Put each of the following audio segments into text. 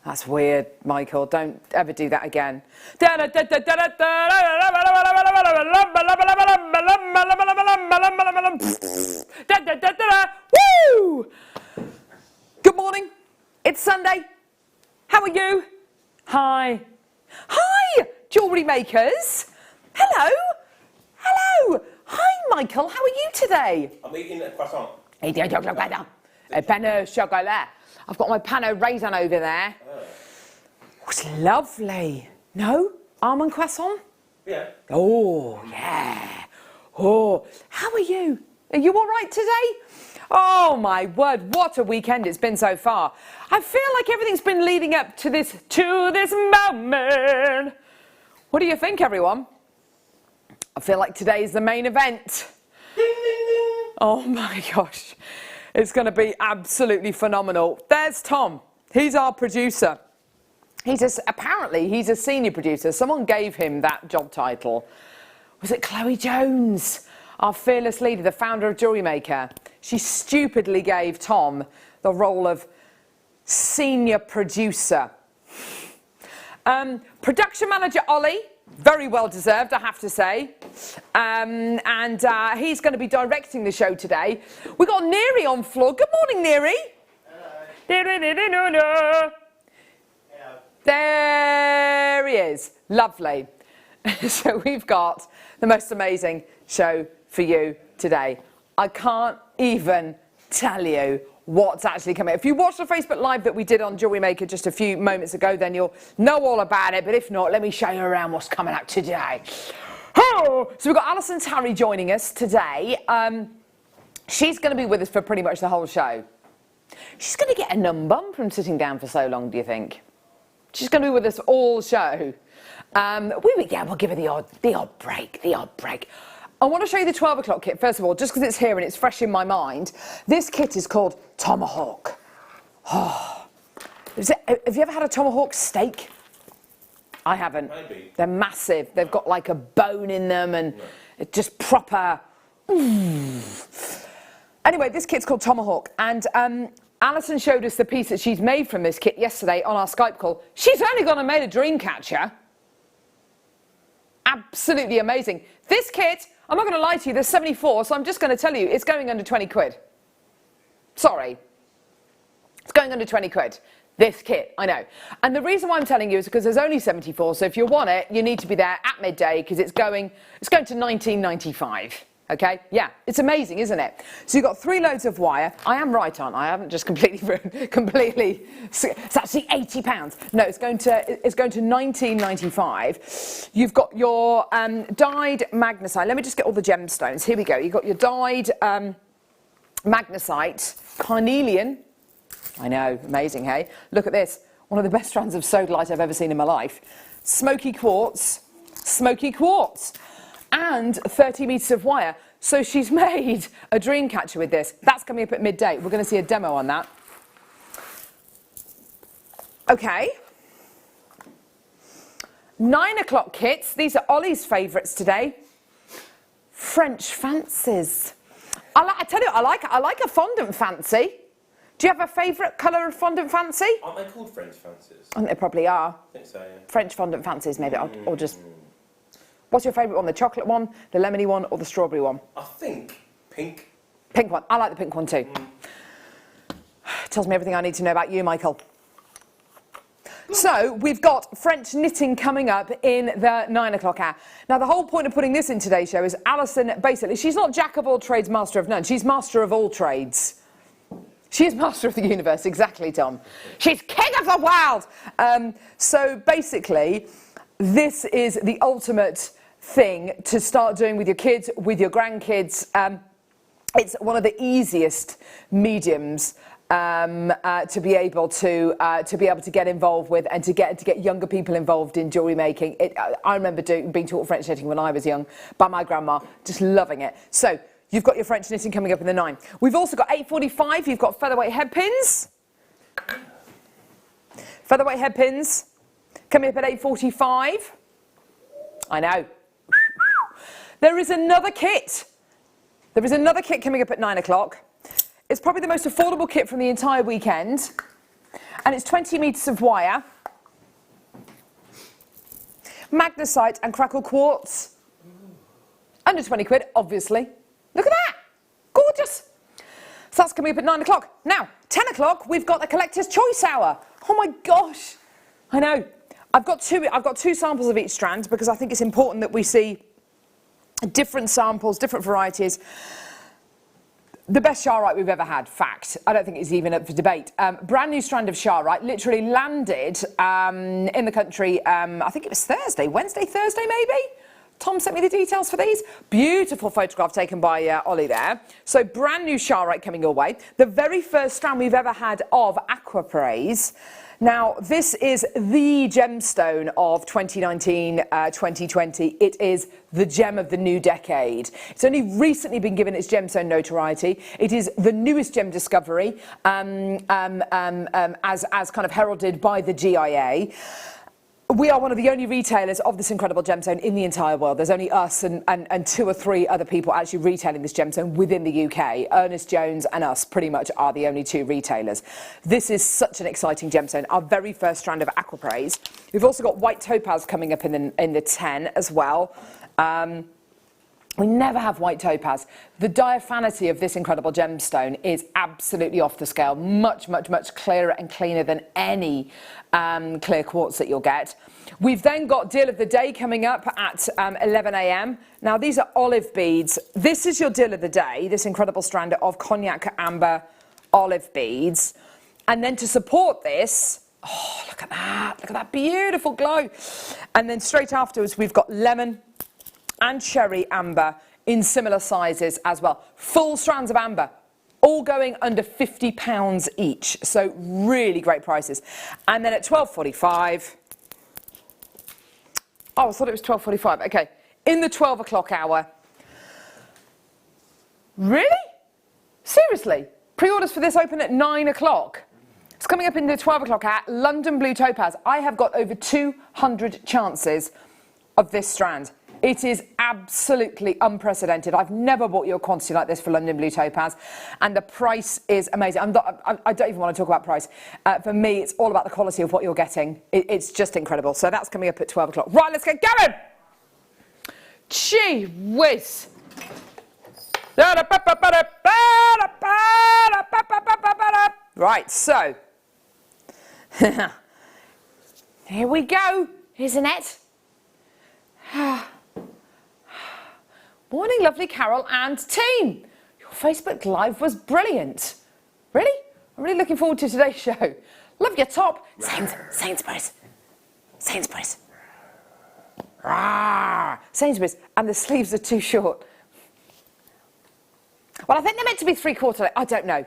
That's weird, Michael. Don't ever do that again. Woo! Good morning. It's Sunday. How are you? Hi. Hi, Jewellery Makers. Hello. Hello. Hi, Michael. How are you today? I'm eating a croissant. A pain au chocolat. I've got my pain au raisin over there. Oh, it's lovely. No? Almond croissant? Yeah. Oh, yeah. Oh, how are you? Are you all right today? Oh, my word, what a weekend it's been so far. I feel like everything's been leading up to this moment. What do you think, everyone? I feel like today's the main event. Oh, my gosh. It's going to be absolutely phenomenal. There's Tom. He's our producer. Apparently, he's a senior producer. Someone gave him that job title. Was it Chloe Jones, our fearless leader, the founder of Jewellery Maker? She stupidly gave Tom the role of senior producer. Production manager Ollie, very well deserved, I have to say. He's going to be directing the show today. We got Neri on floor. Good morning, Neri. Hello. There he is. Lovely. So we've got the most amazing show for you today. I can't even tell you what's actually coming. If you watched the Facebook Live that we did on Jewellery Maker just a few moments ago, then you'll know all about it. But if not, let me show you around what's coming up today. Oh! So we've got Alison Tarry joining us today. She's going to be with us for pretty much the whole show. She's going to get a numb bum from sitting down for so long, do you think? She's going to be with us all show. We'll give her the odd break. I want to show you the 12 o'clock kit, first of all, just because it's here and it's fresh in my mind. This kit is called Tomahawk. Oh. Have you ever had a tomahawk steak? I haven't. Maybe. They're massive. They've got like a bone in them and it's just proper. Ooh. Anyway, this kit's called Tomahawk. And Alison showed us the piece that she's made from this kit yesterday on our Skype call. She's only gone and made a dream catcher. Absolutely amazing. This kit, I'm not going to lie to you, there's 74, so I'm just going to tell you, it's going under 20 quid. Sorry. It's going under 20 quid. This kit, I know. And the reason why I'm telling you is because there's only 74, so if you want it, you need to be there at midday because it's going to 19.95. Okay, yeah, it's amazing, isn't it? So you've got 3 loads of wire. I am right, aren't I? I haven't just completely. It's actually £80. No, it's going to 19.95. You've got your dyed magnesite. Let me just get all the gemstones. Here we go. You've got your dyed magnesite, carnelian. I know, amazing, hey? Look at this. One of the best strands of sodalite I've ever seen in my life. Smoky quartz, and 30 metres of wire. So she's made a dream catcher with this. That's coming up at midday. We're going to see a demo on that. Okay. 9 o'clock kits. These are Ollie's favourites today. French fancies. I tell you, I like a fondant fancy. Do you have a favourite colour of fondant fancy? Aren't they called French fancies? I think they probably are. I think so, yeah. French fondant fancies, maybe, or just... What's your favourite one? The chocolate one, the lemony one, or the strawberry one? I think pink. Pink one. I like the pink one too. Tells me everything I need to know about you, Michael. So we've got French knitting coming up in the 9 o'clock hour. Now the whole point of putting this in today's show is Alison, basically, she's not jack of all trades, master of none. She's master of all trades. She is master of the universe, exactly, Tom. She's king of the world. So basically, this is the ultimate thing to start doing with your kids, with your grandkids. It's one of the easiest mediums to be able to get involved with and to get younger people involved in jewellery making. I remember being taught French knitting when I was young by my grandma, just loving it. So you've got your French knitting coming up in the 9. We've also got 8:45. You've got featherweight head pins. Featherweight head pins coming up at 8:45. I know. There is another kit. There is another kit coming up at 9 o'clock. It's probably the most affordable kit from the entire weekend. And it's 20 metres of wire, magnesite and crackle quartz. Under 20 quid, obviously. Look at that. Gorgeous. So that's coming up at 9 o'clock. Now, 10 o'clock, we've got the Collector's Choice Hour. Oh my gosh. I know. I've got two samples of each strand because I think it's important that we see different samples, different varieties. The best Sharite we've ever had, fact. I don't think it's even up for debate. Brand new strand of Sharite, literally landed in the country, I think it was Wednesday, Thursday maybe? Tom sent me the details for these. Beautiful photograph taken by Ollie there. So brand new Sharite coming your way. The very first strand we've ever had of Aquapraise. Now, this is the gemstone of 2019-2020. It is the gem of the new decade. It's only recently been given its gemstone notoriety. It is the newest gem discovery, as kind of heralded by the GIA. We are one of the only retailers of this incredible gemstone in the entire world. There's only us and 2 or 3 other people actually retailing this gemstone within the UK. Ernest Jones and us pretty much are the only 2 retailers. This is such an exciting gemstone. Our very first strand of Aquapraise. We've also got white topaz coming up in the 10 as well. We never have white topaz. The diaphanity of this incredible gemstone is absolutely off the scale. Much, much, much clearer and cleaner than any clear quartz that you'll get. We've then got deal of the day coming up at 11 a.m. Now, these are olive beads. This is your deal of the day, this incredible strand of cognac amber olive beads. And then to support this, oh, look at that beautiful glow. And then straight afterwards, we've got lemon and cherry amber in similar sizes as well. Full strands of amber, all going under £50 each. So really great prices. And then at 12:45, oh, I thought it was 12:45. Okay, in the 12 o'clock hour. Really? Seriously? Pre-orders for this open at 9 o'clock. It's coming up in the 12 o'clock hour. London Blue Topaz. I have got over 200 chances of this strand. It is absolutely unprecedented. I've never bought you a quantity like this for London Blue Topaz, and the price is amazing. I don't even want to talk about price. For me, it's all about the quality of what you're getting. It's just incredible. So that's coming up at 12 o'clock. Right, let's get going. Gee whiz. Right, so here we go, isn't it? Morning, lovely Carol and team. Your Facebook Live was brilliant. Really? I'm really looking forward to today's show. Love your top. Sainsbury's. Sainsbury's. Sainsbury's. And the sleeves are too short. Well, I think they're meant to be 3/4. I don't know.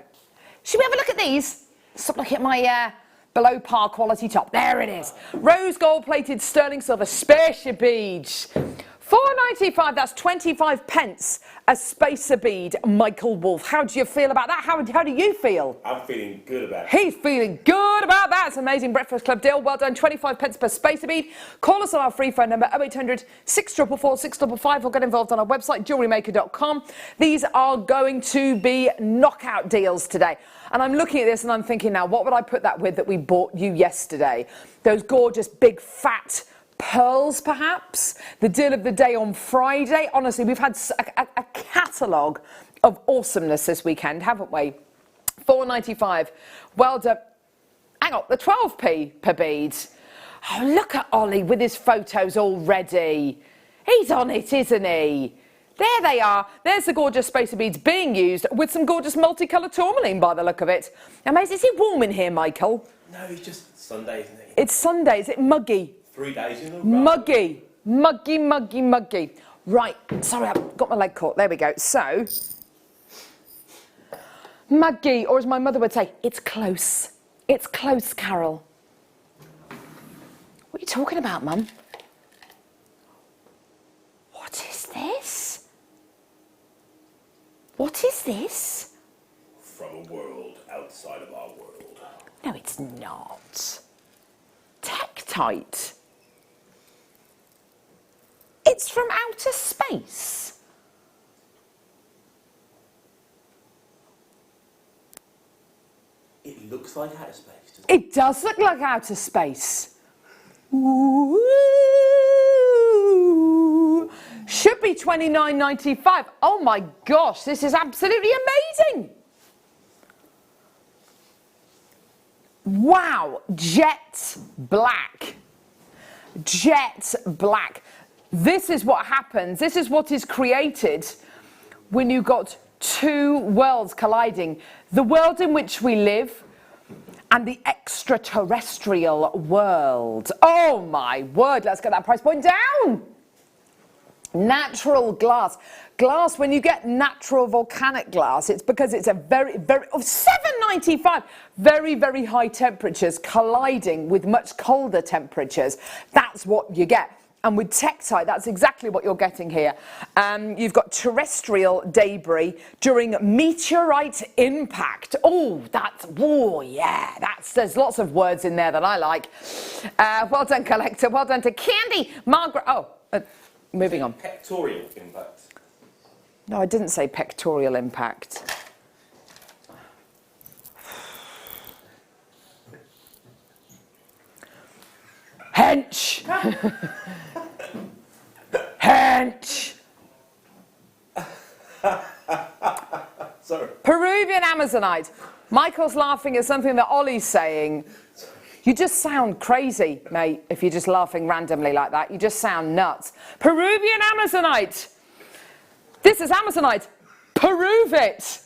Should we have a look at these? Stop looking at my below par quality top. There it is. Rose gold plated sterling silver spaceship beads. £4.95, that's 25 pence a spacer bead, Michael Wolf. How do you feel about that? How do you feel? I'm feeling good about it. He's feeling good about that. It's an amazing Breakfast Club deal. Well done, 25 pence per spacer bead. Call us on our free phone number 0800 644 655 or get involved on our website JewelleryMaker.com. These are going to be knockout deals today. And I'm looking at this and I'm thinking now, what would I put that with that we bought you yesterday? Those gorgeous big fat pearls, perhaps. The deal of the day on Friday. Honestly, we've had a catalogue of awesomeness this weekend, haven't we? £4.95. Well done. Hang on, the 12p per bead. Oh, look at Ollie with his photos already. He's on it, isn't he? There they are. There's the gorgeous spacer beads being used with some gorgeous multicoloured tourmaline by the look of it. Amazing. Is it warm in here, Michael? No, it's just Sunday, isn't it? It's Sunday. Is it muggy? 3 days in a row. Muggy. Muggy, muggy, muggy. Right. Sorry, I've got my leg caught. There we go. So, muggy, or as my mother would say, it's close. It's close, Carol. What are you talking about, Mum? What is this? What is this? From a world outside of our world. No, it's not. Tektite. it's from outer space? It looks like outer space, doesn't it? It does look like outer space. Ooh. Should be $29.95. Oh my gosh, this is absolutely amazing. Wow, jet black. Jet black. This is what happens. This is what is created when you've got two worlds colliding. The world in which we live and the extraterrestrial world. Oh my word, let's get that price point down. Natural glass. Glass, when you get natural volcanic glass, it's because it's a very, very, $7.95. Very, very high temperatures colliding with much colder temperatures. That's what you get. And with Tektite, that's exactly what you're getting here. You've got terrestrial debris during meteorite impact. Oh, yeah, there's lots of words in there that I like. Well done, collector. Well done to Candy, Margaret. Moving on. Pectorial impact. No, I didn't say pectorial impact. Hench! Hench! Sorry. Peruvian Amazonite. Michael's laughing at something that Ollie's saying. You just sound crazy, mate, if you're just laughing randomly like that. You just sound nuts. Peruvian Amazonite. This is Amazonite. Prove it.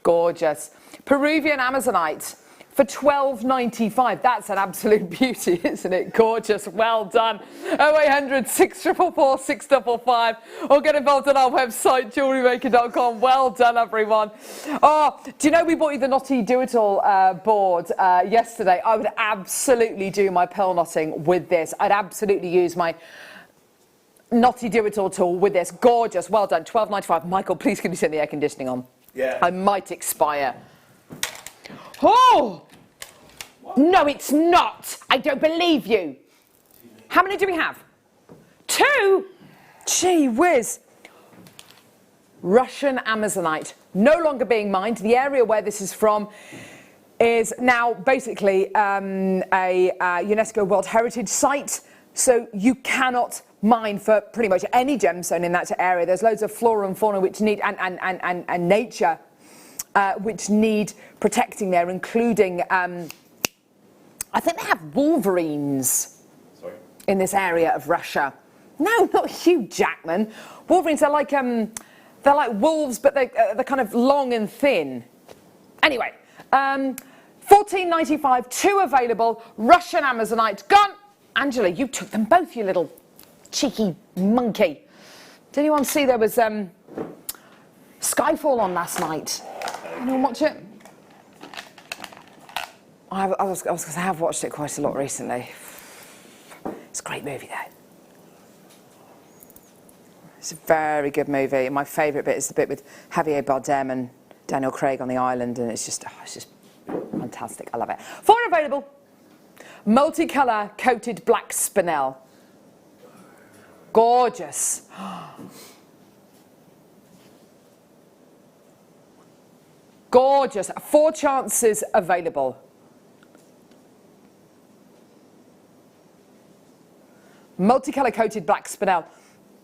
Gorgeous. Peruvian Amazonite for $12.95. That's an absolute beauty, isn't it? Gorgeous. Well done. 0800 644 655 or get involved on our website, JewelleryMaker.com. Well done, everyone. Oh, do you know we bought you the Knotty Do-It-All board yesterday? I would absolutely do my pearl knotting with this. I'd absolutely use my Knotty Do-It-All tool with this. Gorgeous. Well done. $12.95. Michael, please can you turn the air conditioning on? Yeah. I might expire. Oh! What? No, it's not. I don't believe you. How many do we have? 2? Gee whiz. Russian Amazonite. No longer being mined. The area where this is from is now basically a UNESCO World Heritage Site. So you cannot mine for pretty much any gemstone in that area. There's loads of flora and fauna which need, and nature which need protecting there, including, I think they have wolverines. Sorry? In this area of Russia. No, not Hugh Jackman. Wolverines are like, they're like wolves, but they're kind of long and thin. Anyway, $14.95, 2 available, Russian Amazonite. Gone! Angela, you took them both, you little cheeky monkey. Did anyone see there was Skyfall on last night? Anyone watch it? I was going to say, I have watched it quite a lot recently. It's a great movie, though. It's a very good movie. My favourite bit is the bit with Javier Bardem and Daniel Craig on the island, and it's just fantastic. I love it. 4 available. Multicolour coated black spinel. Gorgeous. Gorgeous. 4 chances available. Multicolour coated black spinel.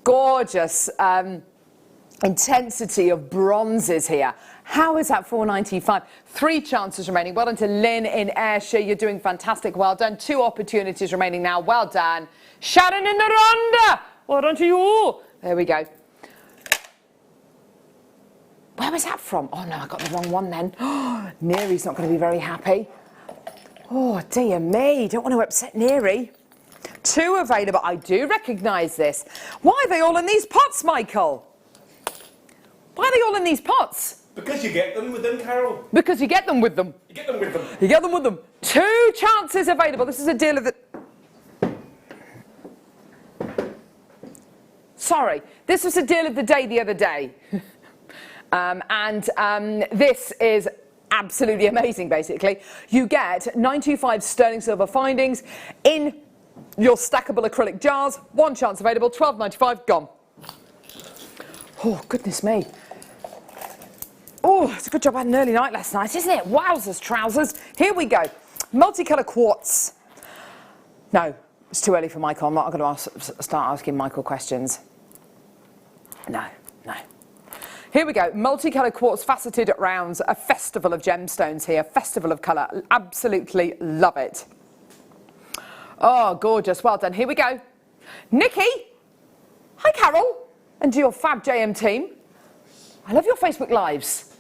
Gorgeous intensity of bronzes here. How is that $4.95? 3 chances remaining. Well done to Lynn in Ayrshire. You're doing fantastic. Well done. 2 opportunities remaining now. Well done. Sharon in Naranda. Well done to you all. There we go. Where was that from? Oh no, I got the wrong one then. Oh, Neary's not going to be very happy. Oh dear me, don't want to upset Neary. 2 available. I do recognise this. Why are they all in these pots, Michael? Why are they all in these pots? Because you get them with them, Carol. Because you get them with them. You get them with them. You get them with them. 2 chances available. This is a deal of the... Sorry, this was a deal of the day the other day. This is absolutely amazing, basically. You get 925 sterling silver findings in your stackable acrylic jars. One chance available, £12.95, gone. Oh, goodness me. Oh, it's a good job I had an early night last night, isn't it? Wowzers, trousers. Here we go. Multicolour quartz. No, it's too early for Michael. I'm not going to start asking Michael questions. No. Here we go. Multicolour quartz faceted rounds. A festival of gemstones here. Festival of colour. Absolutely love it. Oh, gorgeous. Well done. Here we go. Nikki. Hi, Carol. And to your Fab JM team. I love your Facebook Lives.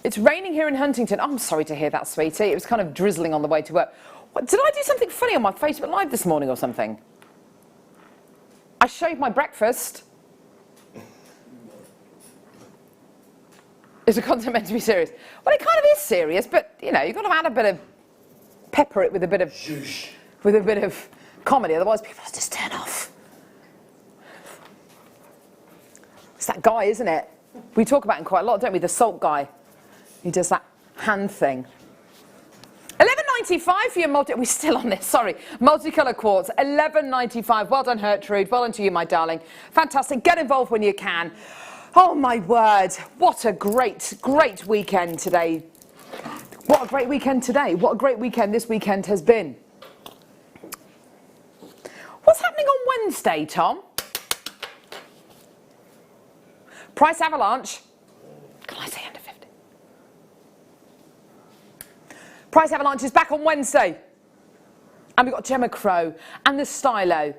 It's raining here in Huntington. Oh, I'm sorry to hear that, sweetie. It was kind of drizzling on the way to work. What, did I do something funny on my Facebook Live this morning or something? I shaved my breakfast. Is the content meant to be serious? Well, it kind of is serious, but, you know, you've got to add a bit of pepper it with a bit of zhuzh, with a bit of comedy, otherwise people just turn off. It's that guy, isn't it? We talk about him quite a lot, don't we? The salt guy. He does that hand thing. £11.95 for your we're still on this, sorry. Multicolour quartz, £11.95. Well done, Gertrude. Well done to you, my darling. Fantastic. Get involved when you can. Oh, my word. What a great, great weekend today. What a great weekend today. What a great weekend this weekend has been. What's happening on Wednesday, Tom? Price avalanche. Can I say under 50? Price avalanche is back on Wednesday. And we've got Gemma Crow and the Stylo.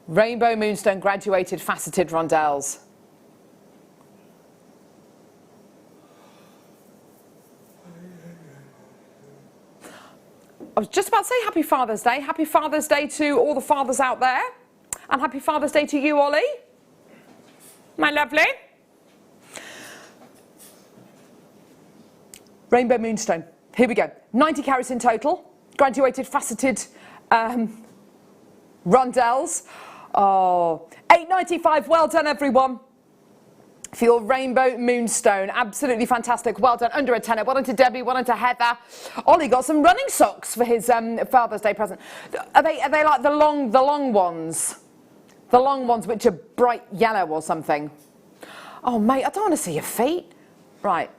Rainbow Moonstone graduated faceted rondelles. I was just about to say Happy Father's Day. Happy Father's Day to all the fathers out there. And Happy Father's Day to you, Ollie. My lovely. Rainbow Moonstone. Here we go. 90 carats in total. Graduated faceted rondelles. Oh, £8.95. Well done, everyone. For your Rainbow Moonstone. Absolutely fantastic. Well done. Under a tenner. Well done to Debbie. Well done to Heather. Ollie got some running socks for his Father's Day present. Are they like the long ones? The long ones which are bright yellow or something? Oh, mate, I don't want to see your feet. Right.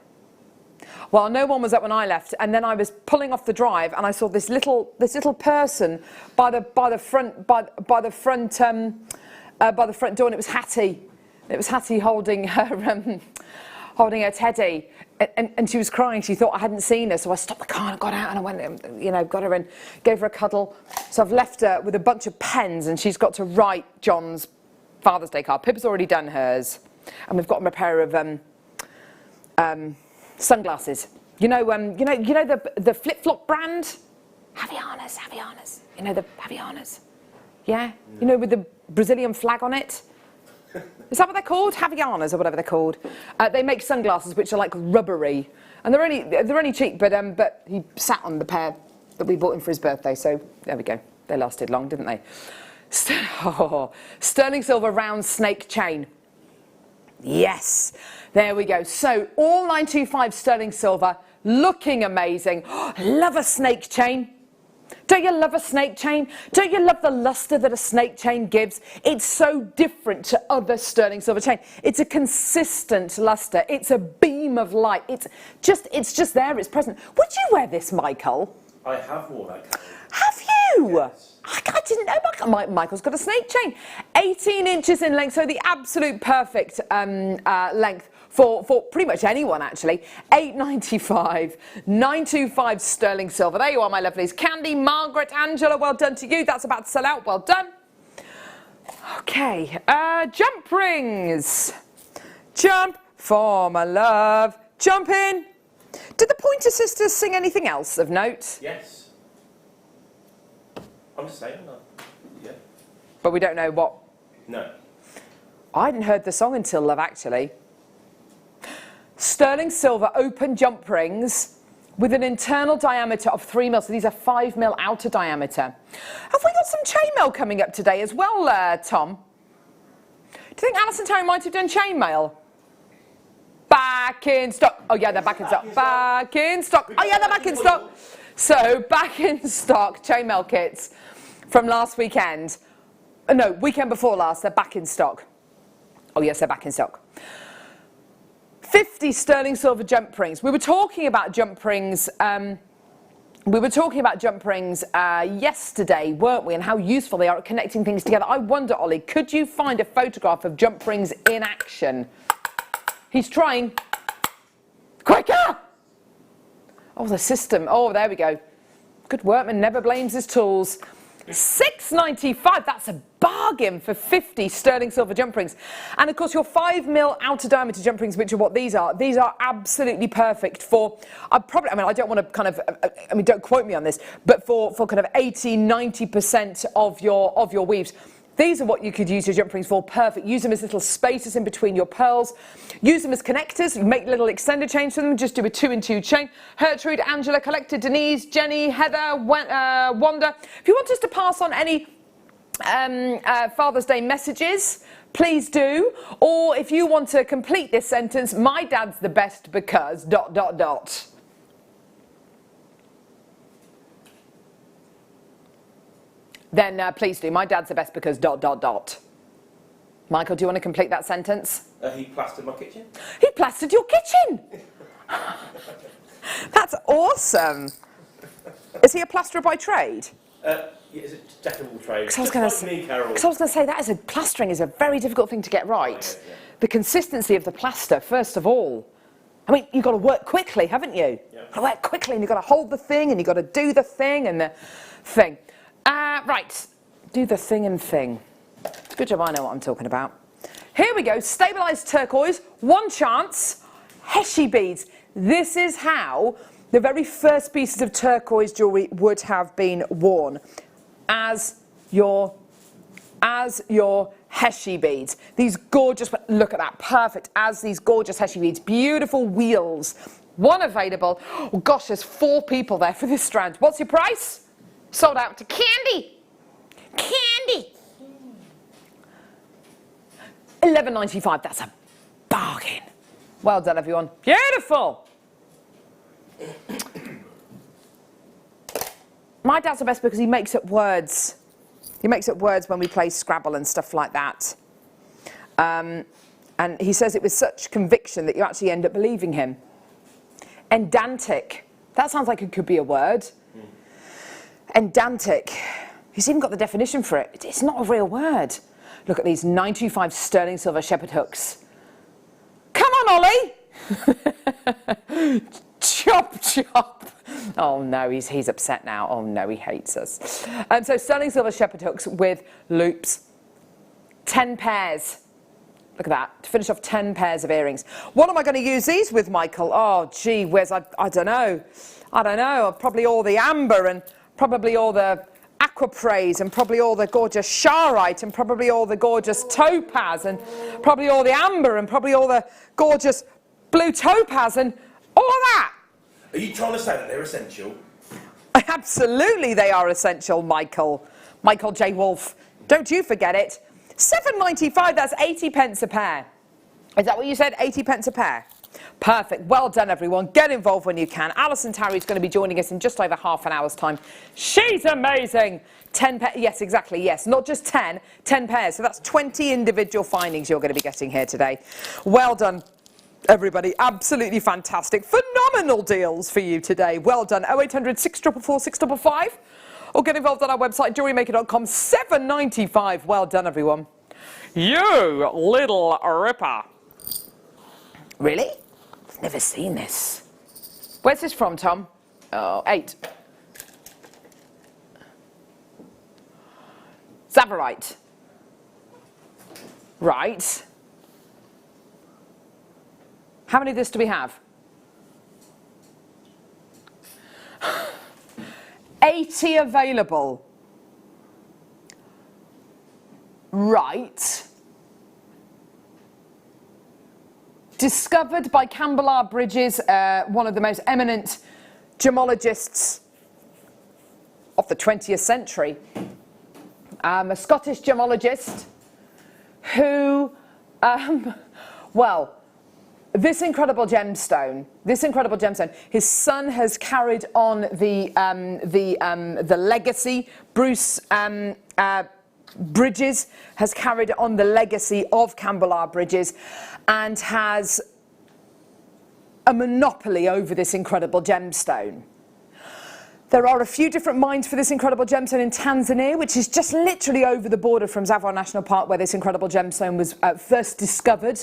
Well, no one was up when I left, and then I was pulling off the drive, and I saw this little person by the front door, and it was Hattie. It was Hattie holding her teddy, and she was crying. She thought I hadn't seen her, so I stopped the car and got out and I went, got her and gave her a cuddle. So I've left her with a bunch of pens, and she's got to write John's Father's Day card. Pippa's already done hers, and we've got him a pair of sunglasses. You know the flip-flop brand, Havaianas. You know the Havaianas, yeah. You know, with the Brazilian flag on it. Is that what they're called? Havaianas or whatever they're called. They make sunglasses which are like rubbery, and they're only cheap. But he sat on the pair that we bought him for his birthday. So there we go. They lasted long, didn't they? Sterling silver round snake chain. Yes, there we go. So all 925 sterling silver, looking amazing. Love a snake chain. Don't you love a snake chain? Don't you love the luster that a snake chain gives? It's so different to other sterling silver chain. It's a consistent luster. It's a beam of light. It's just there. It's present. Would you wear this, Michael? I have worn that. Have you? Yes. I didn't know Michael's got a snake chain. 18 inches in length, so the absolute perfect length for pretty much anyone, actually. £8.95, 925 sterling silver. There you are, my lovelies. Candy, Margaret, Angela, well done to you. That's about to sell out. Well done. Okay, jump rings. Jump for my love. Jump in. Did the Pointer Sisters sing anything else of note? Yes. I'm just saying that. Yeah. But we don't know what. No. I hadn't heard the song until Love Actually. Sterling silver open jump rings with an internal diameter of 3 mil. So these are 5 mil outer diameter. Have we got some chainmail coming up today as well, Tom? Do you think Alison Terry might have done chainmail? Back in stock. Oh yeah, they're back in stock. Back in stock. Oh yeah, they're back in stock. So back in stock, chainmail kits from last weekend. No, weekend before last, they're back in stock. Oh yes, they're back in stock. 50 sterling silver jump rings. We were talking about jump rings. Yesterday, weren't we? And how useful they are at connecting things together. I wonder, Ollie, could you find a photograph of jump rings in action? He's trying. Quicker! Oh, the system. Oh, there we go. Good workman never blames his tools. £6.95. That's a bargain for 50 sterling silver jump rings. And of course, your 5mm outer diameter jump rings, which are what these are absolutely perfect for. I don't want to kind of. Don't quote me on this, but for kind of 80-90% of your weaves. These are what you could use your jump rings for. Perfect. Use them as little spaces in between your pearls. Use them as connectors. Make little extender chains for them. Just do a 2-in-2 chain. Gertrude, Angela, Collector, Denise, Jenny, Heather, Wanda. If you want us to pass on any Father's Day messages, please do. Or if you want to complete this sentence, my dad's the best because ... Then please do. My dad's the best because ... Michael, do you want to complete that sentence? He plastered my kitchen. He plastered your kitchen! That's awesome. Is he a plasterer by trade? Yeah, it's a jack of all trades. Because I was going to say, plastering is a very difficult thing to get right. Yeah. The consistency of the plaster, first of all. I mean, you've got to work quickly, haven't you? Yeah. You've got to work quickly, and you've got to hold the thing, and you've got to do the thing and the thing. Right, do the thing and thing. It's a good job I know what I'm talking about. Here we go, stabilised turquoise, one chance, Heshi beads. This is how the very first pieces of turquoise jewellery would have been worn as your Heshi beads. These gorgeous, look at that, perfect, as these gorgeous Heshi beads. Beautiful wheels, one available. Oh gosh, there's 4 people there for this strand. What's your price? Sold out to Candy. Candy. £11.95. That's a bargain. Well done, everyone. Beautiful. My dad's the best because he makes up words. He makes up words when we play Scrabble and stuff like that. And he says it with such conviction that you actually end up believing him. Endantic. That sounds like it could be a word. Endantic. He's even got the definition for it. It's not a real word. Look at these 925 sterling silver shepherd hooks. Come on, Ollie! Chop, chop. Oh no, he's upset now. Oh no, he hates us. So sterling silver shepherd hooks with loops. 10 pairs. Look at that. To finish off 10 pairs of earrings. What am I going to use these with, Michael? Oh, gee whiz, I don't know. Probably all the amber and probably all the aquapraise and probably all the gorgeous charite and probably all the gorgeous topaz and probably all the amber and probably all the gorgeous blue topaz and all of that. Are you trying to say that they're essential? Absolutely they are essential, Michael. Michael J. Wolfe. Don't you forget it. £7.95, that's 80 pence a pair. Is that what you said? 80 pence a pair? Perfect. Well done, everyone. Get involved when you can. Alison Tarry's going to be joining us in just over half an hour's time. She's amazing. 10 pairs. Yes, exactly. Yes, not just 10 pairs. So that's 20 individual findings you're going to be getting here today. Well done, everybody. Absolutely fantastic. Phenomenal deals for you today. Well done. 0800 644 655. Or get involved on our website, JewelleryMaker.com. £7.95. Well done, everyone. You little ripper. Really? I've never seen this. Where's this from, Tom? Oh, 8. Tsavorite. Right. How many of this do we have? 80 available. Right. Discovered by Campbell R. Bridges, one of the most eminent gemologists of the 20th century. A Scottish gemologist who, well, this incredible gemstone, his son has carried on the legacy. Bruce Bridges has carried on the legacy of Campbell R. Bridges and has a monopoly over this incredible gemstone. There are a few different mines for this incredible gemstone in Tanzania, which is just literally over the border from Tsavo National Park, where this incredible gemstone was first discovered.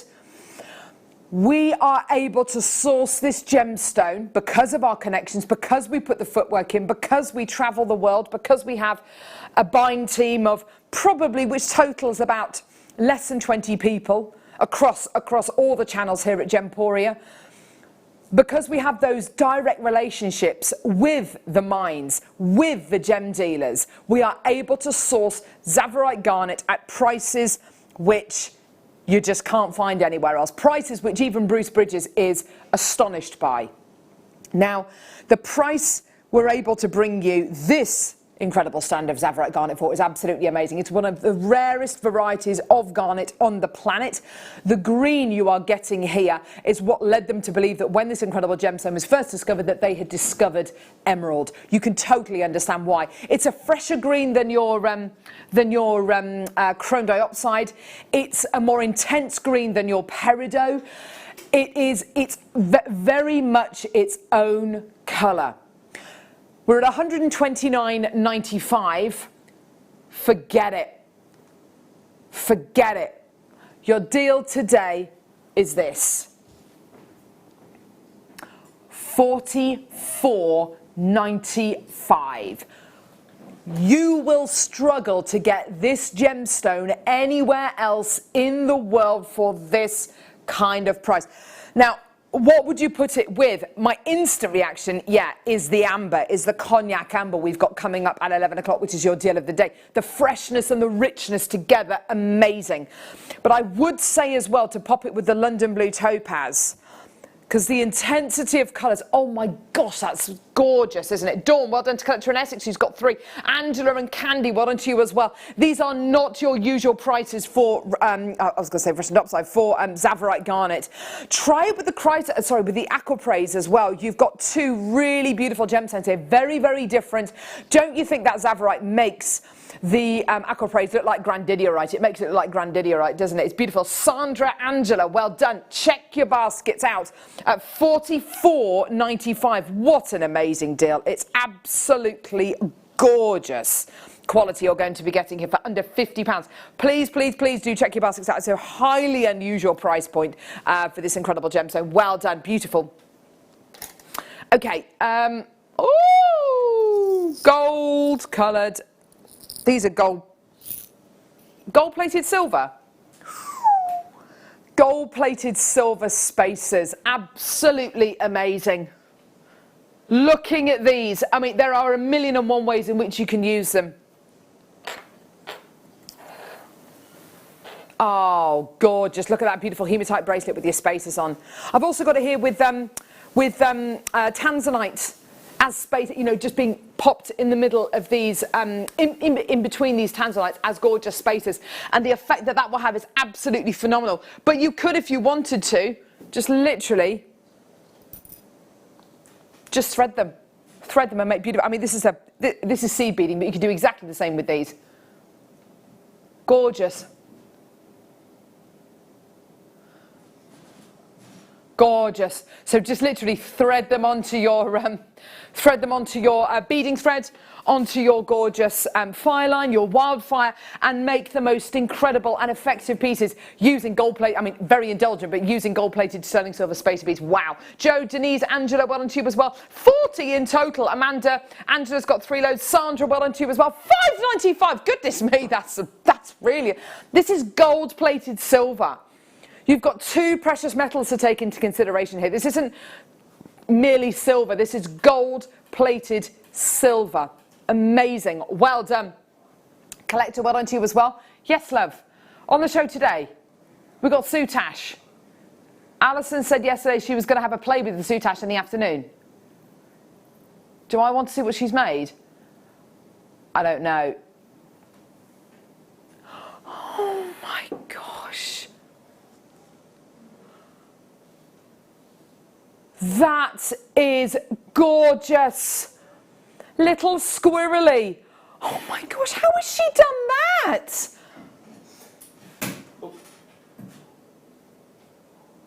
We are able to source this gemstone because of our connections, because we put the footwork in, because we travel the world, because we have a buying team of probably, which totals about less than 20 people across all the channels here at Gemporia. Because we have those direct relationships with the mines, with the gem dealers, we are able to source Tsavorite garnet at prices which you just can't find anywhere else. Prices which even Bruce Bridges is astonished by. Now, the price we're able to bring you this incredible stand of Tsavorite garnet for is absolutely amazing. It's one of the rarest varieties of garnet on the planet. The green you are getting here is what led them to believe that when this incredible gemstone was first discovered, that they had discovered emerald. You can totally understand why. It's a fresher green than your chrome dioxide. It's a more intense green than your peridot. It's very much its own colour. We're at $129.95. Forget it. Forget it. Your deal today is this. $44.95. You will struggle to get this gemstone anywhere else in the world for this kind of price. Now, what would you put it with? My instant reaction, is the amber, is the cognac amber we've got coming up at 11 o'clock, which is your deal of the day. The freshness and the richness together, amazing. But I would say as well to pop it with the London Blue Topaz, because the intensity of colours, oh my gosh, that's gorgeous, isn't it? Dawn, well done to Collector in Essex, who's got 3. Angela and Candy, well done to you as well. These are not your usual prices for, I was going to say Russian Dopside, for Tsavorite garnet. Try it with the with the Aquapraise as well. You've got 2 really beautiful gemstones here, very, very different. Don't you think that Tsavorite makes the Aquapraise look like grandidiorite? It makes it look like grandidiorite, doesn't it? It's beautiful. Sandra, Angela, well done. Check your baskets out at $44.95. What an amazing deal. It's absolutely gorgeous quality you're going to be getting here for under £50. Please, please, please do check your baskets out. It's a highly unusual price point for this incredible gemstone. Well done. Beautiful. Okay. Ooh, gold coloured. These are gold-plated silver. Gold-plated silver spacers, absolutely amazing. Looking at these, I mean, there are 1,000,001 ways in which you can use them. Oh, gorgeous. Look at that beautiful hematite bracelet with your spacers on. I've also got it here with tanzanite as space, you know, just being popped in the middle of these, in between these tanzanites as gorgeous spacers. And the effect that that will have is absolutely phenomenal. But you could, if you wanted to, just literally just thread them and make beautiful. I mean, this is seed beading, but you can do exactly the same with these. Gorgeous. Gorgeous. So just literally thread them onto your beading thread, onto your gorgeous fire line, your wildfire, and make the most incredible and effective pieces using gold plate. I mean, very indulgent, but using gold-plated sterling silver spacer beads. Wow. Joe, Denise, Angela, well done to you as well. 40 in total. Angela's got 3 loads. Sandra, well done to you as well. $5.95. Goodness me, that's really. This is gold-plated silver. You've got 2 precious metals to take into consideration here. This isn't merely silver. This is gold-plated silver. Amazing. Well done. Collector, well done to you as well. Yes, love. On the show today, we've got Soutache. Alison said yesterday she was going to have a play with the Soutache in the afternoon. Do I want to see what she's made? I don't know. Oh, my gosh. That is gorgeous. Little squirrely. Oh my gosh, how has she done that?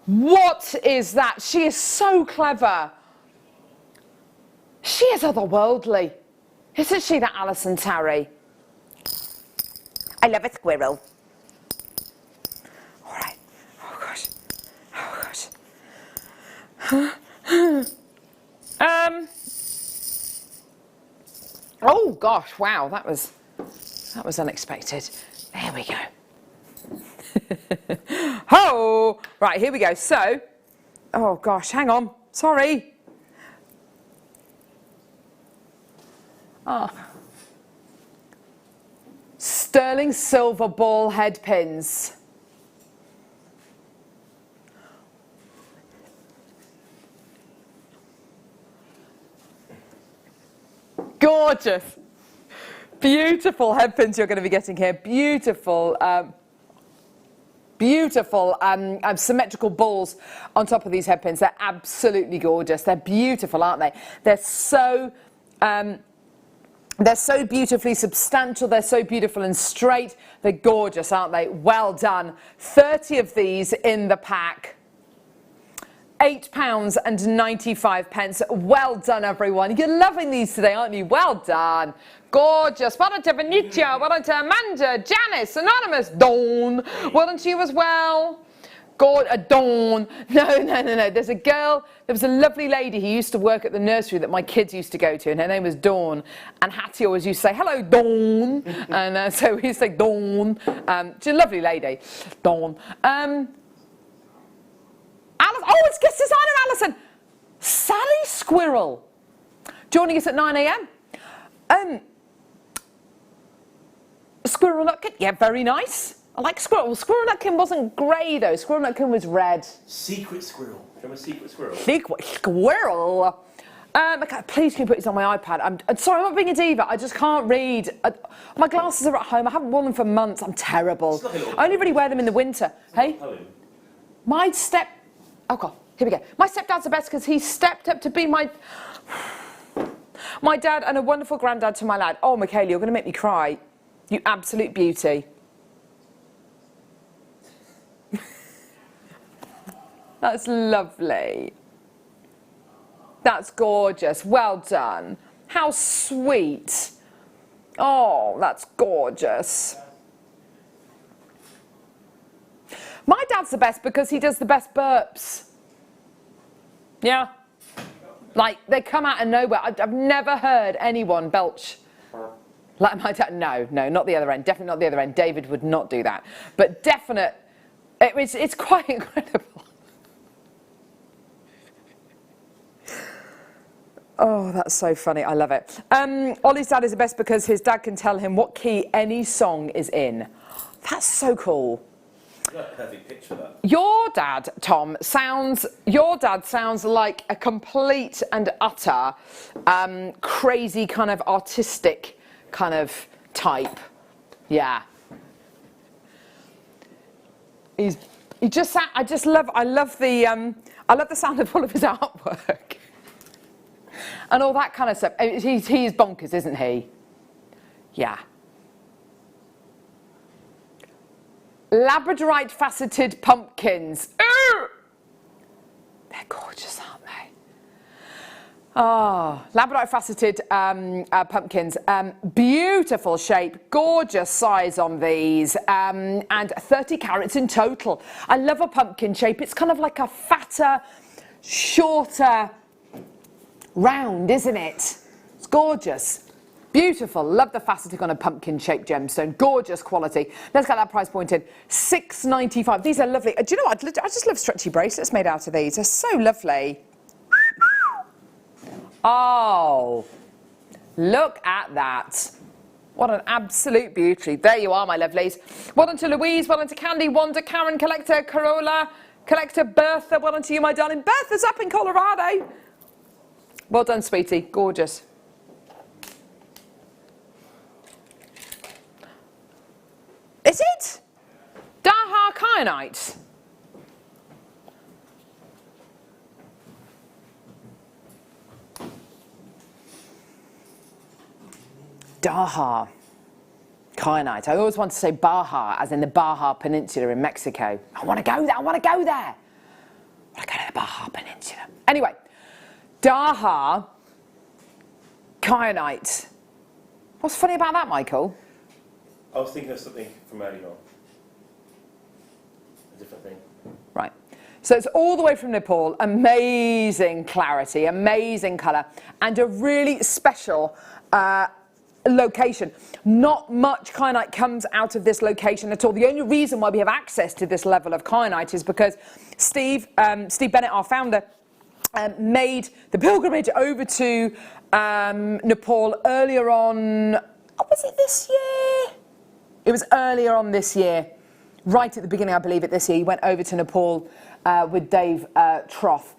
What is that? She is so clever. She is otherworldly. Isn't she, that Alison Terry? I love a squirrel. All right. Oh gosh. Oh gosh. Oh gosh, wow, that was unexpected. There we go. Oh, right, here we go. So, oh gosh, hang on. Sorry. Oh. Sterling silver ball head pins. Gorgeous. Beautiful head pins you're going to be getting here. Beautiful, beautiful symmetrical balls on top of these head pins. They're absolutely gorgeous. They're beautiful, aren't they? They're so beautifully substantial. They're so beautiful and straight. They're gorgeous, aren't they? Well done. 30 of these in the pack. £8.95. Well done, everyone. You're loving these today, aren't you? Well done. Gorgeous. Well done to Benicia. Well done to Amanda, Janice, Anonymous, Dawn. Well done to you as well. Dawn. No. There's a girl, there was a lovely lady who used to work at the nursery that my kids used to go to, and her name was Dawn. And Hattie always used to say, hello, Dawn. And so we used to say, Dawn. She's a lovely lady. Dawn. Oh, it's guest designer Alison. Sally Squirrel. Joining us at 9 a.m. Squirrel Nutkin. Yeah, very nice. I like Squirrel. Squirrel Nutkin wasn't grey though. Squirrel Nutkin was red. Secret Squirrel. From a Secret Squirrel. Secret Squirrel. Okay, please can you put these on my iPad? I'm sorry, I'm not being a diva. I just can't read. My glasses are at home. I haven't worn them for months. I'm terrible. I only really wear them in the winter. Hey? Oh God, here we go. My stepdad's the best because he stepped up to be my dad and a wonderful granddad to my lad. Oh, Michaela, you're going to make me cry. You absolute beauty. That's lovely. That's gorgeous. Well done. How sweet. Oh, that's gorgeous. My dad's the best because he does the best burps. Yeah. Like, they come out of nowhere. I've never heard anyone belch like my dad. No, not the other end. Definitely not the other end. David would not do that. But definite, it's quite incredible. Oh, that's so funny. I love it. Ollie's dad is the best because his dad can tell him what key any song is in. That's so cool. Perfect pitch for that. Your dad, Tom, sounds like a complete and utter crazy kind of artistic kind of type. Yeah. I love the sound of all of his artwork. And all that kind of stuff. He's bonkers, isn't he? Yeah. Labradorite faceted pumpkins. They're gorgeous, aren't they? Oh, labradorite faceted pumpkins. Beautiful shape, gorgeous size on these, and 30 carats in total. I love a pumpkin shape. It's kind of like a fatter, shorter round, isn't it? It's gorgeous. Beautiful. Love the faceting on a pumpkin-shaped gemstone. Gorgeous quality. Let's get that price point in. $6.95. These are lovely. Do you know what? I just love stretchy bracelets made out of these. They're so lovely. Oh, look at that. What an absolute beauty. There you are, my lovelies. Well done to Louise. Well done to Candy, Wanda, Karen, Collector, Carola, Collector, Bertha. Well done to you, my darling. Bertha's up in Colorado. Well done, sweetie. Gorgeous. Is it? Daha kyanite. Daha kyanite. I always want to say Baja, as in the Baja Peninsula in Mexico. I want to go there. I want to go there. I want to go to the Baja Peninsula. Anyway, Daha kyanite. What's funny about that, Michael? I was thinking of something from earlier on. A different thing. Right. So it's all the way from Nepal. Amazing clarity, amazing colour, and a really special location. Not much kyanite comes out of this location at all. The only reason why we have access to this level of kyanite is because Steve Bennett, our founder, made the pilgrimage over to Nepal earlier on. Oh, was it this year? It was earlier on this year, right at the beginning, I believe, this year. He went over to Nepal with Dave Troth.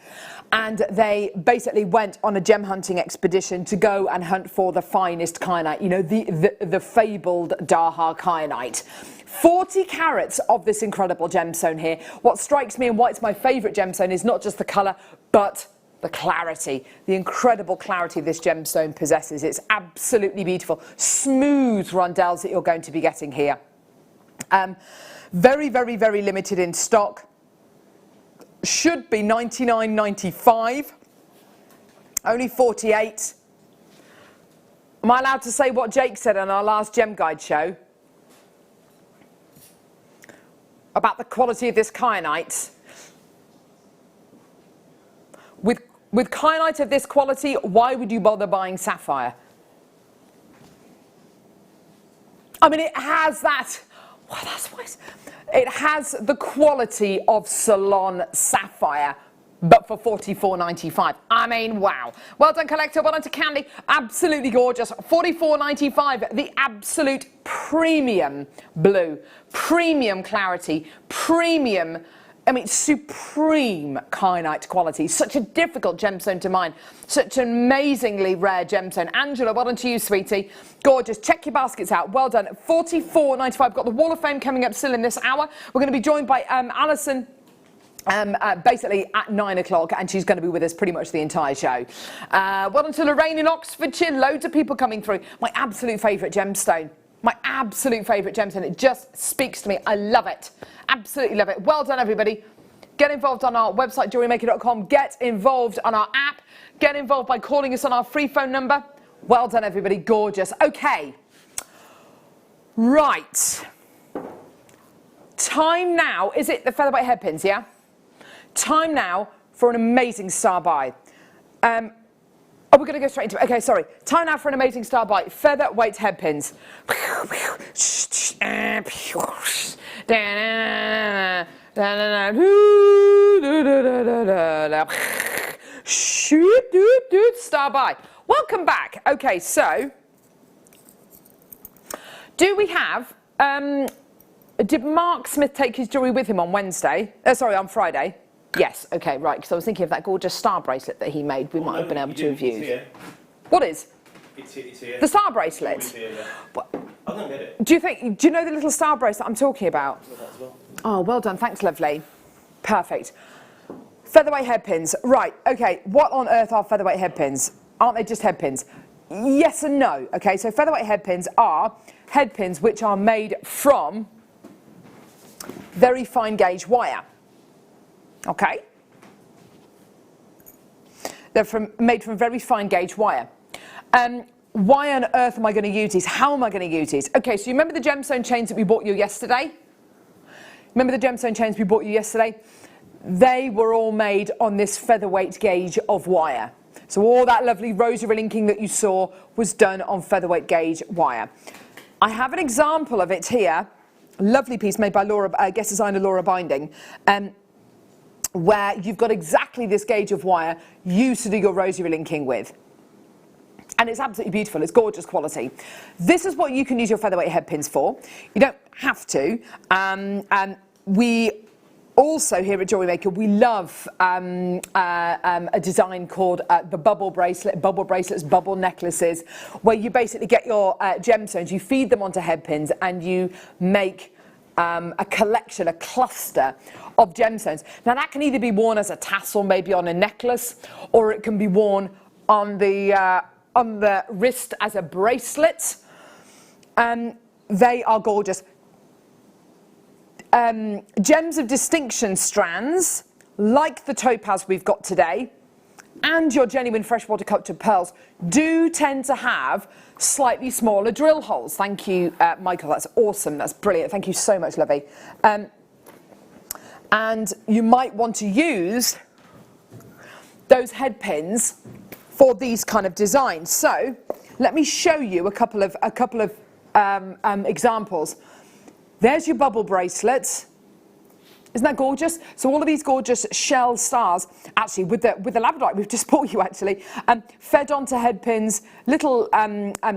And they basically went on a gem hunting expedition to go and hunt for the finest kyanite, you know, the fabled Daha kyanite. 40 carats of this incredible gemstone here. What strikes me and why it's my favourite gemstone is not just the colour, but the clarity, the incredible clarity this gemstone possesses. It's absolutely beautiful. Smooth rondelles that you're going to be getting here. Very, very, very limited in stock. Should be $99.95. Only 48. Am I allowed to say what Jake said on our last Gem Guide show? About the quality of this kyanite? With kyanite of this quality, why would you bother buying sapphire? I mean, it has that. Well, that's why it has the quality of Ceylon sapphire, but for $44.95. I mean, wow. Well done, collector. Well done to Candy. Absolutely gorgeous. $44.95. The absolute premium blue, premium clarity, premium, I mean, supreme kyanite quality. Such a difficult gemstone to mine. Such an amazingly rare gemstone. Angela, well done to you, sweetie. Gorgeous. Check your baskets out. Well done. $44.95. Got the Wall of Fame coming up still in this hour. We're going to be joined by Alison basically at 9 o'clock, and she's going to be with us pretty much the entire show. Well done to Lorraine in Oxfordshire. Loads of people coming through. My absolute favourite gemstone. My absolute favourite gemstone. It just speaks to me. I love it. Absolutely love it. Well done, everybody. Get involved on our website, JewelleryMaker.com. Get involved on our app. Get involved by calling us on our free phone number. Well done, everybody. Gorgeous. Okay. Right. Time now. Is it the featherweight headpins, yeah? Time now for an amazing star buy. Oh, we're going to go straight into it. Okay, sorry. Time now for an amazing star buy. Featherweight headpins. Star buy. Welcome back. Okay, so do we have? Did Mark Smith take his jewellery with him on Wednesday? Sorry, on Friday. Yes, okay, right, because I was thinking of that gorgeous star bracelet that he made. We might have been able to have used. What is? It's here. The star bracelet? It's here, yeah. What? I'm going to get it. Do you know the little star bracelet I'm talking about? As well. Oh, well done, thanks, lovely. Perfect. Featherweight headpins. Right, okay, what on earth are featherweight headpins? Aren't they just headpins? Yes and no. Okay, so featherweight headpins are headpins which are made from very fine gauge wire. Okay? They're made from very fine gauge wire. Why on earth am I going to use these? How am I going to use these? Okay, so you remember the gemstone chains that we bought you yesterday? Remember the gemstone chains we bought you yesterday? They were all made on this featherweight gauge of wire. So all that lovely rosary linking that you saw was done on featherweight gauge wire. I have an example of it here. Lovely piece made by guest designer Laura Binding. Where you've got exactly this gauge of wire used to do your rosary linking with. And it's absolutely beautiful. It's gorgeous quality. This is what you can use your featherweight headpins for. You don't have to. We also here at Jewellery Maker, we love a design called the bubble bracelets, bubble necklaces, where you basically get your gemstones, you feed them onto headpins, and you make a collection, a cluster of gemstones. Now that can either be worn as a tassel, maybe on a necklace, or it can be worn on the wrist as a bracelet, They are gorgeous. Gems of distinction strands, like the topaz we've got today, and your genuine freshwater cultured pearls, do tend to have slightly smaller drill holes. Thank you, Michael. That's awesome. That's brilliant. Thank you so much, lovey. And you might want to use those head pins for these kind of designs. So let me show you a couple of examples. There's your bubble bracelets. Isn't that gorgeous? So all of these gorgeous shell stars, actually with the labradorite we've just bought you actually, fed onto head pins, little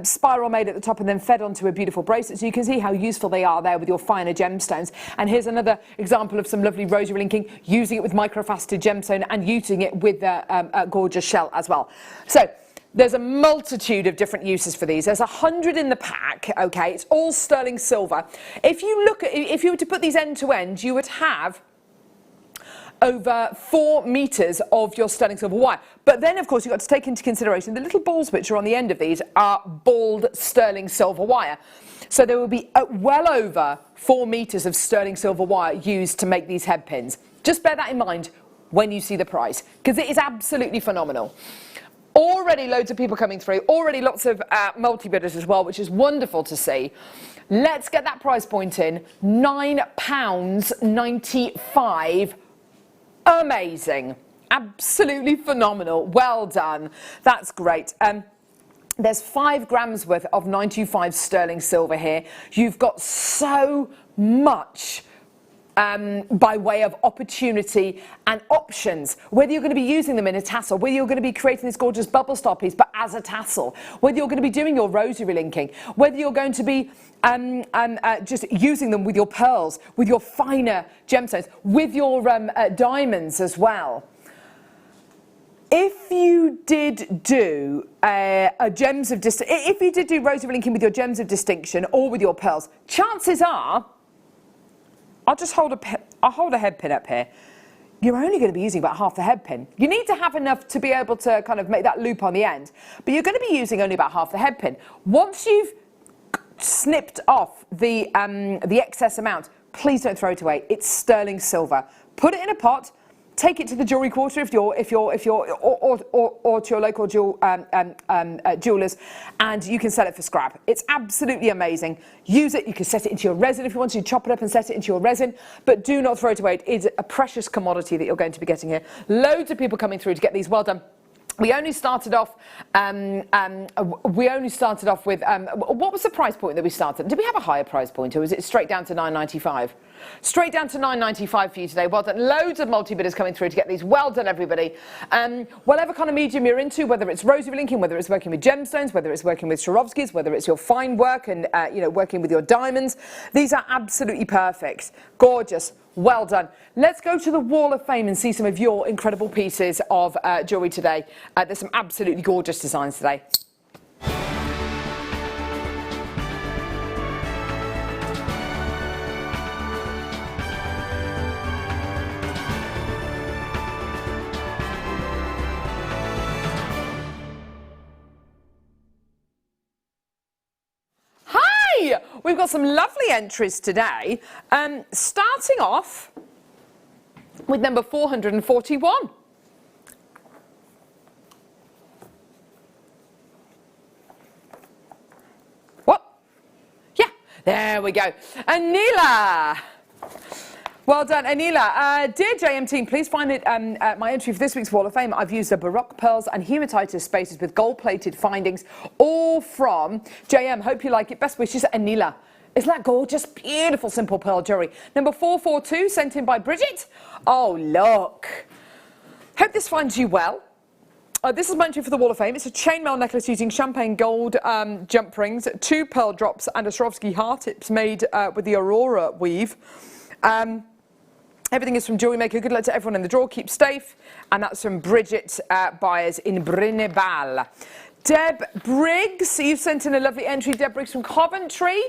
spiral made at the top and then fed onto a beautiful bracelet. So you can see how useful they are there with your finer gemstones. And here's another example of some lovely rosary linking, using it with microfaceted gemstone and using it with a gorgeous shell as well. So there's a multitude of different uses for these. There's 100 in the pack, okay? It's all sterling silver. If you were to put these end to end, you would have over 4 meters of your sterling silver wire. But then, of course, you've got to take into consideration the little balls which are on the end of these are balled sterling silver wire. So there will be well over 4 meters of sterling silver wire used to make these head pins. Just bear that in mind when you see the price, because it is absolutely phenomenal. Already loads of people coming through, already lots of multi-bidders as well, which is wonderful to see. Let's get that price point in, £9.95. Amazing, absolutely phenomenal, well done, that's great. There's 5 grams worth of 925 sterling silver here. You've got so much by way of opportunity and options, whether you're going to be using them in a tassel, whether you're going to be creating this gorgeous bubble star piece but as a tassel, whether you're going to be doing your rosary linking, whether you're going to be just using them with your pearls, with your finer gemstones, with your diamonds as well. If you did do if you did do rosary linking with your gems of distinction or with your pearls, chances are, I'll hold a head pin up here. You're only going to be using about half the head pin. You need to have enough to be able to kind of make that loop on the end, but you're going to be using only about half the head pin. Once you've snipped off the excess amount, please don't throw it away. It's sterling silver. Put it in a pot. Take it to the jewellery quarter or to your local jewellers, and you can sell it for scrap. It's absolutely amazing. Use it. You can set it into your resin if you want to. Chop it up and set it into your resin, but do not throw it away. It is a precious commodity that you're going to be getting here. Loads of people coming through to get these. Well done. We only started off with, what was the price point that we started? Did we have a higher price point, or was it straight down to £9.95? Straight down to £9.95 for you today. Well done. Loads of multi-bidders coming through to get these. Well done, everybody. Whatever kind of medium you're into, whether it's rosary linking, whether it's working with gemstones, whether it's working with Swarovskis, whether it's your fine work and working with your diamonds, these are absolutely perfect. Gorgeous. Well done. Let's go to the Wall of Fame and see some of your incredible pieces of jewellery today. There's some absolutely gorgeous designs today. We've got some lovely entries today, starting off with number 441. What? Yeah, there we go. Anila. Well done, Anila. Dear JM team, please find it my entry for this week's Wall of Fame. I've used the Baroque pearls and hematite spaces with gold-plated findings, all from JM. Hope you like it. Best wishes, Anila. Isn't that gorgeous? Beautiful, simple pearl jewellery. Number 442, sent in by Bridget. Oh, look. Hope this finds you well. This is my entry for the Wall of Fame. It's a chainmail necklace using champagne gold jump rings, 2 pearl drops and a Swarovski heart. It's made with the Aurora weave. Everything is from Jewellery Maker. Good luck to everyone in the draw. Keep safe. And that's from Bridget Byers in Brinnebal. Deb Briggs, you've sent in a lovely entry. Deb Briggs from Coventry.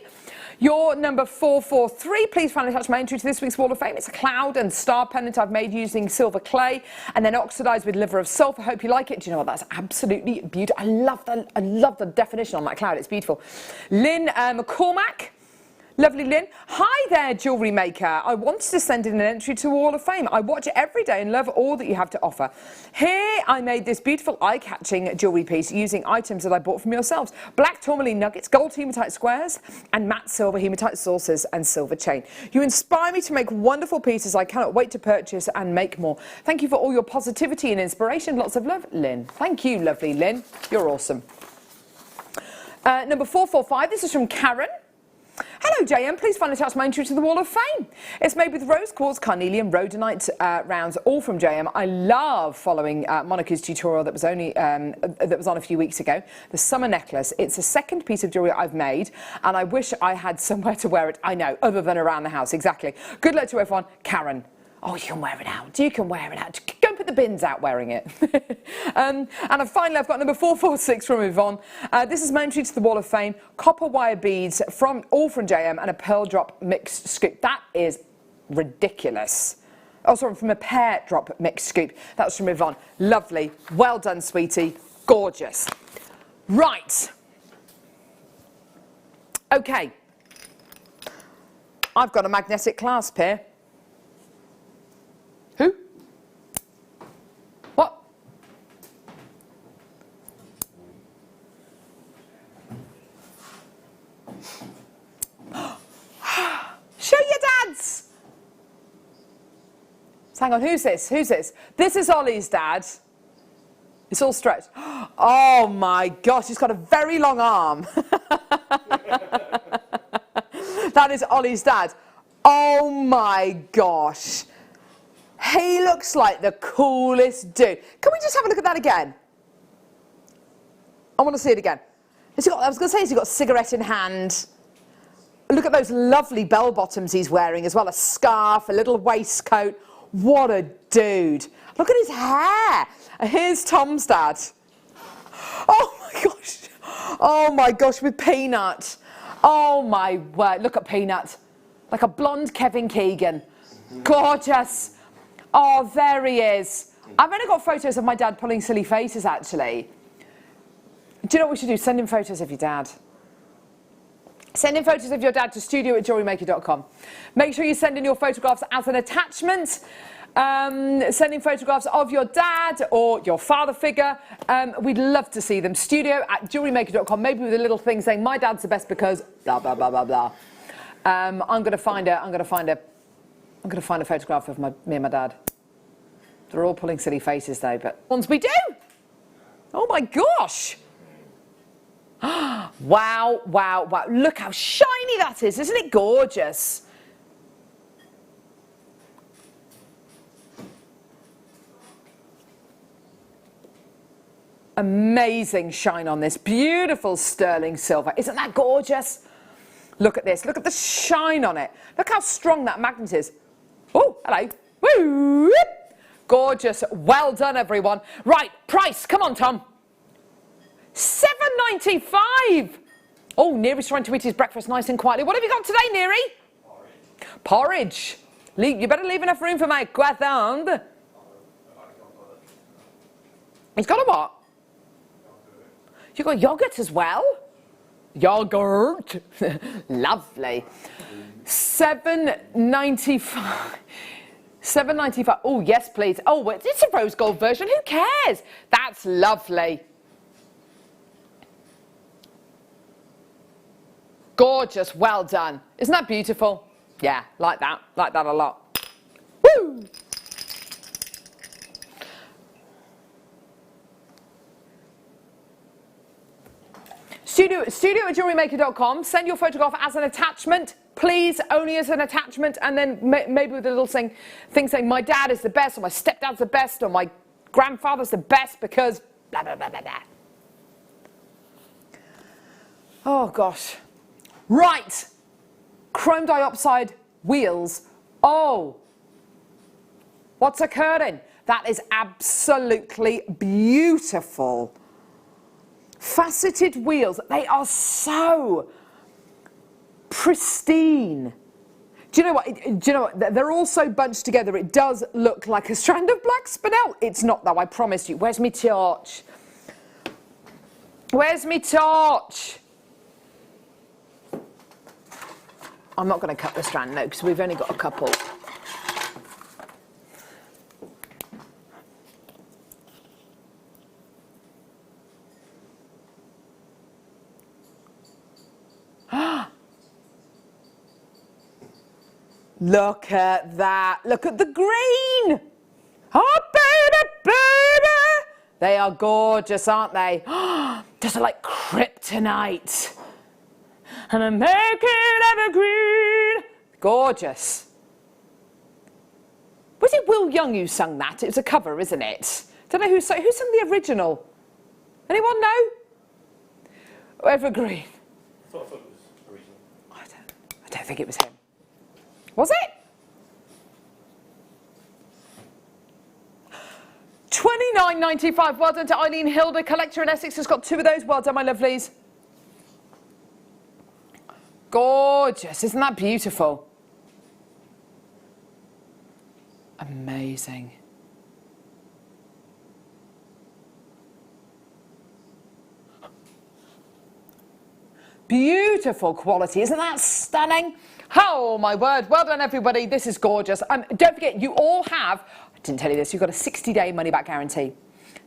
Your number 443, please finally attach my entry to this week's Wall of Fame. It's a cloud and star pendant I've made using silver clay and then oxidized with liver of sulfur. Hope you like it. Do you know what? That's absolutely beautiful. I love the definition on that cloud. It's beautiful. Lynn McCormack. Lovely Lynn. Hi there, Jewellery Maker. I wanted to send in an entry to Wall of Fame. I watch it every day and love all that you have to offer. Here I made this beautiful eye-catching jewellery piece using items that I bought from yourselves. Black tourmaline nuggets, gold hematite squares and matte silver hematite saucers and silver chain. You inspire me to make wonderful pieces. I cannot wait to purchase and make more. Thank you for all your positivity and inspiration. Lots of love, Lynn. Thank you, lovely Lynn. You're awesome. Number 445, this is from Karen. Hello JM, please find attached my entry to the Wall of Fame. It's made with rose quartz, carnelian, rhodonite rounds, all from JM. I love following Monica's tutorial that was only that was on a few weeks ago. The summer necklace. It's the second piece of jewellery I've made, and I wish I had somewhere to wear it. I know, other than around the house. Exactly. Good luck to everyone, Karen. Oh, you can wear it out. You can wear it out. Go and put the bins out wearing it. And finally, I've got number 446 from Yvonne. This is my entry to the Wall of Fame. Copper wire beads, all from JM, and a pearl drop mixed scoop. That is ridiculous. Oh, sorry, from a pear drop mixed scoop. That was from Yvonne. Lovely. Well done, sweetie. Gorgeous. Right. Okay. I've got a magnetic clasp here. Who? What? Show your dads. Hang on, who's this? Who's this? This is Ollie's dad. It's all stretched. Oh my gosh, he's got a very long arm. That is Ollie's dad. Oh my gosh. He looks like the coolest dude. Can we just have a look at that again? I want to see it again. I was going to say, has he got a cigarette in hand? Look at those lovely bell bottoms he's wearing as well. A scarf, a little waistcoat. What a dude. Look at his hair. Here's Tom's dad. Oh my gosh. Oh my gosh, with Peanut. Oh my word. Look at Peanut. Like a blonde Kevin Keegan. Gorgeous. Oh, there he is. I've only got photos of my dad pulling silly faces, actually. Do you know what we should do? Send in photos of your dad. Send in photos of your dad to studio@jewellerymaker.com. Make sure you send in your photographs as an attachment. Send in photographs of your dad or your father figure. We'd love to see them. Studio@jewellerymaker.com. Maybe with a little thing saying, my dad's the best because blah, blah, blah, blah, blah. I'm going to find a photograph of me and my dad. They're all pulling silly faces though, but ones we do. Oh my gosh. Wow, wow, wow. Look how shiny that is. Isn't it gorgeous? Amazing shine on this. Beautiful sterling silver. Isn't that gorgeous? Look at this. Look at the shine on it. Look how strong that magnet is. Oh, hello. Woo! Gorgeous. Well done, everyone. Right, price. Come on, Tom. $7.95. Oh, Neary's trying to eat his breakfast nice and quietly. What have you got today, Neary? Porridge. You better leave enough room for my croissant. He's got a what? You got yogurt as well? Yogurt. Lovely. $7.95. $7.95. Oh, yes, please. Oh, it's a rose gold version. Who cares? That's lovely. Gorgeous. Well done. Isn't that beautiful? Yeah, like that. Like that a lot. Woo! Studio@jewellerymaker.com. Send your photograph as an attachment. Please, only as an attachment, and then maybe with a little thing saying my dad is the best, or my stepdad's the best, or my grandfather's the best because blah, blah, blah, blah, blah. Oh, gosh. Right. Chrome dioxide wheels. Oh. What's occurring? That is absolutely beautiful. Faceted wheels. They are so pristine. Do you know what? They're all so bunched together, it does look like a strand of black spinel. It's not though, I promise you. Where's my torch? Where's my torch? I'm not going to cut the strand, no, because we've only got a couple. Look at that. Look at the green. Oh, baby, baby. They are gorgeous, aren't they? Just like kryptonite. And I make it evergreen. Gorgeous. Was it Will Young who sung that? It's a cover, isn't it? Don't know who sung the original. Anyone know? Evergreen. I thought it was original. I don't think it was him. Was it? £29.95. Well done to Eileen Hilda, collector in Essex, has got 2 of those. Well done, my lovelies. Gorgeous. Isn't that beautiful? Amazing. Beautiful quality. Isn't that stunning? Oh my word. Well done, everybody. This is gorgeous. Don't forget, you all have, I didn't tell you this, you've got a 60-day money-back guarantee.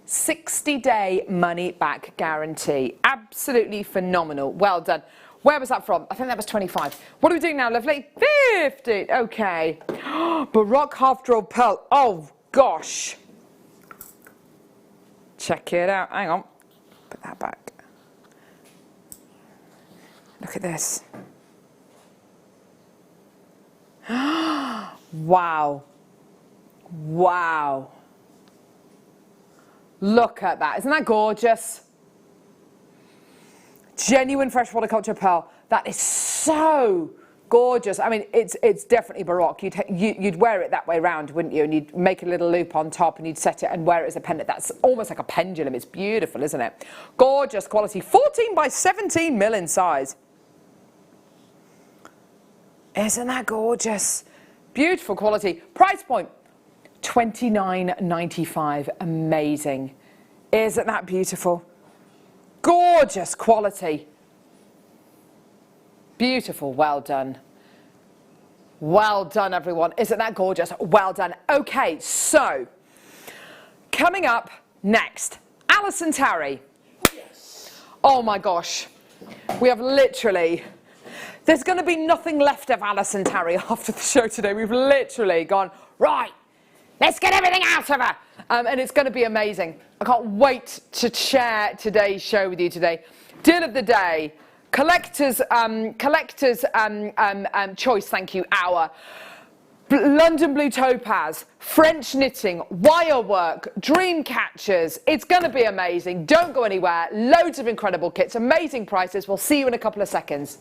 60-day money-back guarantee. Absolutely phenomenal. Well done. Where was that from? I think that was 25. What are we doing now, lovely? 50. Okay. Baroque half-drilled pearl. Oh, gosh. Check it out. Hang on. Put that back. Look at this. Wow. Wow. Look at that. Isn't that gorgeous? Genuine fresh horticulture pearl. That is so gorgeous. I mean, it's definitely Baroque. You'd wear it that way round, wouldn't you? And you'd make a little loop on top and you'd set it and wear it as a pendant. That's almost like a pendulum. It's beautiful, isn't it? Gorgeous quality. 14 by 17 mil in size. Isn't that gorgeous? Beautiful quality. Price point, £29.95. Amazing. Isn't that beautiful? Gorgeous quality. Beautiful. Well done. Well done, everyone. Isn't that gorgeous? Well done. Okay, so coming up next, Alison Tarry. Yes. Oh my gosh. We have literally... There's going to be nothing left of Alison Tarry after the show today. We've literally gone, right, let's get everything out of her. And it's going to be amazing. I can't wait to share today's show with you today. Deal of the day, collector's choice, thank you, hour. London Blue Topaz, French knitting, wire work, dream catchers. It's going to be amazing. Don't go anywhere. Loads of incredible kits, amazing prices. We'll see you in a couple of seconds.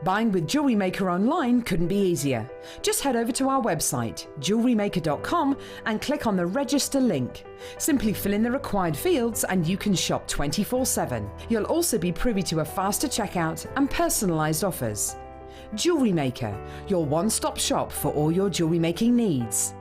Buying with Jewellery Maker online couldn't be easier. Just head over to our website, JewelleryMaker.com, and click on the register link. Simply fill in the required fields and you can shop 24/7. You'll also be privy to a faster checkout and personalised offers. Jewellery Maker, your one-stop shop for all your jewellery making needs.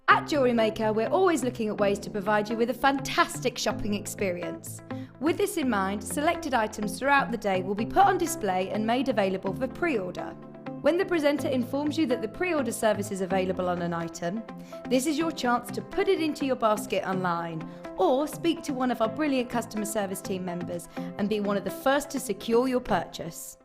At Jewellery Maker, we're always looking at ways to provide you with a fantastic shopping experience. With this in mind, selected items throughout the day will be put on display and made available for pre-order. When the presenter informs you that the pre-order service is available on an item, this is your chance to put it into your basket online or speak to one of our brilliant customer service team members and be one of the first to secure your purchase.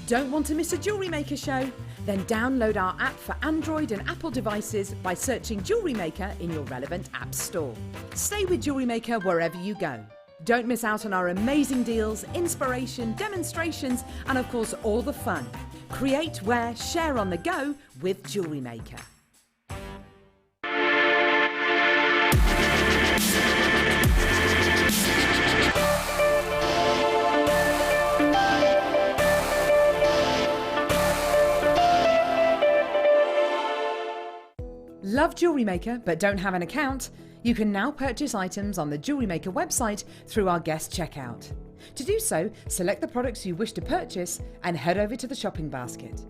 Don't want to miss a Jewellery Maker show? Then download our app for Android and Apple devices by searching Jewellery Maker in your relevant app store. Stay with Jewellery Maker wherever you go. Don't miss out on our amazing deals, inspiration, demonstrations, and of course all the fun. Create, wear, share on the go with Jewellery Maker. Love Jewellery Maker but don't have an account? You can now purchase items on the Jewellery Maker website through our guest checkout. To do so, select the products you wish to purchase and head over to the shopping basket.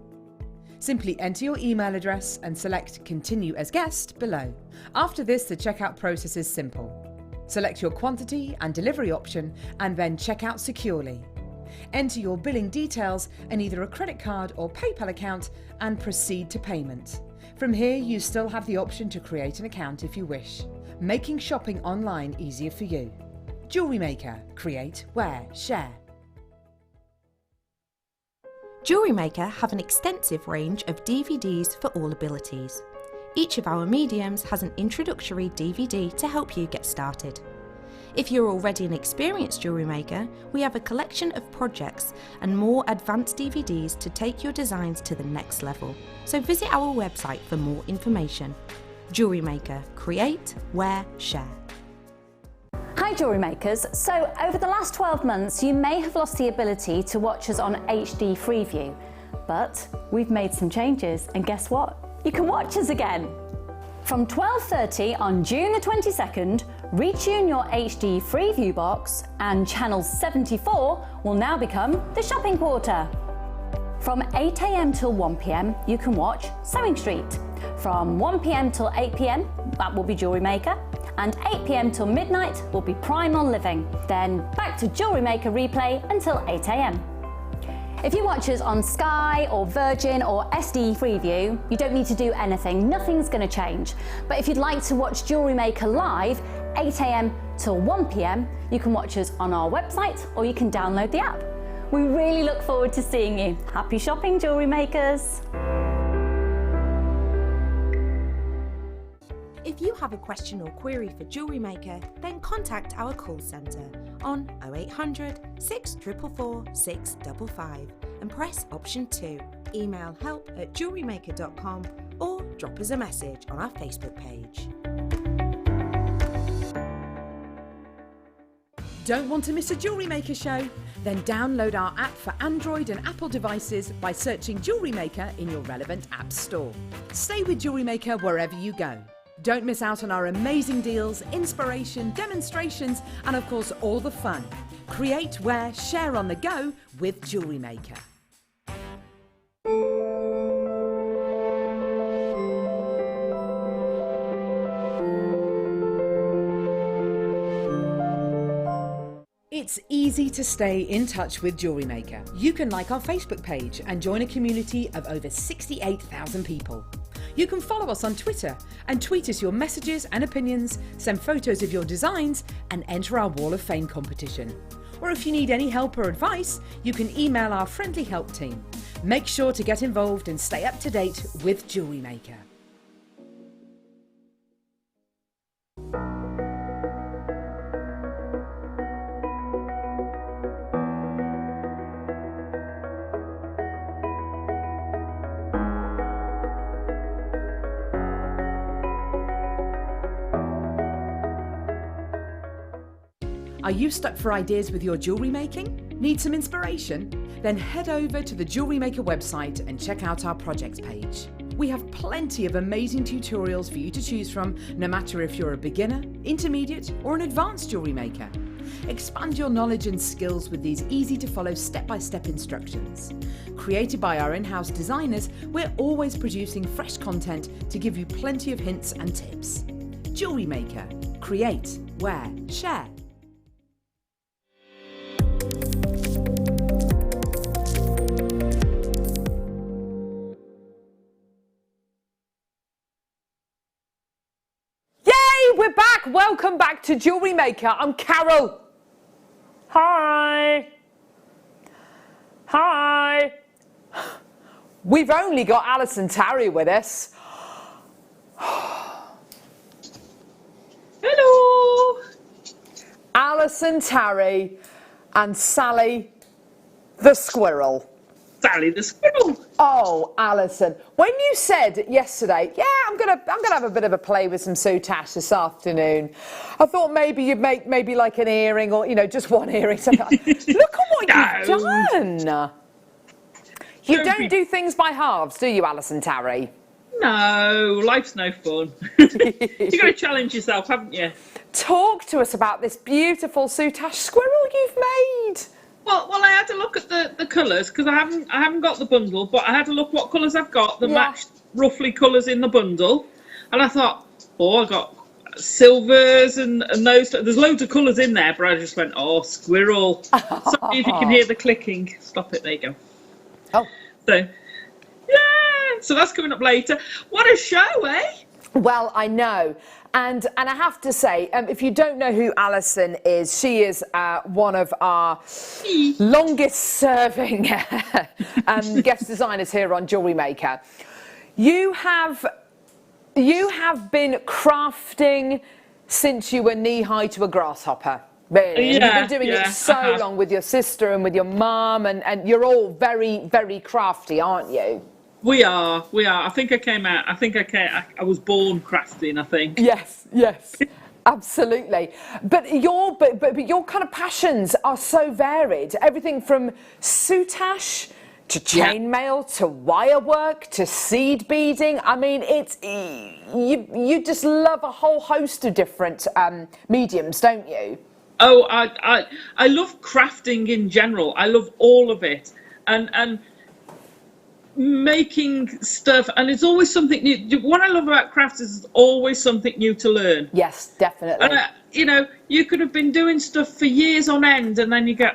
Simply enter your email address and select Continue as Guest below. After this, the checkout process is simple. Select your quantity and delivery option and then check out securely. Enter your billing details and either a credit card or PayPal account and proceed to payment. From here, you still have the option to create an account if you wish, making shopping online easier for you. Jewellery Maker. Create, wear, share. Jewellery Maker have an extensive range of DVDs for all abilities. Each of our mediums has an introductory DVD to help you get started. If you're already an experienced jewellery maker, we have a collection of projects and more advanced DVDs to take your designs to the next level. So visit our website for more information. Jewellery Maker. Create, wear, share. Hi Jewellery Makers. So over the last 12 months you may have lost the ability to watch us on HD Freeview, but we've made some changes and guess what? You can watch us again! From 12:30 on June the 22nd, retune your HD Freeview box and channel 74 will now become the shopping quarter. From 8 AM till 1 PM you can watch Sewing Street. From 1 PM till 8 PM that will be Jewellery Maker, and 8 PM till midnight will be Primal Living. Then back to Jewellery Maker replay until 8 AM. If you watch us on Sky or Virgin or SD Freeview, you don't need to do anything, nothing's going to change. But if you'd like to watch Jewellery Maker live, 8 AM till 1 PM, you can watch us on our website or you can download the app. We really look forward to seeing you. Happy shopping, Jewellery Makers! If you have a question or query for Jewellery Maker, then contact our call centre on 0800 644 655 and press option 2. Email help@jewellerymaker.com or drop us a message on our Facebook page. Don't want to miss a Jewellery Maker show? Then download our app for Android and Apple devices by searching Jewellery Maker in your relevant app store. Stay with Jewellery Maker wherever you go. Don't miss out on our amazing deals, inspiration, demonstrations, and of course all the fun. Create, wear, share on the go with Jewellery Maker. It's easy to stay in touch with Jewellery Maker. You can like our Facebook page and join a community of over 68,000 people. You can follow us on Twitter and tweet us your messages and opinions, send photos of your designs and enter our Wall of Fame competition. Or if you need any help or advice, you can email our friendly help team. Make sure to get involved and stay up to date with Jewellery Maker. Are you stuck for ideas with your jewellery making? Need some inspiration? Then head over to the Jewellery Maker website and check out our projects page. We have plenty of amazing tutorials for you to choose from, no matter if you're a beginner, intermediate or an advanced jewellery maker. Expand your knowledge and skills with these easy to follow step-by-step instructions. Created by our in-house designers, we're always producing fresh content to give you plenty of hints and tips. Jewellery Maker. Create, wear, share. We're back. Welcome back to Jewellery Maker. I'm Carol. Hi. Hi. We've only got Alison Tarry with us. Hello. Alison Tarry and Sally the Squirrel. Sally the Squirrel. Oh, Alison, when you said yesterday, yeah, I'm gonna have a bit of a play with some soutache this afternoon, I thought maybe you'd make maybe like an earring or, you know, just one earring. Look at what you've done. You don't do things by halves, do you, Alison Tarry? No, life's no fun. You've got to challenge yourself, haven't you? Talk to us about this beautiful soutache squirrel you've made. Well, I had to look at the colours because I haven't got the bundle, but I had to look what colours I've got that matched roughly colours in the bundle, and I thought, I got silvers and those. There's loads of colours in there, but I just went, squirrel. Sorry if you can hear the clicking. Stop it. There you go. Oh, so yeah. So that's coming up later. What a show, eh? well, I know. And I have to say, if you don't know who Alison is, she is one of our longest serving guest designers here on Jewellery Maker. You have been crafting since you were knee-high to a grasshopper, really. Yeah, You've been doing it so long with your sister and with your mum, and you're all very, very crafty, aren't you? We are. I think I was born crafting, I think. Yes, absolutely. But your kind of passions are so varied. Everything from soutache to chainmail to wire work to seed beading. I mean, it's you just love a whole host of different mediums, don't you? Oh, I love crafting in general. I love all of it, and making stuff, and it's always something new. What I love about crafts is there's always something new to learn. Yes, definitely. And you could have been doing stuff for years on end, and then you go,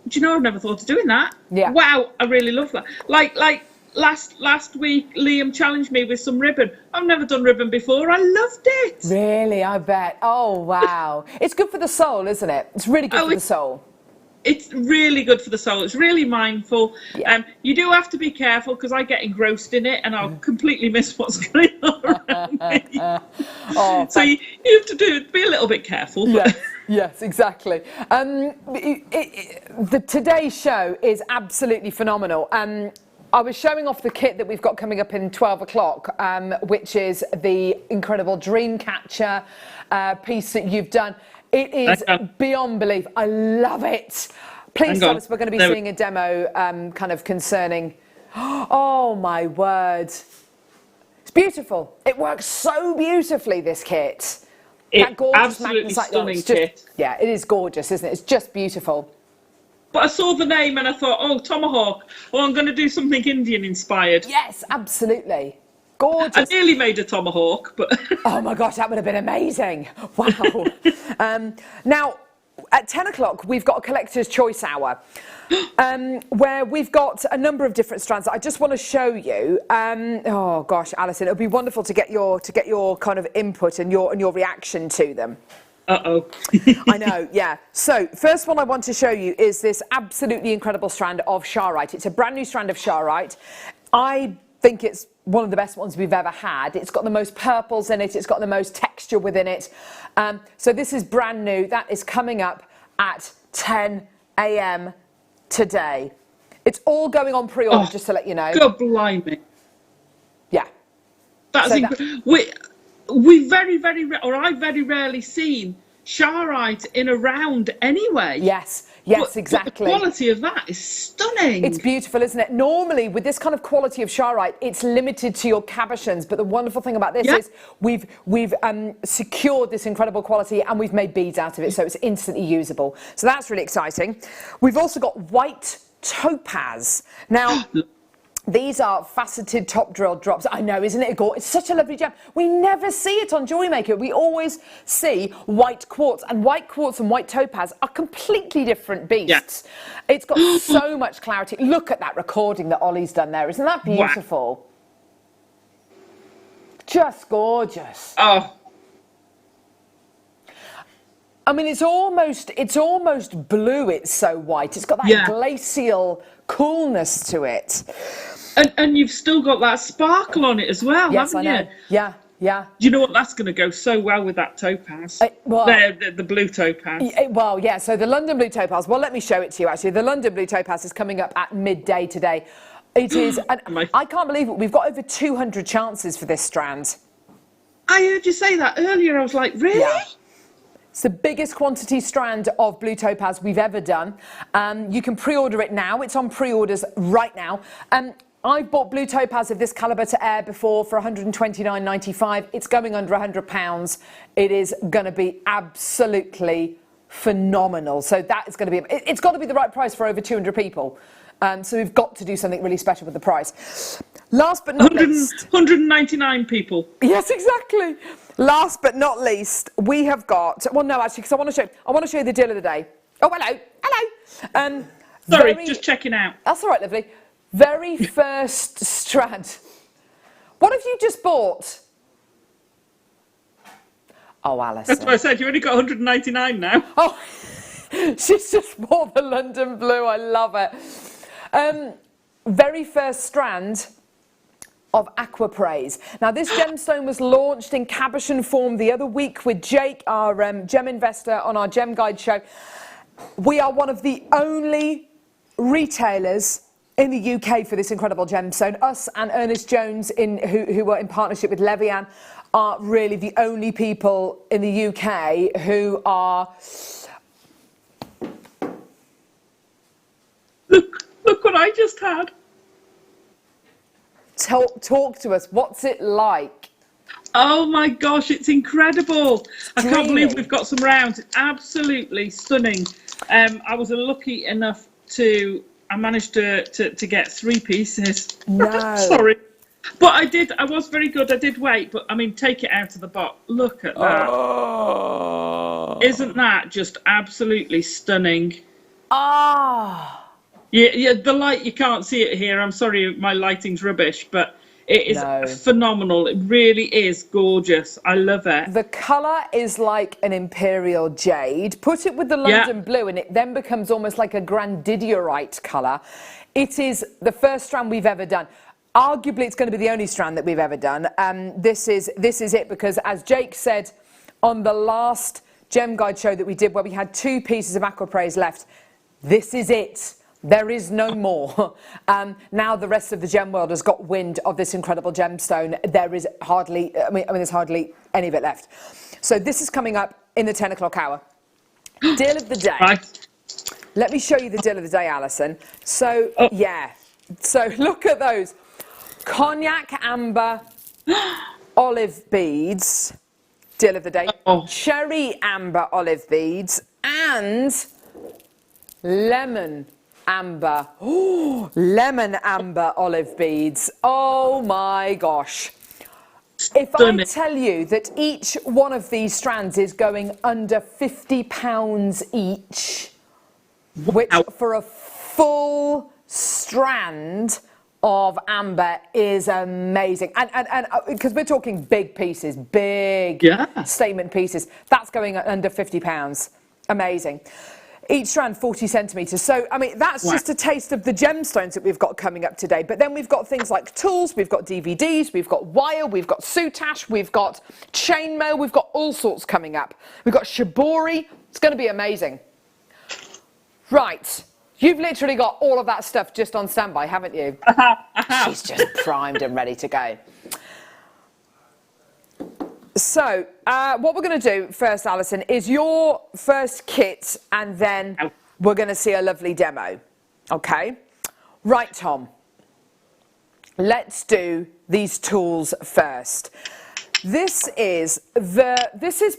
do you know, I've never thought of doing that. Yeah. Wow, I really love that. Like last week, Liam challenged me with some ribbon. I've never done ribbon before. I loved it. Really, I bet. Oh wow, it's good for the soul, isn't it? It's really good for the soul. It's really good for the soul. It's really mindful. Yeah. You do have to be careful because I get engrossed in it and I'll completely miss what's going on around me. So you have to be a little bit careful. Yes, exactly. The today's show is absolutely phenomenal. I was showing off the kit that we've got coming up in 12 o'clock, which is the incredible Dreamcatcher piece that you've done. It is beyond belief. I love it. Please tell us we're going to be seeing a demo kind of concerning. Oh my word. It's beautiful. It works so beautifully, this kit. That gorgeous absolutely stunning kit. Yeah, it is gorgeous, isn't it? It's just beautiful. But I saw the name and I thought, tomahawk. I'm going to do something Indian inspired. Yes, absolutely. Gorgeous. I nearly made a tomahawk, but oh my gosh, that would have been amazing. Wow. Now, at 10 o'clock, we've got a collector's choice hour, where we've got a number of different strands that I just want to show you. Oh gosh, Alison, it would be wonderful to get your kind of input and your reaction to them. Uh-oh. I know, yeah. So, first one I want to show you is this absolutely incredible strand of Sharite. It's a brand new strand of Sharite. I think it's one of the best ones we've ever had. It's got the most purples in it. It's got the most texture within it. So this is brand new. That is coming up at 10 a.m. today. It's all going on pre-order, just to let you know. God blimey. Yeah. That's we very I've very rarely seen Sharite in a round anyway. Yes, exactly. But the quality of that is stunning. It's beautiful, isn't it? Normally, with this kind of quality of Sharite, it's limited to your cabochons. But the wonderful thing about this is we've secured this incredible quality and we've made beads out of it, so it's instantly usable. So that's really exciting. We've also got white topaz. Now, these are faceted top drill drops. I know, isn't it? It's such a lovely gem. We never see it on Jewellery Maker. We always see white quartz and white topaz are completely different beasts. Yeah. It's got so much clarity. Look at that recording that Ollie's done there. Isn't that beautiful? Wow. Just gorgeous. Oh. I mean, it's almost blue. It's so white. It's got that glacial coolness to it. And you've still got that sparkle on it as well, haven't you? Yeah. Do you know what? That's going to go so well with that topaz. The blue topaz. So the London blue topaz. Well, let me show it to you, actually. The London blue topaz is coming up at midday today. It is, and I can't believe it. We've got over 200 chances for this strand. I heard you say that earlier. I was like, really? Yeah. It's the biggest quantity strand of blue topaz we've ever done. You can pre-order it now. It's on pre-orders right now. I've bought blue topaz of this calibre to air before for £129.95. It's going under £100. It is going to be absolutely phenomenal. So that is going to be, it's got to be the right price for over 200 people. So we've got to do something really special with the price. Last but not least, 199 people. Yes, exactly. Last but not least, we have got. Well, no, actually, because I want to show you the deal of the day. Oh, hello. Sorry, just checking out. That's all right, lovely. Very first strand. What have you just bought? Oh, Alison. That's what I said. You only got 199 now. Oh, she's just bought the London blue. I love it. Very first strand of Aqua Praise. Now, this gemstone was launched in Cabochon form the other week with Jake, our gem investor, on our Gem Guide show. We are one of the only retailers in the UK for this incredible gemstone. Us and Ernest Jones, who were in partnership with Levian, are really the only people in the UK who are... Look what I just had. Talk to us. What's it like? Oh my gosh, it's incredible. I can't believe we've got some rounds. It's absolutely stunning. I was lucky enough I managed to get 3 pieces. No. Sorry. But I was very good. I did wait, but I mean, take it out of the box. Look at that. Oh. Isn't that just absolutely stunning? Ah. Yeah, the light, you can't see it here. I'm sorry, my lighting's rubbish, but it is phenomenal. It really is gorgeous. I love it. The colour is like an imperial jade. Put it with the London blue and it then becomes almost like a grandidiorite colour. It is the first strand we've ever done. Arguably, it's going to be the only strand that we've ever done. This is it because, as Jake said on the last Gem Guide show that we did, where we had 2 pieces of Aqua Praise left, this is it. There is no more. Now the rest of the gem world has got wind of this incredible gemstone. There is hardly, there's hardly any of it left. So this is coming up in the 10 o'clock hour. Deal of the day. Right. Let me show you the deal of the day, Alison. So, yeah. So look at those. Cognac amber olive beads. Deal of the day. Cherry amber olive beads. And lemon amber. Oh, lemon amber olive beads. Oh my gosh. If I tell you that each one of these strands is going under £50 each, which for a full strand of amber is amazing. And because we're talking big pieces, big statement pieces, that's going under £50. Amazing. Each strand 40 centimetres. So, I mean, that's just a taste of the gemstones that we've got coming up today. But then we've got things like tools, we've got DVDs, we've got wire, we've got soutache, we've got chainmail, we've got all sorts coming up. We've got shibori. It's going to be amazing. Right. You've literally got all of that stuff just on standby, haven't you? She's just primed and ready to go. So, what we're going to do first, Alison, is your first kit, and then we're going to see a lovely demo. Okay? Right, Tom. Let's do these tools first. This is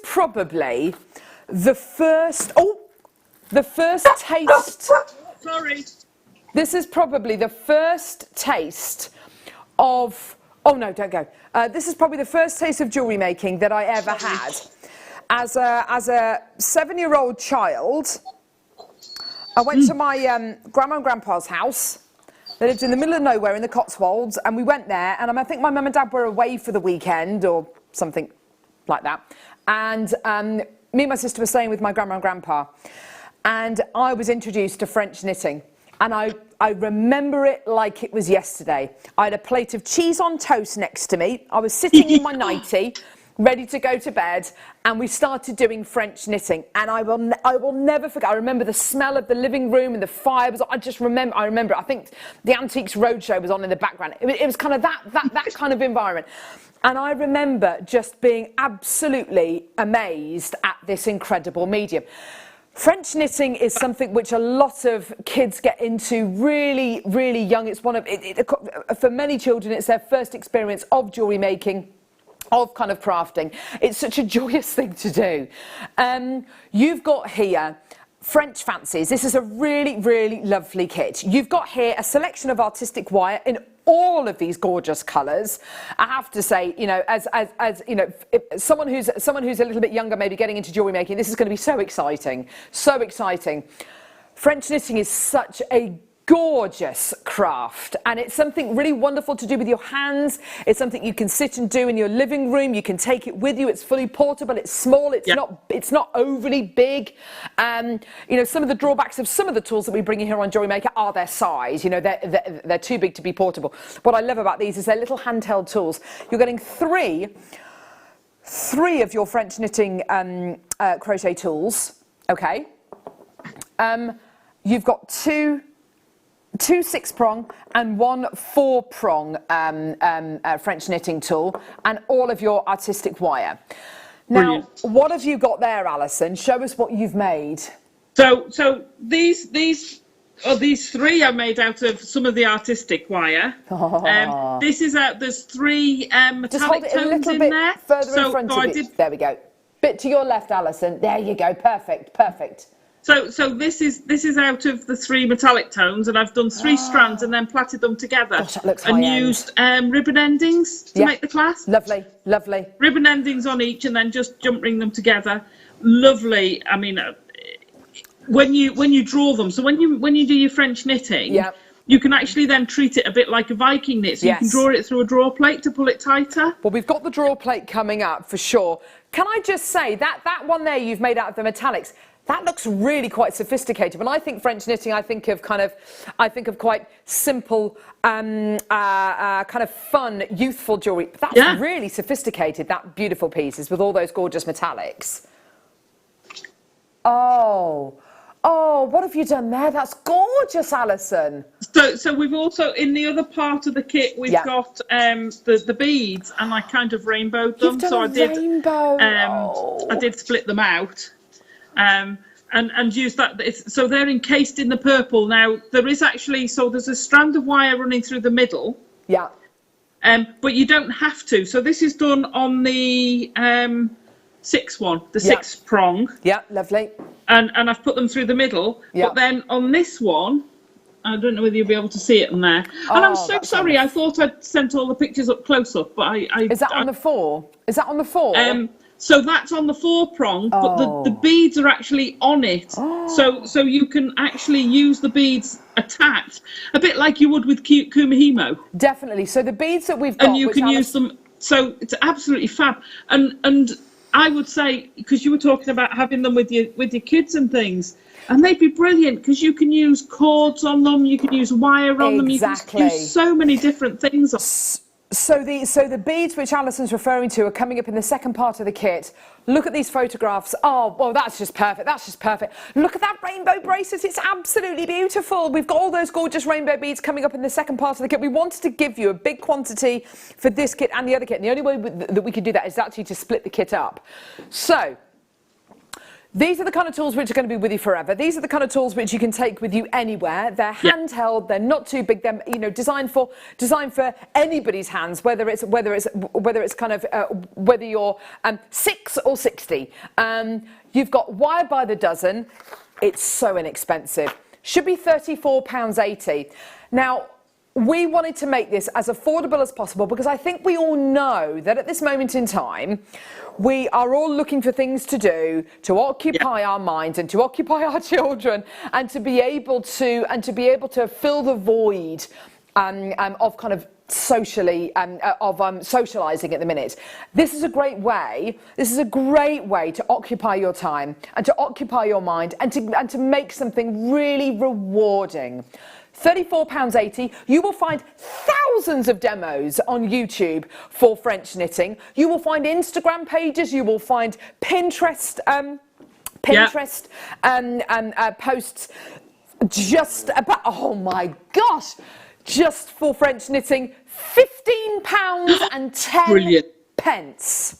probably the first. The first taste. Sorry. This is probably the first taste of. Oh no, don't go. This is probably the first taste of jewellery making that I ever had. As a 7-year-old child, I went to my grandma and grandpa's house. They lived in the middle of nowhere in the Cotswolds, and we went there, and I think my mum and dad were away for the weekend or something like that. And me and my sister were staying with my grandma and grandpa, and I was introduced to French knitting. And I remember it like it was yesterday. I had a plate of cheese on toast next to me. I was sitting in my nightie, ready to go to bed, and we started doing French knitting. And I will never forget. I remember the smell of the living room and the fire. I remember. I think the Antiques Roadshow was on in the background. It was kind of that kind of environment. And I remember just being absolutely amazed at this incredible medium. French knitting is something which a lot of kids get into really, really young. It's one of, for many children, it's their first experience of jewellery making, of kind of crafting. It's such a joyous thing to do. You've got here French Fancies. This is a really, really lovely kit. You've got here a selection of artistic wire in all of these gorgeous colours. I have to say, you know, as you know, if someone who's a little bit younger, maybe getting into jewellery making, this is going to be so exciting, so exciting. French knitting is such a gorgeous craft, and it's something really wonderful to do with your hands. It's something you can sit and do in your living room. You can take it with you. It's fully portable. It's small. It's not overly big. You know, some of the drawbacks of some of the tools that we bring in here on Jewellery Maker are their size. You know, they're too big to be portable. What I love about these is they're little handheld tools. You're getting three of your French knitting crochet tools. Okay. You've got two 6-prong and one 4-prong French knitting tool, and all of your artistic wire. Now, brilliant. What have you got there, Alison? Show us what you've made. So these three are made out of some of the artistic wire. This is there's 3 metallic tones in there. Further in front of you. There we go. Bit to your left, Alison. There you go. Perfect. Perfect. So this is out of the 3 metallic tones, and I've done 3 strands and then plaited them together. Gosh, that looks and used ribbon endings to make the clasp. Lovely, lovely. Ribbon endings on each, and then just jump ring them together. Lovely. I mean, when you draw them, so when you do your French knitting, you can actually then treat it a bit like a Viking knit. So you can draw it through a draw plate to pull it tighter. Well, we've got the draw plate coming up for sure. Can I just say that one there you've made out of the metallics? That looks really quite sophisticated. When I think French knitting, I think of quite simple, kind of fun, youthful jewellery. But that's really sophisticated. That beautiful pieces with all those gorgeous metallics. Oh, what have you done there? That's gorgeous, Alison. So we've also, in the other part of the kit, we've got the beads, and I kind of rainbowed them. You've done a rainbow. I did split them out. And use that. So they're encased in the purple. Now there is actually, there's a strand of wire running through the middle. Yeah. But you don't have to. So this is done on the 6 prong. Yeah, lovely. And I've put them through the middle. Yeah. But then on this one, I don't know whether you'll be able to see it in there. And I'm so sorry. I thought I'd sent all the pictures up close up, but Is that on the 4? Is that on the 4? So that's on the 4 prong, but the beads are actually on it. So you can actually use the beads attached, a bit like you would with Kumihimo. Definitely. So the beads that we've got, and you can use them. So it's absolutely fab. And I would say, because you were talking about having them with your kids and things, and they'd be brilliant because you can use cords on them, you can use wire on them, you can use so many different things. So the beads which Alison's referring to are coming up in the second part of the kit. Look at these photographs. Oh, well, that's just perfect. That's just perfect. Look at that rainbow bracelet. It's absolutely beautiful. We've got all those gorgeous rainbow beads coming up in the second part of the kit. We wanted to give you a big quantity for this kit and the other kit. And the only way that we could do that is actually to split the kit up. So these are the kind of tools which are going to be with you forever. These are the kind of tools which you can take with you anywhere. They're handheld. They're not too big. They're designed for anybody's hands, whether you're 6 or 60. You've got wire by the dozen. It's so inexpensive. Should be £34.80. Now, we wanted to make this as affordable as possible because I think we all know that at this moment in time, we are all looking for things to do to occupy our minds and to occupy our children and to be able to fill the void of kind of socializing at the minute. This is a great way to occupy your time and to occupy your mind and to make something really rewarding. £34.80. You will find thousands of demos on YouTube for French knitting. You will find Instagram pages. You will find Pinterest posts just about, oh my gosh, just for French knitting, £15.10.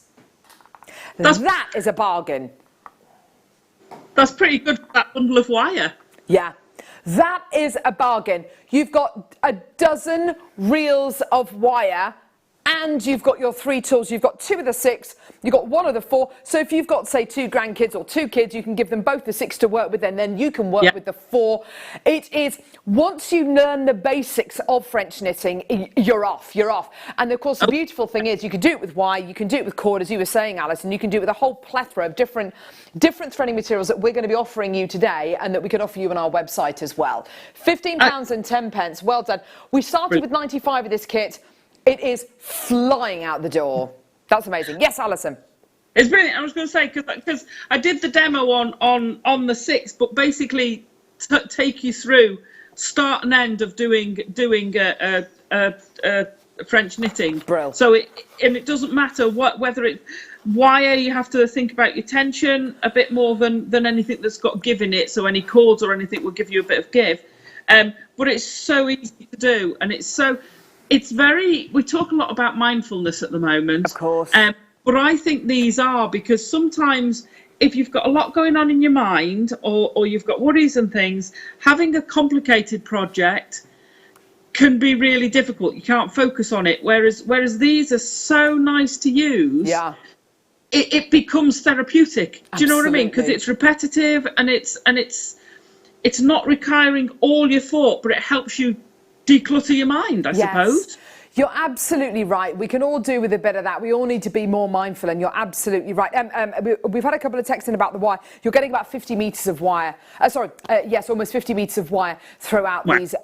That is a bargain. That's pretty good for that bundle of wire. Yeah, that is a bargain. You've got a dozen reels of wire and you've got your 3 tools. You've got 2 of the 6, you've got 1 of the 4. So if you've got, say, 2 grandkids or 2 kids, you can give them both the 6 to work with, and then you can work with the 4. It is, once you learn the basics of French knitting, you're off. And of course, the beautiful thing is you can do it with wire, you can do it with cord, as you were saying, Alice, and you can do it with a whole plethora of different threading materials that we're going to be offering you today and that we can offer you on our website as well. £15 and 10 pence. Well done. We started with 95 of this kit. It is flying out the door. That's amazing. Yes, Alison. It's brilliant. I was going to say, because I did the demo on the 6th, but basically take you through start and end of doing French knitting. Brilliant. So it doesn't matter whether it wire, you have to think about your tension a bit more than anything that's got give in it. So any cords or anything will give you a bit of give. But it's so easy to do, and it's very, we talk a lot about mindfulness at the moment. Of course. But I think these are, because sometimes if you've got a lot going on in your mind or you've got worries and things, having a complicated project can be really difficult. You can't focus on it. Whereas these are so nice to use. Yeah. It becomes therapeutic. Absolutely. Do you know what I mean? Because it's repetitive and it's not requiring all your thought, but it helps you declutter your mind, I suppose. You're absolutely right. We can all do with a bit of that. We all need to be more mindful, and you're absolutely right. We've had a couple of texts in about the wire. You're getting about 50 metres of wire. Yes, almost 50 metres of wire throughout these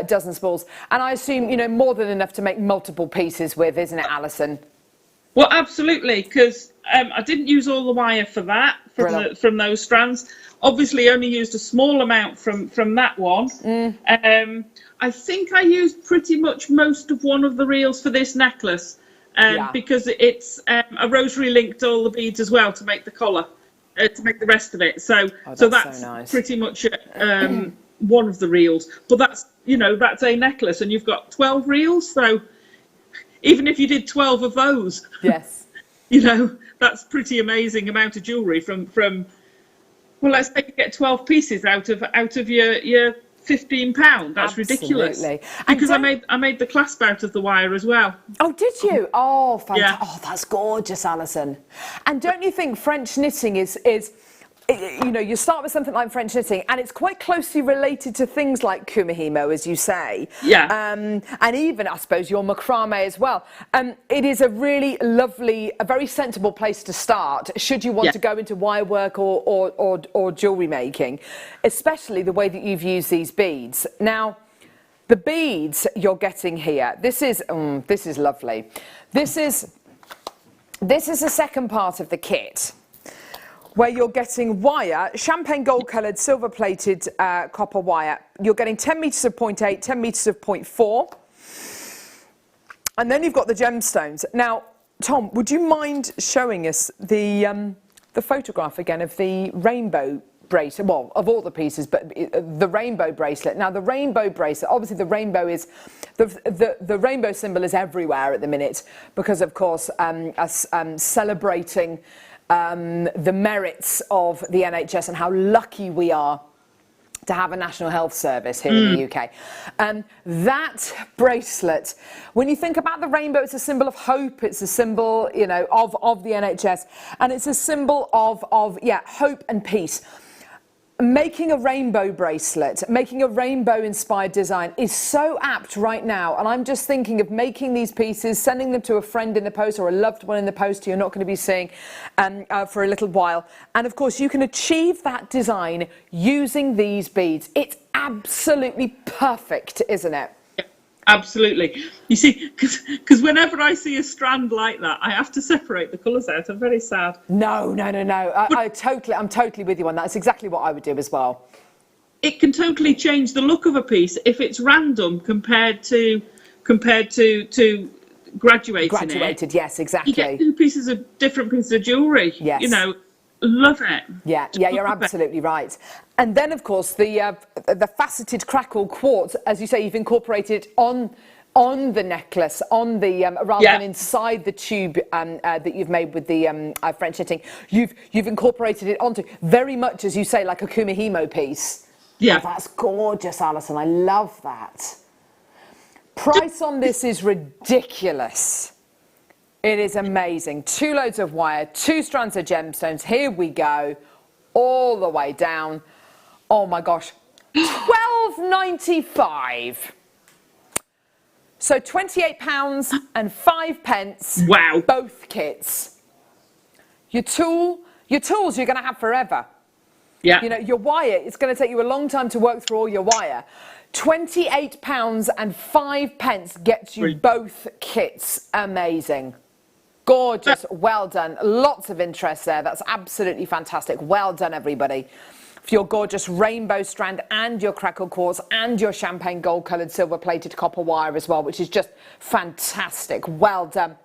dozen spools. And I assume, more than enough to make multiple pieces with, isn't it, Alison? Well, absolutely, because I didn't use all the wire for that, from those strands. Obviously, only used a small amount from that one. I think I used pretty much most of one of the reels for this necklace, because it's a rosary linked all the beads as well to make the collar, to make the rest of it. So that's so nice. Pretty much one of the reels. But that's a necklace, and you've got 12 reels. So even if you did 12 of those, yes, that's pretty amazing amount of jewellery from. Well, let's say you get 12 pieces out of your £15. That's ridiculous. Because I made the clasp out of the wire as well. Oh, did you? Oh, fantastic. Yeah. Oh, that's gorgeous, Alison. And don't you think French knitting is you start with something like French knitting, and it's quite closely related to things like kumihimo, as you say. Yeah. And even, I suppose, your macrame as well. It is a really lovely, a very sensible place to start, should you want to go into wire work or jewellery making, especially the way that you've used these beads. Now, the beads you're getting here, this is lovely. This is the second part of the kit, where you're getting wire, champagne gold coloured, silver plated copper wire. You're getting 10 metres of 0.8, 10 metres of 0.4. And then you've got the gemstones. Now, Tom, would you mind showing us the photograph again of the rainbow bracelet? Well, of all the pieces, but the rainbow bracelet. Now, the rainbow bracelet, obviously the rainbow is, the rainbow symbol is everywhere at the minute because, of course, us celebrating the merits of the NHS and how lucky we are to have a National Health Service here in the UK. That bracelet, when you think about the rainbow, it's a symbol of hope, it's a symbol, of the NHS, and it's a symbol of hope and peace. Making a rainbow bracelet, making a rainbow inspired design is so apt right now, and I'm just thinking of making these pieces, sending them to a friend in the post or a loved one in the post you're not going to be seeing for a little while. And of course you can achieve that design using these beads. It's absolutely perfect, isn't it? Absolutely. You see, because whenever I see a strand like that, I have to separate the colours out. I'm very sad. No. I'm totally with you on that. It's exactly what I would do as well. It can totally change the look of a piece if it's random compared to graduating. Graduated, yes, exactly. You get different pieces of jewellery. Yes. Love it. Yeah, you're absolutely right. And then, of course, the faceted crackle quartz, as you say, you've incorporated on on the necklace, on the rather than inside the tube that you've made with the French knitting. You've incorporated it onto very much, as you say, like a kumihimo piece. Yeah, oh, that's gorgeous, Alison. I love that. Price on this is ridiculous. It is amazing. 2 loads of wire, 2 strands of gemstones. Here we go, all the way down. Oh my gosh, £12.95. So £28.05. Wow. Both kits. Your tools you're going to have forever. Yeah. You know, your wire, it's going to take you a long time to work through all your wire. £28.05 gets you both kits. Amazing. Gorgeous. Well done. Lots of interest there. That's absolutely fantastic. Well done, everybody. For your gorgeous rainbow strand and your crackle quartz and your champagne gold coloured silver plated copper wire as well, which is just fantastic. Well done.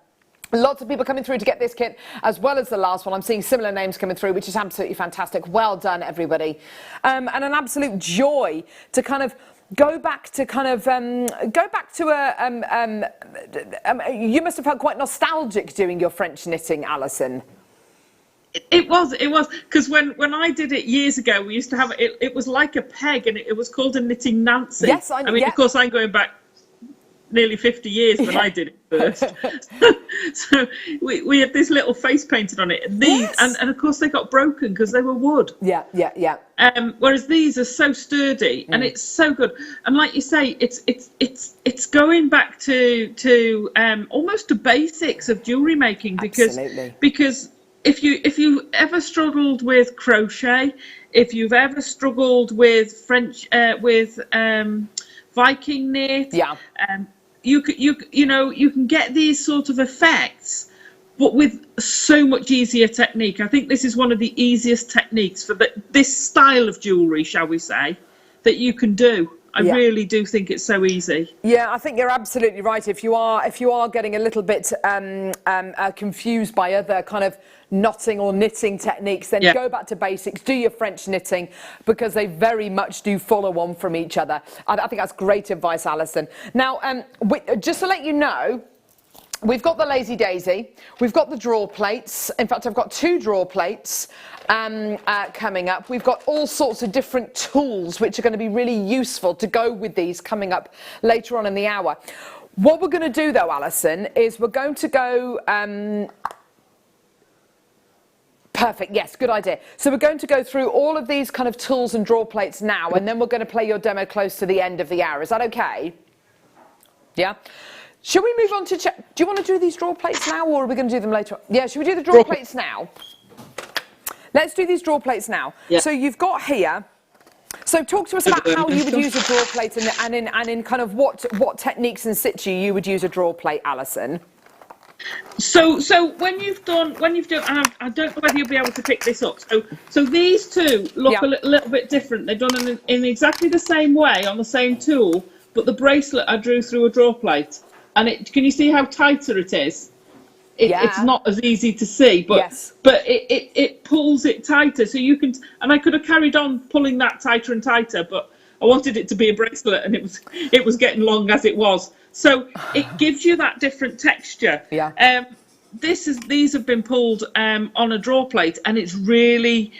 Lots of people coming through to get this kit as well as the last one. I'm seeing similar names coming through, which is absolutely fantastic. Well done, everybody. And an absolute joy to kind of go back to you must have felt quite nostalgic doing your French knitting, Alison. It was because when I did it years ago, we used to have it was like a peg, and it was called a knitting Nancy. Yes, I mean, of course, I'm going back nearly 50 years when I did it first. So we had this little face painted on it, and these, and of course they got broken because they were wood. Yeah. Whereas these are so sturdy, and it's so good. And like you say, it's going back to almost the basics of jewellery making, because if you ever struggled with crochet, if you've ever struggled with French Viking knit, you can get these sort of effects, but with so much easier technique. I think this is one of the easiest techniques for this style of jewellery, shall we say, that you can do. I really do think it's so easy. Yeah, I think you're absolutely right. If you are getting a little bit confused by other kind of knotting or knitting techniques, then go back to basics, do your French knitting, because they very much do follow on from each other. I think that's great advice, Alison. Now, just to let you know, we've got the Lazy Daisy, we've got the drawer plates. In fact, I've got 2 drawer plates coming up. We've got all sorts of different tools which are going to be really useful to go with these coming up later on in the hour. What we're going to do though, Alison, is we're going to go... Perfect, yes, good idea. So we're going to go through all of these kind of tools and drawer plates now, and then we're going to play your demo close to the end of the hour. Is that okay? Yeah? Should we move on to do you want to do these drawer plates now, or are we going to do them later on? Yeah, should we do the drawer plates now? Let's do these drawer plates now. Yeah. So you've got here, so talk to us about how you would use a drawer plate and in kind of what techniques in situ you would use a drawer plate, Alison. So when you've done, and I don't know whether you'll be able to pick this up. So these two look a little bit different. They're done in exactly the same way on the same tool, but the bracelet I drew through a drawer plate, and can you see how tighter it is? It's not as easy to see, but it pulls it tighter. So you can, and I could have carried on pulling that tighter and tighter, but I wanted it to be a bracelet, and it was getting long as it was. So it gives you that different texture. Yeah. These have been pulled on a drawer plate, and it's really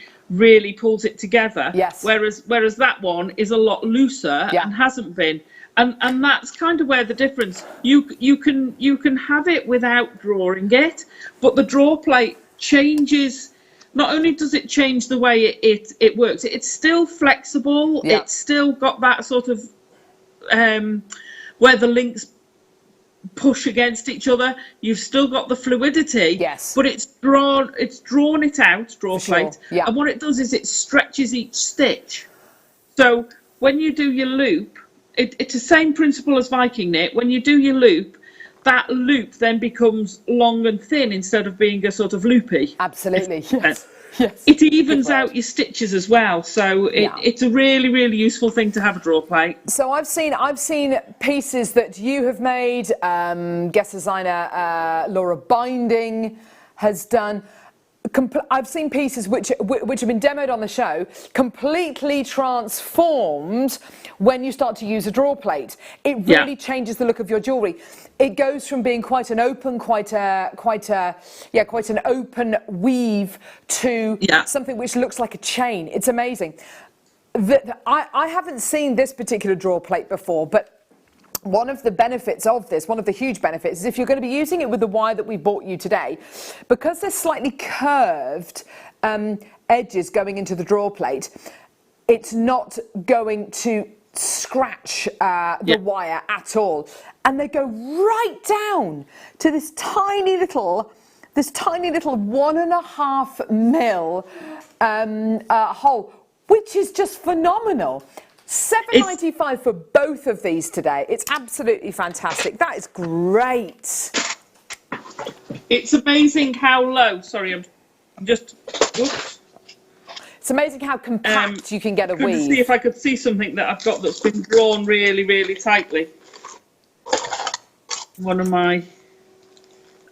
pulls it together. Yes. Whereas that one is a lot looser and hasn't been. And that's kind of where the difference. You can have it without drawing it, but the drawer plate changes. Not only does it change the way it works, it's still flexible. Yeah. It's still got that sort of where the links push against each other. You've still got the fluidity. Yes. But it's drawn it out, drawer plate. Yeah. And what it does is it stretches each stitch. So when you do your loop, it's the same principle as Viking knit. When you do your loop, that loop then becomes long and thin instead of being a sort of loopy. Absolutely. Yes. Yes. It evens out your stitches as well, so it's a really useful thing to have a drawer plate. So I've seen pieces that you have made. Guest designer Laura Binding has done. I've seen pieces which have been demoed on the show, completely transformed when you start to use a draw plate. It really changes the look of your jewellery. It goes from being quite an open, quite an open weave to something which looks like a chain. It's amazing. I haven't seen this particular draw plate before, but one of the benefits of this, one of the huge benefits, is if you're going to be using it with the wire that we bought you today, because there's slightly curved edges going into the draw plate, it's not going to scratch the wire at all. And they go right down to this tiny little 1.5 mil hole, which is just phenomenal. $7.95 for both of these today. It's absolutely fantastic. That is great. It's amazing how low. Sorry, I'm just. Whoops. It's amazing how compact you can get a weave. See if I could see something that I've got that's been drawn really, really tightly. One of my.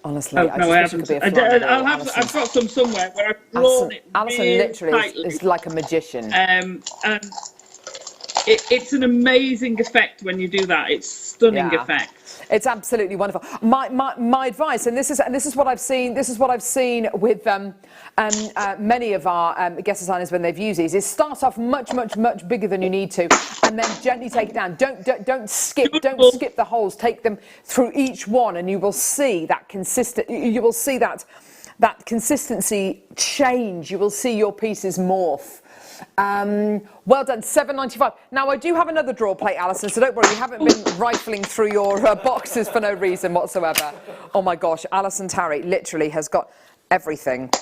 Honestly, I haven't. I've got some somewhere where I've drawn it. Alison really literally tightly. is like a magician. And it's an amazing effect when you do that. It's stunning effect. It's absolutely wonderful. My advice, and this is what I've seen. This is what I've seen with many of our guest designers when they've used these. Is start off much bigger than you need to, and then gently take it down. Don't skip the holes. Take them through each one, and you will see that You will see that consistency change. You will see your pieces morph. Well done, $7.95. Now I do have another draw plate, Alison, so don't worry, you haven't been rifling through your boxes for no reason whatsoever. Oh my gosh, Alison Tarry literally has got everything.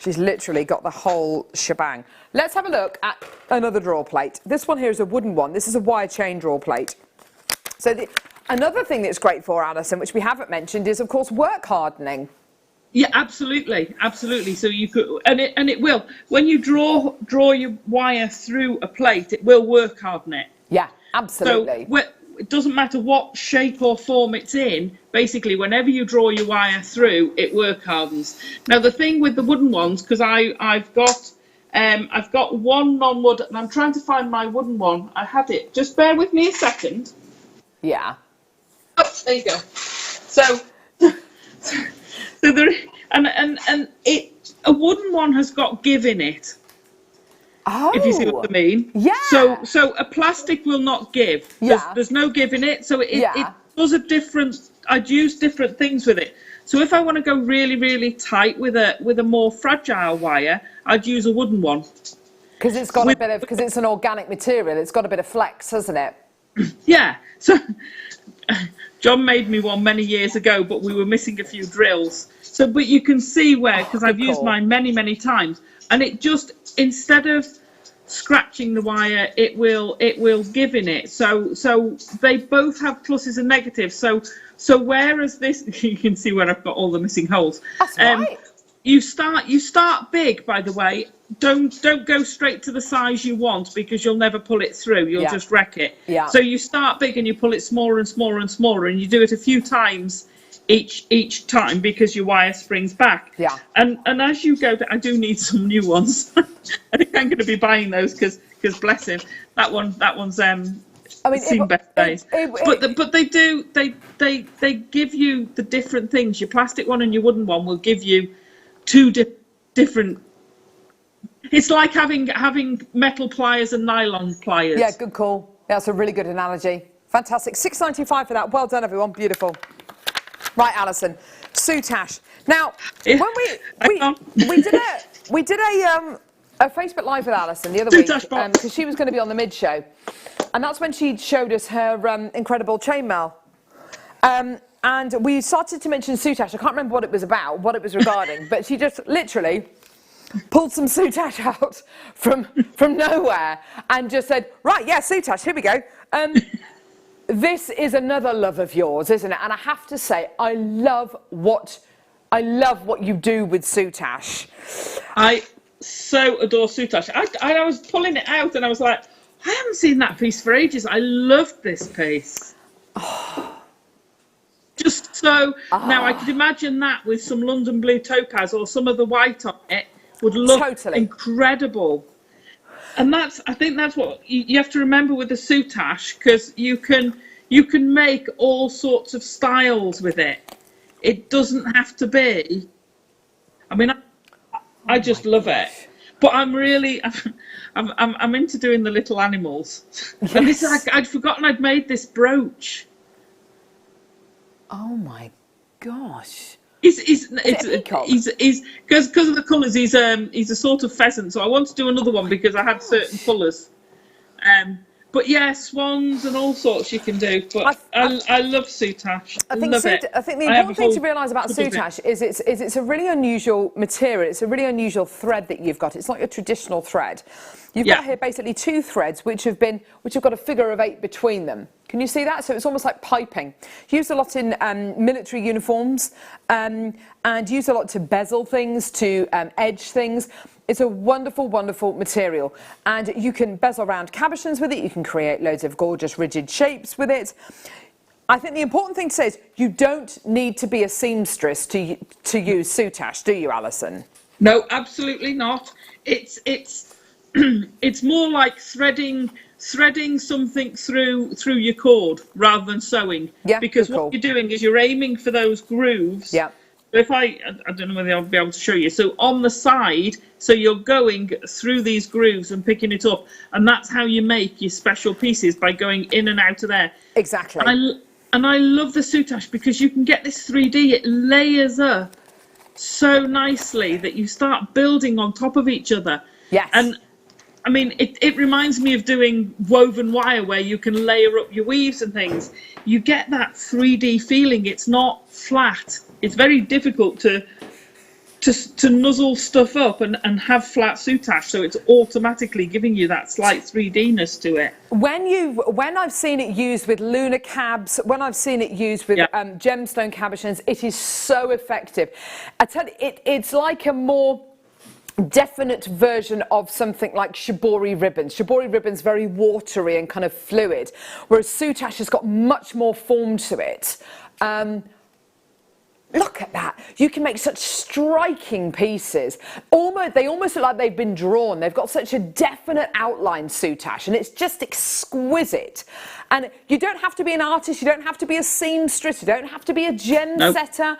She's literally got the whole shebang. Let's have a look at another draw plate. This one here is a wooden one. This is a wire chain draw plate. So another thing that's great for, Alison, which we haven't mentioned, is of course work hardening. Yeah, absolutely. So you could, and it will. When you draw your wire through a plate, it will work harden it. Yeah, absolutely. So it doesn't matter what shape or form it's in. Basically, whenever you draw your wire through, it work hardens. Now the thing with the wooden ones, because I've got one non-wood, and I'm trying to find my wooden one. I had it. Just bear with me a second. Yeah. Oh, there you go. So there, and a wooden one has got give in it. Oh, if you see what I mean. Yeah. So a plastic will not give. Yeah. There's no give in it. So it does a different. I'd use different things with it. So if I want to go really, really tight with a more fragile wire, I'd use a wooden one. Because it's got because it's an organic material. It's got a bit of flex, hasn't it? Yeah. So John made me one many years ago, but we were missing a few drills. So, but you can see where, because I've used mine many, many times, and it just, instead of scratching the wire, it will give in it. So they both have pluses and negatives. So whereas this, you can see where I've got all the missing holes. That's right. You start big, by the way. Don't go straight to the size you want, because you'll never pull it through. You'll just wreck it. Yeah. So you start big and you pull it smaller and smaller and smaller, and you do it a few times each time, because your wire springs back. Yeah. And as you go, I do need some new ones. I think I'm going to be buying those because bless him, that one's seen better days. But they give you the different things. Your plastic one and your wooden one will give you two different. It's like having metal pliers and nylon pliers. Yeah, good call. That's a really good analogy. Fantastic. $6.95 for that. Well done, everyone. Beautiful. Right, Alison. Soutache. Now, when we did a Facebook Live with Alison the other week, because she was going to be on the mid show, and that's when she showed us her incredible chainmail. And we started to mention soutache. I can't remember what it was about, what it was regarding, but she just literally pulled some soutache out from nowhere and just said, right, yeah, soutache, here we go. This is another love of yours, isn't it? And I have to say, I love what you do with soutache. I so adore soutache. I was pulling it out and I was like, I haven't seen that piece for ages. I loved this piece. Oh, just so. Now I could imagine that with some London blue topaz or some of the white on it would look incredible. And I think that's what you have to remember with the soutache, because you can make all sorts of styles with it. It doesn't have to be. I mean, I just love it. But I'm really, I'm into doing the little animals. Yes. And this, I'd forgotten I'd made this brooch. Oh my gosh! Because of the colours, he's a sort of pheasant. So I want to do another one because I had certain colours. But yeah, swans and all sorts you can do. But I love soutache. I think the important thing to realise about soutache is it's a really unusual material. It's a really unusual thread that you've got. It's not your traditional thread. You've got here basically two threads which have got a figure of 8 between them. Can you see that? So it's almost like piping. Used a lot in military uniforms and used a lot to bezel things, to edge things. It's a wonderful, wonderful material, and you can bezel round cabochons with it. You can create loads of gorgeous rigid shapes with it. I think the important thing to say is you don't need to be a seamstress to use soutache, do you, Alison? No, absolutely not. It's it's more like threading something through your cord rather than sewing. Yeah, because what you're doing is you're aiming for those grooves. Yeah. If I don't know whether I'll be able to show you. So on the side, so you're going through these grooves and picking it up, and that's how you make your special pieces, by going in and out of there. Exactly. And I love the soutache because you can get this 3D. It layers up so nicely that you start building on top of each other. Yes. And I mean, it reminds me of doing woven wire, where you can layer up your weaves and things. You get that 3D feeling. It's not flat. It's very difficult to nuzzle stuff up and have flat soutache, so it's automatically giving you that slight 3D-ness to it. When I've seen it used with lunar cabs, when I've seen it used with gemstone cabochons, it is so effective. I tell you, it's like a more definite version of something like shibori ribbons. Shibori ribbons very watery and kind of fluid, whereas soutache has got much more form to it. Look at that. You can make such striking pieces. They almost look like they've been drawn. They've got such a definite outline, soutache, and it's just exquisite. And you don't have to be an artist. You don't have to be a seamstress. You don't have to be a gem setter.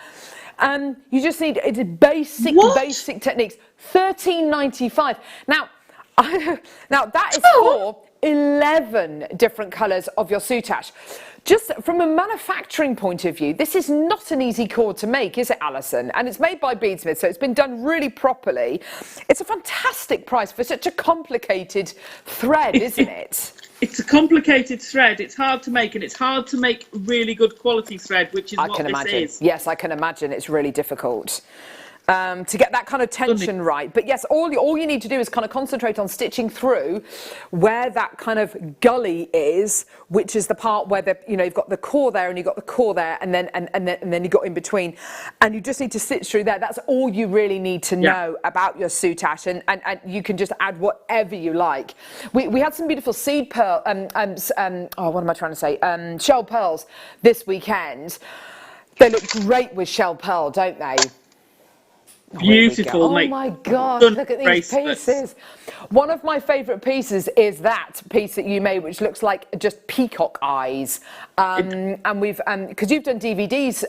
You just need basic techniques. $13.95. Now that is for 11 different colours of your soutache. Just from a manufacturing point of view, this is not an easy cord to make, is it, Alison? And it's made by Beadsmith, so it's been done really properly. It's a fantastic price for such a complicated thread, isn't it? It's a complicated thread. It's hard to make, and it's hard to make really good quality thread, which is what this is. Yes, I can imagine it's really difficult. To get that kind of tension right. But yes, all you need to do is kind of concentrate on stitching through where that kind of gully is, which is the part where you've got the core there and you've got the core there, and then you got in between, and you just need to stitch through there. That's all you really need to know about your soutache, and you can just add whatever you like. We had some beautiful seed pearl, what am I trying to say? Shell pearls this weekend. They look great with shell pearl, don't they? Beautiful. Oh my gosh, look at these pieces. One of my favourite pieces is that piece that you made, which looks like just peacock eyes. And we've, because you've done DVDs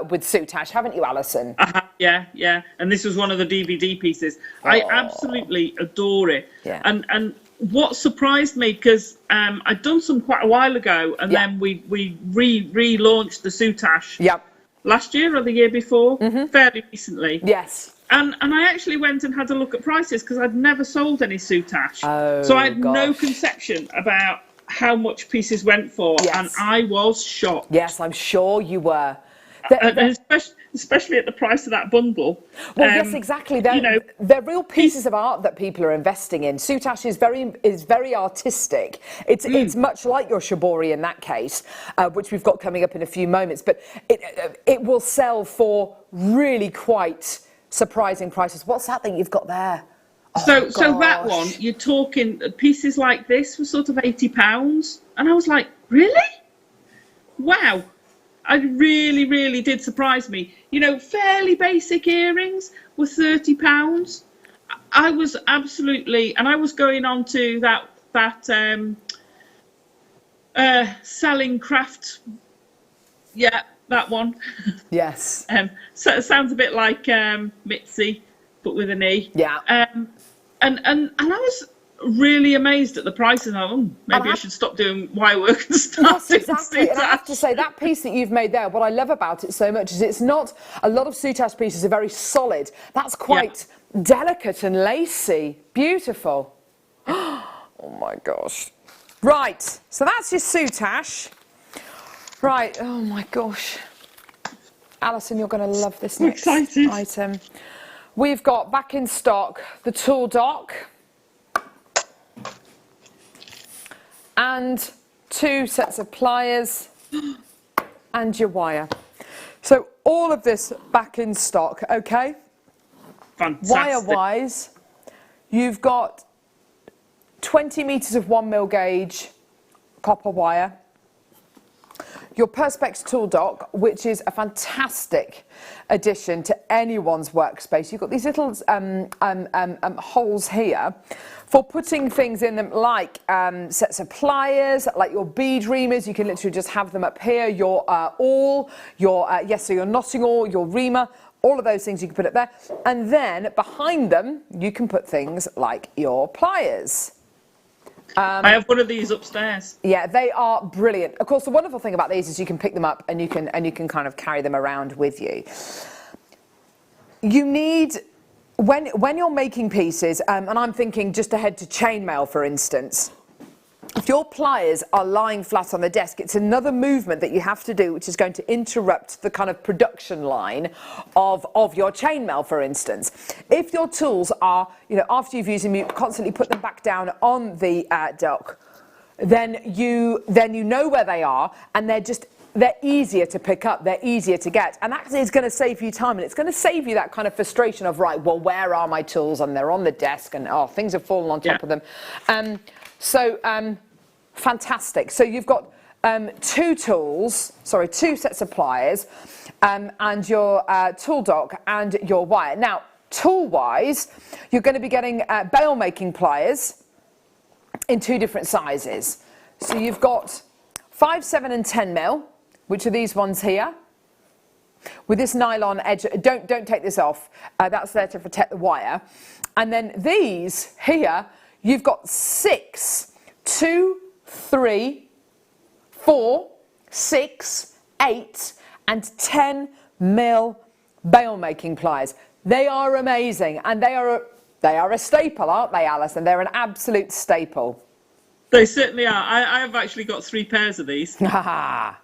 with soutache, haven't you, Alison? Yeah. And this was one of the DVD pieces. I absolutely adore it. Yeah. And what surprised me, because I'd done some quite a while ago, and then we relaunched the soutache. Yep. Last year or the year before, fairly recently. Yes. And I actually went and had a look at prices, because I'd never sold any soutache. So I had no conception about how much pieces went for, and I was shocked. Yes, I'm sure you were. And especially at the price of that bundle. Well, yes, exactly. They're real pieces of art that people are investing in. Soutache is very artistic. It's much like your shibori in that case, which we've got coming up in a few moments. But it will sell for really quite surprising prices. What's that thing you've got there? So that one, you're talking pieces like this were sort of £80, and I was like, really? Wow. I really did surprise me. You know, fairly basic earrings were £30. I was absolutely, and I was going on to that selling craft. Yeah, that one. Yes. So it sounds a bit like Mitzi, but with an E. Yeah. And I was really amazed at the prices. Maybe I should stop doing wire work and start. Yes, exactly. And I have to say, that piece that you've made there, what I love about it so much is it's not, a lot of soutache pieces are very solid. That's quite delicate and lacy. Beautiful. Oh my gosh. Right, so that's your soutache. Right, oh my gosh. Alison, you're going to love this next item. We've got back in stock the tool dock and 2 sets of pliers and your wire. So all of this back in stock, okay? Fantastic. Wire-wise, you've got 20 metres of 1mm gauge copper wire. Your Perspex tool dock, which is a fantastic addition to anyone's workspace. You've got these little holes here for putting things in them, like sets of pliers, like your bead reamers. You can literally just have them up here. Your awl, so your knotting awl, your reamer, all of those things you can put up there. And then behind them, you can put things like your pliers. I have one of these upstairs. Yeah, they are brilliant. Of course, the wonderful thing about these is you can pick them up and you can kind of carry them around with you. You need, when you're making pieces, and I'm thinking just ahead to chainmail, for instance, if your pliers are lying flat on the desk, it's another movement that you have to do, which is going to interrupt the kind of production line of your chainmail, for instance. If your tools are, after you've used them, you constantly put them back down on the dock, then you know where they are, and they're easier to pick up, they're easier to get, and that is going to save you time, and it's going to save you that kind of frustration of, right, well, where are my tools? And they're on the desk, and things have fallen on top of them. Fantastic. So you've got 2 sets of pliers, and your tool dock and your wire. Now, tool-wise, you're going to be getting bail-making pliers in 2 different sizes. So you've got 5, 7 and 10mm, which are these ones here, with this nylon edge. Don't take this off. That's there to protect the wire. And then these here, you've got 6, 2, 3, 4, 6, 8 and 10mm bail making pliers. They are amazing, and they are a staple, aren't they, Alison? They're an absolute staple. They certainly are. I have actually got 3 pairs of these. I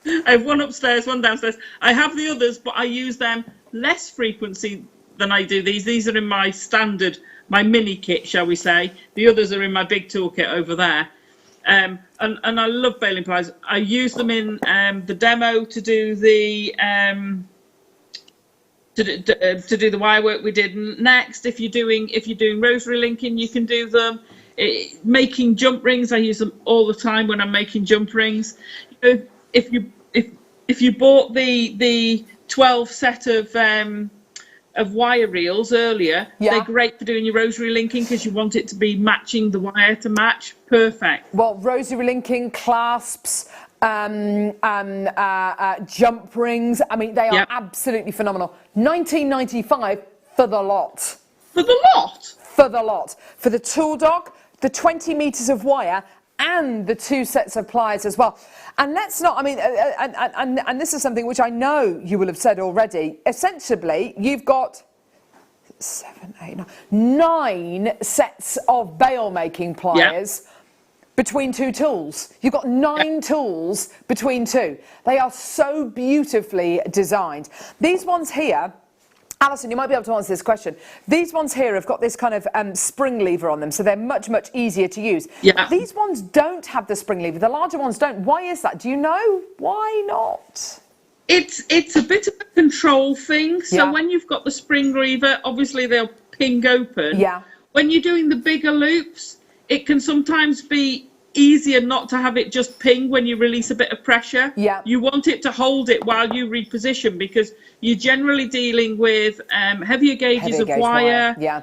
have one upstairs, one downstairs. I have the others, but I use them less frequency than I do these. These are in my standard, my mini kit, shall we say. The others are in my big toolkit over there. And I love baling pliers. I use them in the demo to do the wire work we did. Next, if you're doing rosary linking, you can do them. Making jump rings, I use them all the time when I'm making jump rings. If you bought the 12 set of wire reels earlier, they're great for doing your rosary linking because you want it to be matching the wire to match. Perfect. Well, rosary linking, clasps, jump rings, I mean, they are absolutely phenomenal. £19.95 for the lot. For the lot? For the lot. For the tool dock, the 20 metres of wire, and the 2 sets of pliers as well. And let's not, I mean, and this is something which I know you will have said already. Essentially, you've got 7, 8, 9 sets of bail making pliers between 2 tools. You've got 9 tools between 2. They are so beautifully designed. These ones here, Alison, you might be able to answer this question. These ones here have got this kind of spring lever on them, so they're much, much easier to use. Yeah. These ones don't have the spring lever. The larger ones don't. Why is that? Do you know? Why not? It's a bit of a control thing. So when you've got the spring lever, obviously they'll ping open. Yeah. When you're doing the bigger loops, it can sometimes be easier not to have it just ping when you release a bit of pressure. Yeah. You want it to hold it while you reposition, because you're generally dealing with heavier gauges of wire. Yeah.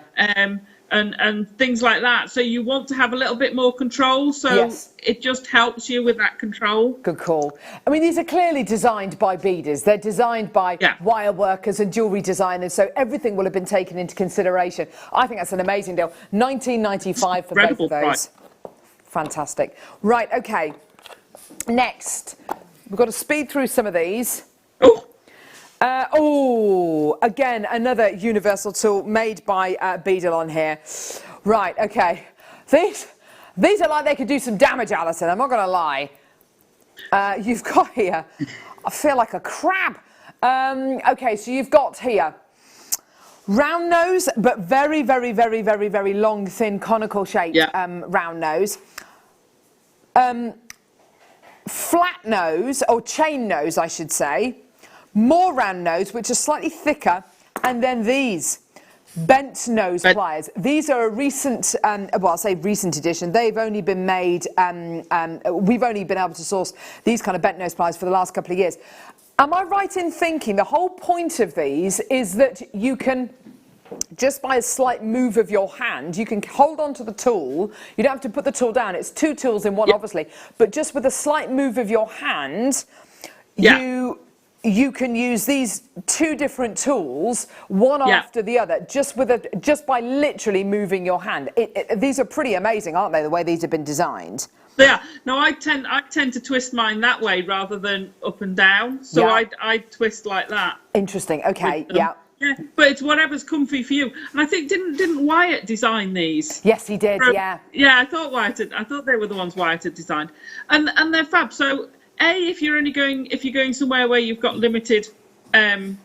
And things like that. So you want to have a little bit more control. So it just helps you with that control. Good call. I mean, these are clearly designed by beaders. They're designed by wire workers and jewellery designers. So everything will have been taken into consideration. I think that's an amazing deal. $19.95 for both of those. Fantastic. Right, okay. Next, we've got to speed through some of these. Again, another universal tool made by Beadle on here. Right, okay. These are like they could do some damage, Alison. I'm not going to lie. You've got here, I feel like a crab. Okay, so you've got here round nose, but very, very, very, very, very long, thin, conical shaped round nose. Flat nose, or chain nose, I should say. More round nose, which are slightly thicker, and then these bent nose pliers. These are a recent, well, I'll say recent edition. They've only been made, we've only been able to source these kind of bent nose pliers for the last couple of years. Am I right in thinking the whole point of these is that you can, just by a slight move of your hand, you can hold on to the tool. You don't have to put the tool down. It's two tools in one, obviously, but just with a slight move of your hand, you can use these two different tools, one after the other, just by literally moving your hand. These are pretty amazing, aren't they? The way these have been designed. Yeah. No, I tend to twist mine that way rather than up and down. So I twist like that. Interesting. Okay. Yeah. Yeah, but it's whatever's comfy for you. And I think didn't Wyatt design these? Yes, he did. Yeah. Yeah, I thought they were the ones Wyatt had designed, and they're fab. So. If you're going somewhere where you've got limited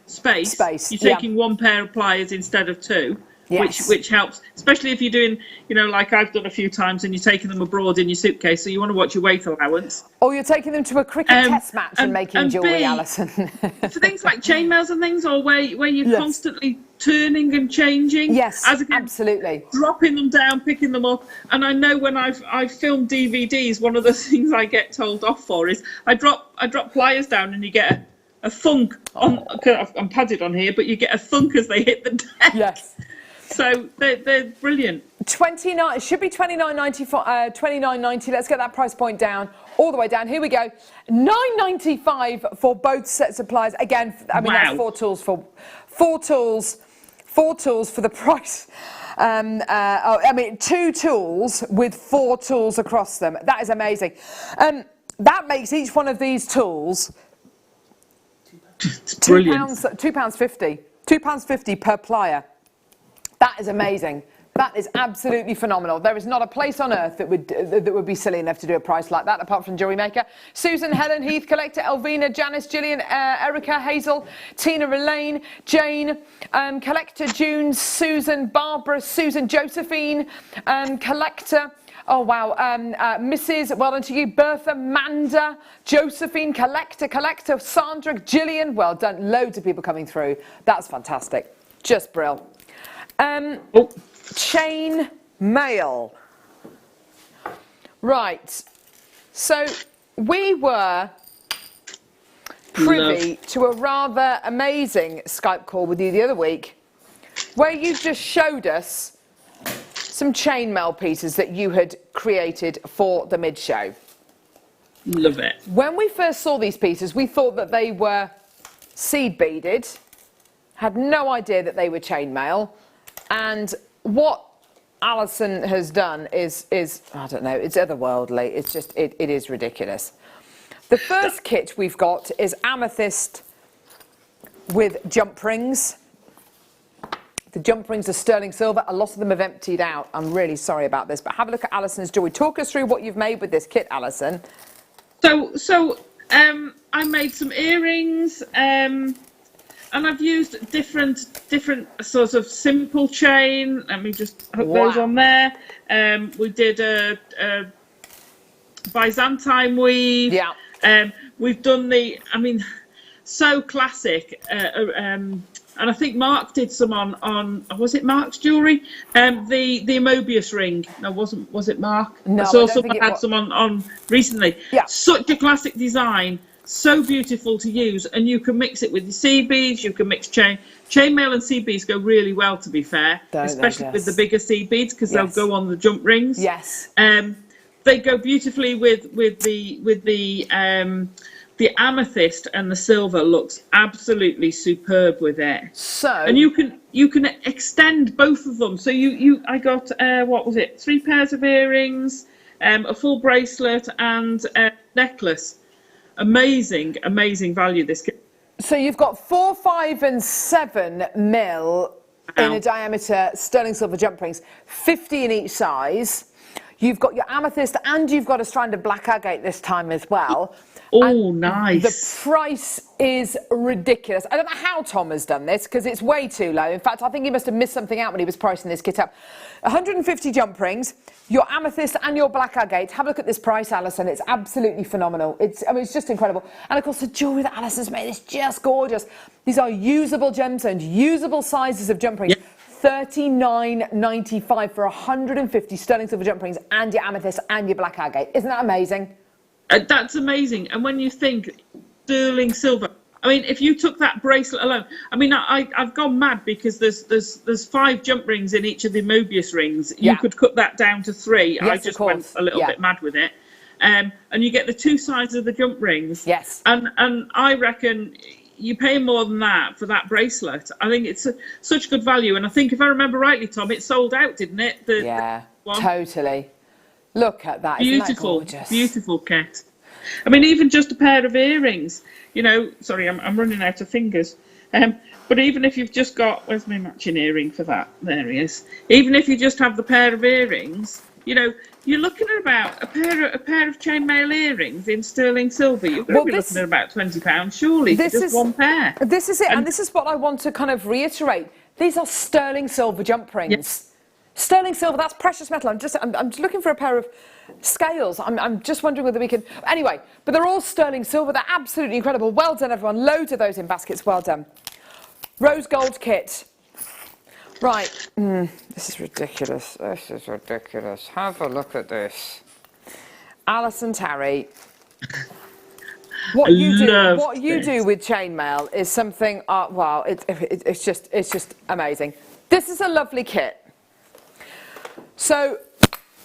space, you're taking one pair of pliers instead of two, which helps, especially if you're doing, like I've done a few times, and you're taking them abroad in your suitcase, so you want to watch your weight allowance. Or you're taking them to a cricket test match and making jewellery, Alison. For things like chainmails and things, or where you're constantly turning and changing. Yes, absolutely. Dropping them down, picking them up. And I know when I've filmed DVDs, one of the things I get told off for is I drop pliers down and you get a thunk on. I'm padded on here, but you get a thunk as they hit the deck. Yes. So they're brilliant. 29. It should be $29.95. $29.90. Let's get that price point down, all the way down. Here we go. $9.95 for both sets of pliers. Again, I mean that's four tools for the price. I mean, two tools with four tools across them. That is amazing. That makes each one of these tools £2.50. £2.50 per plier. That is amazing. That is absolutely phenomenal. There is not a place on earth that would be silly enough to do a price like that, apart from Jewellery Maker. Susan, Helen, Heath, Collector, Elvina, Janice, Gillian, Erica, Hazel, Tina, Elaine, Jane, Collector, June, Susan, Barbara, Susan, Josephine, Collector. Oh, wow. Mrs. Well done to you. Bertha, Manda, Josephine, Collector, Sandra, Gillian. Well done. Loads of people coming through. That's fantastic. Just brill. Chain mail. Right. So we were privy to a rather amazing Skype call with you the other week where you just showed us some chainmail pieces that you had created for the mid-show. Love it. When we first saw these pieces, we thought that they were seed beaded, had no idea that they were chainmail, and what Alison has done is I don't know, it's otherworldly. It's just, it is ridiculous. The first kit we've got is amethyst with jump rings. The jump rings are sterling silver. A lot of them have emptied out. I'm really sorry about this, but have a look at Alison's jewelry. Talk us through what you've made with this kit, Alison. So I made some earrings, and I've used different sorts of simple chain. Let me just hook those on there. We did a Byzantine weave. Yeah. We've done so classic. and I think Mark did some on was it Mark's jewellery? The Mobius ring. No, was it Mark? No, I saw I don't someone think it had was. some on recently. Yeah. Such a classic design, so beautiful to use, and you can mix it with your seed beads. You can mix chainmail and seed beads go really well, to be fair, especially with the bigger seed beads, because they'll go on the jump rings. Yes. They go beautifully with the amethyst, and the silver looks absolutely superb with it. So, and you can extend both of them. So I got what was it? 3 pairs of earrings, a full bracelet, and a necklace. Amazing value this kit. So you've got 4, 5, and 7 mil in a diameter sterling silver jump rings, 50 in each size. You've got your amethyst, and you've got a strand of black agate this time as well. Oh, nice. The price is ridiculous. I don't know how Tom has done this, because it's way too low. In fact, I think he must have missed something out when he was pricing this kit up. 150 jump rings, your amethyst and your black agate. Have a look at this price, Alison. It's absolutely phenomenal. It's just incredible. And of course, the jewellery that Alison's made is just gorgeous. These are usable gemstones, usable sizes of jump rings. Yep. $39.95 for 150 sterling silver jump rings and your amethyst and your black agate. Isn't that amazing? That's amazing. And when you think sterling silver, I mean, if you took that bracelet alone, I mean, I've gone mad because there's 5 jump rings in each of the Mobius rings. You could cut that down to 3. Yes, I just went a little bit mad with it. And you get the 2 sides of the jump rings. Yes. And I reckon you pay more than that for that bracelet. I think it's such good value. And I think, if I remember rightly, Tom, it sold out, didn't it? Yeah, totally. Look at that. Beautiful, Isn't that gorgeous? beautiful kit. I mean, even just a pair of earrings, you know, sorry, I'm running out of fingers. But even if you've just got, where's my matching earring for that? There he is. Even if you just have the pair of earrings, you know, you're looking at about a pair of chainmail earrings in sterling silver. You're going to be looking at about £20, surely, for just one pair. This is it, and this is what I want to kind of reiterate. These are sterling silver jump rings. Yes. Sterling silver, that's precious metal. I'm just looking for a pair of scales. I'm just wondering whether we can... Anyway, but they're all sterling silver. They're absolutely incredible. Well done, everyone. Loads of those in baskets. Well done. Rose gold kit. Right. This is ridiculous. This is ridiculous. Have a look at this. Alison Tarry. What you do with chainmail is something... wow, it's just amazing. This is a lovely kit. So,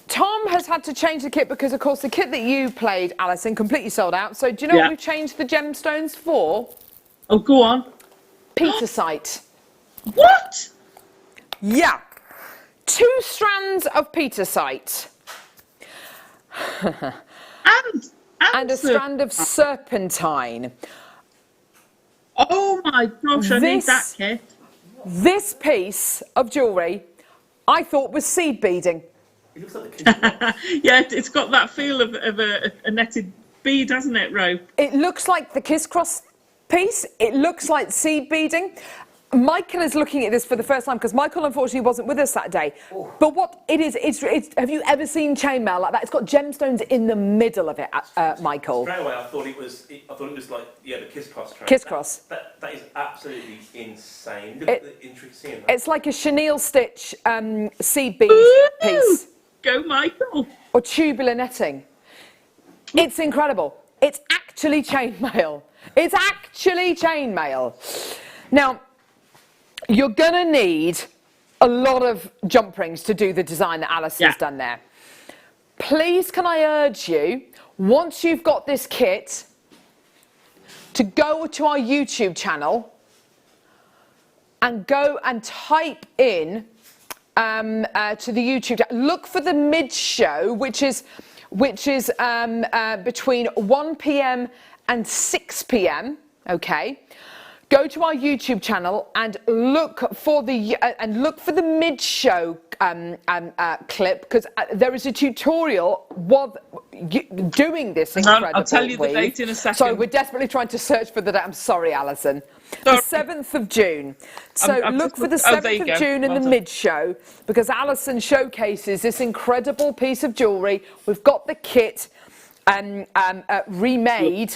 Tom has had to change the kit because, of course, the kit that you played, Alison, completely sold out. So, do you know what we've changed the gemstones for? Oh, go on. Petersite. What? Yeah. 2 strands of petersite. and a strand of serpentine. Oh, my gosh, I need that kit. This piece of jewellery, I thought, was seed beading. It looks like the kids' Yeah, it's got that feel of a netted bead, hasn't it, Ro? It looks like the kiss cross piece. It looks like seed beading. Michael is looking at this for the first time because Michael unfortunately wasn't with us that day. Oh. But what it is, it's have you ever seen chainmail like that? It's got gemstones in the middle of it, Michael. Straight away, I thought it was like the kiss cross. Kiss cross. That is absolutely insane. Look at the intricacy in that. It's like a chenille stitch seed bead piece. Go, Michael. Or tubular netting. It's incredible. It's actually chainmail. It's actually chainmail. Now, you're going to need a lot of jump rings to do the design that Alison's done there. Please, can I urge you, once you've got this kit, to go to our YouTube channel and go and type in to the YouTube. Look for the mid-show, which is between 1 p.m. and 6 p.m. Okay. Go to our YouTube channel and look for the mid-show clip, because there is a tutorial doing this incredible. I'll tell you the date in a second. Sorry, we're desperately trying to search for the date. I'm sorry, Alison. The 7th of June. So look for the 7th of June in the mid-show, because Alison showcases this incredible piece of jewellery. We've got the kit remade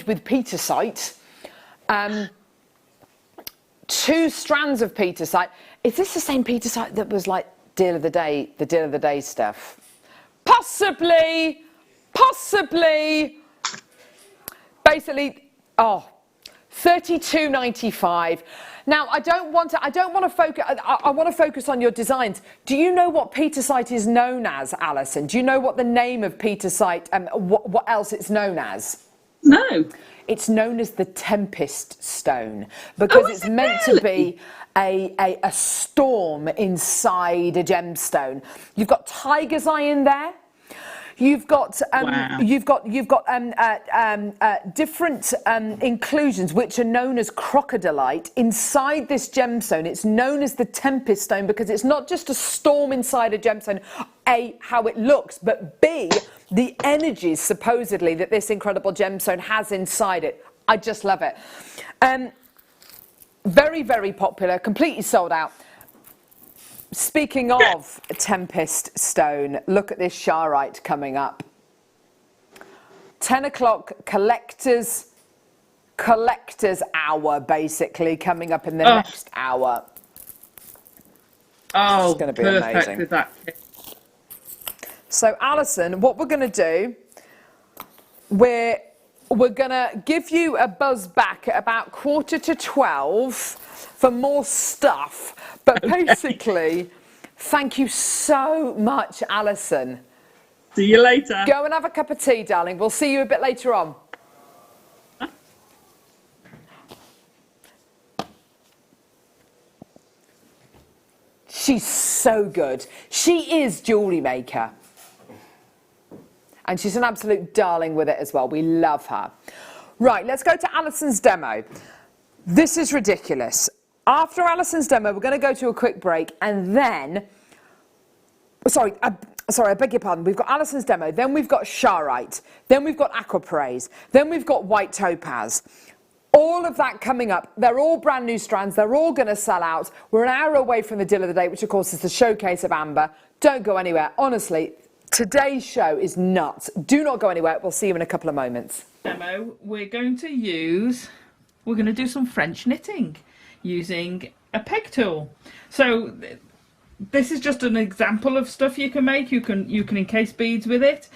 with petersite. 2 strands of petersite. Is this the same petersite that was like deal of the day stuff? Possibly. Basically, $32.95. Now, I want to focus. I want to focus on your designs. Do you know what petersite is known as, Alison? Do you know what the name of petersite and what else it's known as? No. It's known as the Tempest Stone because it's meant to be a storm inside a gemstone. You've got tiger's eye in there. You've got different inclusions which are known as crocodilite inside this gemstone. It's known as the Tempest Stone because it's not just a storm inside a gemstone, A, how it looks, but B, the energies supposedly that this incredible gemstone has inside it. I just love it. Very, very popular, completely sold out. Speaking of Tempest Stone, look at this Sharite coming up. 10 o'clock collectors hour, basically, coming up in the next hour. Oh, it's going to be perfect amazing. with that kit. So, Alison, what we're going to do, we're going to give you a buzz back at about 11:45 for more stuff. But basically, thank you so much, Alison. See you later. Go and have a cup of tea, darling. We'll see you a bit later on. She's so good. She is Jewellery Maker. And she's an absolute darling with it as well. We love her. Right, let's go to Alison's demo. This is ridiculous. After Alison's demo, we're going to go to a quick break and then... Sorry, I beg your pardon. We've got Alison's demo, then we've got Sharite, then we've got Aquapraise, then we've got White Topaz. All of that coming up. They're all brand new strands. They're all going to sell out. We're an hour away from the deal of the day, which of course is the showcase of Amber. Don't go anywhere. Honestly, today's show is nuts. Do not go anywhere. We'll see you in a couple of moments. Demo, we're going to do some French knitting using a peg tool. So this is just an example of stuff you can make. You can encase beads with it.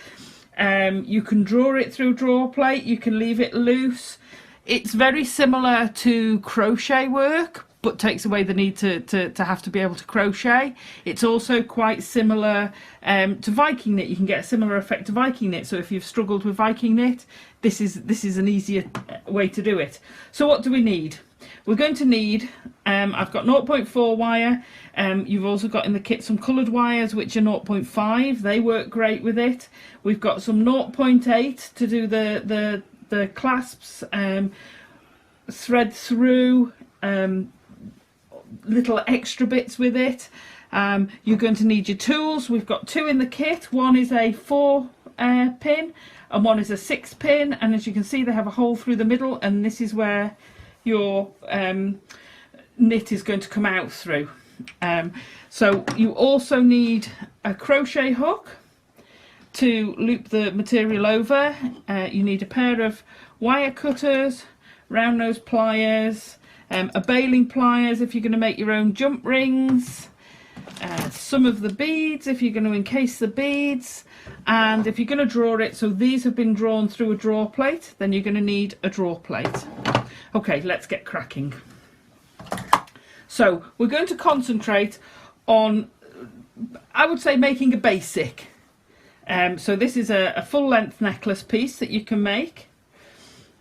You can draw it through a draw plate. You can leave it loose. It's very similar to crochet work, but takes away the need to have to be able to crochet. It's also quite similar to Viking knit. You can get a similar effect to Viking knit. So if you've struggled with Viking knit, this is an easier way to do it. So what do we need? We're going to need, I've got 0.4 wire. You've also got in the kit some coloured wires, which are 0.5. They work great with it. We've got some 0.8 to do the clasps, thread through, little extra bits with it. You're going to need your tools. We've got 2 in the kit. One is a 4 pin and one is a 6 pin, and as you can see they have a hole through the middle, and this is where your knit is going to come out through. So you also need a crochet hook to loop the material over. You need a pair of wire cutters, round nose pliers, a baling pliers if you're going to make your own jump rings, some of the beads if you're going to encase the beads, and if you're going to draw it, so these have been drawn through a draw plate, then you're going to need a draw plate. Okay, let's get cracking. So we're going to concentrate on, I would say, making a basic. So this is a full length necklace piece that you can make.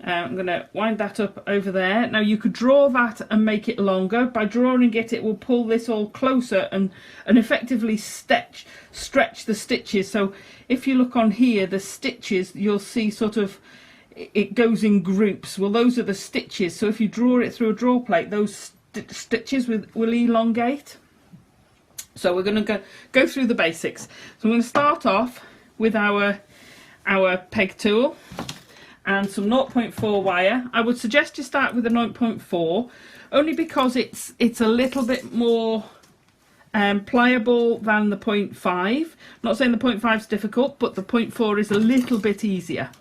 I'm going to wind that up over there. Now you could draw that and make it longer. By drawing it, it will pull this all closer and effectively stretch the stitches. So if you look on here, the stitches, you'll see sort of it goes in groups. Well, those are the stitches. So if you draw it through a draw plate, those stitches will elongate. So we're going to go through the basics. So I'm going to start off with our peg tool and some 0.4 wire. I would suggest you start with a 0.4 only because it's a little bit more pliable than the 0.5. I'm not saying the 0.5 is difficult, but the 0.4 is a little bit easier.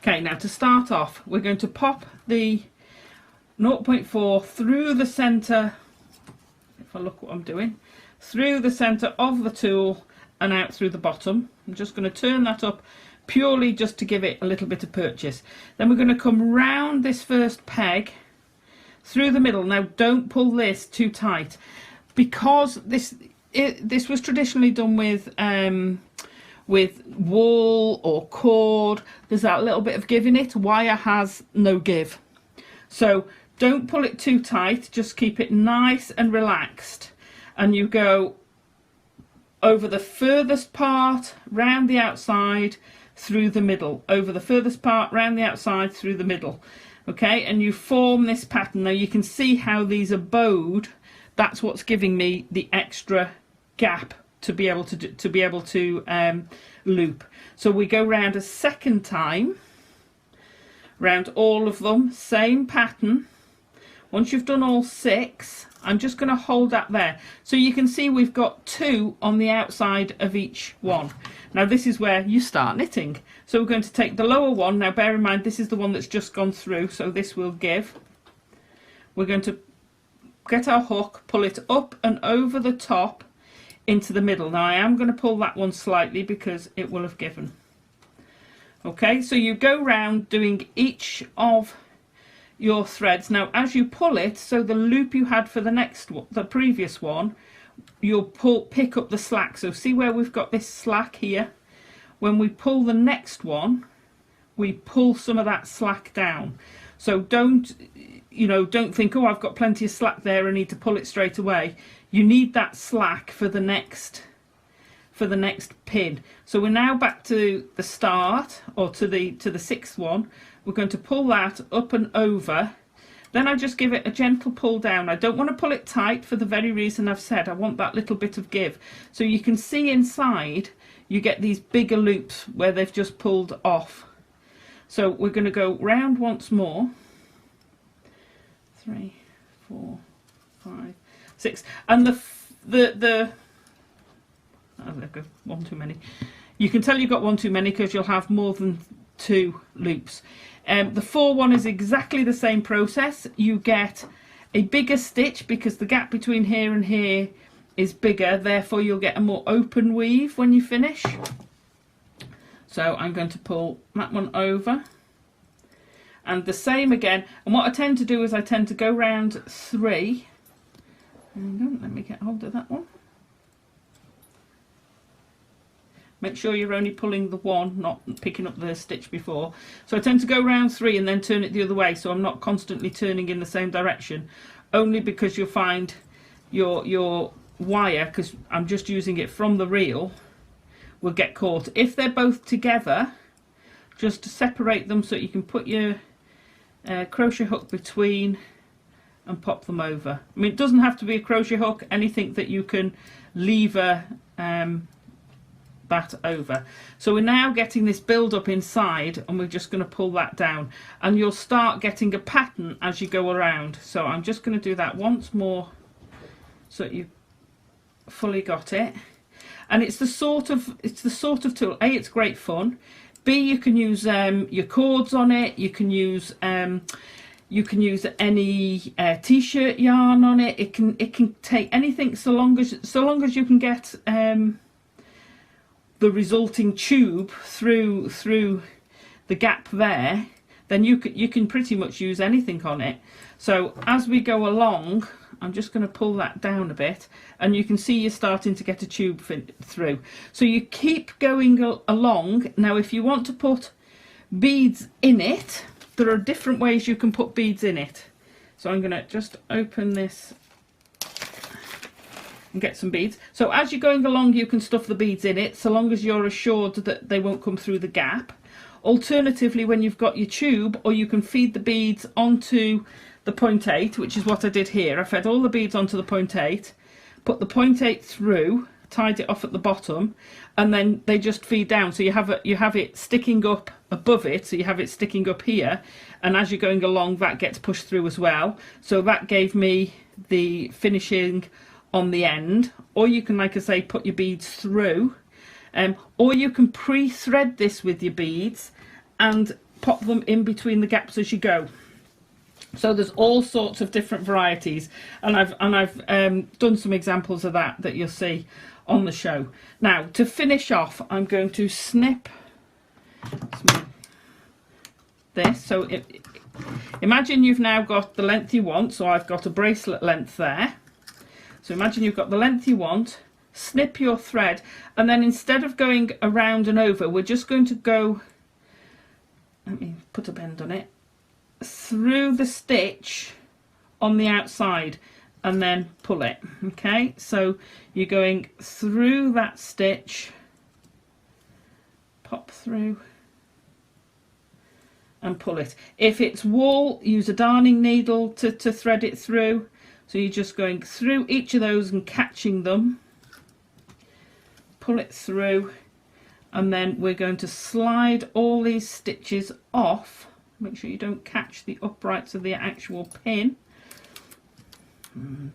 Okay, now to start off, we're going to pop the 0.4 through the centre, if I look what I'm doing, through the centre of the tool and out through the bottom. I'm just going to turn that up purely just to give it a little bit of purchase. Then we're going to come round this first peg through the middle. Now don't pull this too tight, because this was traditionally done with wool or cord. There's that little bit of give in it. Wire has no give, so don't pull it too tight, just keep it nice and relaxed, and you go over the furthest part, round the outside, through the middle, over the furthest part, round the outside, through the middle. Okay, and you form this pattern. Now you can see how these are bowed. That's what's giving me the extra gap to be able to loop. So we go round a second time, round all of them, same pattern. Once you've done all 6, I'm just going to hold that there. So you can see we've got 2 on the outside of each one. Now this is where you start knitting. So we're going to take the lower one. Now bear in mind, this is the one that's just gone through, so this will give. We're going to get our hook, pull it up and over the top into the middle. Now I am going to pull that one slightly because it will have given. Okay, so you go round doing each of your threads. Now as you pull it, so the loop you had for the next one, the previous one, you'll pick up the slack. So see where we've got this slack here? When we pull the next one, we pull some of that slack down. So don't think, oh, I've got plenty of slack there, I need to pull it straight away. You need that slack for the next pin. So we're now back to the start, or to the 6th one. We're going to pull that up and over. Then I just give it a gentle pull down. I don't want to pull it tight for the very reason I've said. I want that little bit of give. So you can see inside you get these bigger loops where they've just pulled off. So we're going to go round once more. 3, 4, 5, 6. And one too many. You can tell you've got one too many because you'll have more than 2 loops. The 4 one is exactly the same process. You get a bigger stitch because the gap between here and here is bigger, therefore you'll get a more open weave when you finish. So I'm going to pull that one over, and the same again. And what I tend to do is I tend to go round 3. Hang on, let me get hold of that one. Make sure you're only pulling the one, not picking up the stitch before. So I tend to go round 3 and then turn it the other way, so I'm not constantly turning in the same direction, only because you'll find your wire, because I'm just using it from the reel, will get caught. If they're both together, just to separate them so you can put your crochet hook between and pop them over. I mean, it doesn't have to be a crochet hook, anything that you can lever that over. So we're now getting this build up inside, and we're just going to pull that down, and you'll start getting a pattern as you go around. So I'm just going to do that once more so that you've fully got it. And it's the sort of tool. A, it's great fun. B, you can use your cords on it. You can use any t-shirt yarn on it. It can take anything, so long as you can get the resulting tube through the gap there, then you can pretty much use anything on it. So as we go along, I'm just going to pull that down a bit, and you can see you're starting to get a tube through. So you keep going along. Now if you want to put beads in it, there are different ways you can put beads in it. So I'm going to just open this and get some beads. So as you're going along, you can stuff the beads in it, so long as you're assured that they won't come through the gap. Alternatively, when you've got your tube, or you can feed the beads onto the 0.8, which is what I did here. I fed all the beads onto the 0.8, put the 0.8 through, tied it off at the bottom, and then they just feed down. So you have it sticking up above it, so you have it sticking up here, and as you're going along, that gets pushed through as well. So that gave me the finishing on the end. Or you can, like I say, put your beads through, or you can pre-thread this with your beads and pop them in between the gaps as you go. So there's all sorts of different varieties, and I've done some examples of that you'll see on the show. Now, to finish off, I'm going to snip this. So imagine you've now got the length you want. So I've got a bracelet length there. So imagine you've got the length you want. Snip your thread, and then instead of going around and over, we're just going to go, let me put a bend on it, through the stitch on the outside and then pull it. Okay, so you're going through that stitch, pop through and pull it. If it's wool, use a darning needle to thread it through. So you're just going through each of those and catching them, pull it through, and then we're going to slide all these stitches off. Make sure you don't catch the uprights of the actual pin. And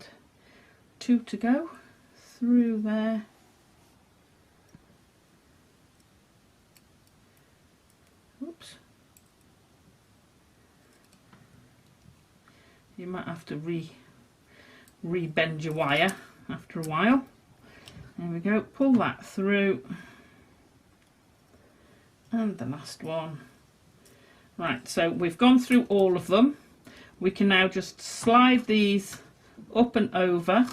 2 to go through there. Oops. You might have to re-bend your wire after a while. There we go, pull that through, and the last one. Right, so we've gone through all of them. We can now just slide these up and over,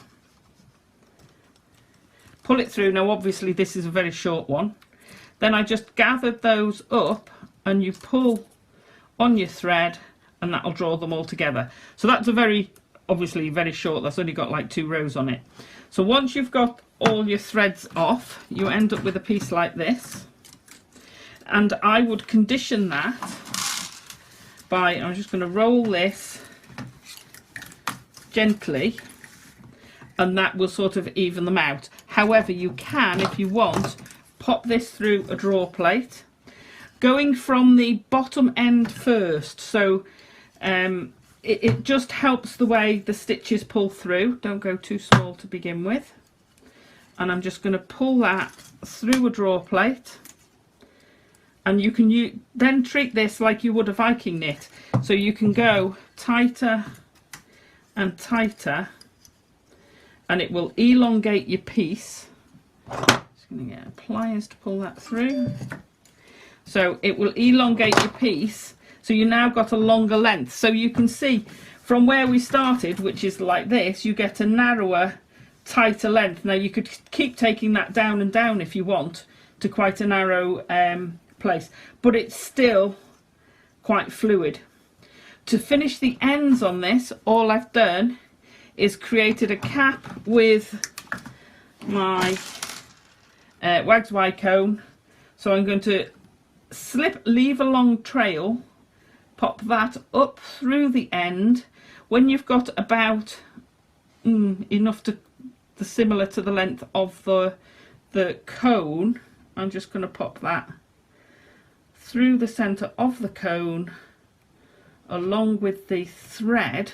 pull it through. Now obviously this is a very short one. Then I just gathered those up and you pull on your thread and that'll draw them all together. So that's obviously very short, that's only got like 2 rows on it. So once you've got all your threads off, you end up with a piece like this, and I would condition that by, I'm just going to roll this gently, and that will sort of even them out. However, you can, if you want, pop this through a drawer plate, going from the bottom end first. So it just helps the way the stitches pull through. Don't go too small to begin with. And I'm just going to pull that through a drawer plate, and you can then treat this like you would a Viking knit. So you can go tighter and tighter, and it will elongate your piece. Just going to get pliers to pull that through. So it will elongate your piece, so you now got a longer length. So you can see from where we started, which is like this, you get a narrower, tighter length. Now you could keep taking that down and down if you want to quite a narrow place, but it's still quite fluid. To finish the ends on this, all I've done is created a cap with my Wags Y cone. So I'm going to leave a long trail, pop that up through the end. When you've got about enough to similar to the length of the cone, I'm just going to pop that through the center of the cone along with the thread,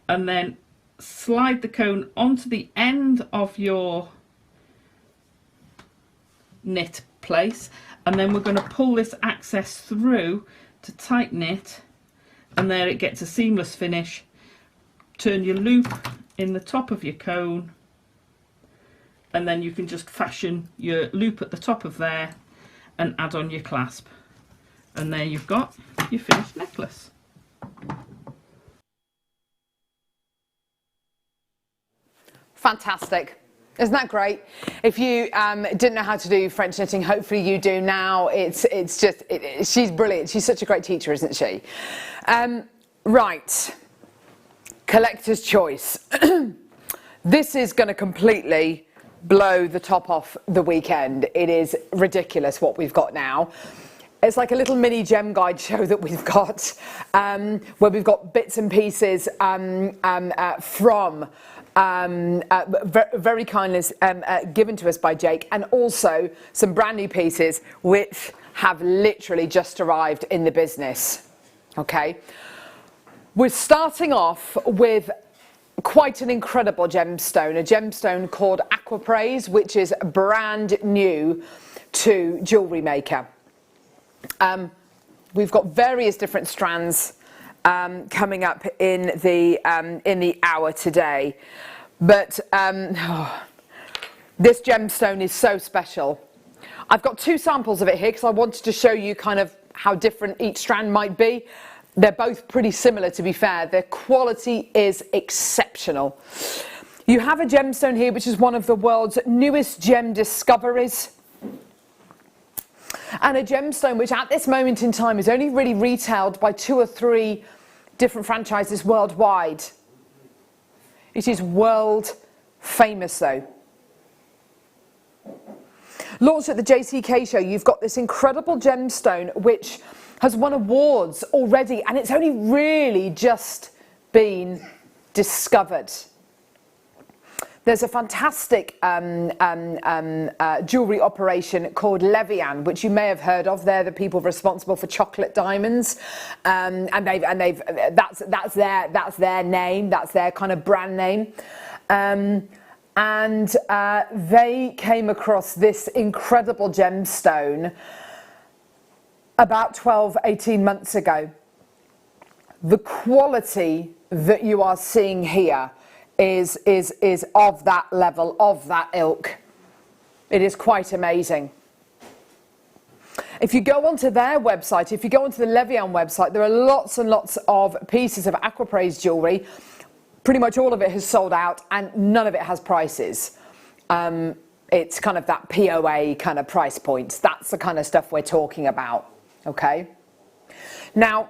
and then slide the cone onto the end of your knit place, and then we're going to pull this access through to tighten it, and there it gets a seamless finish. Turn your loop in the top of your cone, and then you can just fashion your loop at the top of there and add on your clasp, and there you've got your finished necklace. Fantastic. Isn't that great? If you didn't know how to do French knitting, hopefully you do now. She's brilliant. She's such a great teacher, isn't she? Right. Collector's choice. This is going to completely blow the top off the weekend. It is ridiculous what we've got now. It's like a little mini gem guide show that we've got, where we've got bits and pieces from very kindness given to us by Jake, and also some brand new pieces which have literally just arrived in the business. Okay, we're starting off with quite an incredible gemstone, a gemstone called Aqua Praise, which is brand new to Jewellery Maker. We've got various different strands coming up in the hour today. But this gemstone is so special. I've got 2 samples of it here because I wanted to show you kind of how different each strand might be. They're both pretty similar, to be fair. Their quality is exceptional. You have a gemstone here which is one of the world's newest gem discoveries, and a gemstone which at this moment in time is only really retailed by 2 or 3 different franchises worldwide. It is world famous though. Launched at the JCK show, you've got this incredible gemstone which has won awards already, and it's only really just been discovered. There's a fantastic jewellery operation called Levian, which you may have heard of. They're the people responsible for chocolate diamonds, and that's their name, that's their kind of brand name. And they came across this incredible gemstone about 12-18 months ago. The quality that you are seeing here is of that level, of that ilk. It is quite amazing. If you go onto their website, if you go onto the Levian website, there are lots and lots of pieces of aquapraise jewellery. Pretty much all of it has sold out and none of it has prices. It's kind of that POA kind of price points. That's the kind of stuff we're talking about, okay? Now,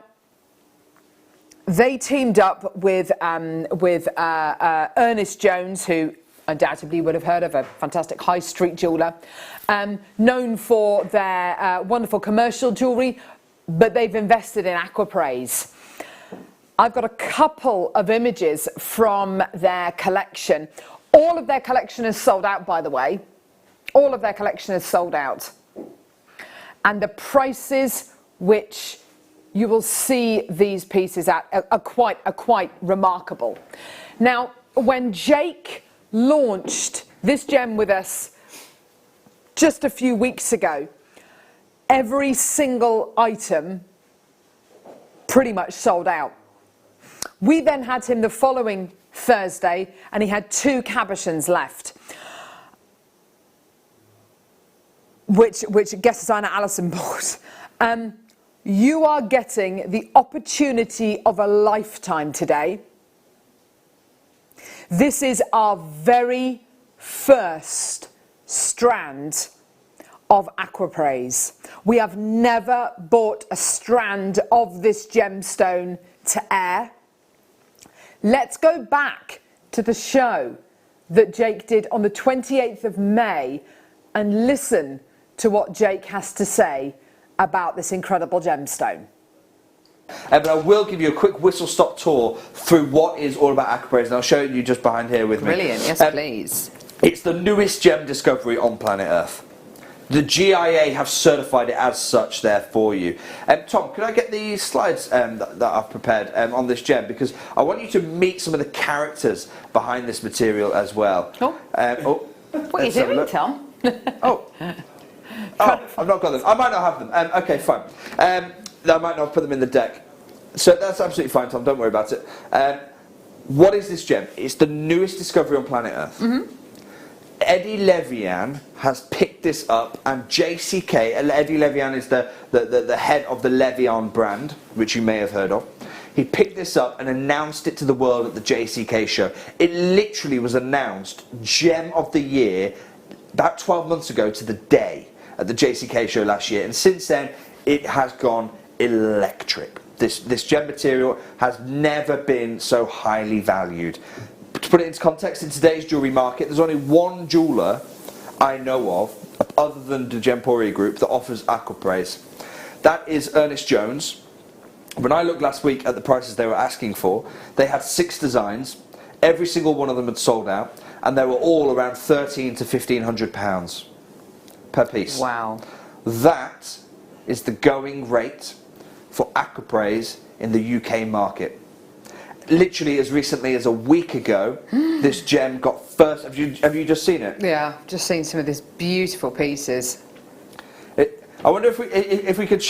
they teamed up with Ernest Jones, who undoubtedly would have heard of, a fantastic high street jeweller, known for their wonderful commercial jewellery, but they've invested in aquapraise. I've got a couple of images from their collection. All of their collection is sold out, by the way. All of their collection is sold out. And the prices which you will see these pieces at are quite remarkable. Now, when Jake launched this gem with us just a few weeks ago, every single item pretty much sold out. We then had him the following Thursday and he had 2 cabochons left, which guest designer Alison bought. You are getting the opportunity of a lifetime today. This is our very first strand of aquapraise. We have never bought a strand of this gemstone to air. Let's go back to the show that Jake did on the 28th of May and listen to what Jake has to say about this incredible gemstone. But I will give you a quick whistle-stop tour through what is all about aquapraise, and I'll show you just behind here with me. Brilliant, yes please. It's the newest gem discovery on planet Earth. The GIA have certified it as such there for you. Tom, could I get the slides that I've prepared on this gem? Because I want you to meet some of the characters behind this material as well. What are you doing, Tom? I've not got them. I might not have them. Okay, fine. I might not put them in the deck. So that's absolutely fine, Tom. Don't worry about it. What is this gem? It's the newest discovery on planet Earth. Mm-hmm. Eddie Levian has picked this up, and JCK, Eddie Levian is the head of the Levian brand, which you may have heard of. He picked this up and announced it to the world at the JCK show. It literally was announced Gem of the Year about 12 months ago to the day at the JCK show last year, and since then it has gone electric. This gem material has never been so highly valued. To put it into context, in today's jewellery market, there's only one jeweller I know of, other than the Gemporium Group, that offers aquapraise. That is Ernest Jones. When I looked last week at the prices they were asking for, they had 6 designs. Every single one of them had sold out, and they were all around £1,300 to £1,500 per piece. Wow. That is the going rate for aquapraise in the UK market. Literally as recently as a week ago, this gem got first. Have you just seen it? Yeah, just seen some of these beautiful pieces. I wonder if we could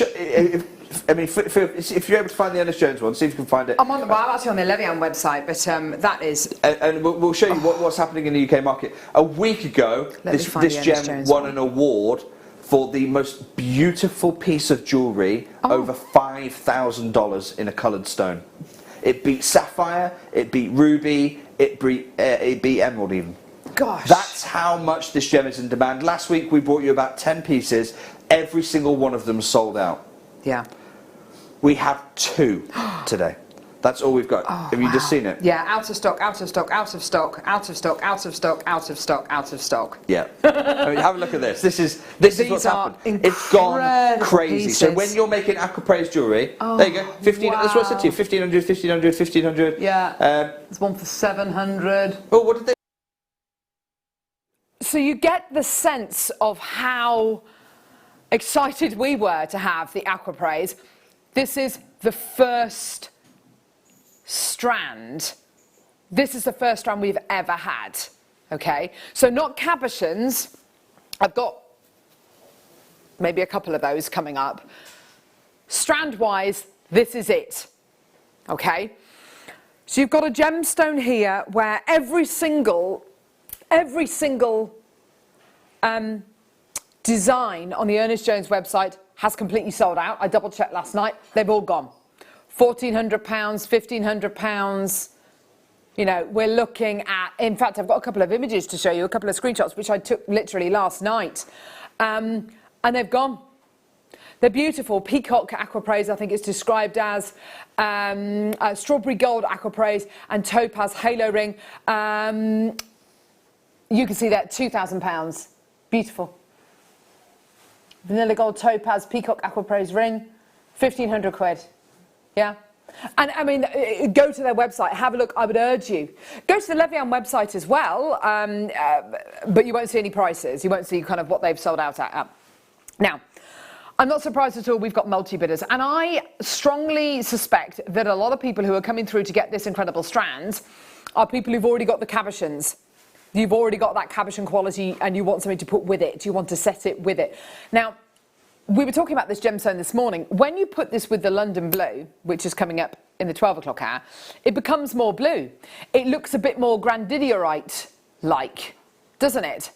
I mean, if you're able to find the Ernest Jones one, see if you can find it. I'm actually on the Levian website, but that is... And we'll show you what's happening in the UK market. A week ago, this gem won an award for the most beautiful piece of jewellery, over $5,000 in a coloured stone. It beat sapphire, it beat ruby, it beat emerald even. Gosh. That's how much this gem is in demand. Last week we brought you about 10 pieces. Every single one of them sold out. Yeah. We have 2 today. That's all we've got. Have you just seen it? Yeah, out of stock, out of stock, out of stock, out of stock, out of stock, out of stock, out of stock. Yeah. I mean, have a look at this. This is what's happened. It's gone crazy. Pieces. So when you're making aquapraise jewellery, there you go. 15. That's what I said to you. 1,500, 1,500, 1,500. Yeah. There's one for 700. Oh, what did they? So you get the sense of how excited we were to have the aquapraise. This is the first strand. This is the first strand we've ever had. Okay, so not cabochons. I've got maybe a couple of those coming up. Strand-wise, this is it. Okay, so you've got a gemstone here where every single design on the Ernest Jones website has completely sold out. I double checked last night. They've all gone. £1,400, £1,500. You know, we're looking at, in fact, I've got a couple of images to show you, a couple of screenshots, which I took literally last night. And they've gone. They're beautiful. Peacock aquapraise, I think it's described as, strawberry gold aquapraise and topaz halo ring. You can see that, £2,000. Beautiful. Vanilla gold topaz peacock aquapraise ring, 1,500 quid. Yeah. And I mean, go to their website, have a look. I would urge you. Go to the Levian website as well, but you won't see any prices. You won't see kind of what they've sold out at. Now, I'm not surprised at all we've got multi-bidders, and I strongly suspect that a lot of people who are coming through to get this incredible strand are people who've already got the cabochons. You've already got that cabochon quality and you want something to put with it. You want to set it with it. Now, we were talking about this gemstone this morning. When you put this with the London blue, which is coming up in the 12 o'clock hour, it becomes more blue. It looks a bit more grandidiorite-like, doesn't it?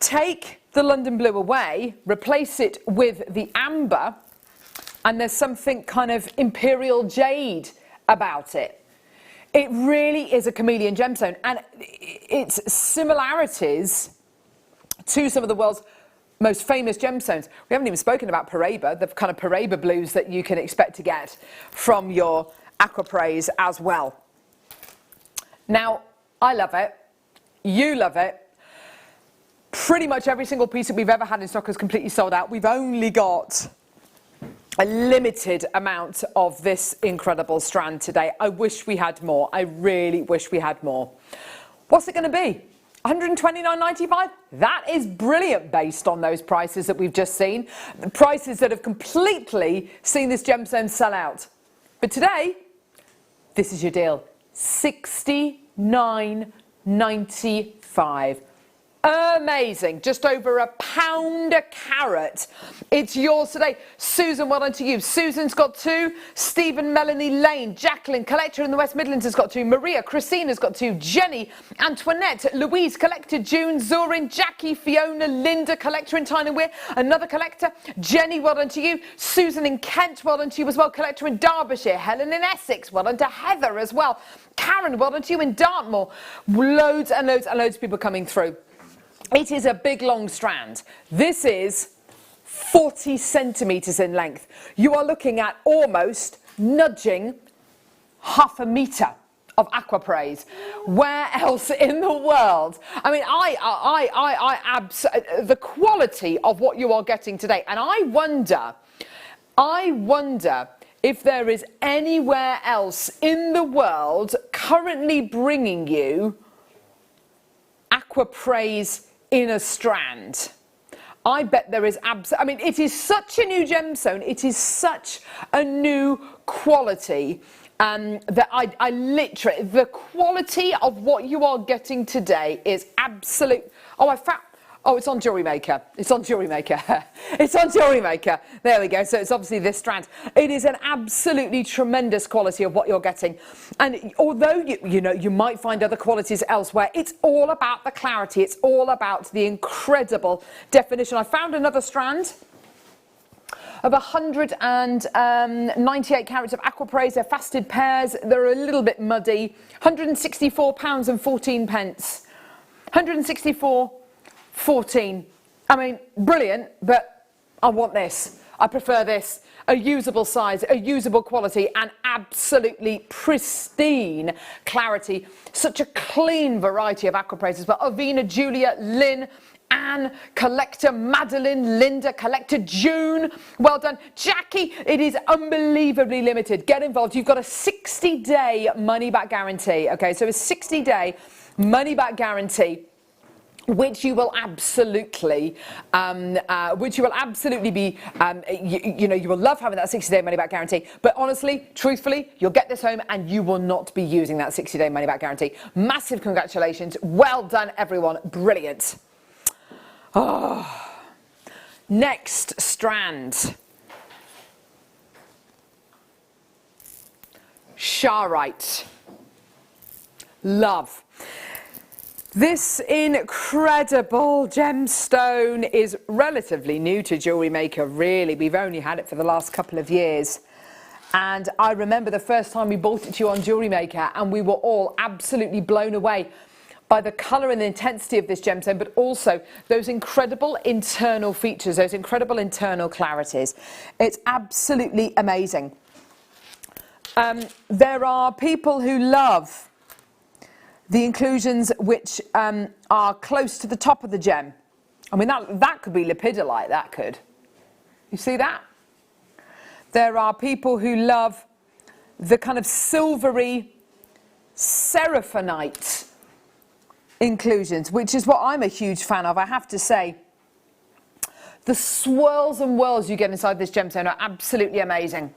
Take the London blue away, replace it with the amber, and there's something kind of imperial jade about it. It really is a chameleon gemstone, and its similarities to some of the world's most famous gemstones. We haven't even spoken about Paraiba, the kind of Paraiba blues that you can expect to get from your aquapraise as well. Now, I love it. You love it. Pretty much every single piece that we've ever had in stock is completely sold out. We've only got a limited amount of this incredible strand today. I wish we had more. I really wish we had more. What's it going to be? $129.95? That is brilliant based on those prices that we've just seen. The prices that have completely seen this gemstone sell out. But today, this is your deal. $69.95. Amazing. Just over £1 a carat. It's yours today. Susan, well done to you. Susan's got 2. Stephen, Melanie, Lane, Jacqueline, collector in the West Midlands has got 2. Maria, Christina's got 2. Jenny, Antoinette, Louise, collector, June, Zorin, Jackie, Fiona, Linda, collector in Tyne and Wear, another collector. Jenny, well done to you. Susan in Kent, well done to you as well. Collector in Derbyshire. Helen in Essex, well done to Heather as well. Karen, well done to you in Dartmoor. Loads and loads and loads of people coming through. It is a big long strand. This is 40 centimetres in length. You are looking at almost nudging half a metre of aquapraise. Where else in the world? I mean, the quality of what you are getting today, and I wonder if there is anywhere else in the world currently bringing you aquapraise in a strand. I bet there is I mean, it is such a new gemstone, it is such a new quality that I literally, the quality of what you are getting today is absolute. Oh, Oh, it's on Jewellery Maker. It's on Jewellery Maker. It's on Jewellery Maker. There we go. So it's obviously this strand. It is an absolutely tremendous quality of what you're getting. And although you might find other qualities elsewhere, it's all about the clarity. It's all about the incredible definition. I found another strand of 198 carats of aquapraise. They're fasted pairs. They're a little bit muddy. £164 and 14 pence. 164.14. I mean, brilliant, but I want this. I prefer this. A usable size, a usable quality, and absolutely pristine clarity. Such a clean variety of aquapraise as well. Avina, Julia, Lynn, Anne, Collector, Madeline, Linda, Collector, June. Well done. Jackie, it is unbelievably limited. Get involved. You've got a 60-day money-back guarantee. Okay, so a 60-day money-back guarantee, which you will absolutely be, you will love having that 60-day money-back guarantee. But honestly, truthfully, you'll get this home and you will not be using that 60-day money-back guarantee. Massive congratulations. Well done, everyone. Brilliant. Oh. Next strand. Sharite. Love. This incredible gemstone is relatively new to Jewellery Maker, really. We've only had it for the last couple of years. And I remember the first time we bought it to you on Jewellery Maker, and we were all absolutely blown away by the colour and the intensity of this gemstone, but also those incredible internal features, those incredible internal clarities. It's absolutely amazing. There are people who love the inclusions which are close to the top of the gem. I mean, that could be lepidolite, that could. You see that? There are people who love the kind of silvery seraphonite inclusions, which is what I'm a huge fan of, I have to say. The swirls and whirls you get inside this gemstone are absolutely amazing.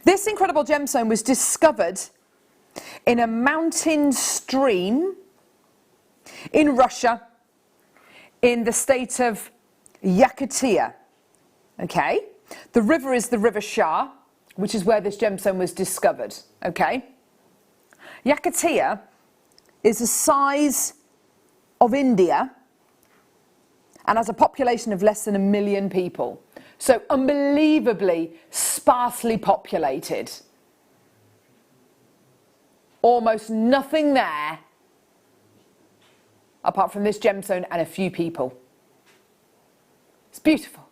This incredible gemstone was discovered in a mountain stream in Russia, in the state of Yakutia. Okay? The river is the River Shah, which is where this gemstone was discovered. Okay? Yakutia is the size of India and has a population of less than 1 million people. So unbelievably sparsely populated. Almost nothing there apart from this gemstone and a few people. It's beautiful.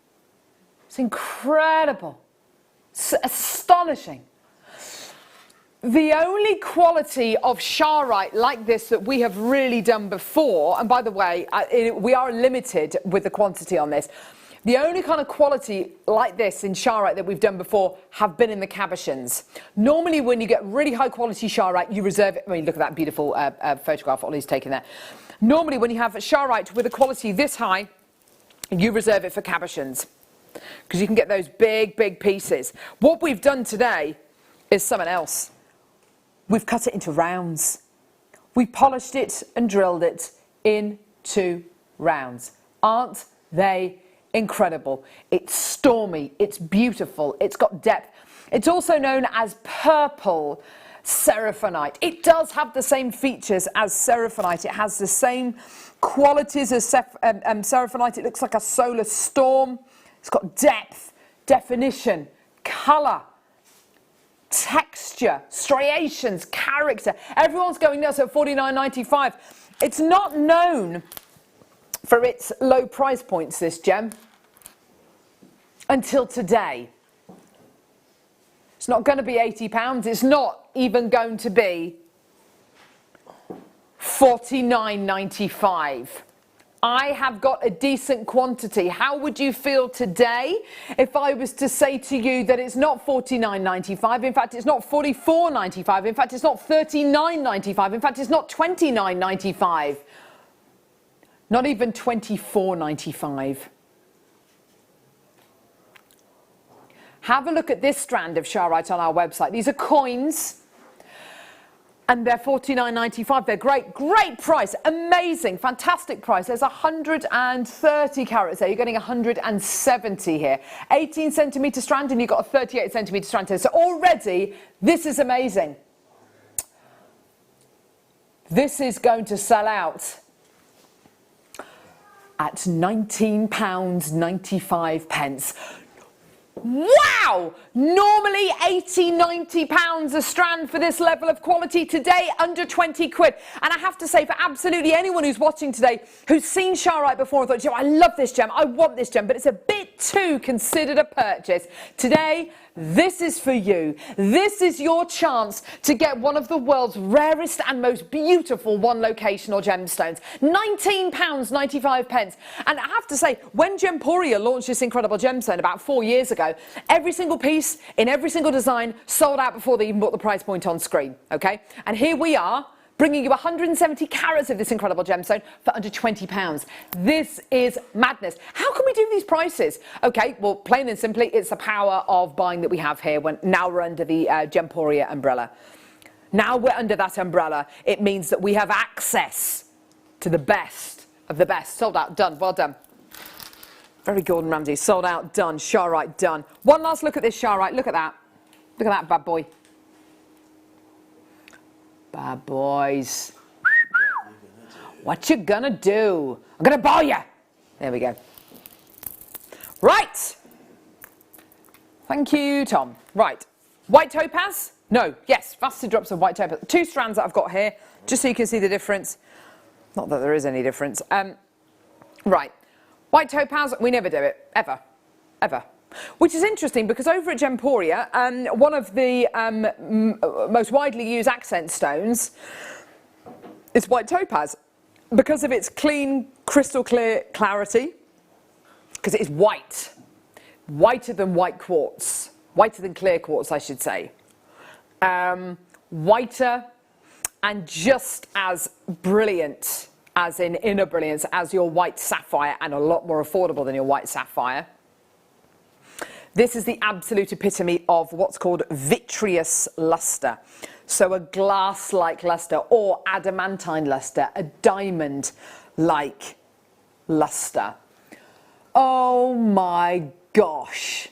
It's incredible. It's astonishing. The only quality of Sharite like this that we have really done before, and by the way, we are limited with the quantity on this. The only kind of quality like this in Sharite that we've done before have been in the cabochons. Normally when you get really high quality Sharite, you reserve it. I mean, look at that beautiful photograph Ollie's taken there. Normally when you have Sharite with a quality this high, you reserve it for cabochons, because you can get those big, big pieces. What we've done today is something else. We've cut it into rounds. We polished it and drilled it into rounds. Aren't they incredible? It's stormy, it's beautiful, it's got depth. It's also known as purple seraphonite. It does have the same features as seraphonite. It has the same qualities as seraphonite. It looks like a solar storm. It's got depth, definition, colour, texture, striations, character. Everyone's going nuts at $49.95. It's not known for its low price points, this gem, until today. It's not going to be £80. It's not even going to be $49.95. I have got a decent quantity. How would you feel today if I was to say to you that it's not $49.95, in fact it's not $44.95, in fact it's not $39.95, in fact it's not $29.95, not even $24.95. Have a look at this strand of Sharite on our website. These are coins. And they're $49.95. They're great, great price, amazing, fantastic price. There's 130 carats there. You're getting 170 here. 18 centimetre strand, and you've got a 38 centimetre strand here. So already, this is amazing. This is going to sell out at £19.95. Wow! Normally 80, 90 pounds a strand for this level of quality. Today, under 20 quid. And I have to say, for absolutely anyone who's watching today, who's seen Charoite before and thought, I love this gem, I want this gem, but it's a bit too considered a purchase. Today, this is for you. This is your chance to get one of the world's rarest and most beautiful one locational gemstones. £19.95. And I have to say, when Gemporia launched this incredible gemstone about 4 years ago, every single piece in every single design sold out before they even put the price point on screen. Okay? And here we are, bringing you 170 carats of this incredible gemstone for under £20. This is madness. How can we do these prices? Okay, well, plain and simply, it's the power of buying that we have here. Now we're under the Gemporia umbrella. Now we're under that umbrella. It means that we have access to the best of the best. Sold out, done, well done. Very Gordon Ramsay, sold out, done, Charoite, done. One last look at this Charoite, look at that. Look at that bad boy. Bad boys. What you gonna do? I'm gonna buy you. There we go. Right. Thank you, Tom. Right. White topaz? No. Yes. Faster drops of white topaz. 2 strands that I've got here, just so you can see the difference. Not that there is any difference. Right. White topaz, we never do it. Ever. Ever. Which is interesting because over at Gemporia, one of the most widely used accent stones is white topaz because of its clean, crystal clear clarity, because it is white, whiter than white quartz, whiter than clear quartz, I should say, whiter and just as brilliant, as in inner brilliance, as your white sapphire, and a lot more affordable than your white sapphire. This is the absolute epitome of what's called vitreous luster. So a glass-like luster or adamantine luster, a diamond-like luster. Oh my gosh.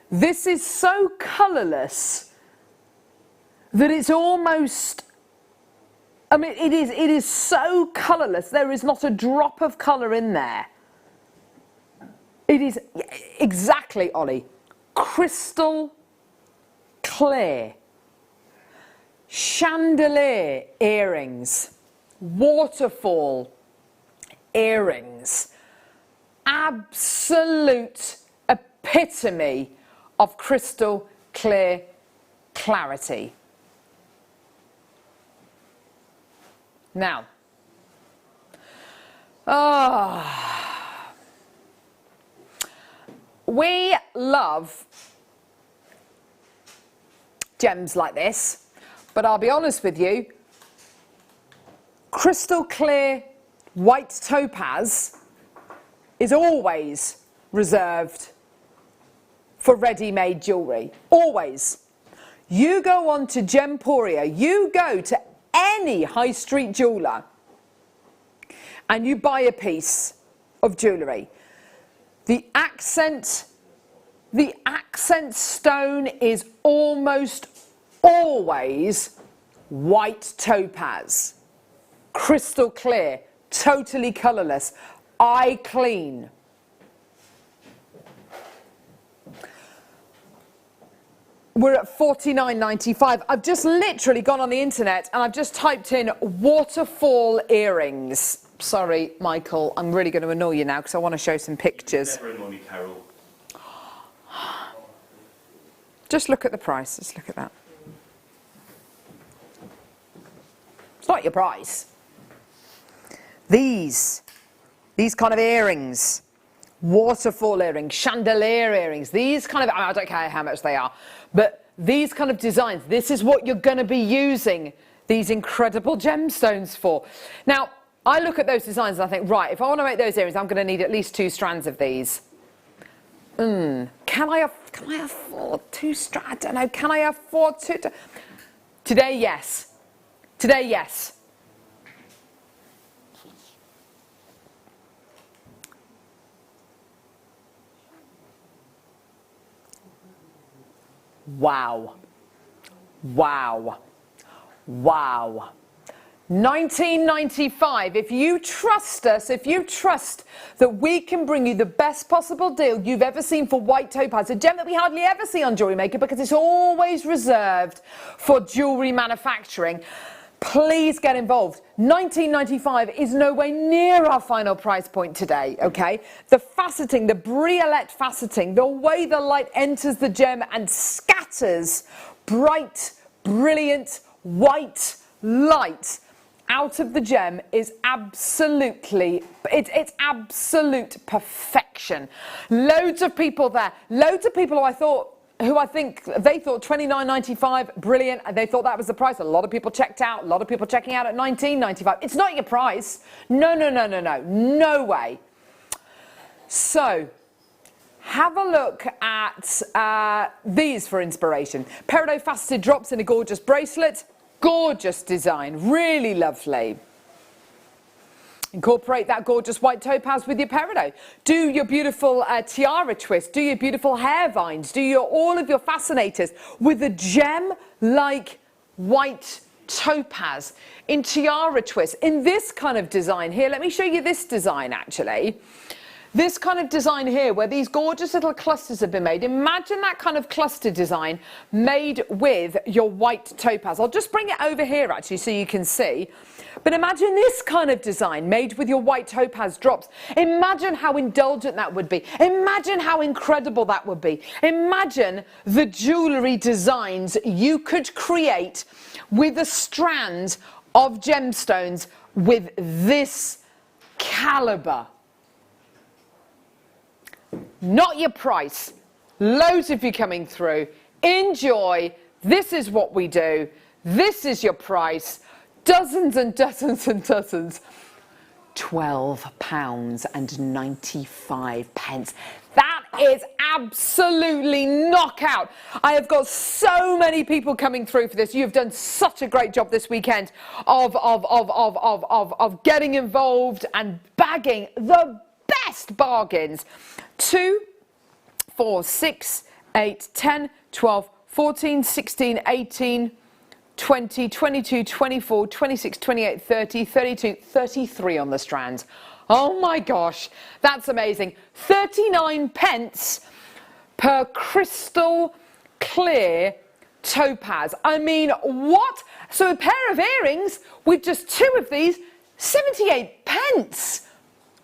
This is so colourless that it's almost, I mean, it is so colourless. There is not a drop of colour in there. It is exactly, Ollie, crystal clear, chandelier earrings, waterfall earrings, absolute epitome of crystal clear clarity. Now, we love gems like this, but I'll be honest with you, crystal clear white topaz is always reserved for ready-made jewellery. Always. You go on to Gemporia, you go to any high street jeweller and you buy a piece of jewellery. The accent stone is almost always white topaz. Crystal clear, totally colourless, eye clean. We're at $49.95. I've just literally gone on the internet and I've just typed in waterfall earrings. Sorry, Michael, I'm really going to annoy you now because I want to show some pictures. Never annoy me, Carol. Just look at the price. Let's look at that. It's not your price. These kind of earrings, waterfall earrings, chandelier earrings, these kind of, I don't care how much they are, but these kind of designs, this is what you're going to be using these incredible gemstones for. Now, I look at those designs and I think, right, if I want to make those earrings, I'm going to need at least 2 strands of these. Can I afford two strands? I don't know. Can I afford two? Today, yes. Today, yes. Wow. Wow. Wow. 1995. If you trust us, if you trust that we can bring you the best possible deal you've ever seen for white topaz, a gem that we hardly ever see on Jewellery Maker because it's always reserved for jewellery manufacturing, please get involved. 1995 is nowhere near our final price point today, okay? The faceting, the briolette faceting, the way the light enters the gem and scatters bright, brilliant, white light out of the gem is absolutely, it's absolute perfection. Loads of people there, loads of people who I think they thought $29.95, brilliant, and they thought that was the price. A lot of people checked out, a lot of people checking out at $19.95. It's not your price. No, no, no, no, no, no way. So, have a look at these for inspiration. Peridot faceted drops in a gorgeous bracelet. Gorgeous design, really lovely. Incorporate that gorgeous white topaz with your peridot. Do your beautiful tiara twist. Do your beautiful hair vines. Do all of your fascinators with a gem like white topaz in tiara twist. In this kind of design here, let me show you this design actually. This kind of design here where these gorgeous little clusters have been made. Imagine that kind of cluster design made with your white topaz. I'll just bring it over here actually so you can see. But imagine this kind of design made with your white topaz drops. Imagine how indulgent that would be. Imagine how incredible that would be. Imagine the jewellery designs you could create with a strand of gemstones with this calibre. Not your price. Loads of you coming through. Enjoy. This is what we do. This is your price. Dozens and dozens and dozens. £12.95. That is absolutely knockout. I have got so many people coming through for this. You've done such a great job this weekend of getting involved and bagging the best bargains. 2, 4, 6, 8, 10, 12, 14, 16, 18, 20, 22, 24, 26, 28, 30, 32, 33 on the strands. Oh my gosh, that's amazing. 39 pence per crystal clear topaz. I mean, what? So a pair of earrings with just 2 of these, 78 pence.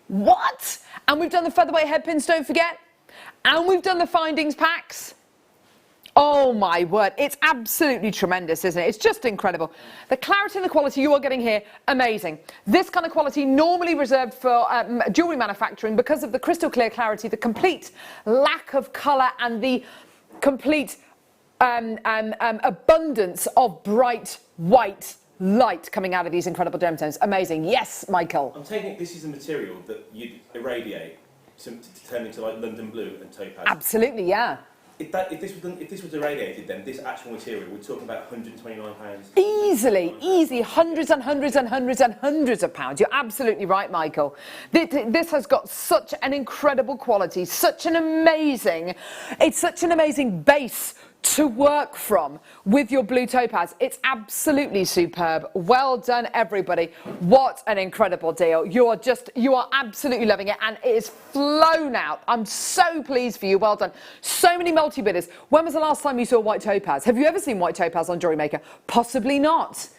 What? And we've done the featherweight headpins, don't forget. And we've done the findings packs. Oh my word, it's absolutely tremendous, isn't it? It's just incredible. The clarity and the quality you are getting here, amazing. This kind of quality normally reserved for jewellery manufacturing because of the crystal clear clarity, the complete lack of colour and the complete abundance of bright white light coming out of these incredible gemstones. Amazing. Yes, Michael. I'm taking it this is a material that you'd irradiate to turn into like London blue and topaz. Absolutely, yeah. If this was irradiated, then this actual material, we're talking about £129. Easily, easy, hundreds and hundreds and hundreds and hundreds of pounds. You're absolutely right, Michael. This has got such an incredible quality, it's such an amazing base to work from with your blue topaz. It's absolutely superb. Well done, everybody. What an incredible deal. You are absolutely loving it, and it is flown out. I'm so pleased for you. Well done. So many multi-bidders. When was the last time you saw white topaz? Have you ever seen white topaz on Jewellery Maker? Possibly not.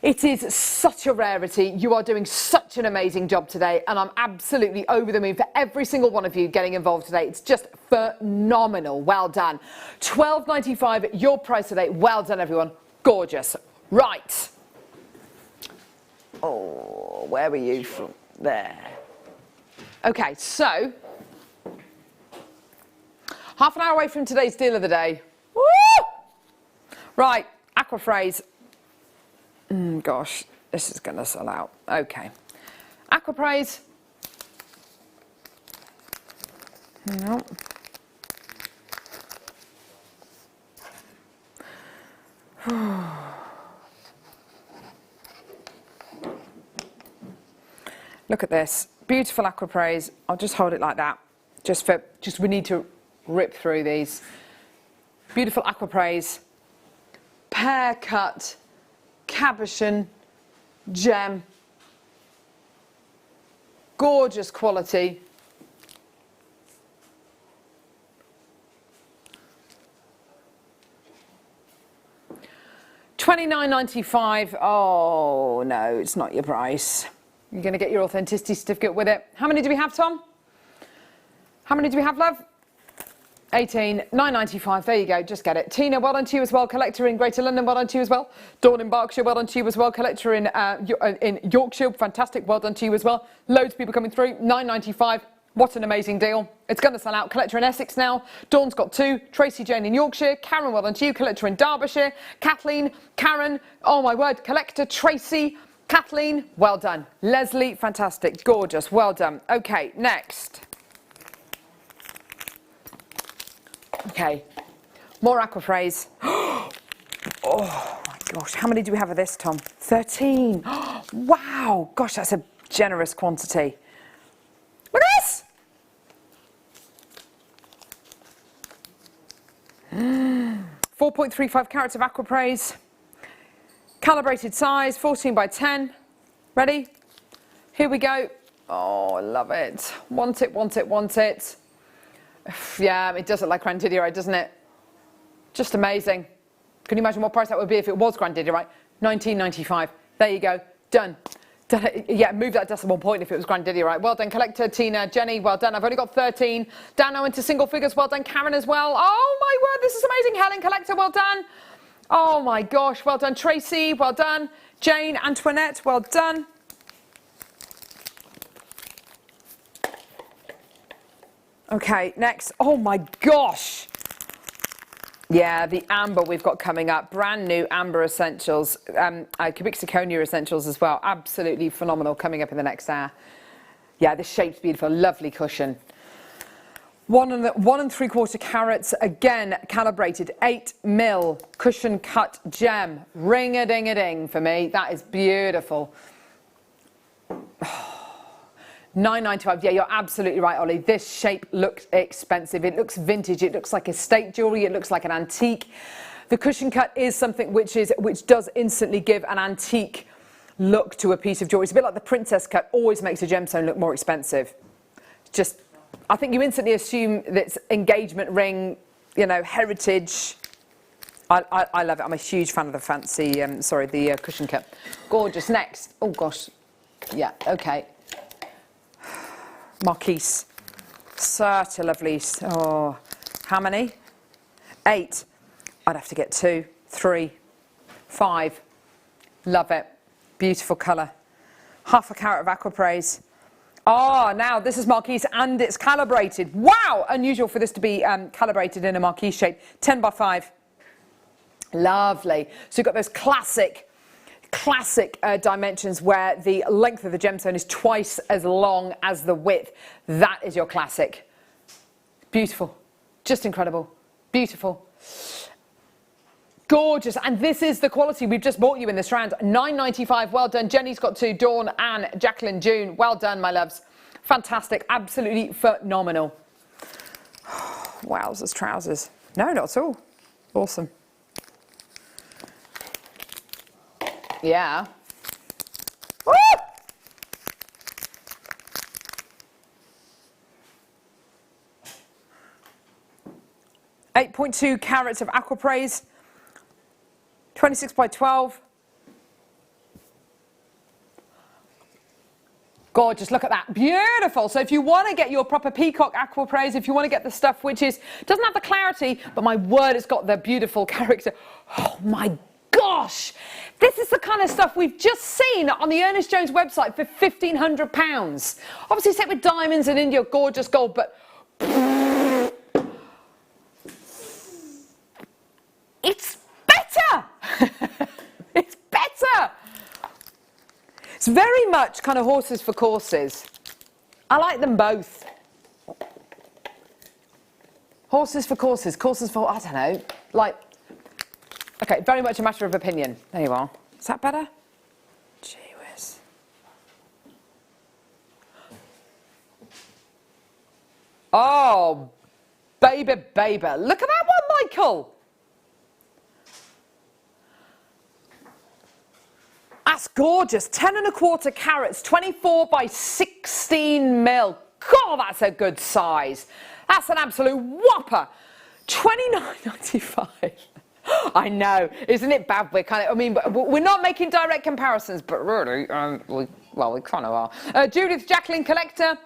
It is such a rarity. You are doing such an amazing job today, and I'm absolutely over the moon for every single one of you getting involved today. It's just phenomenal. Well done. £12.95, your price today. Well done, everyone. Gorgeous. Right. Oh, where were you from? There. Okay, so half an hour away from today's deal of the day. Woo! Right, Aquaphrase. Gosh, this is going to sell out. Okay. Aquaphrase. No. Look at this. Beautiful aquapraise. I'll just hold it like that. Just we need to rip through these. Beautiful aquapraise. Pear cut. Cabochon gem. Gorgeous quality. $29.95. Oh no, it's not your price. You're going to get your authenticity certificate with it. How many do we have, Tom? How many do we have, love? 18, $9.95. There you go, just get it. Tina, well done to you as well. Collector in Greater London, well done to you as well. Dawn in Berkshire, well done to you as well. Collector in Yorkshire, fantastic, well done to you as well. Loads of people coming through. $9.95. What an amazing deal. It's going to sell out. Collector in Essex now. Dawn's got 2. Tracy Jane in Yorkshire. Karen, well done to you. Collector in Derbyshire. Kathleen, Karen, oh my word. Collector, Tracy, Kathleen, well done. Leslie, fantastic, gorgeous, well done. Okay, next. Okay, more aquaphrase. Oh my gosh, how many do we have of this, Tom? 13. Wow, gosh, that's a generous quantity. Look at this. 4.35 carats of aquapraise. Calibrated size, 14 by 10. Ready? Here we go. Oh, I love it. Want it, want it, want it. Yeah, it does look like grandidierite, doesn't it? Just amazing. Can you imagine what price that would be if it was grandidierite? $19.95. There you go. Done. Yeah, move that decimal point if it was grandidierite. Well done, Collector, Tina, Jenny, well done. I've only got 13. Dan now into single figures, well done. Karen as well. Oh my word, this is amazing. Helen, Collector, well done. Oh my gosh, well done. Tracy, well done. Jane, Antoinette, well done. Okay, next. Oh my gosh. Yeah, the amber we've got coming up. Brand new amber essentials. Cubic zirconia essentials as well. Absolutely phenomenal coming up in the next hour. Yeah, this shape's beautiful. Lovely cushion. 1 3/4 carats. Again, calibrated 8mm cushion cut gem. Ring-a-ding-a-ding for me. That is beautiful. $9.95. Yeah, you're absolutely right, Ollie. This shape looks expensive. It looks vintage. It looks like estate jewellery. It looks like an antique. The cushion cut is something which does instantly give an antique look to a piece of jewellery. It's a bit like the princess cut. Always makes a gemstone look more expensive. Just, I think you instantly assume that it's engagement ring, you know, heritage. I love it. I'm a huge fan of the fancy, the cushion cut. Gorgeous. Next. Oh gosh. Yeah. Okay. Marquise. Such a lovely, oh, how many? 8. I'd have to get 2, 3, 5. Love it. Beautiful colour. 1/2 carat of aquapraise. Oh, now this is Marquise and it's calibrated. Wow, unusual for this to be calibrated in a Marquise shape. 10 by 5. Lovely. So you've got those classic dimensions where the length of the gemstone is twice as long as the width. That is your classic. Beautiful. Just incredible. Beautiful. Gorgeous. And this is the quality we've just bought you in this round. $9.95. Well done. Jenny's got 2. Dawn, Anne, Jacqueline, June. Well done, my loves. Fantastic. Absolutely phenomenal. Wowzers, trousers. No, not at all. Awesome. Yeah. Woo! 8.2 carats of aquapraise. 26 by 12. Gorgeous, look at that, beautiful. So if you want to get your proper peacock aquapraise, if you want to get the stuff which doesn't have the clarity, but my word, it's got the beautiful character. Oh my gosh, this is the kind of stuff we've just seen on the Ernest Jones website for £1,500. Obviously set with diamonds and India gorgeous gold, but it's better. It's better. It's very much kind of horses for courses. I like them both. Horses for courses, courses for, I don't know, like Okay, very much a matter of opinion. There you are. Is that better? Gee whiz. Oh, baby, baby. Look at that one, Michael. That's gorgeous. 10¼ carats, 24 by 16 mil. God, that's a good size. That's an absolute whopper. 29.95. I know, isn't it bad? We're kind of, I mean, we're not making direct comparisons, but really, we kind of are. Judith Jacqueline Collector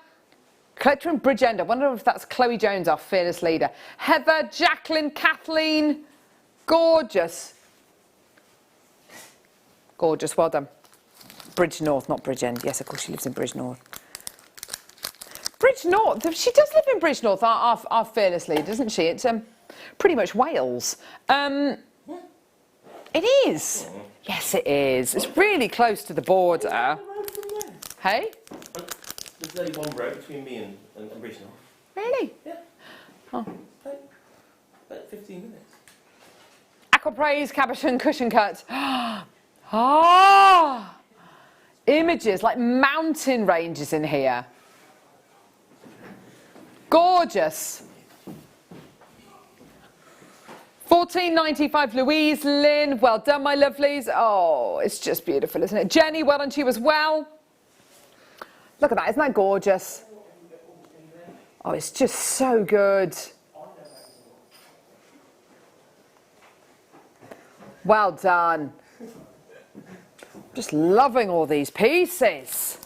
in Bridgend. I wonder if that's Chloe Jones, our fearless leader. Heather, Jacqueline, Kathleen. Gorgeous. Gorgeous, well done. Bridge North, not Bridgend. Yes, of course she lives in Bridge North. Bridge North, she does live in Bridge North, our fearless leader, doesn't she? It's pretty much Wales. It is. Yes, it is. It's really close to the border. Hey? There's only one road between me and Bridge North. Really? Yeah. Oh. About 15 minutes. Aquapraise, Cabochon, Cushion Cut. Ah! Images, like mountain ranges in here. Gorgeous. £14.95, Louise, Lynn. Well done, my lovelies. Oh, it's just beautiful, isn't it? Jenny, well done to you as well. Look at that, isn't that gorgeous? Oh, it's just so good. Well done. Just loving all these pieces.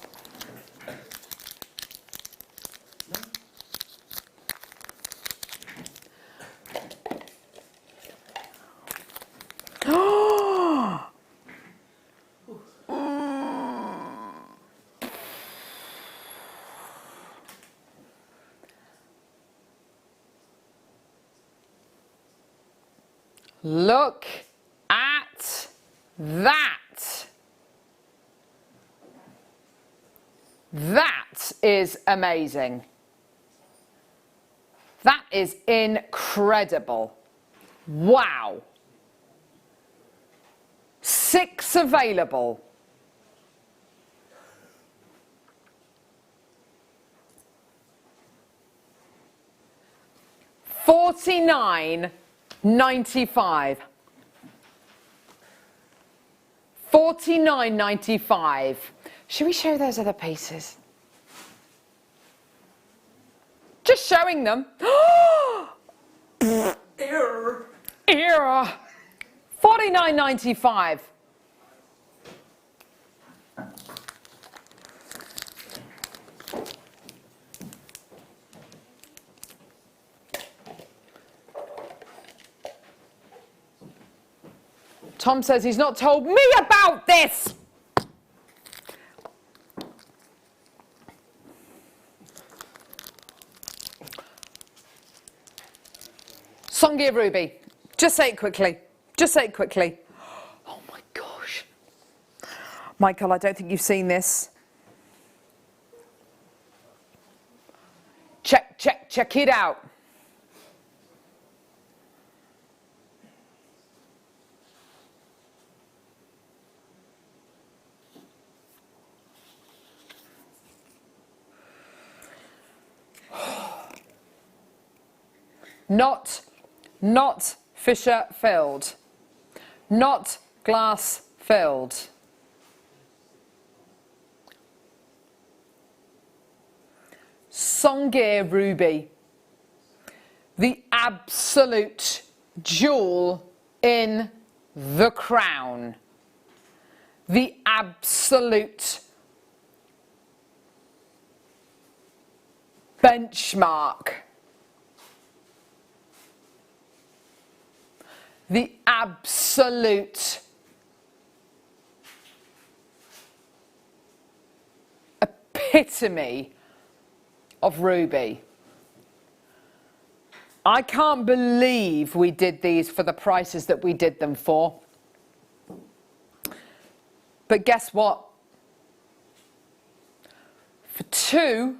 Look at that. That is amazing. That is incredible. Wow. 6 available. $49.95. $49.95. Should we show those other pieces? Just showing them. Error. Error. $49.95. Tom says he's not told me about this. Songir Ruby. Just say it quickly. Just say it quickly. Oh my gosh. Michael, I don't think you've seen this. Check it out. Not Fisher filled. Not glass filled. Songir Ruby. The absolute jewel in the crown. The absolute benchmark. The absolute epitome of ruby. I can't believe we did these for the prices that we did them for. But guess what? For 2,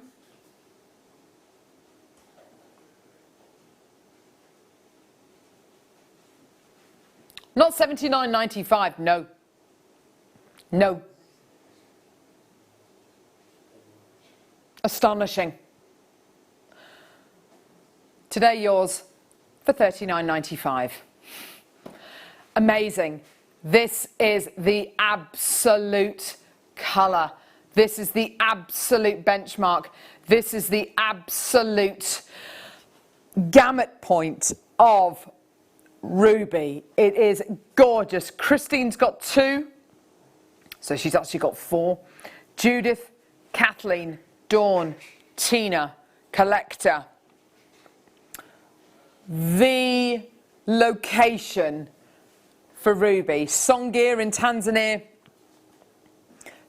Not $79.95, no. No. Astonishing. Today yours for $39.95. Amazing. This is the absolute colour. This is the absolute benchmark. This is the absolute gamut point of ruby. It is gorgeous. Christine's got 2, so she's actually got 4. Judith, Kathleen, Dawn, Tina, Collector. The location for ruby, Songea in Tanzania,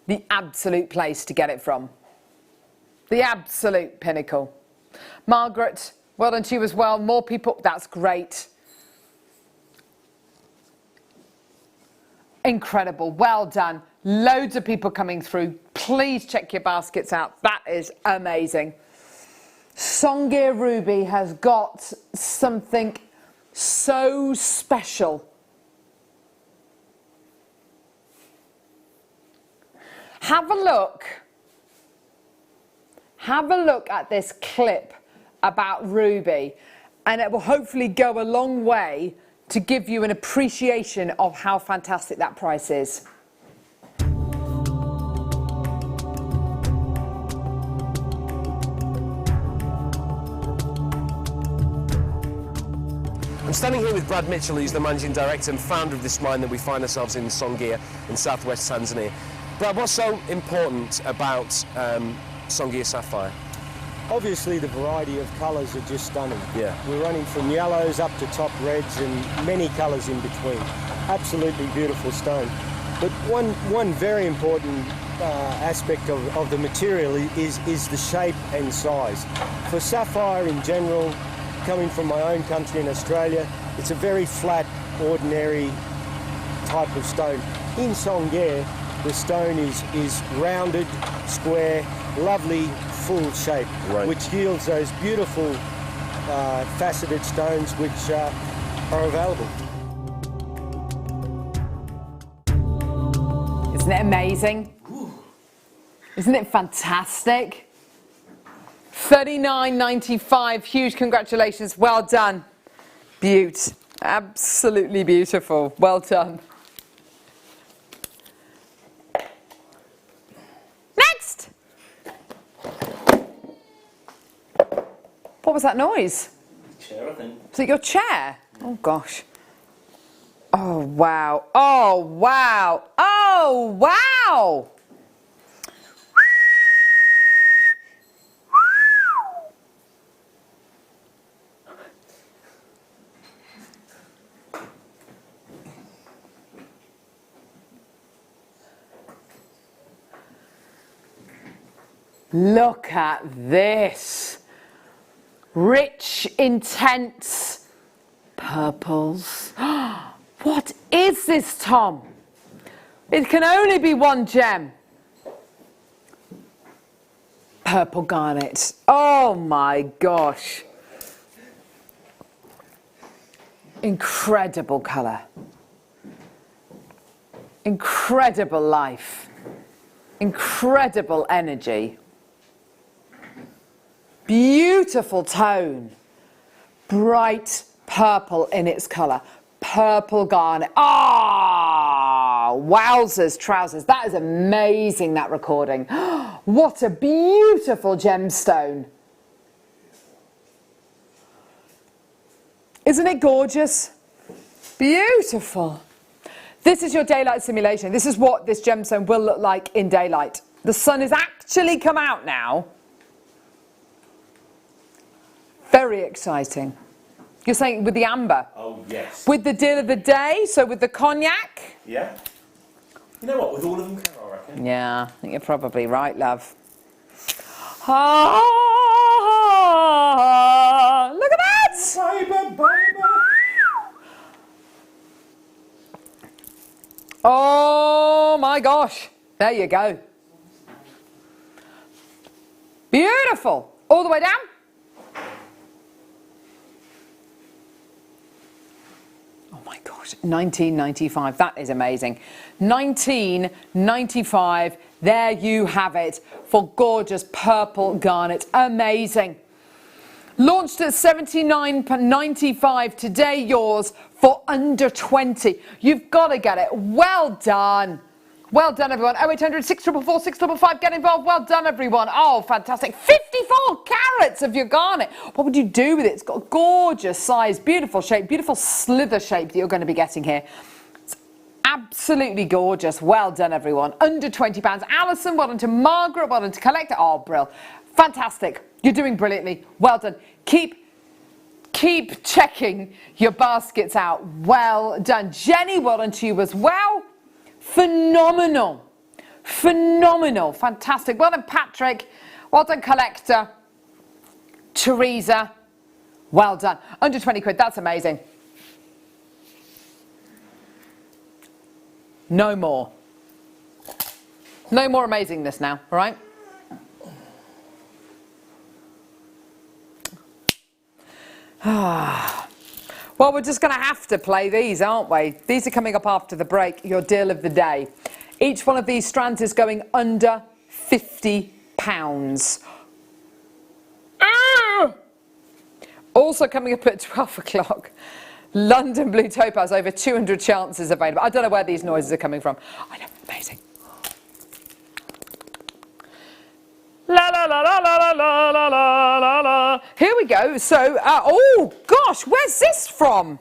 the absolute place to get it from. The absolute pinnacle. Margaret, well done to you as well. More people, that's great. Incredible, well done. Loads of people coming through. Please check your baskets out. That is amazing. Songea Ruby has got something so special. Have a look. Have a look at this clip about ruby, and it will hopefully go a long way to give you an appreciation of how fantastic that price is. I'm standing here with Brad Mitchell, who's the managing director and founder of this mine that we find ourselves in Songea in southwest Tanzania. Brad, what's so important about Songea Sapphire? Obviously the variety of colours are just stunning. Yeah. We're running from yellows up to top reds and many colours in between. Absolutely beautiful stone. But one very important aspect of the material is the shape and size. For sapphire in general, coming from my own country in Australia, it's a very flat, ordinary type of stone. In Songea, the stone is rounded, square, lovely, full shape, right, which yields those beautiful faceted stones which are available. Isn't it amazing? Isn't it fantastic? $39.95. Huge congratulations. Well done. Beaut. Absolutely beautiful. Well done. Next. What was that noise? Chair, I think. Was it your chair? Oh gosh. Oh wow. Oh wow. Oh wow. Look at this. Rich, intense purples. What is this, Tom? It can only be one gem. Purple garnet. Oh my gosh. Incredible colour. Incredible life. Incredible energy. Beautiful tone. Bright purple in its colour. Purple garnet. Ah, wowzers, trousers. That is amazing, that recording. What a beautiful gemstone. Isn't it gorgeous? Beautiful. This is your daylight simulation. This is what this gemstone will look like in daylight. The sun has actually come out now. Very exciting. You're saying with the amber? Oh, yes. With the deal of the day, so with the cognac? Yeah. You know what, with all of them, Carol, I reckon. Yeah, I think you're probably right, love. Ah, look at that! Baby, baby. Oh my gosh. There you go. Beautiful. All the way down. Oh, my gosh, £19.95. That is amazing. £19.95. There you have it for gorgeous purple garnet. Amazing. Launched at £79.95. Today yours for under 20. You've got to get it. Well done. Well done, everyone. 0800 644 655. Get involved. Well done, everyone. Oh, fantastic. 54 carats of your garnet. What would you do with it? It's got a gorgeous size, beautiful shape, beautiful slither shape that you're going to be getting here. It's absolutely gorgeous. Well done, everyone. Under £20. Alison, well done to Margaret, well done to Collector. Oh, brill. Fantastic. You're doing brilliantly. Well done. Keep checking your baskets out. Well done. Jenny, well done to you as well. Phenomenal. Phenomenal. Fantastic. Well done, Patrick. Well done, Collector. Teresa. Well done. Under 20 quid. That's amazing. No more. No more amazingness now, all right? Well, we're just going to have to play these, aren't we? These are coming up after the break, your deal of the day. Each one of these strands is going under £50. Also coming up at 12 o'clock, London Blue Topaz, over 200 chances available. I don't know where these noises are coming from. I know, amazing. La la la la la la la la la la. Here we go. So, oh gosh, where's this from?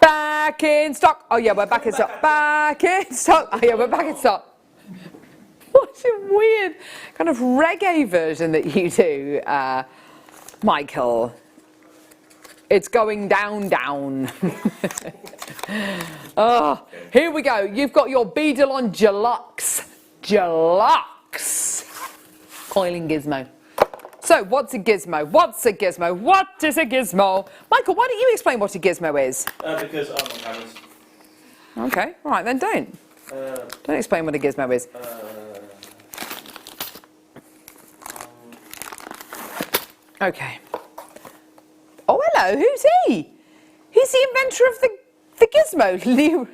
Back in stock. Oh yeah, we're back in stock. Back in stock. Oh yeah, we're back in stock. What a weird kind of reggae version that you do, Michael. It's going down, down. Oh, here we go. You've got your Beadle Deluxe. Deluxe. Coiling gizmo. So, what's a gizmo? What's a gizmo? What is a gizmo? Michael, why don't you explain what a gizmo is? Because I'm on cameras. Okay, all right then, don't. Don't explain what a gizmo is. Okay. Oh, hello, who's he? He's the inventor of the gizmo.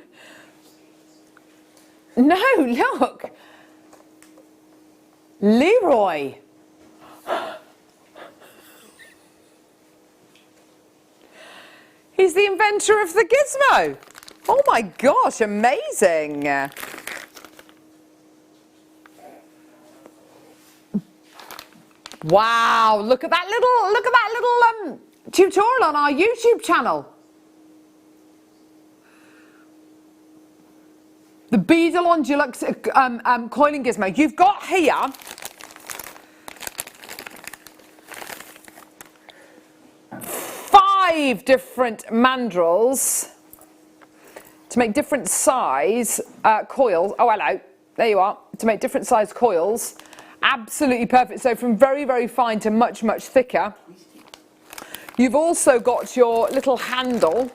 No, look. Leroy. He's the inventor of the gizmo. Oh my gosh, amazing. Wow, look at that little tutorial on our YouTube channel. The Beadle Deluxe coiling gizmo. You've got here five different mandrels to make different size coils. Oh, hello. There you are. To make different size coils. Absolutely perfect. So from very, very fine to much, much thicker. You've also got your little handle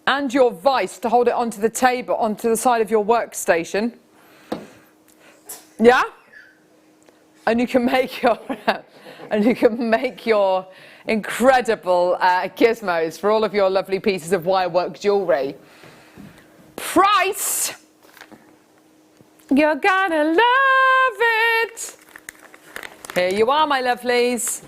and your vise to hold it onto the table, onto the side of your workstation. Yeah? And you can make your incredible gizmos for all of your lovely pieces of wirework jewellery. Price! You're gonna love it! Here you are, my lovelies.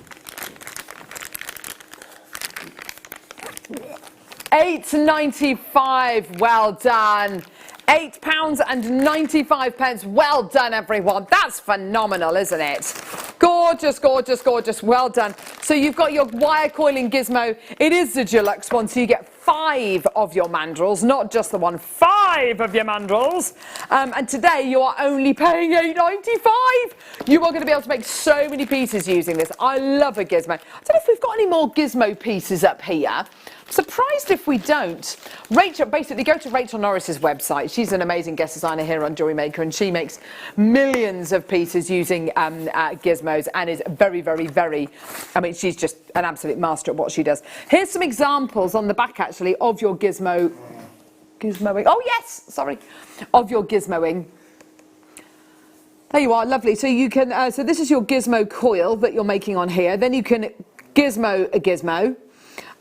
£8.95, well done. £8.95. Well done, everyone. That's phenomenal, isn't it? Gorgeous, gorgeous, gorgeous. Well done. So you've got your wire coiling gizmo. It is the deluxe one, so you get 5 of your mandrels, not just the one. 5 of your mandrels. And today you are only paying £8.95. You are going to be able to make so many pieces using this. I love a gizmo. I don't know if we've got any more gizmo pieces up here. Surprised if we don't. Rachel, basically go to Rachel Norris's website. She's an amazing guest designer here on Jewellery Maker, and she makes millions of pieces using gizmos and is very, very, very, I mean, she's just an absolute master at what she does. Here's some examples on the back, actually, of your gizmoing. Oh, yes, sorry. Of your gizmoing. There you are, lovely. So you can, so this is your gizmo coil that you're making on here. Then you can gizmo a gizmo.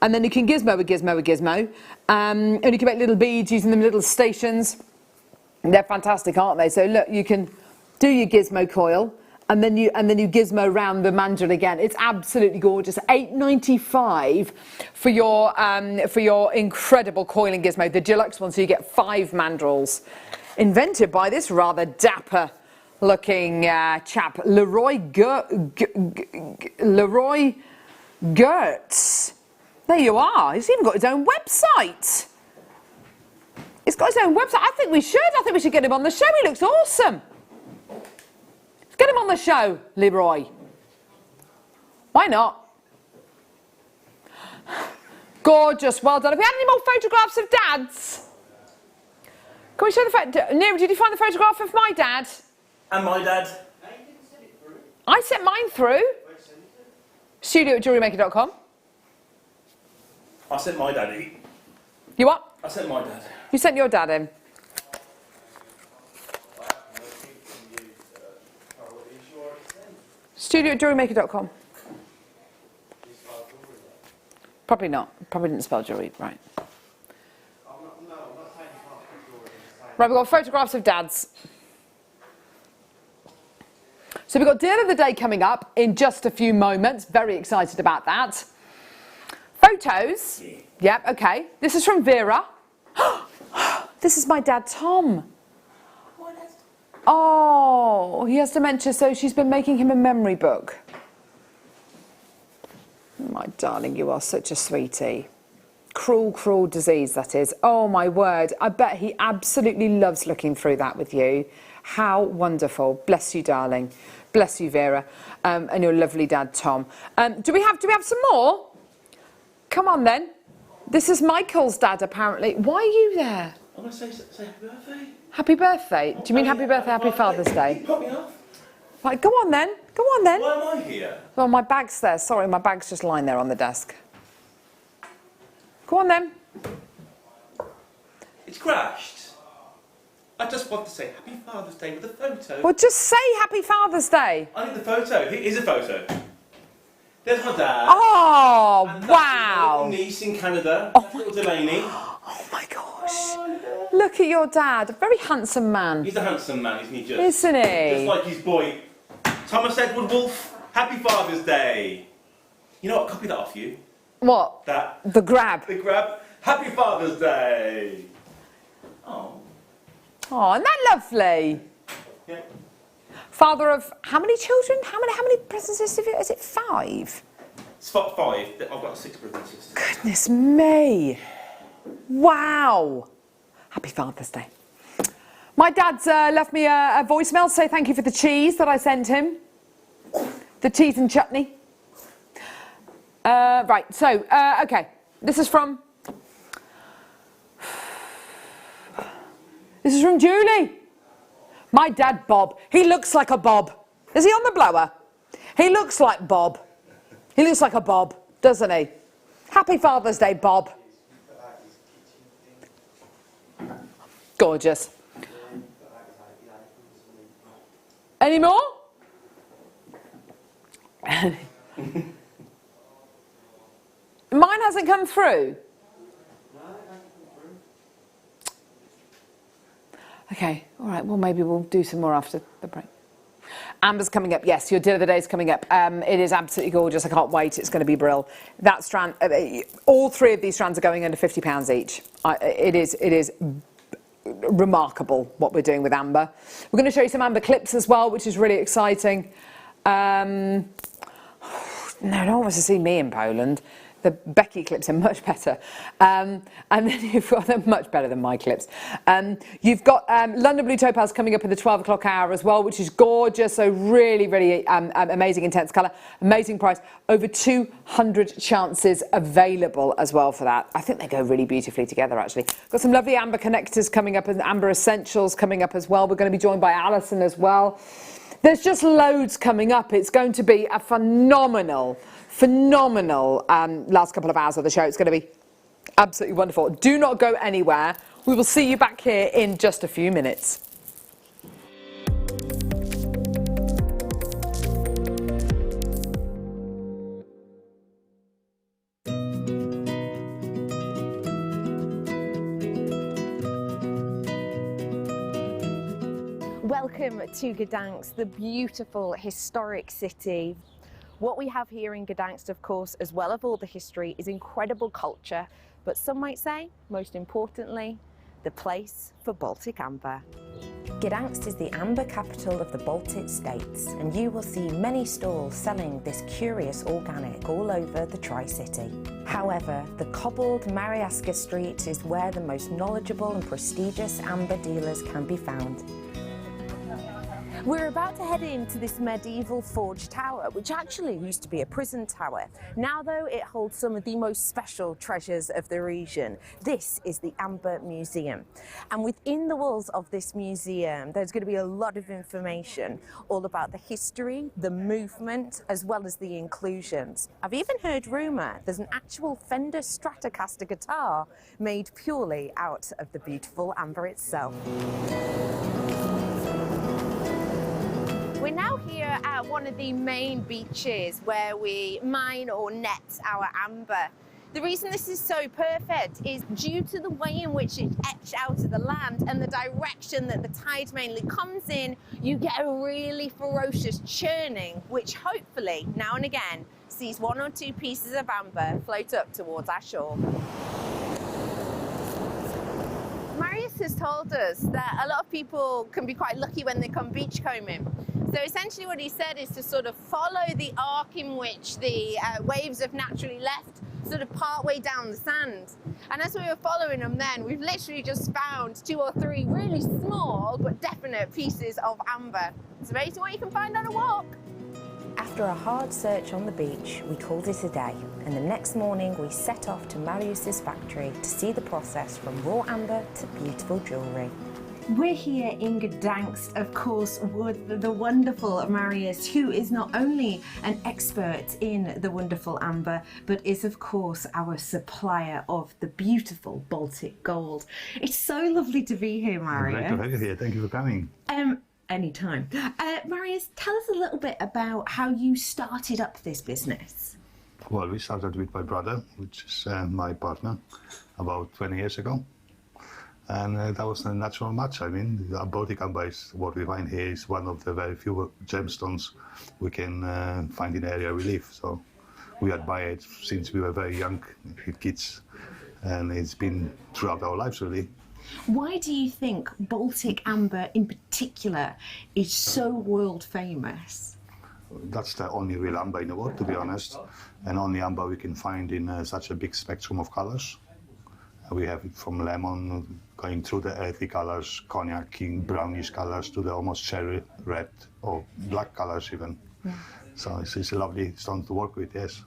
And then you can gizmo a gizmo a gizmo. And you can make little beads using them little stations. They're fantastic, aren't they? So look, you can do your gizmo coil, and then you gizmo round the mandrel again. It's absolutely gorgeous. $8.95 for your incredible coiling gizmo, the deluxe one. So you get 5 mandrels, invented by this rather dapper looking chap, Leroy Gertz. There you are. He's even got his own website. He's got his own website. I think we should get him on the show. He looks awesome. Let's get him on the show, Leroy. Why not? Gorgeous. Well done. Have we had any more photographs of dads? Can we show the photo? Neil, did you find the photograph of my dad? And my dad. I sent mine through. Studio@JewelleryMaker.com. I sent my daddy. You what? I sent my dad. You sent your dad in. Studio@JewelleryMaker.com. Probably not. Probably didn't spell jewellery right. Right, we've got photographs of dads. So we've got deal of the day coming up in just a few moments. Very excited about that. Photos. Yep, okay. This is from Vera. This is my dad, Tom. Oh, he has dementia, so she's been making him a memory book. My darling, you are such a sweetie. Cruel, cruel disease, that is. Oh, my word. I bet he absolutely loves looking through that with you. How wonderful. Bless you, darling. Bless you, Vera. And your lovely dad, Tom. Do we have some more? Come on, then. This is Michael's dad, apparently. Why are you there? I'm going to say happy birthday. Happy birthday? Do you mean happy birthday, happy Father's Day? Put me off. Right, go on then. Go on then. Why am I here? Well, my bag's there. Sorry, my bag's just lying there on the desk. Go on then. It's crashed. I just want to say happy Father's Day with a photo. Well, just say happy Father's Day. I need the photo. Here's a photo. There's my dad. Oh, and wow. My little niece in Canada. That's little Delaney. Oh, my gosh. Look at your dad. A very handsome man. He's a handsome man, isn't he? Isn't he? Just like his boy, Thomas Edward Wolfe. Happy Father's Day. You know what? Copy that off you. What? That. The grab. The grab. Happy Father's Day. Oh. Oh, isn't that lovely? Yeah. Father of how many children? How many presents is it? Is it 5? It's 5. I've got 6 brothers and sisters. Goodness me. Wow. Happy Father's Day. My dad's left me a voicemail to say thank you for the cheese that I sent him. The cheese and chutney. Right, so, okay. This is from Julie. My dad, Bob. He looks like a Bob. Is he on the blower? He looks like Bob. He looks like a Bob, doesn't he? Happy Father's Day, Bob. Gorgeous. Any more? Mine hasn't come through. Okay, all right, well, maybe we'll do some more after the break. Amber's coming up. Yes, your deal of the day is coming up. It is absolutely gorgeous. I can't wait. It's going to be brill. That strand, all 3 of these strands are going under £50 each. It is remarkable what we're doing with Amber. We're going to show you some Amber clips as well, which is really exciting. No, no one wants to see me in Poland. The Becky clips are much better. And then you've got them much better than my clips. You've got London Blue Topaz coming up in the 12 o'clock hour as well, which is gorgeous. So really, really amazing, intense colour. Amazing price. Over 200 chances available as well for that. I think they go really beautifully together, actually. Got some lovely Amber connectors coming up and Amber Essentials coming up as well. We're going to be joined by Alison as well. There's just loads coming up. It's going to be a phenomenal last couple of hours of the show. It's going to be absolutely wonderful. Do not go anywhere. We will see you back here in just a few minutes. Welcome to Gdansk, the beautiful historic city. What we have here in Gdansk, of course, as well as all the history, is incredible culture, but some might say, most importantly, the place for Baltic amber. Gdansk is the amber capital of the Baltic states, and you will see many stalls selling this curious organic all over the Tri-City. However, the cobbled Mariaska Street is where the most knowledgeable and prestigious amber dealers can be found. We're about to head into this medieval forge tower, which actually used to be a prison tower. Now though, it holds some of the most special treasures of the region. This is the Amber Museum. And within the walls of this museum, there's going to be a lot of information all about the history, the movement, as well as the inclusions. I've even heard rumour there's an actual Fender Stratocaster guitar made purely out of the beautiful amber itself. We're now here at one of the main beaches where we mine or net our amber. The reason this is so perfect is due to the way in which it's etched out of the land and the direction that the tide mainly comes in, you get a really ferocious churning, which hopefully now and again sees one or two pieces of amber float up towards our shore. Marius has told us that a lot of people can be quite lucky when they come beachcombing. So essentially what he said is to sort of follow the arc in which the waves have naturally left, sort of part way down the sand. And as we were following them then, we've literally just found 2 or 3 really small but definite pieces of amber. It's amazing what you can find on a walk. After a hard search on the beach, we called it a day, and the next morning we set off to Marius's factory to see the process from raw amber to beautiful jewellery. We're here in Gdansk, of course, with the wonderful Marius, who is not only an expert in the wonderful amber, but is, of course, our supplier of the beautiful Baltic gold. It's so lovely to be here, Marius. Great to have you here. Thank you for coming. Anytime. Marius, tell us a little bit about how you started up this business. Well, we started with my brother, which is my partner, about 20 years ago. And that was a natural match. I mean, Baltic amber is what we find here is one of the very few gemstones we can find in the area we live. So we admire it since we were very young kids, and it's been throughout our lives, really. Why do you think Baltic amber in particular is so world famous? That's the only real amber in the world, to be honest, and only amber we can find in such a big spectrum of colors. We have it from lemon, going through the earthy colors, cognac, brownish colors, to the almost cherry red or black colors even. Yeah. So it's a lovely stone to work with, yes.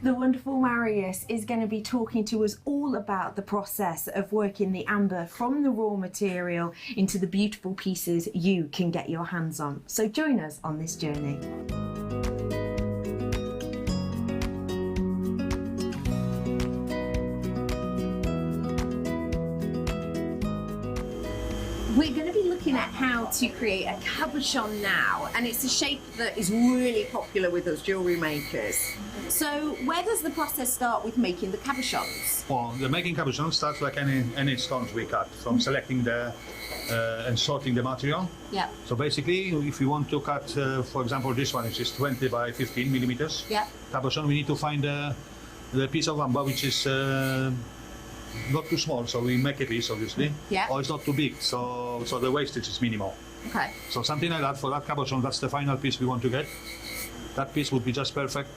The wonderful Marius is going to be talking to us all about the process of working the amber from the raw material into the beautiful pieces you can get your hands on. So join us on this journey. We're going to be looking at how to create a cabochon now, and it's a shape that is really popular with us jewellery makers. So where does the process start with making the cabochons? Well, the making cabochon starts like any stones we cut, from selecting the and sorting the material. Yeah. So basically, if you want to cut, for example, this one, which is 20 by 15 millimeters, yeah, cabochon, we need to find the piece of amber which is not too small, so we make a piece, obviously. Yeah. Or it's not too big, so the wastage is minimal. Okay. So something like that for that cabochon, that's the final piece we want to get. That piece would be just perfect,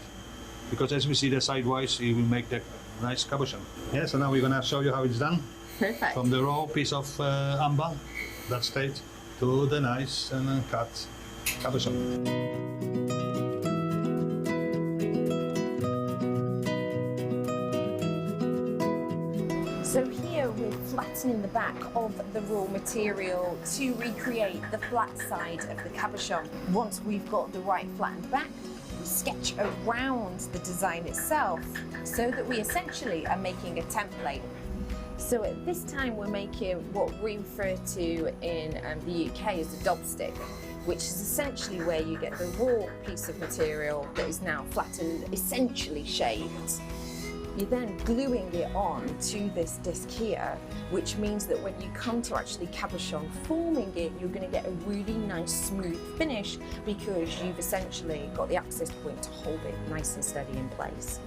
because as we see the sidewise, it will make the nice cabochon. Yeah, so now we're gonna show you how it's done. Perfect. From the raw piece of amber, that state, to the nice and cut cabochon. So here we're flattening the back of the raw material to recreate the flat side of the cabochon. Once we've got the right flattened back, we sketch around the design itself so that we essentially are making a template. So at this time we're making what we refer to in the UK as a dobstick, which is essentially where you get the raw piece of material that is now flattened, essentially shaped. You're then gluing it on to this disc here, which means that when you come to actually cabochon forming it, you're going to get a really nice smooth finish because you've essentially got the access point to hold it nice and steady in place.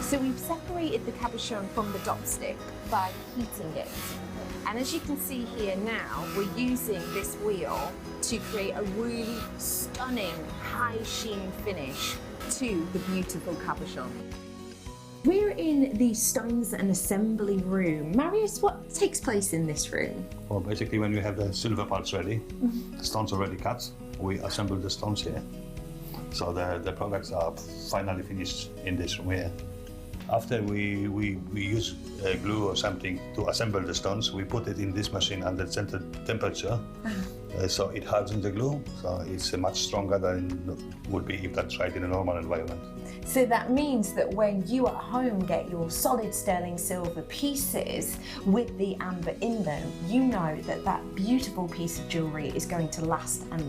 So we've separated the cabochon from the dot stick by heating it. And as you can see here now, we're using this wheel to create a really stunning high sheen finish to the beautiful cabochon. We're in the stones and assembly room. Marius, what takes place in this room? Well, basically when we have the silver parts ready, the stones already cut, we assemble the stones here. So the products are finally finished in this room here. After we use glue or something to assemble the stones, we put it in this machine under center temperature, so it hardens the glue, so it's much stronger than it would be if that's tried in a normal environment. So that means that when you at home get your solid sterling silver pieces with the amber in them, you know that that beautiful piece of jewellery is going to last and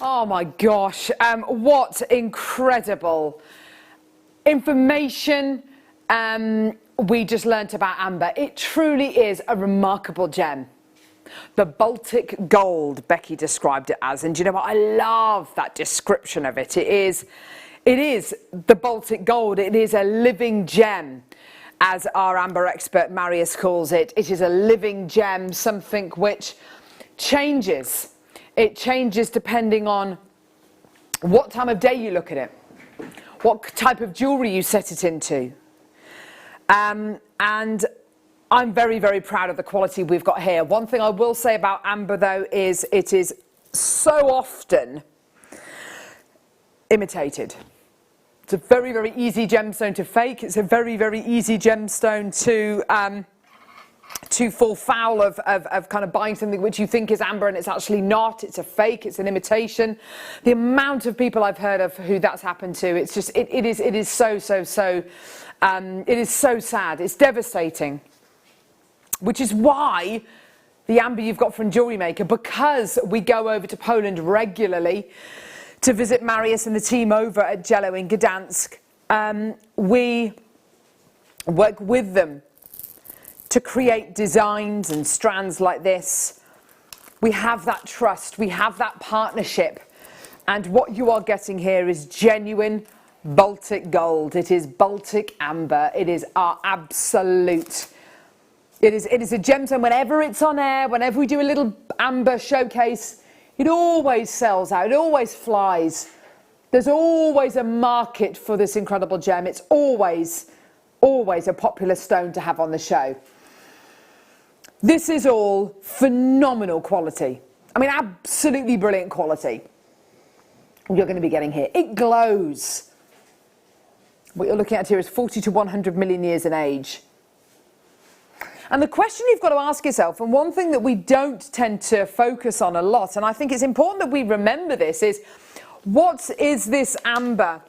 Oh my gosh, what incredible information we just learnt about amber. It truly is a remarkable gem. The Baltic gold, Becky described it as, and do you know what? I love that description of it. It is the Baltic gold. It is a living gem, as our amber expert Marius calls it. It is a living gem, something which changes. It changes depending on what time of day you look at it, what type of jewellery you set it into. And I'm very, very proud of the quality we've got here. One thing I will say about amber though is it is so often imitated. It's a very, very easy gemstone to fake. It's a very, very easy gemstone to fall foul of kind of buying something which you think is amber and it's actually not. It's a fake, it's an imitation. The amount of people I've heard of who that's happened to, it's just, it is so sad. It's devastating. Which is why the amber you've got from Jewellery Maker, because we go over to Poland regularly to visit Marius and the team over at Jello in Gdansk, we work with them to create designs and strands like this. We have that trust, we have that partnership, and what you are getting here is genuine Baltic gold. It is Baltic amber. It is our absolute. It is a gemstone. Whenever it's on air, whenever we do a little amber showcase, it always sells out. It always flies. There's always a market for this incredible gem. It's always a popular stone to have on the show. This is all phenomenal quality. I mean, absolutely brilliant quality you're going to be getting here. It glows. What you're looking at here is 40 to 100 million years in age. And the question you've got to ask yourself, and one thing that we don't tend to focus on a lot, and I think it's important that we remember this, is what is this amber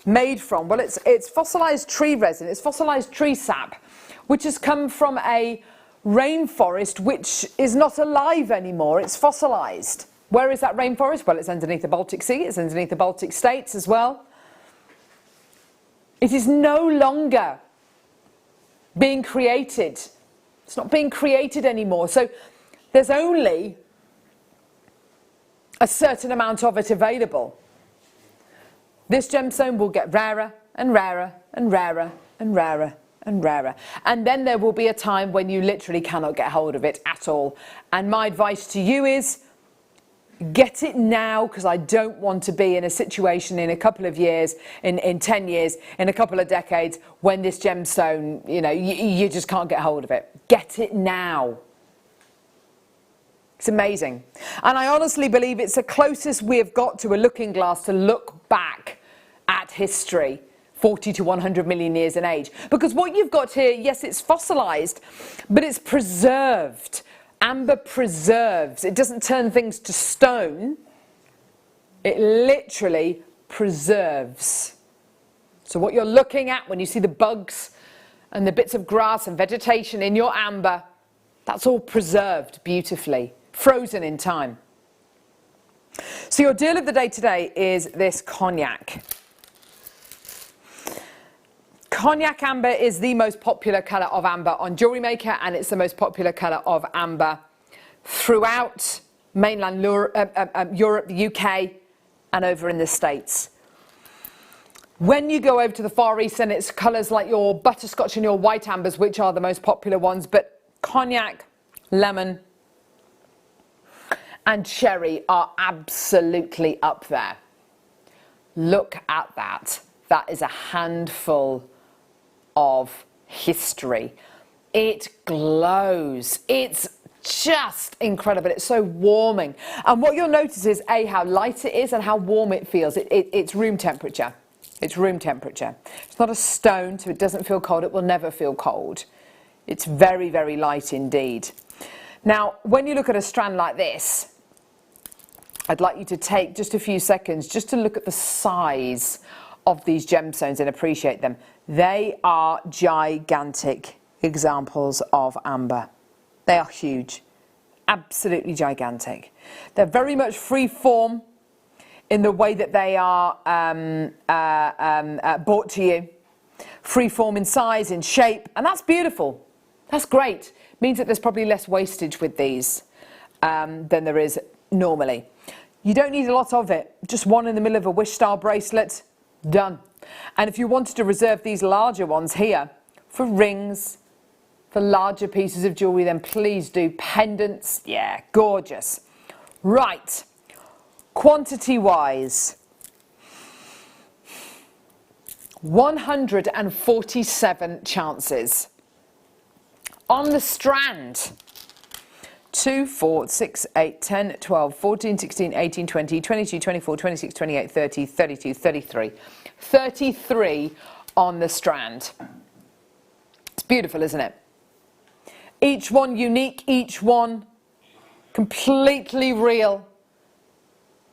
made from? Well, it's fossilized tree resin, it's fossilized tree sap, which has come from a rainforest which is not alive anymore. It's fossilized. Where is that rainforest? Well, it's underneath the Baltic Sea, it's underneath the Baltic states as well. It is no longer being created. It's not being created anymore. So there's only a certain amount of it available. This gemstone will get rarer and rarer and rarer and rarer and rarer. And then there will be a time when you literally cannot get hold of it at all. And my advice to you is Get it now, because I don't want to be in a situation in a couple of years, in 10 years, in a couple of decades, when this gemstone, you know, you just can't get hold of it. Get it now. It's amazing. And I honestly believe it's the closest we have got to a looking glass to look back at history, 40 to 100 million years in age. Because what you've got here, yes, it's fossilized, but it's preserved. Amber preserves. It doesn't turn things to stone. It literally preserves. So what you're looking at when you see the bugs and the bits of grass and vegetation in your amber, that's all preserved beautifully, frozen in time. So your deal of the day today is this cognac. Cognac amber is the most popular colour of amber on Jewellery Maker, and it's the most popular colour of amber throughout mainland Europe, the UK, and over in the States. When you go over to the Far East, then it's colours like your butterscotch and your white ambers, which are the most popular ones, but cognac, lemon, and cherry are absolutely up there. Look at that. That is a handful of history. It glows. It's just incredible. It's so warming. And what you'll notice is how light it is and how warm it feels. It's room temperature. It's room temperature. It's not a stone, so it doesn't feel cold. It will never feel cold. It's very, very light indeed. Now, when you look at a strand like this, I'd like you to take just a few seconds just to look at the size of these gemstones and appreciate them. They are gigantic examples of amber. They are huge, absolutely gigantic. They're very much free form in the way that they are brought to you. Free form in size, in shape, and that's beautiful. That's great. Means that there's probably less wastage with these than there is normally. You don't need a lot of it. Just one in the middle of a wish style bracelet. Done. And if you wanted to reserve these larger ones here for rings, for larger pieces of jewellery, then please do. Pendants, yeah, gorgeous. Right, quantity wise, 147 chances. On the strand, 2, 4, 6, 8, 10, 12, 14, 16, 18, 20, 22, 24, 26, 28, 30, 32, 33. 33 on the strand. It's beautiful, isn't it? Each one unique, each one completely real.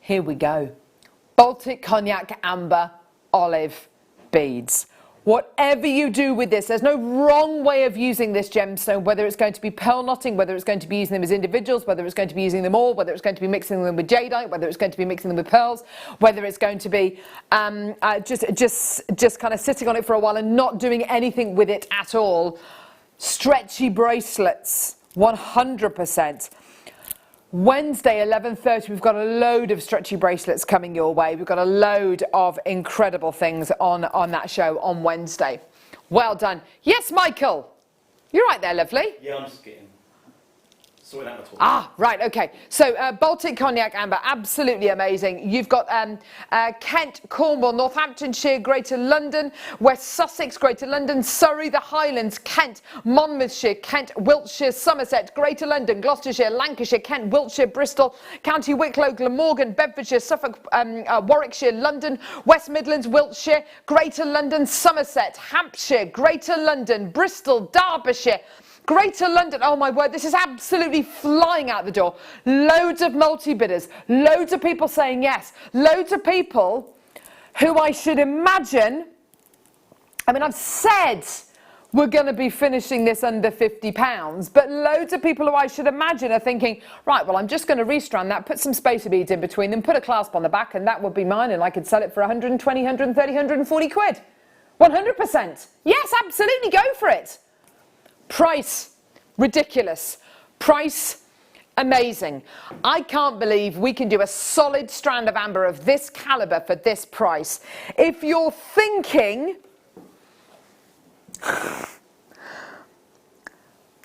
Here we go. Baltic cognac amber olive beads. Whatever you do with this, there's no wrong way of using this gemstone, whether it's going to be pearl knotting, whether it's going to be using them as individuals, whether it's going to be using them all, whether it's going to be mixing them with jadeite, whether it's going to be mixing them with pearls, whether it's going to be just kind of sitting on it for a while and not doing anything with it at all. Stretchy bracelets, 100%. Wednesday, 11:30, we've got a load of stretchy bracelets coming your way. We've got a load of incredible things on that show on Wednesday. Well done. Yes, Michael. You're right there, lovely. Yeah, I'm just getting sorting out the talk. Ah, right, okay. So Baltic cognac amber, absolutely amazing. You've got Kent, Cornwall, Northamptonshire, Greater London, West Sussex, Greater London, Surrey, the Highlands, Kent, Monmouthshire, Kent, Wiltshire, Somerset, Greater London, Gloucestershire, Lancashire, Kent, Wiltshire, Bristol, County Wicklow, Glamorgan, Bedfordshire, Suffolk, Warwickshire, London, West Midlands, Wiltshire, Greater London, Somerset, Hampshire, Greater London, Bristol, Derbyshire, Greater London, oh my word, this is absolutely flying out the door. Loads of multi-bidders, loads of people saying yes, loads of people who I should imagine, I mean, I've said we're going to be finishing this under £50, but loads of people who I should imagine are thinking, right, well, I'm just going to restrand that, put some spacer beads in between them, put a clasp on the back, and that would be mine, and I could sell it for 120, 130, 140 quid. 100%. Yes, absolutely, go for it. Price, ridiculous. Price, amazing. I can't believe we can do a solid strand of amber of this caliber for this price. If you're thinking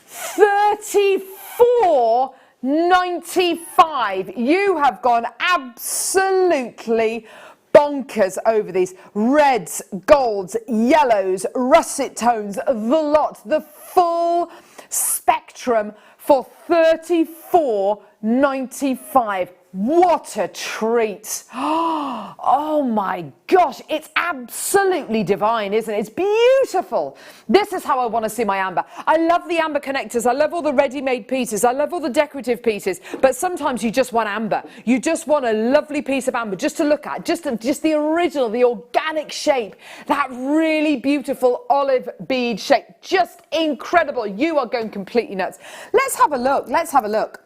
34 £24.95. You have gone absolutely bonkers over these reds, golds, yellows, russet tones, the lot, the full spectrum for £34.95. What a treat. Oh my gosh, it's absolutely divine, isn't it? It's beautiful. This is how I want to see my amber. I love the amber connectors. I love all the ready-made pieces. I love all the decorative pieces. But sometimes you just want amber. You just want a lovely piece of amber just to look at. Just the original, the organic shape. That really beautiful olive bead shape. Just incredible. You are going completely nuts. Let's have a look. Let's have a look.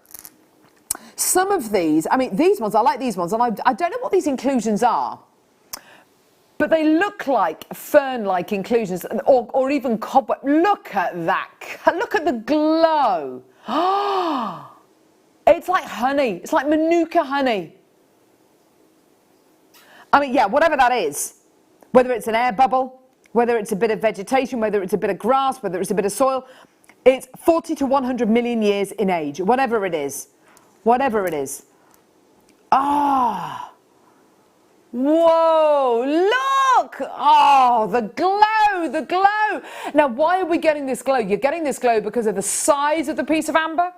Some of these, I mean, these ones, I like these ones, and I don't know what these inclusions are, but they look like fern-like inclusions, or even cobweb. Look at that. Look at the glow. It's like honey. It's like Manuka honey. I mean, yeah, whatever that is, whether it's an air bubble, whether it's a bit of vegetation, whether it's a bit of grass, whether it's a bit of soil, it's 40 to 100 million years in age, whatever it is. Whatever it is. Ah. Whoa, look. Oh, the glow, the glow. Now, why are we getting this glow? You're getting this glow because of the size of the piece of amber,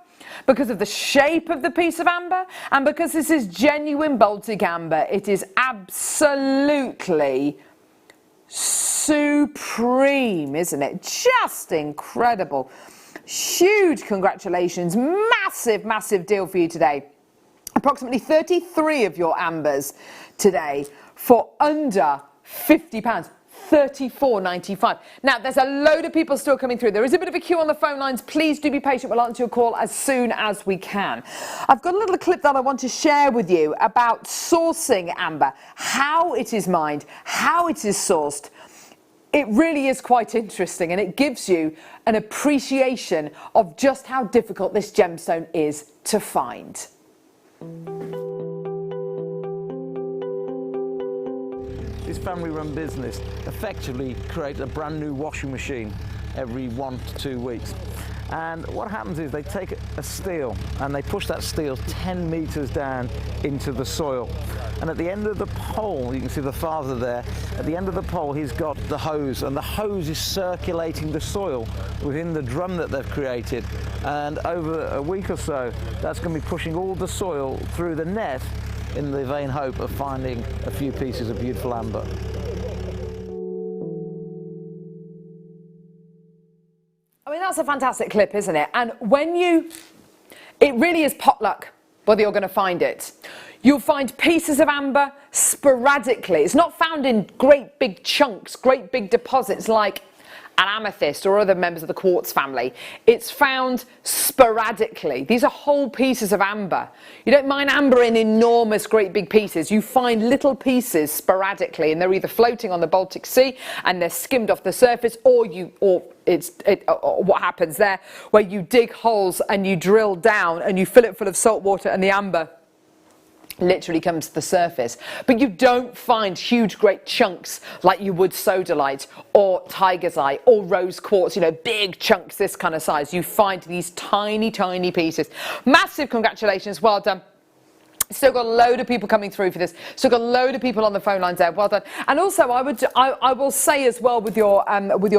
because of the shape of the piece of amber, and because this is genuine Baltic amber. It is absolutely supreme, isn't it? Just incredible. Huge congratulations. Massive, massive deal for you today. Approximately 33 of your ambers today for under £50. £34.95. Now, there's a load of people still coming through. There is a bit of a queue on the phone lines. Please do be patient. We'll answer your call as soon as we can. I've got a little clip that I want to share with you about sourcing amber, how it is mined, how it is sourced. It really is quite interesting, and it gives you an appreciation of just how difficult this gemstone is to find. This family-run business effectively creates a brand new washing machine every 1 to 2 weeks. And what happens is they take a steel and they push that steel 10 meters down into the soil. And at the end of the pole, you can see the father there, at the end of the pole he's got the hose, and the hose is circulating the soil within the drum that they've created. And over a week or so, that's going to be pushing all the soil through the net in the vain hope of finding a few pieces of beautiful amber. I mean, that's a fantastic clip, isn't it? And it really is potluck whether you're going to find it. You'll find pieces of amber sporadically. It's not found in great big chunks, great big deposits like an amethyst or other members of the quartz family. It's found sporadically. These are whole pieces of amber. You don't mine amber in enormous, great big pieces. You find little pieces sporadically, and they're either floating on the Baltic Sea and they're skimmed off the surface, or what happens there, where you dig holes and you drill down and you fill it full of salt water, and the amber literally comes to the surface. But you don't find huge great chunks like you would sodalite or tiger's eye or rose quartz, big chunks this kind of size. You find these tiny pieces. Massive congratulations, well done. Still got a load of people coming through for this. Still got a load of people on the phone lines there. Well done. And also, I will say as well with your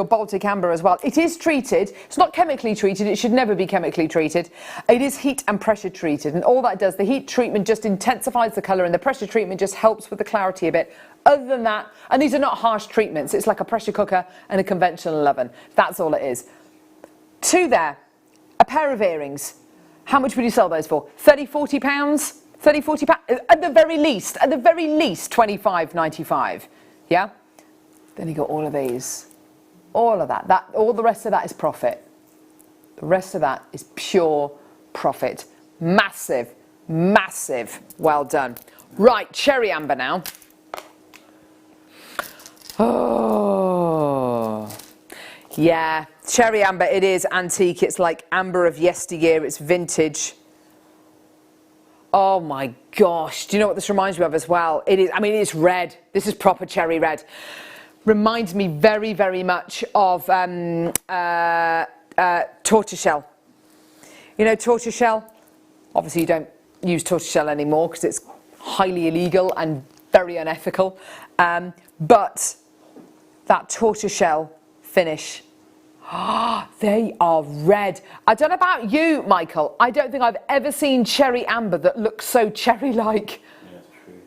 Baltic amber as well, it is treated. It's not chemically treated. It should never be chemically treated. It is heat and pressure treated, and all that does, the heat treatment just intensifies the colour, and the pressure treatment just helps with the clarity a bit. Other than that, and these are not harsh treatments. It's like a pressure cooker and a conventional oven. That's all it is. Two there, a pair of earrings. How much would you sell those for? 30, 40 pounds? 30, 40 pounds, at the very least, £25.95, yeah? Then you got all of these, all of that, all the rest of that is profit. The rest of that is pure profit. Massive, massive, well done. Right, cherry amber now. Oh, yeah, cherry amber, it is antique, it's like amber of yesteryear, it's vintage. Oh my gosh, do you know what this reminds me of as well? It is, I mean, it's red. This is proper cherry red. Reminds me very, very much of tortoiseshell. You know tortoiseshell? Obviously you don't use tortoiseshell anymore because it's highly illegal and very unethical. But that tortoiseshell finish, they are red. I don't know about you, Michael. I don't think I've ever seen cherry amber that looks so cherry-like.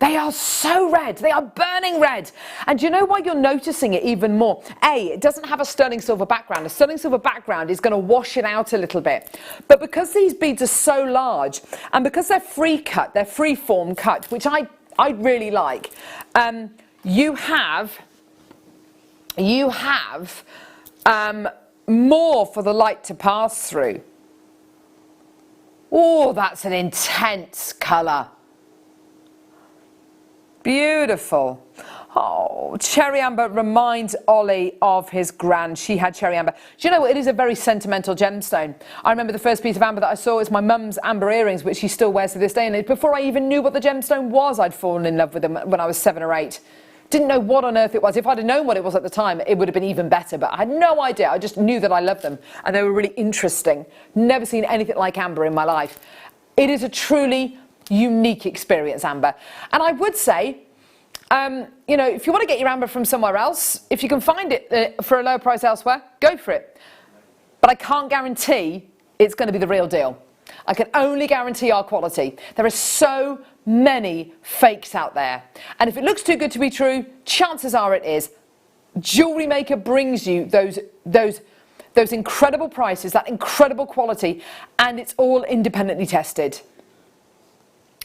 They are so red. They are burning red. And do you know why you're noticing it even more? A, it doesn't have a sterling silver background. A sterling silver background is going to wash it out a little bit. But because these beads are so large, and because they're free cut, they're free form cut, which I really like, you have more for the light to pass through. Oh, that's an intense colour. Beautiful. Oh, cherry amber reminds Ollie of his gran. She had cherry amber. Do you know what? It is a very sentimental gemstone. I remember the first piece of amber that I saw was my mum's amber earrings, which she still wears to this day. And before I even knew what the gemstone was, I'd fallen in love with them when I was 7 or 8. Didn't know what on earth it was. If I'd have known what it was at the time, it would have been even better. But I had no idea. I just knew that I loved them. And they were really interesting. Never seen anything like amber in my life. It is a truly unique experience, amber. And I would say, you know, if you want to get your amber from somewhere else, if you can find it for a lower price elsewhere, go for it. But I can't guarantee it's going to be the real deal. I can only guarantee our quality. There are so many fakes out there. And if it looks too good to be true, chances are it is. Jewellery Maker brings you those incredible prices, that incredible quality, and it's all independently tested.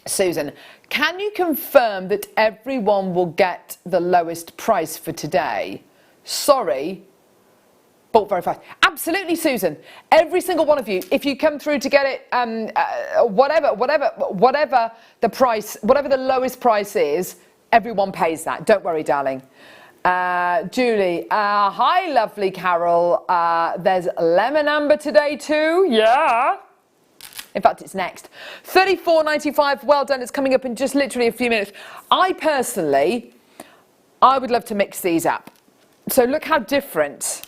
Susan, can you confirm that everyone will get the lowest price for today? Sorry, bought very fast. Absolutely, Susan. Every single one of you, if you come through to get it, whatever the price, whatever the lowest price is, everyone pays that. Don't worry, darling. Julie, hi, lovely Carol. There's lemon amber today too. Yeah. In fact, it's next. $34.95. Well done. It's coming up in just literally a few minutes. I would love to mix these up. So look how different.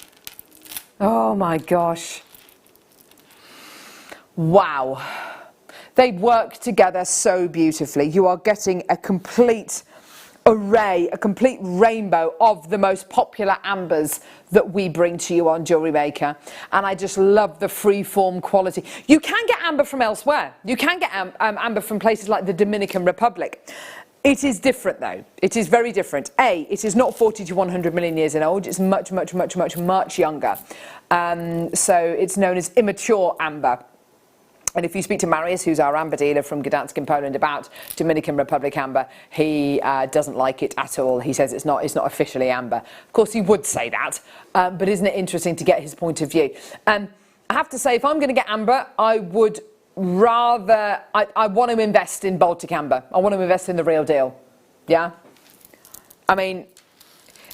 Oh my gosh. Wow. They work together so beautifully. You are getting a complete array, a complete rainbow of the most popular ambers that we bring to you on Jewellery Maker. And I just love the free-form quality. You can get amber from elsewhere. You can get amber from places like the Dominican Republic. It is different though. It is very different. A, it is not 40 to 100 million years old. It's much, much, much, much, much younger. So it's known as immature amber. And if you speak to Marius, who's our amber dealer from Gdansk in Poland, about Dominican Republic amber, he doesn't like it at all. He says it's not officially amber. Of course, he would say that, but isn't it interesting to get his point of view? I have to say, if I'm going to get amber, I would rather, I want to invest in Baltic amber. I want to invest in the real deal. Yeah? I mean,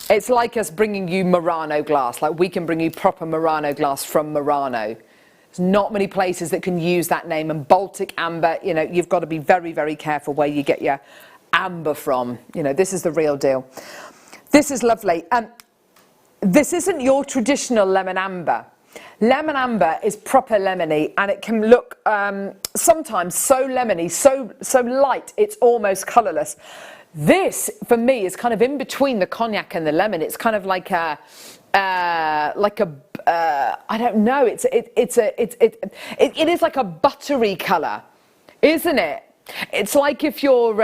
it's like us bringing you Murano glass. Like we can bring you proper Murano glass from Murano. There's not many places that can use that name, and Baltic amber, you know, you've got to be very, very careful where you get your amber from. You know, this is the real deal. This is lovely. This isn't your traditional lemon amber. Lemon amber is proper lemony, and it can look sometimes so lemony, so light, it's almost colourless. This, for me, is kind of in between the cognac and the lemon. It's kind of like a I don't know. It is like a buttery colour, isn't it? It's like if you're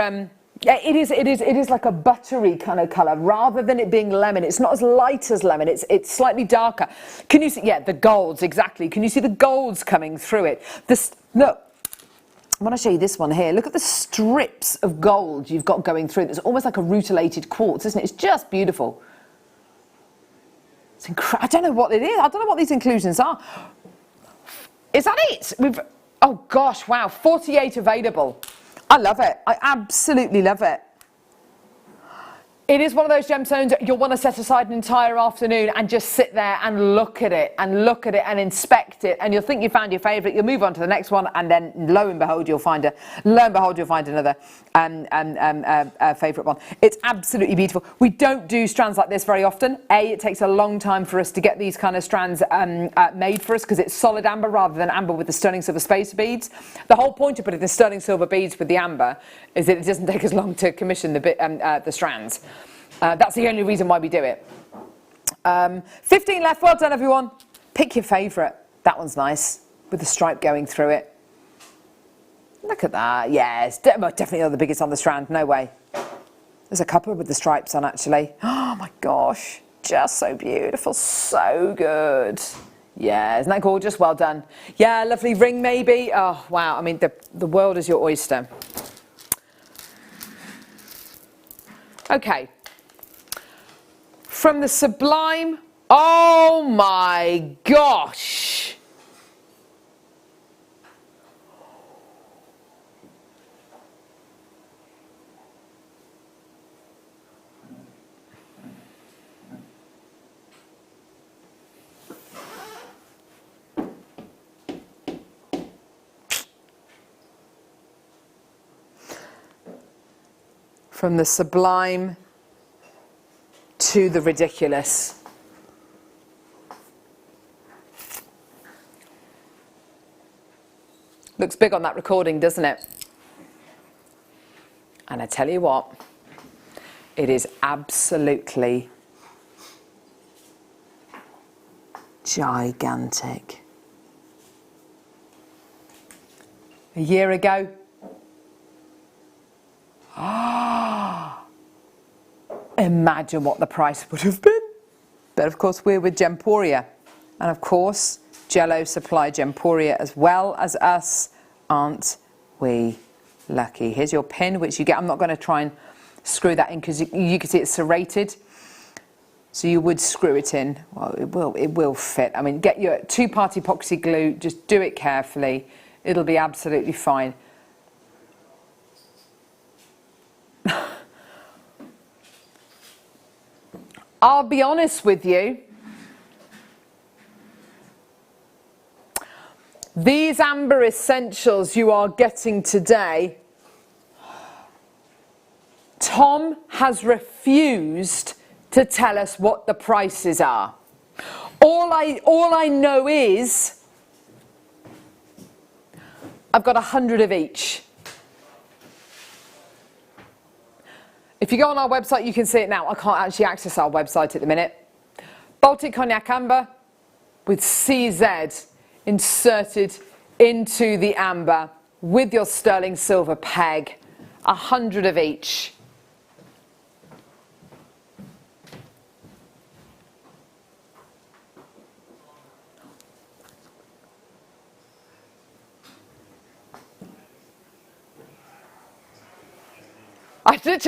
yeah, it is like a buttery kind of colour rather than it being lemon. It's not as light as lemon. It's slightly darker. Can you see? Yeah, the golds, exactly. Can you see the golds coming through it? Look, I want to show you this one here. Look at the strips of gold you've got going through. It's almost like a rutilated quartz, isn't it? It's just beautiful. It's incredible. I don't know what it is. I don't know what these inclusions are. Is that it? Oh gosh, wow, 48 available. I love it. I absolutely love it. It is one of those gemstones you'll want to set aside an entire afternoon and just sit there and look at it and inspect it, and you'll think you found your favourite. You'll move on to the next one, and then lo and behold you'll find another favourite one. It's absolutely beautiful. We don't do strands like this very often. It takes a long time for us to get these kind of strands made for us because it's solid amber rather than amber with the sterling silver spacer beads. The whole point of putting the sterling silver beads with the amber is that it doesn't take as long to commission the strands. That's the only reason why we do it. 15 left. Well done, everyone. Pick your favourite. That one's nice with the stripe going through it. Look at that. Yes, definitely not the biggest on the strand. No way. There's a couple with the stripes on, actually. Oh, my gosh. Just so beautiful. So good. Yeah, isn't that gorgeous? Well done. Yeah, lovely ring, maybe. Oh, wow. I mean, the world is your oyster. Okay. From the Sublime, oh my gosh. From the Sublime to the ridiculous. Looks big on that recording, doesn't it? And I tell you what, it is absolutely gigantic. A year ago, imagine what the price would have been. But of course we're with Gemporia, and of course Jello supply Gemporia as well as us. Aren't we lucky? Here's your pin, which you get. I'm not going to try and screw that in because you can see it's serrated, so you would screw it in. Well, it will fit. I mean, get your 2-part epoxy glue, just do it carefully, it'll be absolutely fine. I'll be honest with you, these amber essentials you are getting today, Tom has refused to tell us what the prices are. All I know is I've got 100 of each. If you go on our website, you can see it now. I can't actually access our website at the minute. Baltic Cognac Amber with CZ inserted into the amber with your sterling silver peg. 100 of each.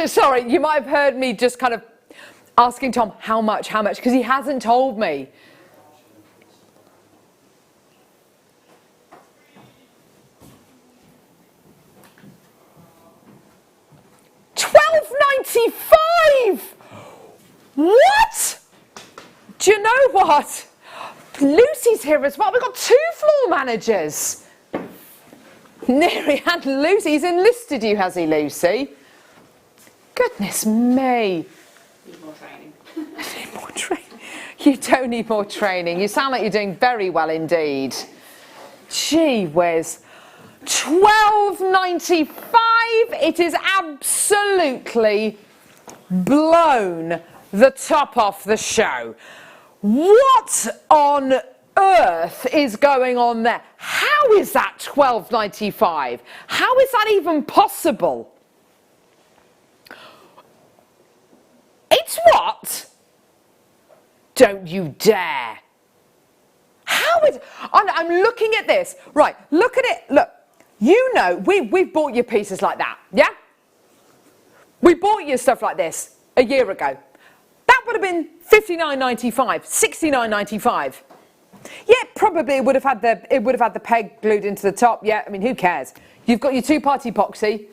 Sorry, you might have heard me just kind of asking Tom, how much, because he hasn't told me. $12.95! What? Do you know what? Lucy's here as well. We've got 2 floor managers. Neri and Lucy. He's enlisted you, has he, Lucy? Goodness me. Need more training. I need more training. You don't need more training. You sound like you're doing very well indeed. Gee whiz. $12.95. It is absolutely blown the top off the show. What on earth is going on there? How is that $12.95? How is that even possible? It's what? Don't you dare. How is... I'm looking at this. Right, look at it. Look, you know, we've bought you pieces like that, yeah? We bought you stuff like this a year ago. That would have been $59.95, $69.95. Yeah, probably it would have had the peg glued into the top. Yeah, I mean, who cares? You've got your 2-part epoxy,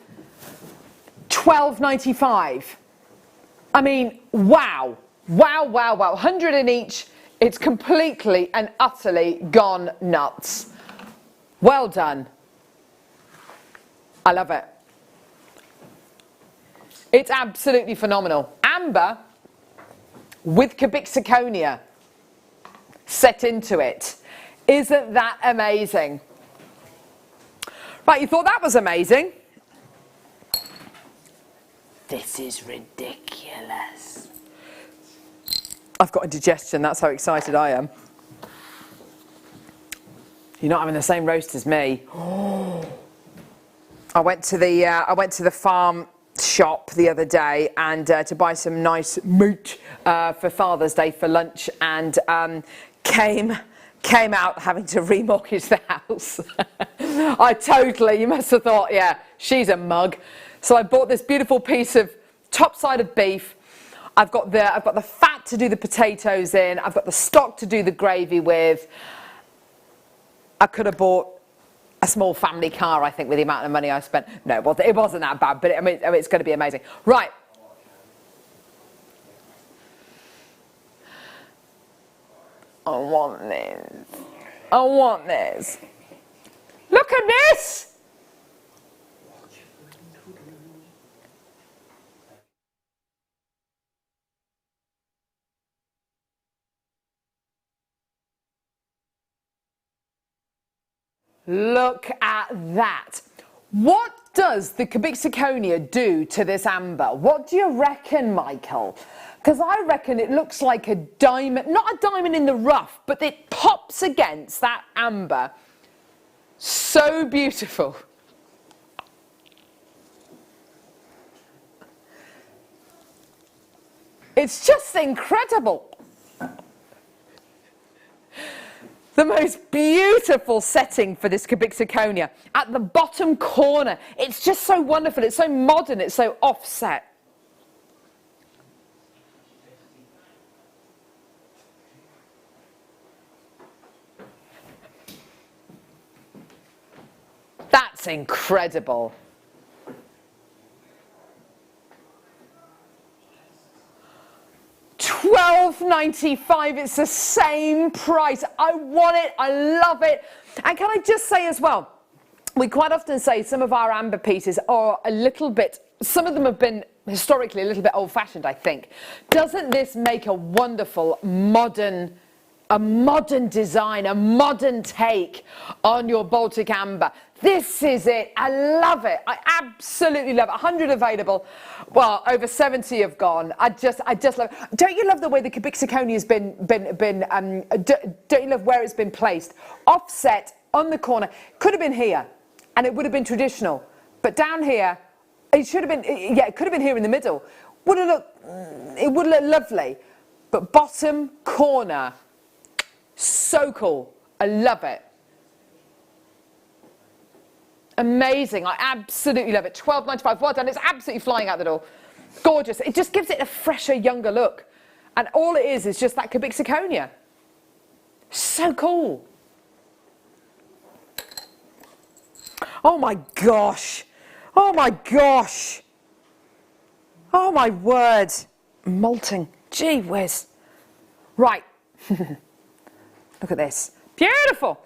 $12.95. I mean, wow, wow, wow, wow. 100 in each. It's completely and utterly gone nuts. Well done. I love it. It's absolutely phenomenal. Amber with cubic zirconia set into it. Isn't that amazing? Right, you thought that was amazing? This is ridiculous. I've got indigestion, that's how excited I am. You're not having the same roast as me. I went to the farm shop the other day and to buy some nice meat for Father's Day for lunch, and came out having to remortgage the house. You must have thought, yeah, she's a mug. So I bought this beautiful piece of top side of beef. I've got the fat to do the potatoes in. I've got the stock to do the gravy with. I could have bought a small family car, I think, with the amount of money I spent. No, it wasn't that bad, but it's going to be amazing. Right. I want this. I want this. Look at this! Look at that. What does the cubic zirconia do to this amber? What do you reckon, Michael? Because I reckon it looks like a diamond, not a diamond in the rough, but it pops against that amber. So beautiful. It's just incredible. The most beautiful setting for this cubic zirconia. At the bottom corner, it's just so wonderful. It's so modern, it's so offset. That's incredible. $12.95, it's the same price. I want it, I love it. And can I just say as well, we quite often say some of our amber pieces are a little bit, some of them have been historically a little bit old-fashioned, I think. Doesn't this make a wonderful modern design, a modern take on your Baltic amber? This is it. I love it. I absolutely love it. 100 available. Well, over 70 have gone. I just love it. Don't you love the way the cubic zirconia has been don't you love where it's been placed? Offset on the corner. Could have been here, and it would have been traditional. But down here, it should have been, yeah, it could have been here in the middle. It would look lovely. But bottom corner, so cool. I love it. Amazing. I absolutely love it. $12.95. Well done. It's absolutely flying out the door. Gorgeous. It just gives it a fresher, younger look. And all it is just that cubic zirconia. So cool. Oh my gosh. Oh my gosh. Oh my word. Molting. Gee whiz. Right. Look at this. Beautiful.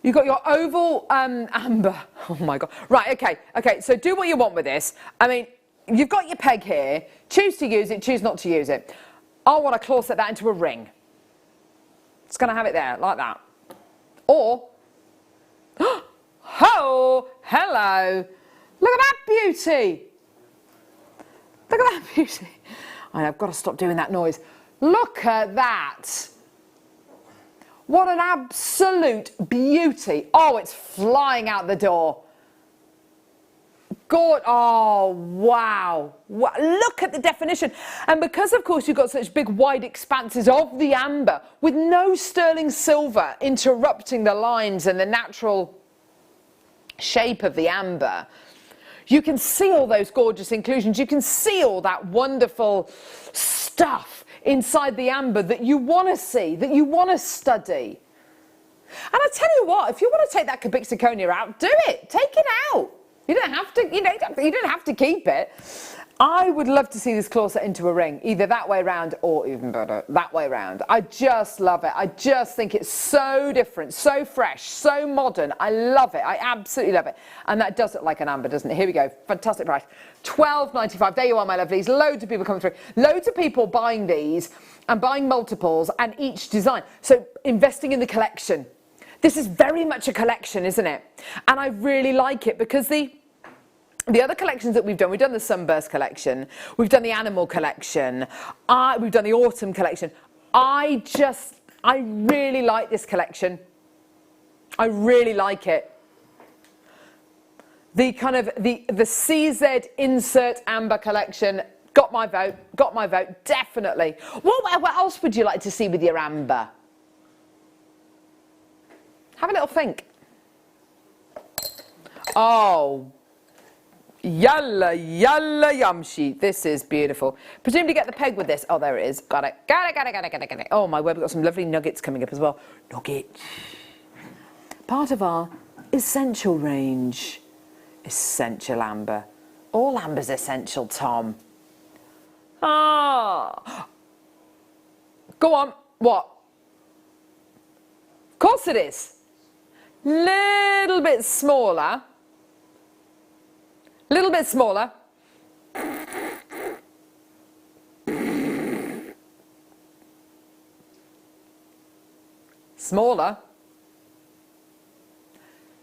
You've got your oval amber. Oh my God. Right, okay, so do what you want with this. I mean, you've got your peg here. Choose to use it, choose not to use it. I want to claw set that into a ring. It's going to have it there, like that. Or, oh, hello. Look at that beauty. Look at that beauty. I've got to stop doing that noise. Look at that. What an absolute beauty. Oh, it's flying out the door. God, oh, wow. Look at the definition. And because, of course, you've got such big, wide expanses of the amber with no sterling silver interrupting the lines and the natural shape of the amber, you can see all those gorgeous inclusions. You can see all that wonderful stuff inside the amber that you want to see, that you want to study. And I tell you what, if you want to take that cubic zirconia out, do it. Take it out. You don't have to, you don't have to keep it. I would love to see this claw set into a ring, either that way round or even better, that way round. I just love it. I just think it's so different, so fresh, so modern. I love it. I absolutely love it. And that does look like an amber, doesn't it? Here we go. Fantastic price. $12.95. There you are, my lovelies. Loads of people coming through. Loads of people buying these and buying multiples and each design. So investing in the collection. This is very much a collection, isn't it? And I really like it because the other collections that we've done the Sunburst collection, we've done the Animal collection, we've done the Autumn collection. I really like this collection. I really like it. The kind of, the CZ Insert Amber collection, got my vote, definitely. What else would you like to see with your amber? Have a little think. Oh, yalla, yalla, yumshi. This is beautiful. Presumably get the peg with this. Oh, there it is. Got it. Got it. Oh, my word, we've got some lovely nuggets coming up as well. Nuggets. Part of our essential range. Essential amber. All amber's essential, Tom. Ah. Go on. What? Of course it is. Little bit smaller. Little bit smaller. Smaller.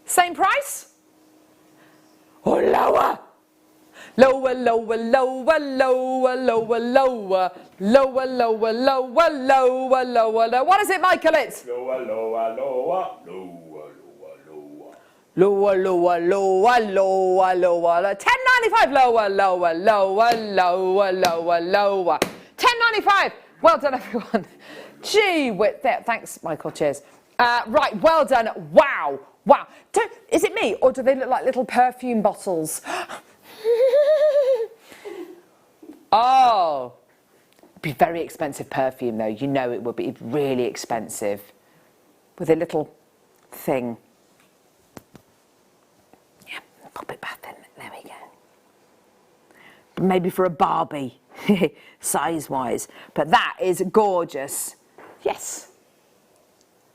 Same price? Or lower? Lower, lower, lower, lower, lower, lower, lower, lower, lower, lower, lower. What is it, Michael? It's Lower, lower, lower, lower, lower, lower. Lower, lower, lower, lower, lower. $10.95. Lower, lower, lower, lower, lower, lower. $10.95. Well done, everyone. Gee whiz. There. Thanks, Michael. Cheers. Right, well done. Wow, wow. Is it me, or do they look like little perfume bottles? Oh, it'd be very expensive perfume, though. You know it would be really expensive with a little thing. Yeah, pop it back in. There we go. Maybe for a Barbie, size-wise. But that is gorgeous. Yes.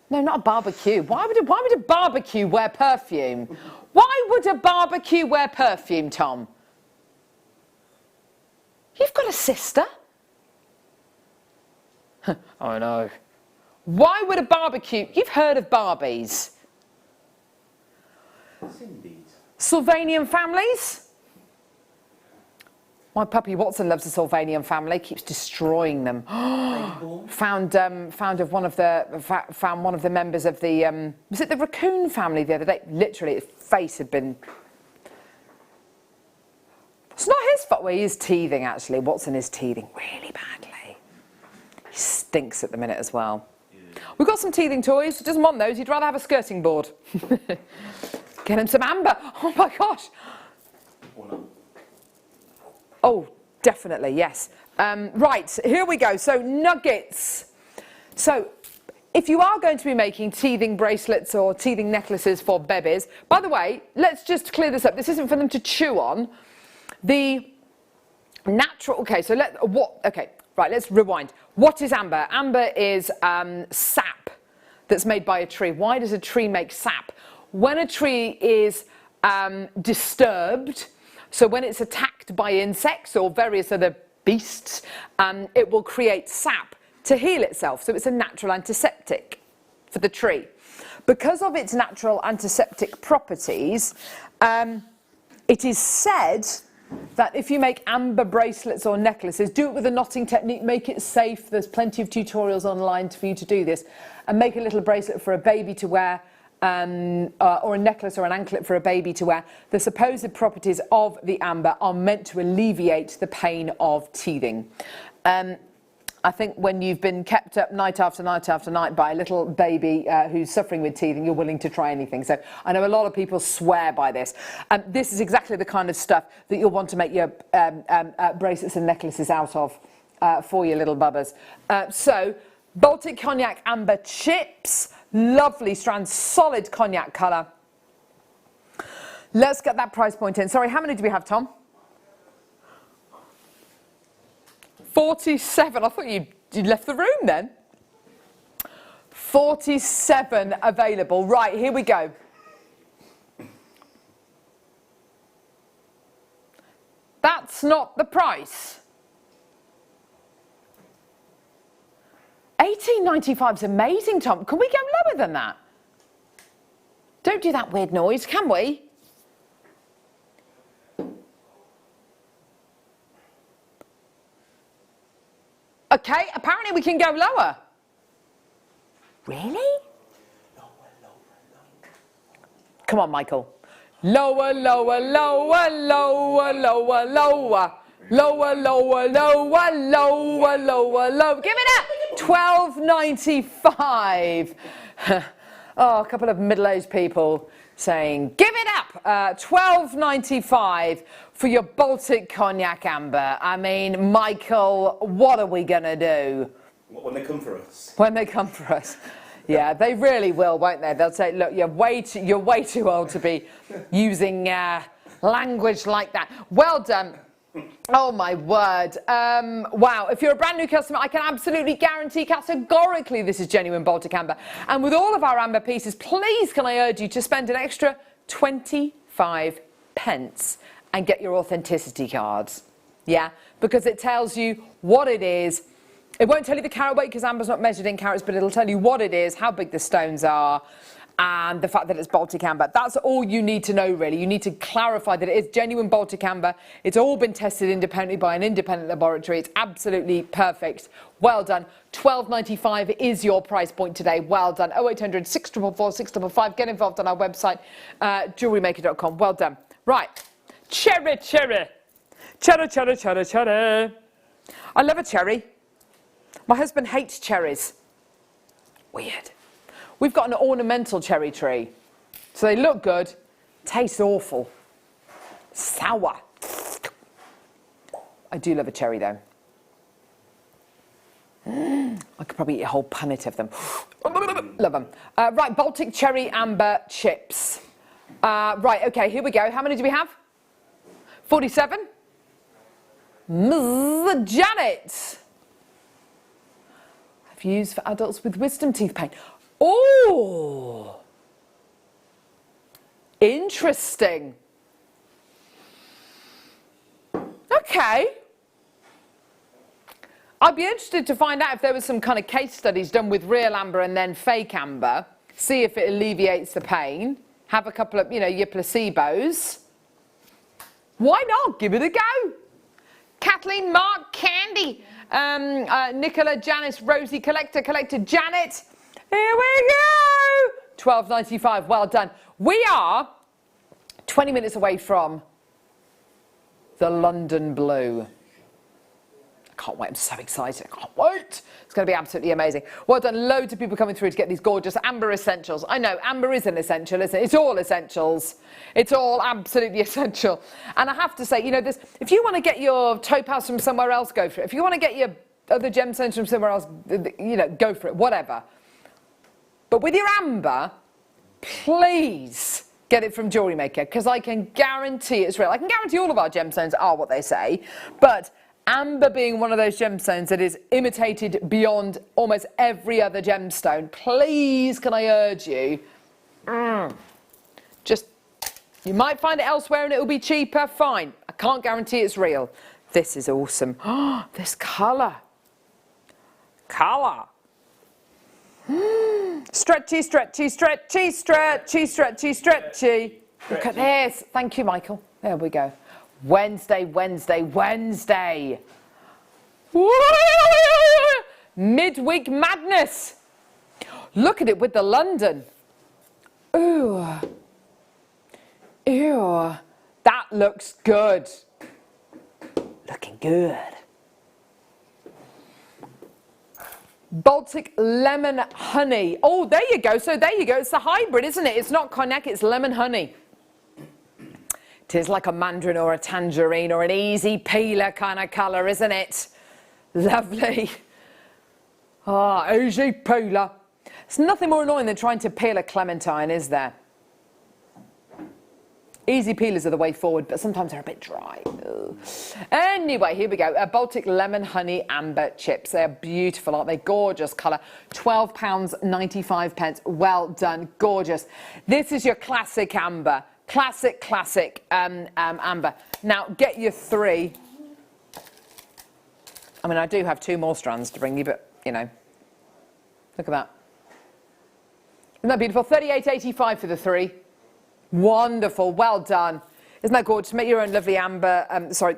No, not a barbecue. Why would a barbecue wear perfume? Why would a barbecue wear perfume, Tom? You've got a sister. I know. Why would a barbecue... You've heard of Barbies. Sylvanian families? My puppy Watson loves the Sylvanian family, keeps destroying them. Found one of the members of the was it the raccoon family the other day? Literally, his face had been. It's not his fault. Well, he is teething actually. Watson is teething really badly. He stinks at the minute as well. We've got some teething toys. He doesn't want those. He'd rather have a skirting board. Get him some amber. Oh my gosh. Oh, definitely, yes. Right, here we go. So, nuggets. So, if you are going to be making teething bracelets or teething necklaces for babies, by the way, let's just clear this up. This isn't for them to chew on. The natural, okay, so let's rewind. What is amber? Amber is sap that's made by a tree. Why does a tree make sap? When a tree is disturbed, so when it's attacked by insects or various other beasts, it will create sap to heal itself. So it's a natural antiseptic for the tree. Because of its natural antiseptic properties, it is said that if you make amber bracelets or necklaces, do it with a knotting technique, make it safe. There's plenty of tutorials online for you to do this. And make a little bracelet for a baby to wear. Or a necklace or an anklet for a baby to wear. The supposed properties of the amber are meant to alleviate the pain of teething. I think when you've been kept up night after night after night by a little baby who's suffering with teething, you're willing to try anything. So I know a lot of people swear by this. This is exactly the kind of stuff that you'll want to make your bracelets and necklaces out of for your little bubbers. So Baltic Cognac Amber Chips. Lovely strand, solid cognac colour. Let's get that price point in. Sorry, how many do we have, Tom? 47. I thought you'd left the room then. 47 available. Right, here we go. That's not the price. $18.95 is amazing, Tom. Can we go lower than that? Don't do that weird noise, can we? Okay, apparently we can go lower. Really? Come on, Michael. Lower, lower, lower, lower, lower, lower. Lower, lower, lower, lower, lower, lower. Give it up! $12.95. Oh, a couple of middle-aged people saying, give it up! $12.95 for your Baltic Cognac Amber. I mean, Michael, what are we going to do? When they come for us. When they come for us. Yeah, they really will, won't they? They'll say, look, you're way too old to be using language like that. Well done. Oh my word. Wow, if you're a brand new customer, I can absolutely guarantee categorically this is genuine Baltic Amber. And with all of our amber pieces, please can I urge you to spend an extra 25 pence and get your authenticity cards. Yeah, because it tells you what it is. It won't tell you the carat weight because amber's not measured in carats, but it'll tell you what it is, how big the stones are, and the fact that it's Baltic Amber. That's all you need to know, really. You need to clarify that it is genuine Baltic Amber. It's all been tested independently by an independent laboratory. It's absolutely perfect. Well done. $12.95 is your price point today. Well done. 0800 644 655. Get involved on our website, JewelleryMaker.com. Well done. Right. Cherry, cherry. Cherry, cherry, cherry, cherry. I love a cherry. My husband hates cherries. Weird. We've got an ornamental cherry tree. So they look good, taste awful. Sour. I do love a cherry though. I could probably eat a whole punnet of them. Love them. Right, Baltic Cherry Amber Chips. Right, okay, here we go. How many do we have? 47. Ms. Janet. I've used for adults with wisdom teeth pain. Oh, interesting. Okay. I'd be interested to find out if there was some kind of case studies done with real amber and then fake amber. See if it alleviates the pain. Have a couple of, your placebos. Why not? Give it a go. Kathleen, Mark, Candy, Nicola, Janice, Rosie, Collector, Janet. Here we go! $12.95. Well done. We are 20 minutes away from the London Blue. I can't wait. I'm so excited. I can't wait. It's going to be absolutely amazing. Well done. Loads of people coming through to get these gorgeous amber essentials. I know, amber is an essential, isn't it? It's all essentials. It's all absolutely essential. And I have to say, this, if you want to get your topaz from somewhere else, go for it. If you want to get your other gemstones from somewhere else, go for it. Whatever. But with your amber, please get it from Jewellery Maker, because I can guarantee it's real. I can guarantee all of our gemstones are what they say, but amber being one of those gemstones that is imitated beyond almost every other gemstone, please can I urge you, you might find it elsewhere and it will be cheaper, fine. I can't guarantee it's real. This is awesome. Oh, this colour. Stretchy, stretchy, stretchy, stretchy, stretchy, stretchy. Look at this. Thank you, Michael. There we go. Wednesday. Woo! Midweek madness. Look at it with the London. Ooh. Ew. That looks good. Looking good. Baltic lemon honey. Oh, there you go. So there you go. It's the hybrid, isn't it? It's not cognac, it's lemon honey. It is like a mandarin or a tangerine or an easy peeler kind of colour, isn't it? Lovely. Ah, easy peeler. It's nothing more annoying than trying to peel a clementine, is there? Easy peelers are the way forward, but sometimes they're a bit dry. Ugh. Anyway, here we go. Baltic Lemon Honey Amber Chips. They're beautiful, aren't they? Gorgeous colour. £12.95. Well done. Gorgeous. This is your classic amber. Classic amber. Now, get your 3. I mean, I do have 2 more strands to bring you, but, you know, look at that. Isn't that beautiful? £38.85 for the 3. Wonderful. Well done. Isn't that gorgeous? Make your own lovely amber,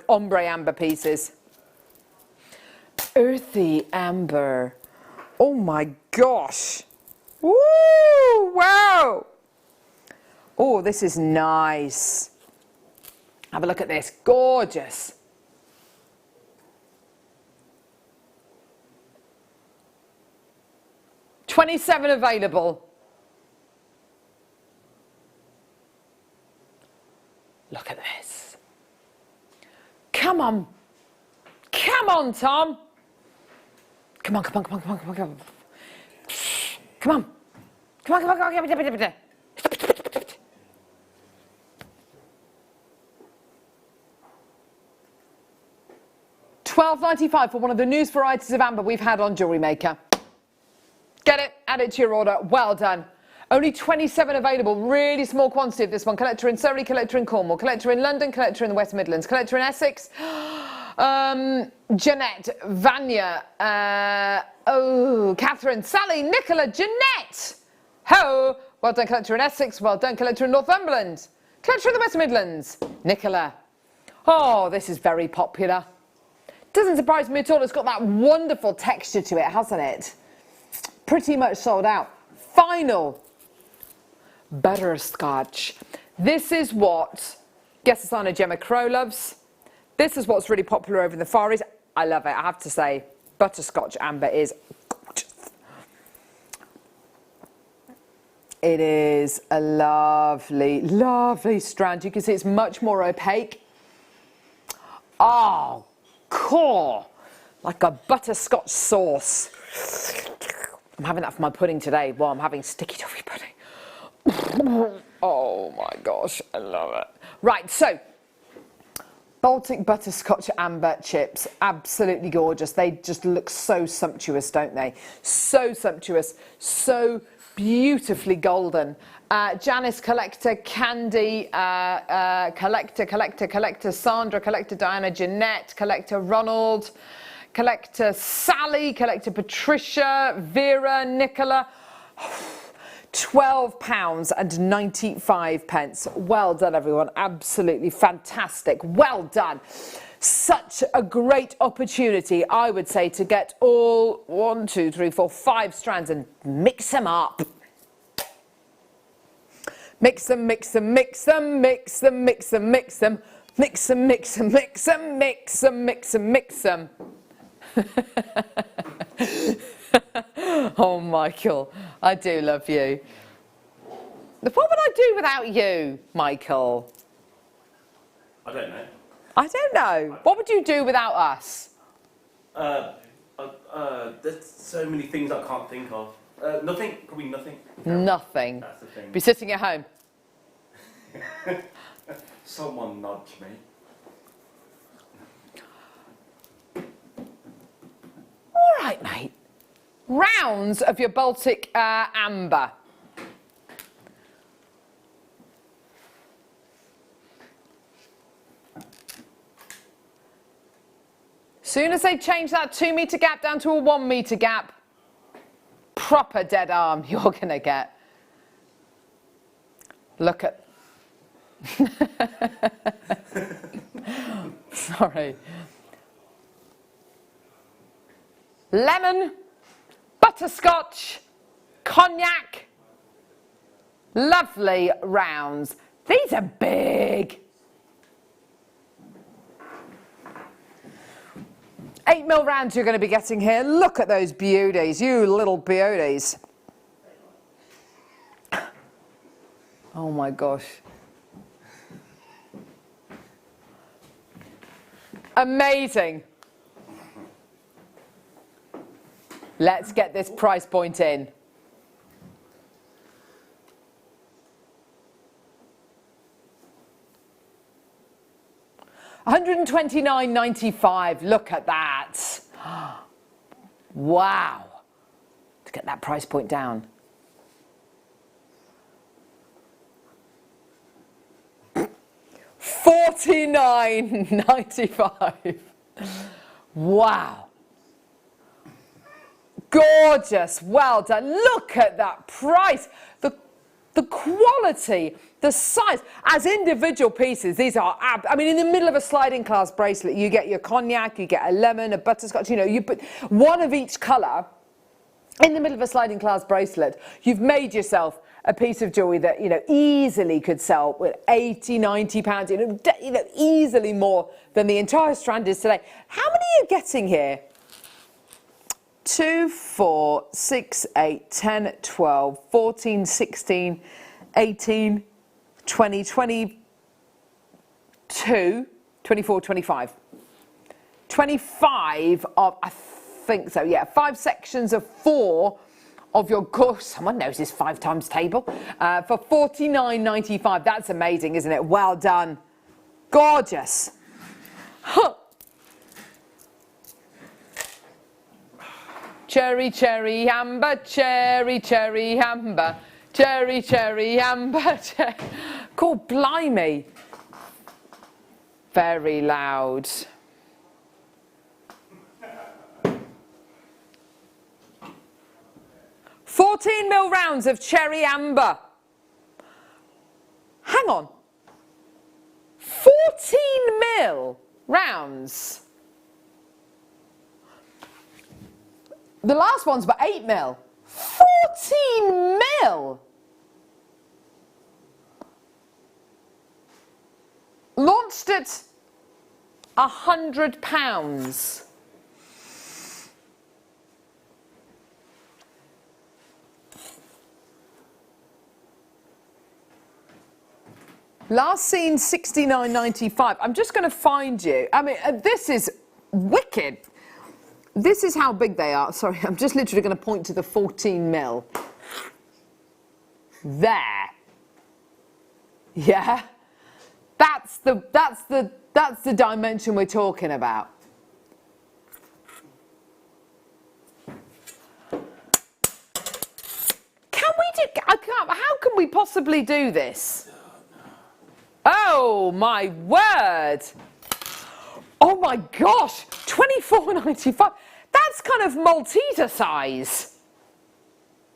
ombre amber pieces. Earthy amber. Oh, my gosh. Woo! Wow. Oh, this is nice. Have a look at this. Gorgeous. $27 available. Look at this. Come on. Come on, Tom. Come on, come on, come on, come on, come on, come on. Come on. Come on, come on, come on, come on, come on. $12.95 for one of the newest varieties of amber we've had on Jewellery Maker. Get it, add it to your order. Well done. Only 27 available, really small quantity of this one. Collector in Surrey, collector in Cornwall, collector in London, collector in the West Midlands, collector in Essex. Jeanette, Vanya, Catherine, Sally, Nicola, Jeanette. Ho! Well done, collector in Essex. Well done, collector in Northumberland. Collector in the West Midlands. Nicola. Oh, this is very popular. Doesn't surprise me at all. It's got that wonderful texture to it, hasn't it? Pretty much sold out. Final. Butterscotch. This is what Gesasana Gemma Crow loves. This is what's really popular over in the Far East. I love it, I have to say. Butterscotch amber is gorgeous. It is a lovely, lovely strand. You can see it's much more opaque. Oh, core. Like a butterscotch sauce. I'm having that for my pudding today. Well, I'm having sticky toffee pudding. Oh my gosh, I love it. Right, so Baltic Butterscotch Amber Chips, absolutely gorgeous. They just look so sumptuous, don't they? So sumptuous, so beautifully golden. Janice, collector, Candy, collector, Sandra, collector, Diana, Jeanette, collector, Ronald, collector, Sally, collector, Patricia, Vera, Nicola. £12.95. Well done, everyone. Absolutely fantastic. Well done. Such a great opportunity, I would say, to get all 1, 2, 3, 4, 5 strands and mix them up. Mix them, mix them, mix them, mix them, mix them, mix them, mix them, mix them, mix them, mix them, mix them, mix them. Oh, Michael, I do love you. What would I do without you, Michael? I don't know. I don't know. What would you do without us? There's so many things I can't think of. Nothing. Probably nothing. Nothing. That's the thing. Be sitting at home. Someone nudge me. All right, mate. Rounds of your Baltic amber. Soon as they change that 2 metre gap down to a 1 metre gap, proper dead arm you're gonna get. Look at. Sorry. Lemon, butterscotch, cognac, lovely rounds. These are big. 8mm rounds you're going to be getting here. Look at those beauties, you little beauties. Oh my gosh. Amazing. Let's get this price point in. 129.95. Look at that. Wow. To get that price point down. $49.95. Wow. Gorgeous. Well done. Look at that price. The quality, the size. As individual pieces, these are, I mean, in the middle of a sliding glass bracelet, you get your cognac, you get a lemon, a butterscotch, you know, you put one of each colour in the middle of a sliding glass bracelet. You've made yourself a piece of jewellery that, you know, easily could sell with 80, 90 pounds, you know, easily more than the entire strand is today. How many are you getting here? 2, 4, 6, 8, 10, 12, 14, 16, 18, 20, 22, 24, 25. 25 of, I think so, yeah, 5 sections of 4 of your course. Someone knows this 5 times table. For $49.95. That's amazing, isn't it? Well done. Gorgeous. Huh. Cherry, cherry, amber, cherry, cherry, amber, cherry, cherry, amber, cherry. God blimey. Very loud. $14 ml rounds of cherry amber. Hang on. 14 ml rounds. The last ones were 8 ml. 14 ml. Launched at £100. Last seen $69.95. I'm just going to find you. I mean, this is wicked. This is how big they are. Sorry, I'm just literally going to point to the 14 ml. There. Yeah. That's the dimension we're talking about. Can we do? How can we possibly do this? Oh my word! Oh my gosh! $24.95. That's kind of Malteser size,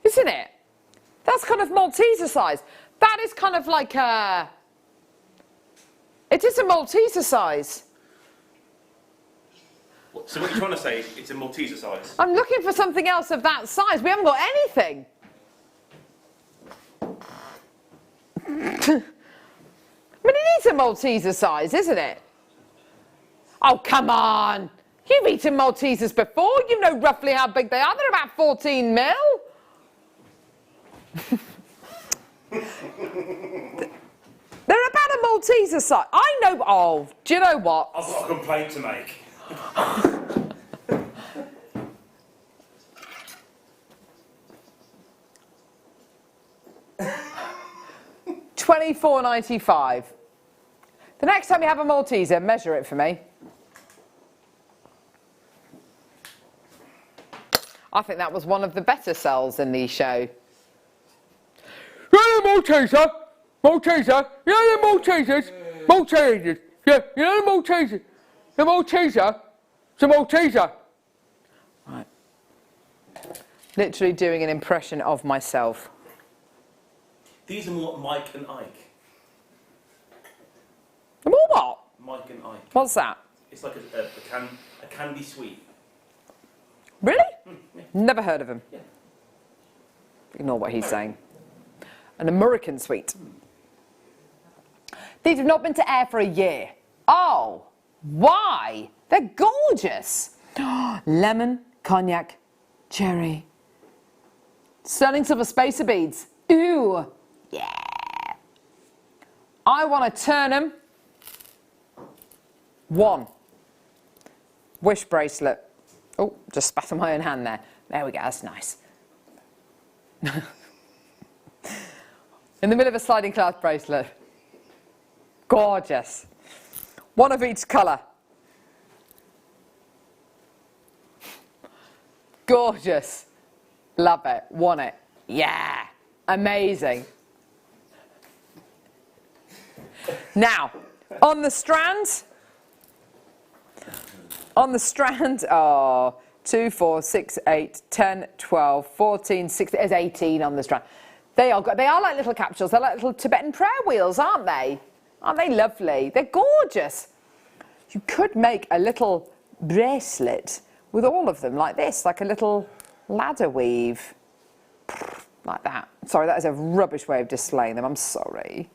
isn't it? That's kind of Malteser size. That is kind of like a. It is a Malteser size. So what you're trying to say, it's a Malteser size? I'm looking for something else of that size. We haven't got anything. I mean, it is a Malteser size, isn't it? Oh, come on. You've eaten Maltesers before. You know roughly how big they are. They're about 14 mil. They're about a Malteser size. I know. Oh, do you know what? I've got a complaint to make. $24.95. The next time you have a Malteser, measure it for me. I think that was one of the better sells in the show. Yeah, Malteser! Malteser! Yeah, the Maltesers! Maltesers! Yeah, you know the Malteser! The Malteser! It's a Malteser! Right. Literally doing an impression of myself. These are more Mike and Ike. More what? Mike and Ike. What's that? It's like a candy sweet. Really? Yeah. Never heard of him. Yeah. Ignore what he's saying. An American sweet. These have not been to air for a year. Oh, why? They're gorgeous. Lemon, cognac, cherry. Sterling silver spacer beads. Ooh, yeah. I want to turn them. 1. Wish bracelet. Oh, just spat on my own hand there. There we go, that's nice. In the middle of a sliding glass bracelet. Gorgeous. One of each colour. Gorgeous. Love it. Want it. Yeah. Amazing. Now, on the strand, oh, 2, 4, 6, 8, 10, 12, 14, 16, there's 18 on the strand. They are like little capsules. They're like little Tibetan prayer wheels, aren't they? Aren't they lovely? They're gorgeous. You could make a little bracelet with all of them like this, like a little ladder weave. Like that. Sorry, that is a rubbish way of displaying them. I'm sorry.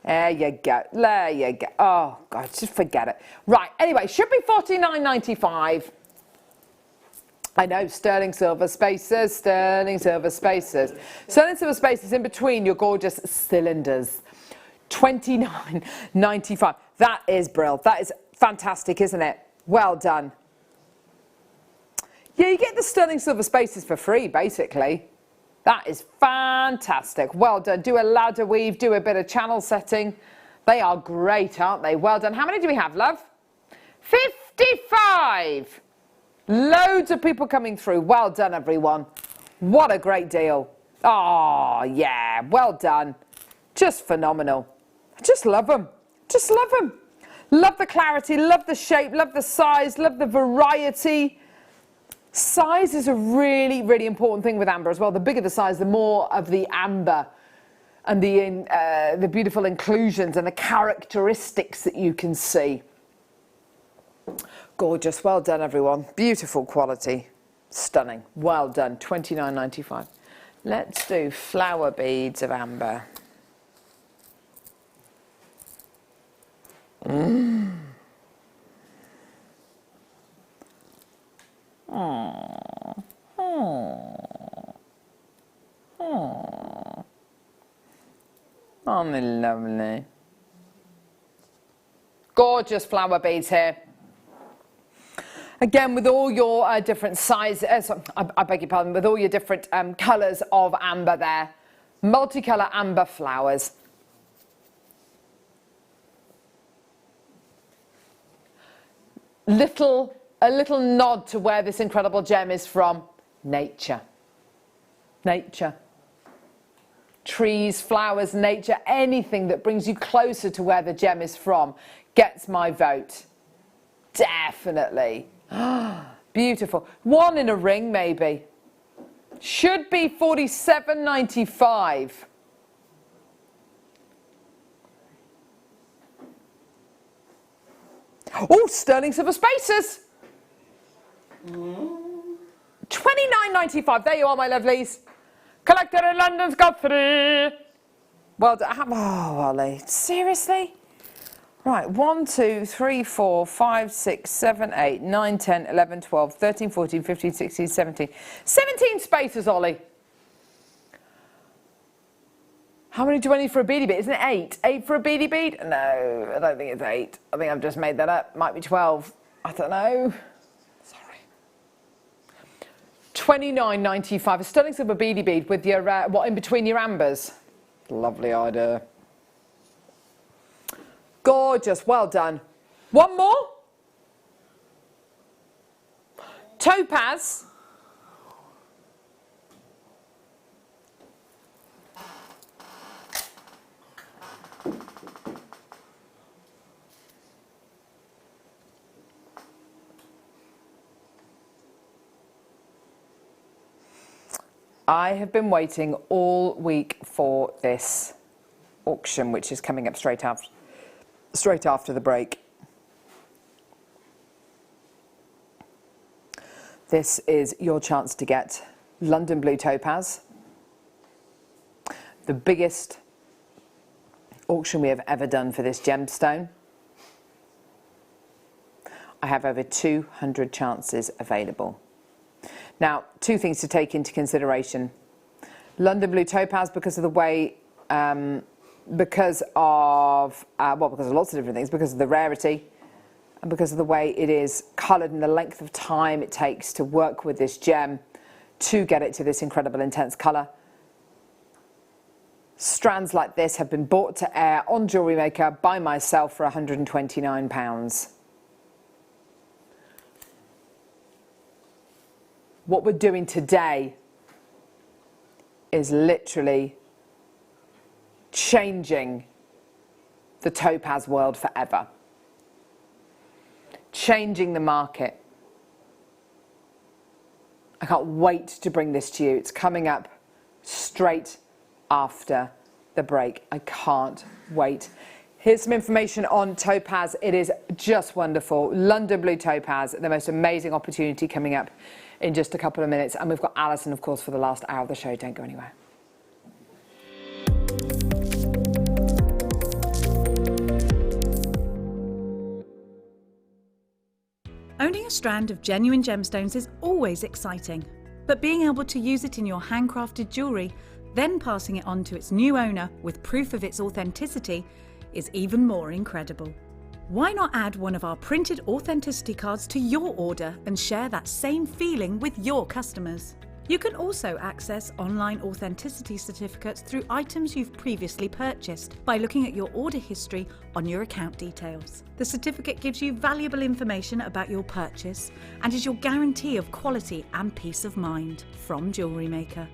There you go. There you go. Oh, God, just forget it. Right, anyway, should be $49.95. I know, sterling silver spacers, sterling silver spacers. Sterling silver spacers in between your gorgeous cylinders. $29.95. That is brilliant. That is fantastic, isn't it? Well done. Yeah, you get the sterling silver spacers for free, basically. That is fantastic. Well done. Do a ladder weave, do a bit of channel setting. They are great, aren't they? Well done. How many do we have, love? 55. Loads of people coming through. Well done, everyone. What a great deal. Oh, yeah. Well done. Just phenomenal. I just love them. Just love them. Love the clarity, love the shape, love the size, love the variety. Size is a really, really important thing with amber as well. The bigger the size, the more of the amber and the beautiful inclusions and the characteristics that you can see. Gorgeous. Well done, everyone. Beautiful quality. Stunning. Well done. $29.95. Let's do flower beads of amber. Oh, oh, oh, aren't they lovely? Gorgeous flower beads here. Again, with all your different sizes, I beg your pardon, with all your different colours of amber there. Multicolour amber flowers. A little nod to where this incredible gem is from. Nature. Nature. Trees, flowers, nature, anything that brings you closer to where the gem is from gets my vote. Definitely. Beautiful. One in a ring, maybe. Should be $47.95. Oh, sterling silver spacers. $29.95. There you are, my lovelies. Collector in London's got 3. Well done. Oh, Ollie. Seriously? Right. 1, 2, 3, 4, 5, 6, 7, 8, 9, 10, 11, 12, 13, 14, 15, 16, 17. 17 spacers, Ollie. How many do I need for a beadie bead? Isn't it 8? 8 for a beadie bead? No, I don't think it's 8. I think I've just made that up. Might be 12. I don't know. Sorry. $29.95. A sterling silver beadie bead with your, what, in between your ambers? Lovely idea. Gorgeous. Well done. One more. Topaz. I have been waiting all week for this auction, which is coming up straight after the break. This is your chance to get London Blue Topaz, the biggest auction we have ever done for this gemstone. I have over 200 chances available. Now, 2 things to take into consideration. London Blue Topaz, because of the way, because of lots of different things, because of the rarity, and because of the way it is coloured and the length of time it takes to work with this gem to get it to this incredible intense colour. strands like this have been brought to air on Jewellery Maker by myself for £129. What we're doing today is literally changing the topaz world forever. Changing the market. I can't wait to bring this to you. It's coming up straight after the break. I can't wait. Here's some information on topaz. It is just wonderful. London Blue Topaz, the most amazing opportunity coming up in just a couple of minutes. And we've got Alison, of course, for the last hour of the show. Don't go anywhere. Owning a strand of genuine gemstones is always exciting, but being able to use it in your handcrafted jewellery, then passing it on to its new owner with proof of its authenticity, is even more incredible. Why not add one of our printed authenticity cards to your order and share that same feeling with your customers? You can also access online authenticity certificates through items you've previously purchased by looking at your order history on your account details. The certificate gives you valuable information about your purchase and is your guarantee of quality and peace of mind from Jewellery Maker.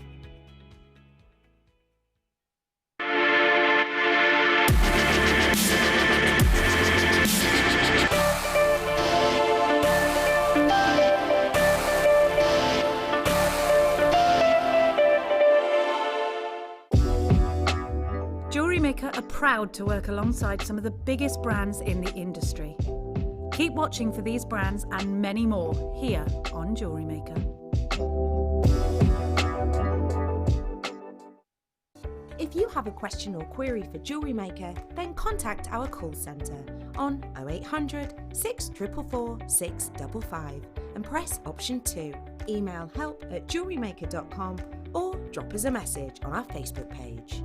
Jewellery Maker are proud to work alongside some of the biggest brands in the industry. Keep watching for these brands and many more here on Jewellery Maker. If you have a question or query for Jewellery Maker, then contact our call centre on 0800 644 655 and press option 2. Email help@jewellerymaker.com or drop us a message on our Facebook page.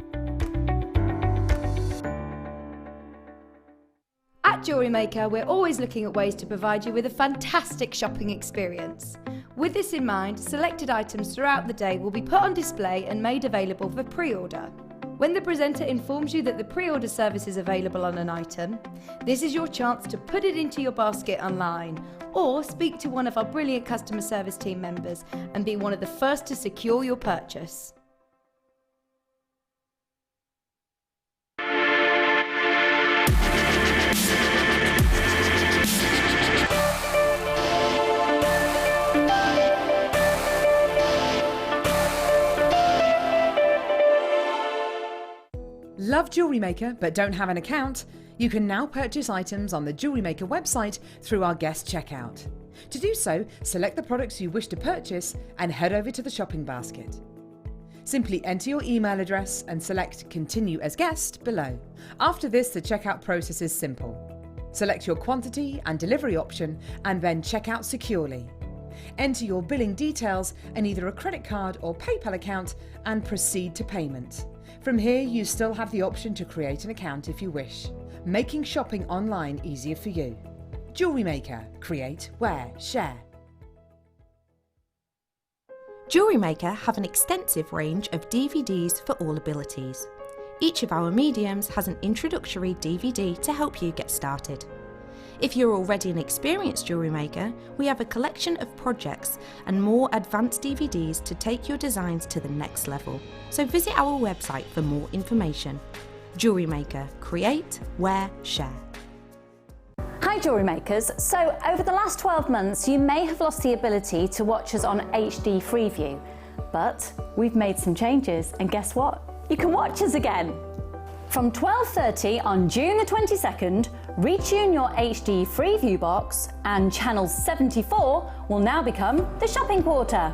At Jewellery Maker, we're always looking at ways to provide you with a fantastic shopping experience. With this in mind, selected items throughout the day will be put on display and made available for pre-order. When the presenter informs you that the pre-order service is available on an item, this is your chance to put it into your basket online or speak to one of our brilliant customer service team members and be one of the first to secure your purchase. Love Jewellery Maker but don't have an account? You can now purchase items on the Jewellery Maker website through our guest checkout. To do so, select the products you wish to purchase and head over to the shopping basket. Simply enter your email address and select Continue as Guest below. After this, the checkout process is simple. Select your quantity and delivery option and then check out securely. Enter your billing details and either a credit card or PayPal account and proceed to payment. From here, you still have the option to create an account if you wish, making shopping online easier for you. Jewellery Maker. Create, wear, share. Jewellery Maker have an extensive range of DVDs for all abilities. Each of our mediums has an introductory DVD to help you get started. If you're already an experienced jewellery maker, we have a collection of projects and more advanced DVDs to take your designs to the next level. So visit our website for more information. Jewellery Maker. Create, wear, share. Hi Jewellery Makers. So over the last 12 months you may have lost the ability to watch us on HD Freeview, but we've made some changes and guess what? You can watch us again. From 12:30 on June the 22nd, retune your HD Freeview box and channel 74 will now become the shopping quarter.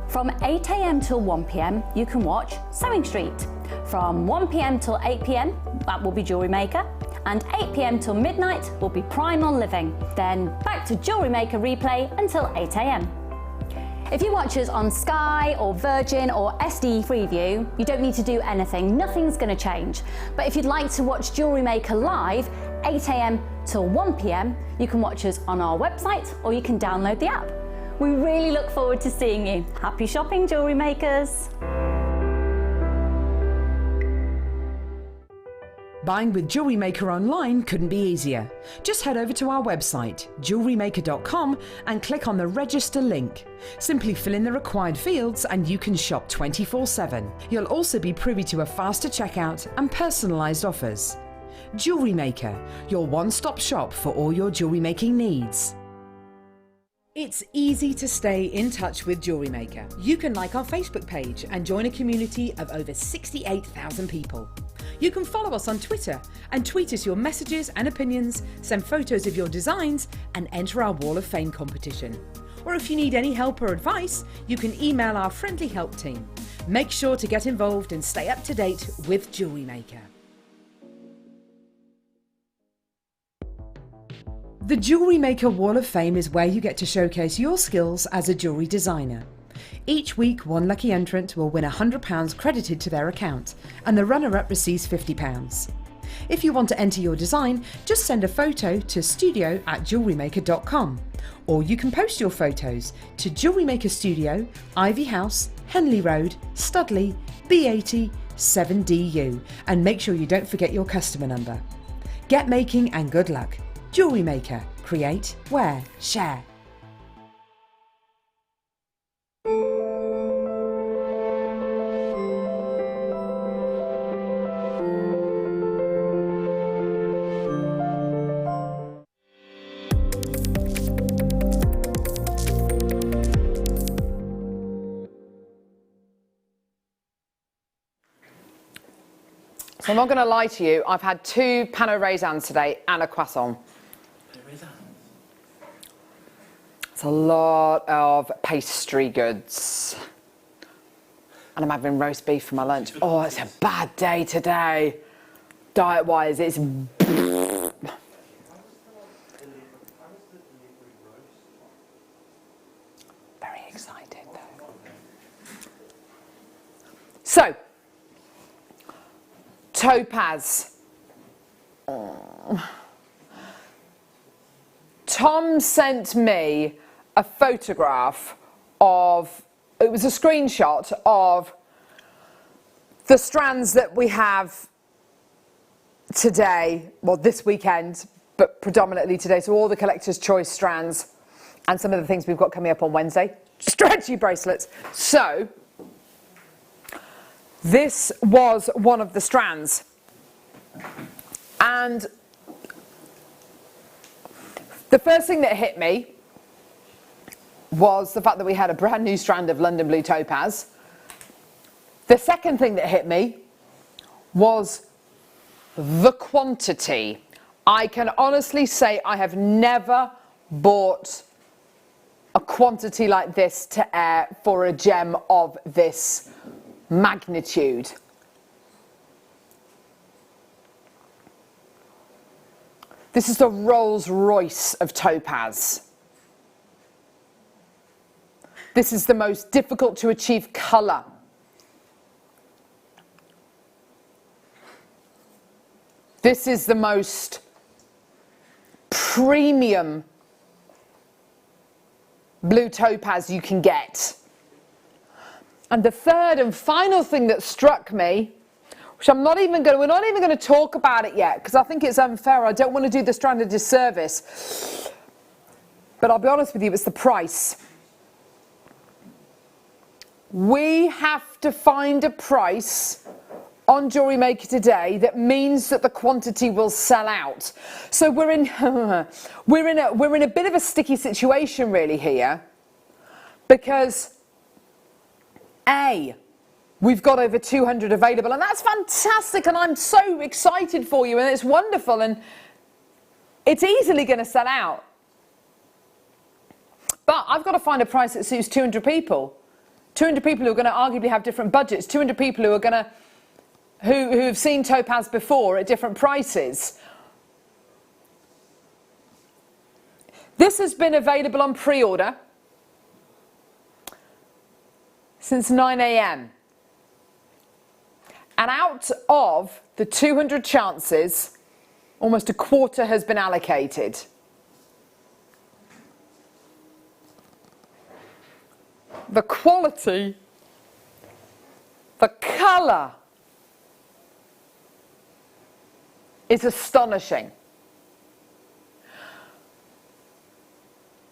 From 8 AM till 1 PM you can watch Sewing Street. From 1 PM till 8 PM that will be Jewellery Maker, and 8 PM till midnight will be Primal Living. Then back to Jewellery Maker replay until 8 AM. If you watch us on Sky or Virgin or SD Freeview, you don't need to do anything, nothing's going to change. But if you'd like to watch Jewellery Maker live, 8 AM till 1 PM, you can watch us on our website or you can download the app. We really look forward to seeing you. Happy shopping, Jewellery Makers! Buying with Jewellery Maker online couldn't be easier. Just head over to our website, JewelleryMaker.com, and click on the register link. Simply fill in the required fields and you can shop 24/7. You'll also be privy to a faster checkout and personalised offers. Jewellery Maker, your one-stop shop for all your jewellery making needs. It's easy to stay in touch with Jewellery Maker. You can like our Facebook page and join a community of over 68,000 people. You can follow us on Twitter and tweet us your messages and opinions, send photos of your designs and enter our Wall of Fame competition. Or if you need any help or advice, you can email our friendly help team. Make sure to get involved and stay up to date with Jewellery Maker. The Jewellery Maker Wall of Fame is where you get to showcase your skills as a jewellery designer. Each week, one lucky entrant will win £100 credited to their account, and the runner-up receives £50. If you want to enter your design, just send a photo to studio@jewellerymaker.com, or you can post your photos to Jewellery Maker Studio, Ivy House, Henley Road, Studley, B80 7DU, and make sure you don't forget your customer number. Get making and good luck. Jewellery Maker. Create, wear, share. So I'm not going to lie to you, I've had 2 pain raisins today and a croissant. It's a lot of pastry goods. And I'm having roast beef for my lunch. Oh, it's a bad day today. Diet-wise, it's... Very excited though. So, topaz. Tom sent me a photograph of, it was a screenshot of the strands that we have today, well this weekend, but predominantly today, so all the collector's choice strands and some of the things we've got coming up on Wednesday. Stretchy bracelets. So, this was one of the strands. And the first thing that hit me was the fact that we had a brand new strand of London Blue Topaz. The second thing that hit me was the quantity. I can honestly say I have never bought a quantity like this to air for a gem of this magnitude. This is the Rolls Royce of topaz. This is the most difficult to achieve colour. This is the most premium blue topaz you can get. And the third and final thing that struck me, which we're not even going to talk about it yet because I think it's unfair. I don't want to do the strand a disservice. But I'll be honest with you, it's the price. We have to find a price on Jewellery Maker today that means that the quantity will sell out. So we're in a bit of a sticky situation really here, because A, we've got over 200 available, and that's fantastic, and I'm so excited for you, and it's wonderful, and it's easily going to sell out. But I've got to find a price that suits 200 people. 200 people who are going to arguably have different budgets, 200 people who are going to who have seen topaz before at different prices. This has been available on pre-order since 9 a.m. And out of the 200 chances, almost a quarter has been allocated. The quality, the colour, is astonishing.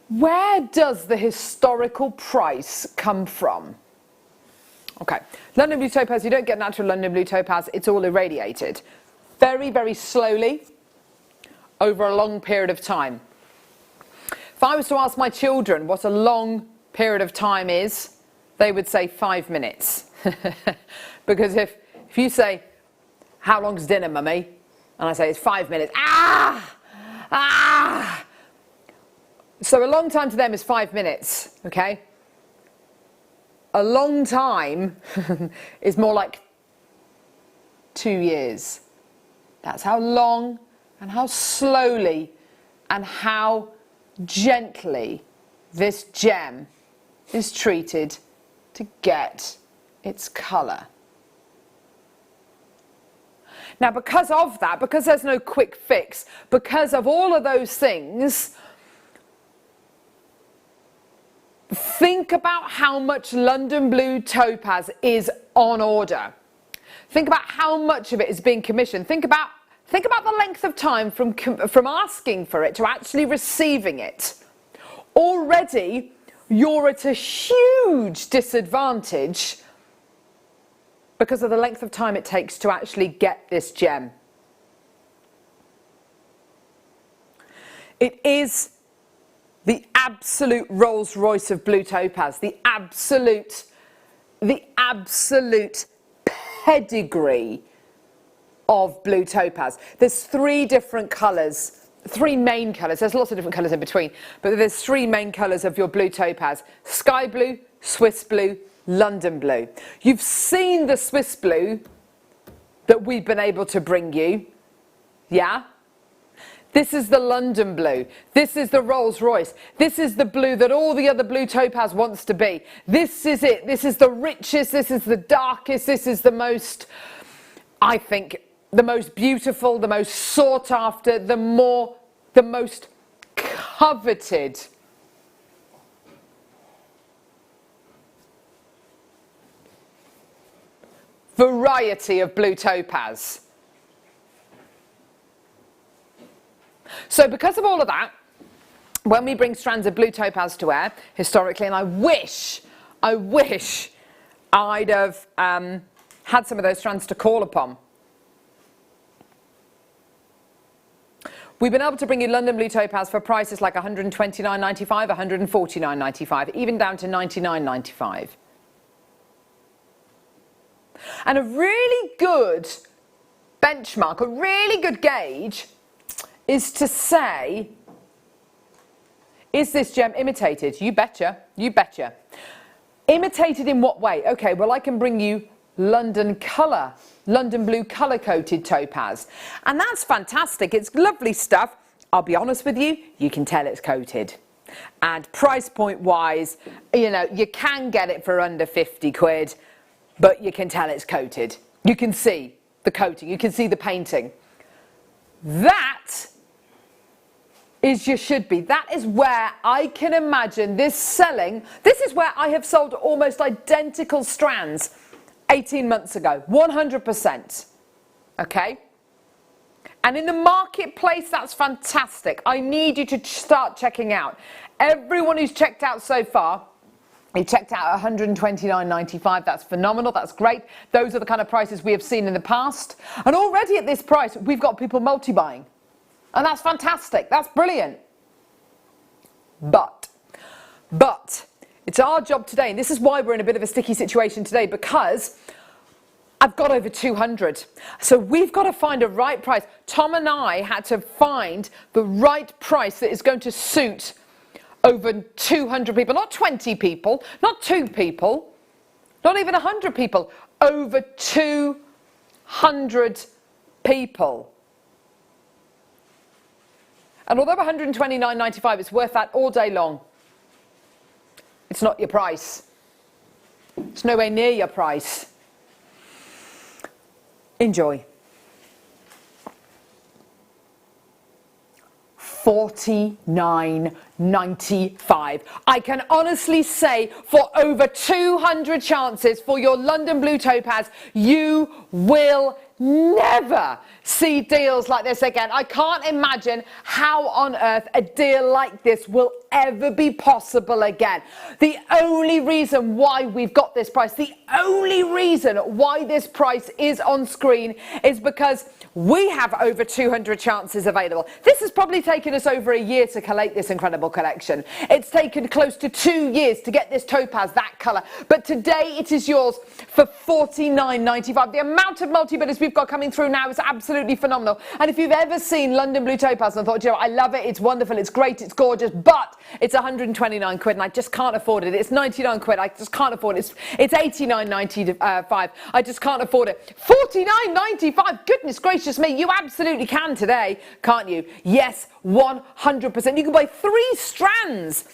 Where does the historical price come from? Okay, London Blue Topaz, you don't get natural London Blue Topaz, it's all irradiated. Very, very slowly, over a long period of time. If I was to ask my children what a long period of time is, they would say 5 minutes. Because if you say, how long's dinner, mummy? And I say, it's 5 minutes. So a long time to them is 5 minutes, okay? A long time is more like 2 years. That's how long and how slowly and how gently this gem is treated to get its colour. Now, because of that, because there's no quick fix, because of all of those things, think about how much London Blue Topaz is on order. Think about how much of it is being commissioned. Think about the length of time from asking for it to actually receiving it. Already, you're at a huge disadvantage because of the length of time it takes to actually get this gem. It is the absolute Rolls Royce of Blue Topaz, the absolute pedigree of Blue Topaz. There's 3 different colours, 3 main colours. There's lots of different colours in between, but there's 3 main colours of your Blue Topaz: Sky Blue, Swiss Blue, London Blue. You've seen the Swiss Blue that we've been able to bring you, yeah? This is the London Blue. This is the Rolls Royce. This is the blue that all the other Blue Topaz wants to be. This is it. This is the richest. This is the darkest. This is the most, I think, the most beautiful, the most sought after, the most coveted variety of Blue Topaz. So because of all of that, when we bring strands of Blue Topaz to air, historically, and I wish I'd have had some of those strands to call upon. We've been able to bring you London Blue Topaz for prices like $129.95, $149.95, even down to $99.95. And a really good benchmark, a really good gauge, is to say, is this gem imitated? You betcha, you betcha. Imitated in what way? Okay, well, I can bring you London Blue colour coated topaz, and that's fantastic. It's lovely stuff. I'll be honest with you, you can tell it's coated. And price point wise, you know, you can get it for under 50 quid, but you can tell it's coated. You can see the coating, you can see the painting. That is you should be. That is where I can imagine this selling. This is where I have sold almost identical strands 18 months ago, 100%. Okay? And in the marketplace, that's fantastic. I need you to start checking out. Everyone who's checked out so far, you checked out $129.95. That's phenomenal. That's great. Those are the kind of prices we have seen in the past. And already at this price, we've got people multi-buying. And that's fantastic. That's brilliant. But it's our job today, and this is why we're in a bit of a sticky situation today, because I've got over 200. So we've got to find a right price. Tom and I had to find the right price that is going to suit over 200 people, not 20 people, not 2 people, not even 100 people, over 200 people. And although $129.95 is worth that all day long, it's not your price. It's nowhere near your price. Enjoy. $49.95. I can honestly say, for over 200 chances for your London Blue Topaz, you will never see deals like this again. I can't imagine how on earth a deal like this will ever be possible again. The only reason why we've got this price, the only reason why this price is on screen is because we have over 200 chances available. This has probably taken us over a year to collate this incredible collection. It's taken close to 2 years to get this topaz, that colour. But today it is yours for $49.95. The amount of multi-bidders we've got coming through now is absolutely phenomenal. And if you've ever seen London Blue Topaz and thought, you know, I love it, it's wonderful, it's great, it's gorgeous, but it's 129 quid and I just can't afford it. It's 99 quid, I just can't afford it. It's 89.95. I just can't afford it. 49.95. Goodness gracious me, you absolutely can today, can't you? Yes, 100%. You can buy 3 strands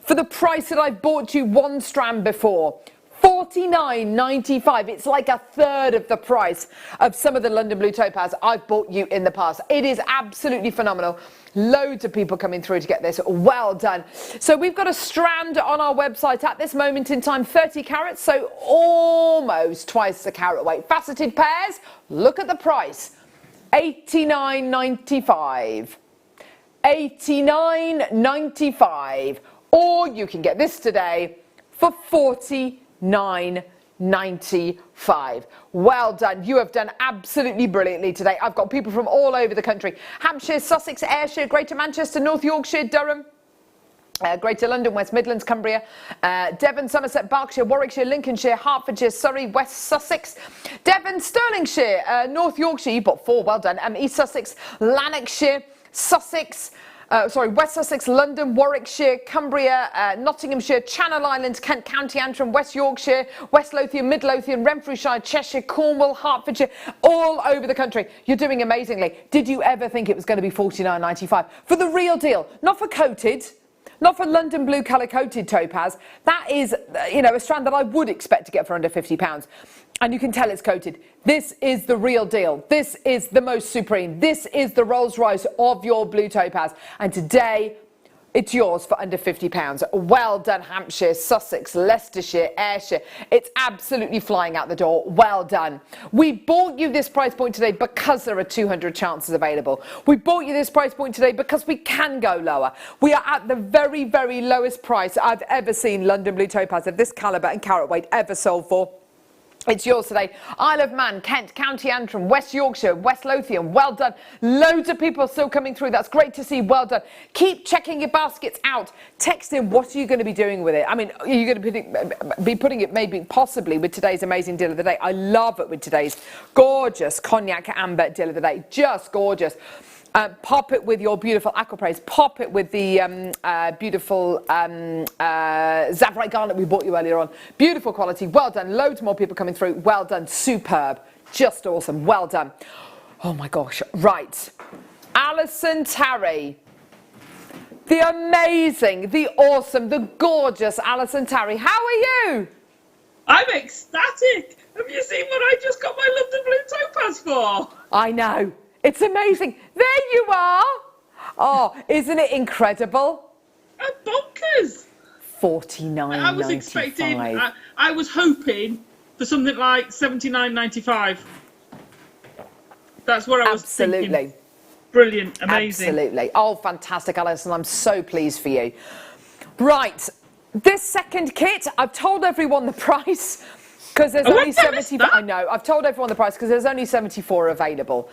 for the price that I've bought you 1 strand before. $49.95. It's like a third of the price of some of the London Blue Topaz I've bought you in the past. It is absolutely phenomenal. Loads of people coming through to get this. Well done. So we've got a strand on our website at this moment in time, 30 carats, so almost twice the carat weight. Faceted pairs, look at the price. $89.95. $89.95. Or you can get this today for $49.95. Well done. You have done absolutely brilliantly today. I've got people from all over the country. Hampshire, Sussex, Ayrshire, Greater Manchester, North Yorkshire, Durham, Greater London, West Midlands, Cumbria, Devon, Somerset, Berkshire, Warwickshire, Lincolnshire, Hertfordshire, Surrey, West Sussex, Devon, Stirlingshire, North Yorkshire, you've got 4, well done, East Sussex, Lanarkshire, Sussex, West Sussex, London, Warwickshire, Cumbria, Nottinghamshire, Channel Islands, Kent County, Antrim, West Yorkshire, West Lothian, Mid Lothian, Renfrewshire, Cheshire, Cornwall, Hertfordshire, all over the country. You're doing amazingly. Did you ever think it was going to be $49.95? For the real deal, not for coated, not for London Blue colour coated topaz. That is, you know, a strand that I would expect to get for under £50. And you can tell it's coated. This is the real deal. This is the most supreme. This is the Rolls Royce of your blue topaz. And today, it's yours for under £50. Well done, Hampshire, Sussex, Leicestershire, Ayrshire. It's absolutely flying out the door. Well done. We bought you this price point today because there are 200 chances available. We bought you this price point today because we can go lower. We are at the very, very lowest price I've ever seen London Blue Topaz of this calibre and carat weight ever sold for. It's yours today. Isle of Man, Kent, County Antrim, West Yorkshire, West Lothian. Well done. Loads of people still coming through. That's great to see. Well done. Keep checking your baskets out. Text in what are you going to be doing with it. I mean, are you going to be putting it maybe possibly with today's amazing deal of the day. I love it with today's gorgeous cognac amber deal of the day. Just gorgeous. Pop it with your beautiful aquapraise. Pop it with the beautiful Zavrite garnet we bought you earlier on. Beautiful quality. Well done. Loads more people coming through. Well done. Superb. Just awesome. Well done. Oh my gosh. Right. Alison Tarry. The amazing, the awesome, the gorgeous Alison Tarry. How are you? I'm ecstatic. Have you seen what I just got my London Blue Topaz for? I know. It's amazing. There you are. Oh, isn't it incredible? Bonkers. $49.95. I was expecting, I was hoping for something like $79.95. That's what I was thinking. Absolutely. Brilliant. Amazing. Absolutely. Oh, fantastic, Alison. I'm so pleased for you. Right. This second kit, I've told everyone the price because there's only 74. I know. I've told everyone the price because there's only 74 available.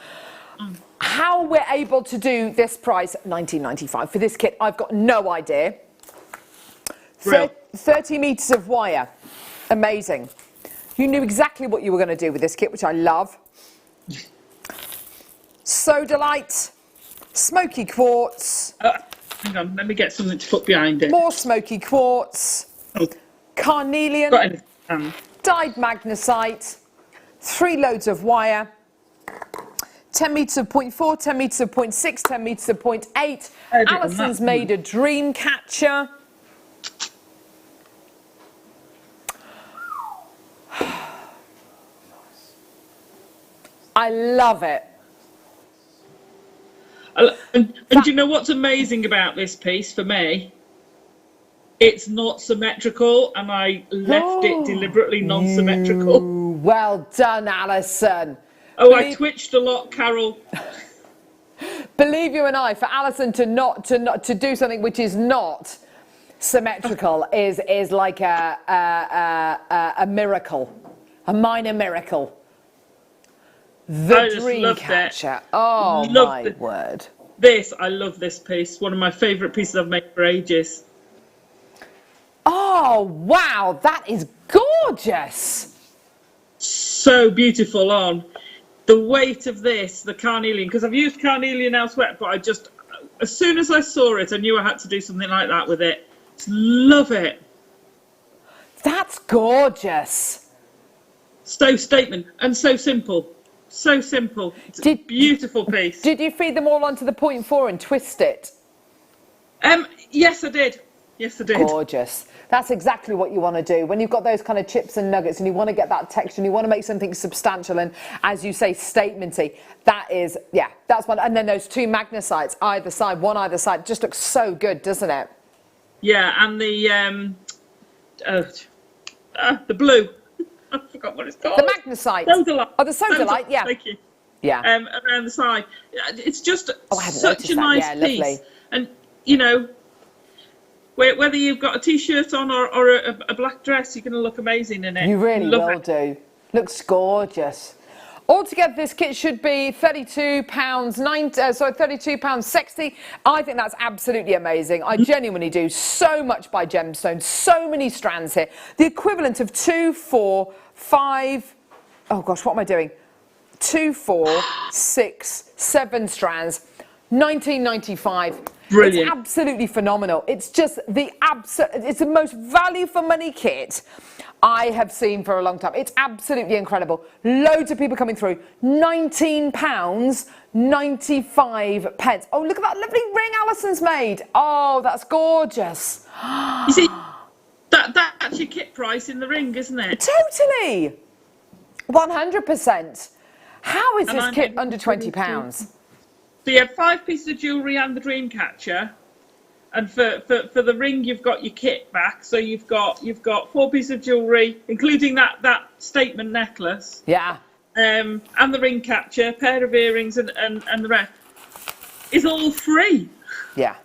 How we're able to do this price, $19.95 for this kit, I've got no idea. 30 metres of wire. Amazing. You knew exactly what you were going to do with this kit, which I love. Sodalite, smoky quartz. Hang on, let me get something to put behind it. More smoky quartz. Carnelian. Dyed magnesite. 3 loads of wire. 10 metres of 0.4, 10 metres of 0.6, 10 metres of 0.8. Alison's made a dream catcher. I love it. And do you know what's amazing about this piece for me? It's not symmetrical, and I left it deliberately non-symmetrical. Well done, Alison. Oh, I twitched a lot, Carol. Believe you and I, for Alison to do something which is not symmetrical is like a miracle, a minor miracle. The dream catcher. Oh my word! I love this piece. One of my favourite pieces I've made for ages. Oh wow, that is gorgeous. So beautiful on. The weight of this, the carnelian, because I've used carnelian elsewhere, but as soon as I saw it, I knew I had to do something like that with it. Just love it. That's gorgeous. So statement and so simple. So simple. It's a beautiful piece. Did you feed them all onto the 0.4 and twist it? Yes, I did. Yes, I did. Gorgeous. That's exactly what you want to do when you've got those kind of chips and nuggets and you want to get that texture and you want to make something substantial and, as you say, statementy. That is, yeah, that's one. And then those two magnesites one either side, just looks so good, doesn't it? Yeah, and the blue. I forgot what it's called. The magnesite. Sodalite. Oh, the sodalite, yeah. Thank you. Yeah. Around the side. It's just such a nice piece. Lovely. And, you know, whether you've got a T-shirt on or a black dress, you're going to look amazing in it. You really will do. Looks gorgeous. Altogether, this kit should be £32.60. I think that's absolutely amazing. I genuinely do. So much by gemstones, so many strands here. The equivalent of 2, 4, 5. Oh gosh, what am I doing? 2, 4, 6, 7 strands. 1995. Brilliant. It's absolutely phenomenal. It's just it's the most value for money kit I have seen for a long time. It's absolutely incredible. Loads of people coming through. £19.95. Oh, look at that lovely ring Alison's made. Oh, that's gorgeous. You see, that's your kit price in the ring, isn't it? Totally. 100%. How is this kit under £20? So you had 5 pieces of jewellery and the dream catcher, and for the ring you've got your kit back. So you've got 4 pieces of jewellery, including that statement necklace. Yeah. And the ring catcher, pair of earrings, and the rest is all free. Yeah.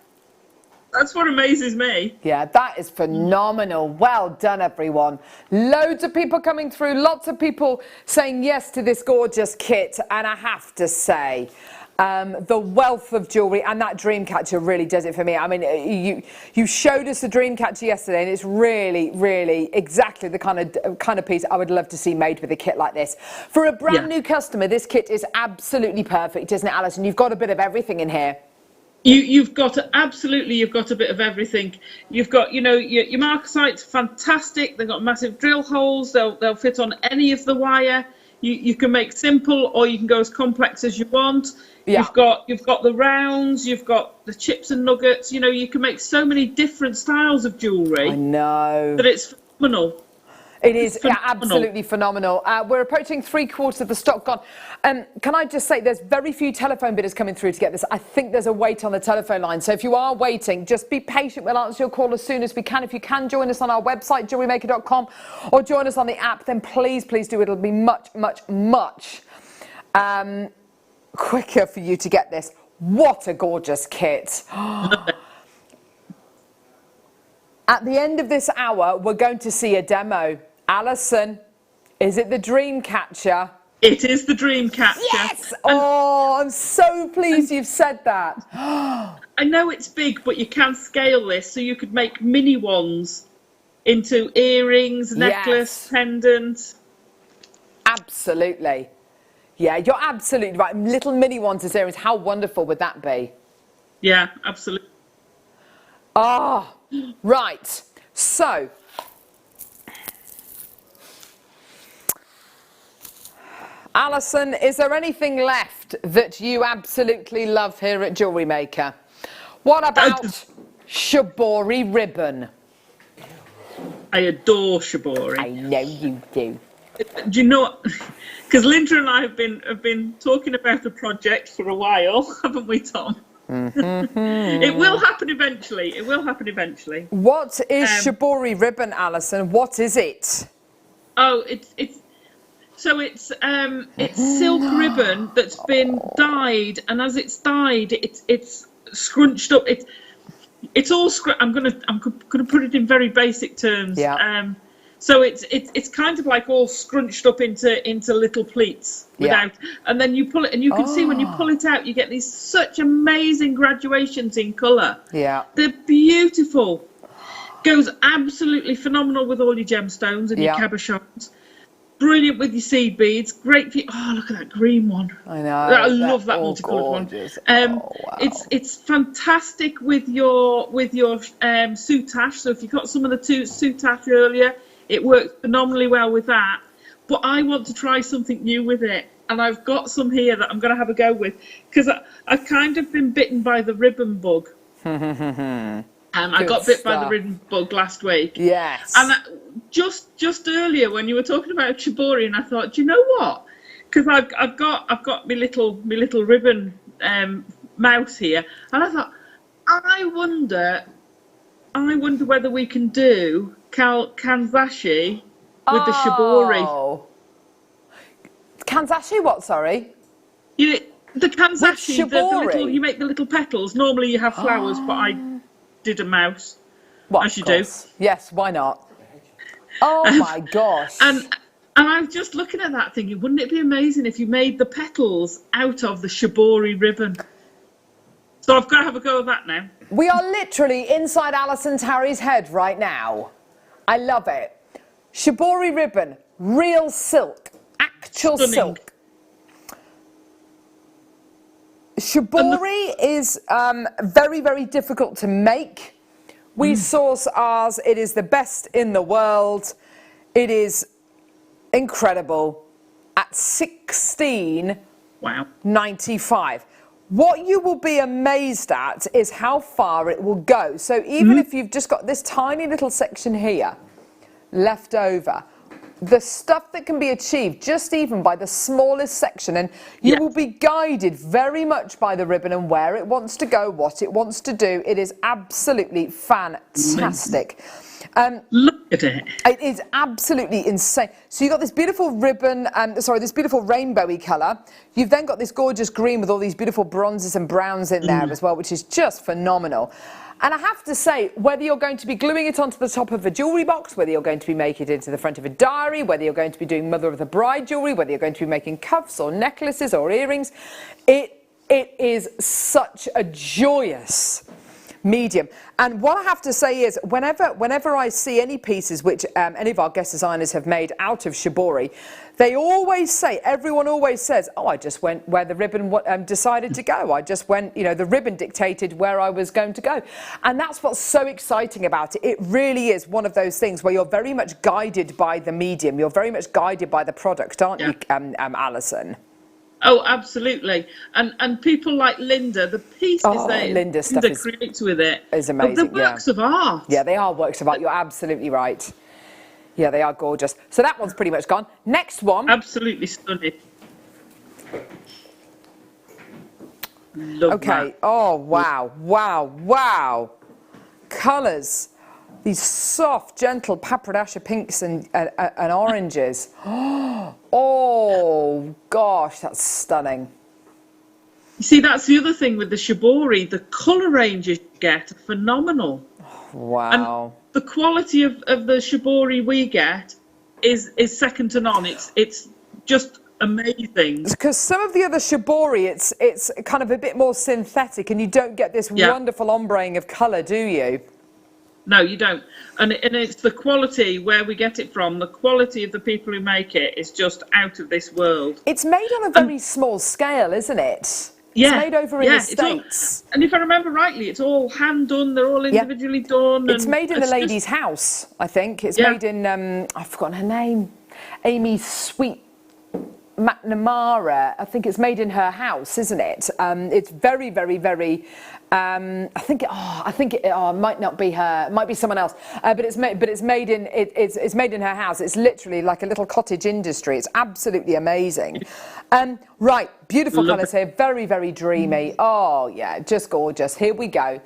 That's what amazes me. Yeah, that is phenomenal. Well done, everyone. Loads of people coming through. Lots of people saying yes to this gorgeous kit, and I have to say, the wealth of jewellery and that dream catcher really does it for me. I mean, you showed us the dream catcher yesterday, and it's really, really exactly the kind of piece I would love to see made with a kit like this. For a brand new customer, this kit is absolutely perfect, isn't it, Alison? You've got a bit of everything in here. You've got a bit of everything. You've got, you know, your marcasites, fantastic. They've got massive drill holes. They'll fit on any of the wire. You can make simple, or you can go as complex as you want. Yeah. You've got the rounds, you've got the chips and nuggets. You know, you can make so many different styles of jewellery. I know. That it's phenomenal. It is absolutely phenomenal. We're approaching 3/4 of the stock gone. Can I just say, there's very few telephone bidders coming through to get this. I think there's a wait on the telephone line. So if you are waiting, just be patient. We'll answer your call as soon as we can. If you can join us on our website, JewelleryMaker.com, or join us on the app, then please do. It'll be much, much, much quicker for you to get this. What a gorgeous kit. At the end of this hour, we're going to see a demo. Alison, is it the dream catcher? It is the dream catcher. Yes! Oh, I'm so pleased you've said that. I know it's big, but you can scale this, so you could make mini ones into earrings, necklace, pendant. Absolutely. Yeah, you're absolutely right. Little mini ones as earrings. How wonderful would that be? Yeah, absolutely. Ah, right. So, Alison, is there anything left that you absolutely love here at Jewellery Maker? What about shibori ribbon? I adore shibori. I know you do. Do you know? Because Linda and I have been talking about the project for a while, haven't we, Tom? Mm-hmm. It will happen eventually. It will happen eventually. What is shibori ribbon, Alison? What is it? Oh, it's So it's silk ribbon that's been dyed, and as it's dyed, it's scrunched up. It's all I'm gonna put it in very basic terms. Yeah. So it's kind of like all scrunched up into little pleats without, and then you pull it, and you can see when you pull it out, you get these such amazing graduations in colour. Yeah. They're beautiful. Goes absolutely phenomenal with all your gemstones and your cabochons. Brilliant with your seed beads. Great for you. Oh, look at that green one. I know. I love that multicoloured one. Wow. It's fantastic with your soutache. So if you got some of the soutache earlier, it works phenomenally well with that. But I want to try something new with it, and I've got some here that I'm going to have a go with, because I've kind of been bitten by the ribbon bug. I got bit by the ribbon bug last week. Yes. And just earlier when you were talking about shibori, and I thought, do you know what? Because I've got my little ribbon mouse here, and I thought, I wonder whether we can do kanzashi with the shibori. Kanzashi what? Sorry. The kanzashi, the little, you make the little petals. Normally you have flowers, but I did a mouse. Well, as you do. Yes, why not? Oh my gosh. And I was just looking at that thinking, wouldn't it be amazing if you made the petals out of the shibori ribbon? So I've got to have a go at that now. We are literally inside Alison Tarry's head right now. I love it. Shibori ribbon, real silk, actual silk. Shibori is very, very difficult to make. We source ours. It is the best in the world. It is incredible at $16.95. What you will be amazed at is how far it will go. So even if you've just got this tiny little section here left over, the stuff that can be achieved just even by the smallest section, and you will be guided very much by the ribbon and where it wants to go, what it wants to do. It is absolutely fantastic. Look at it. It is absolutely insane. So you've got this beautiful ribbon, this beautiful rainbowy colour. You've then got this gorgeous green with all these beautiful bronzes and browns in there as well, which is just phenomenal. And I have to say, whether you're going to be gluing it onto the top of a jewellery box, whether you're going to be making it into the front of a diary, whether you're going to be doing mother of the bride jewellery, whether you're going to be making cuffs or necklaces or earrings, it is such a joyous medium. And what I have to say is, whenever I see any pieces which any of our guest designers have made out of shibori, they always say, everyone always says, oh, I just went where the ribbon decided to go. I just went, the ribbon dictated where I was going to go. And that's what's so exciting about it. It really is one of those things where you're very much guided by the medium. You're very much guided by the product, aren't you, Alison? Oh, absolutely. And people like Linda, the pieces Linda creates with it is amazing. They're works of art. Yeah, they are works of art. You're absolutely right. Yeah, they are gorgeous. So that one's pretty much gone. Next one. Absolutely stunning. Love that. Oh, wow, wow, wow. Colours. These soft, gentle papradasha pinks and oranges. Oh, gosh, that's stunning. You see, that's the other thing with the shibori. The colour ranges you get are phenomenal. Wow. And the quality of the shibori we get is second to none. It's just amazing. Because some of the other shibori, it's kind of a bit more synthetic, and you don't get this wonderful ombreing of colour, do you? No, you don't. And it's the quality where we get it from. The quality of the people who make it is just out of this world. It's made on a very small scale, isn't it? Yeah, it's made over in the States. And if I remember rightly, it's all hand done. They're all individually done. It's made in the lady's house, I think. It's made in, I've forgotten her name, Amy Sweet McNamara. I think it's made in her house, isn't it? It's very, very, very. I think it might not be her. It might be someone else. But it's made in. It's made in her house. It's literally like a little cottage industry. It's absolutely amazing. Right, beautiful colours here. Very, very dreamy. Oh yeah, just gorgeous. Here we go.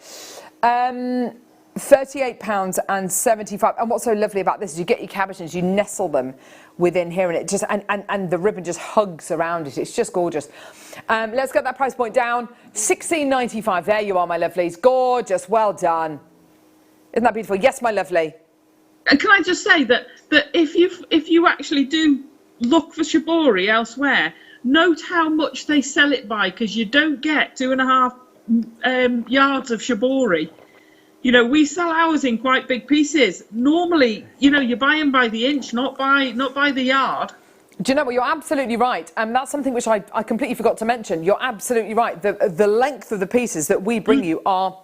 £38.75. And what's so lovely about this is you get your cabochons, you nestle them within here, and it just and the ribbon just hugs around it. It's just gorgeous. Let's get that price point down. £16.95. There you are, my lovelies. Gorgeous. Well done. Isn't that beautiful? Yes, my lovely. And can I just say that if you actually do look for shibori elsewhere, note how much they sell it by, because you don't get 2.5 yards of shibori. You know, we sell ours in quite big pieces. Normally, you know, you buy them by the inch, not by the yard. Do you know what? You're absolutely right. That's something which I completely forgot to mention. You're absolutely right. The length of the pieces that we bring you are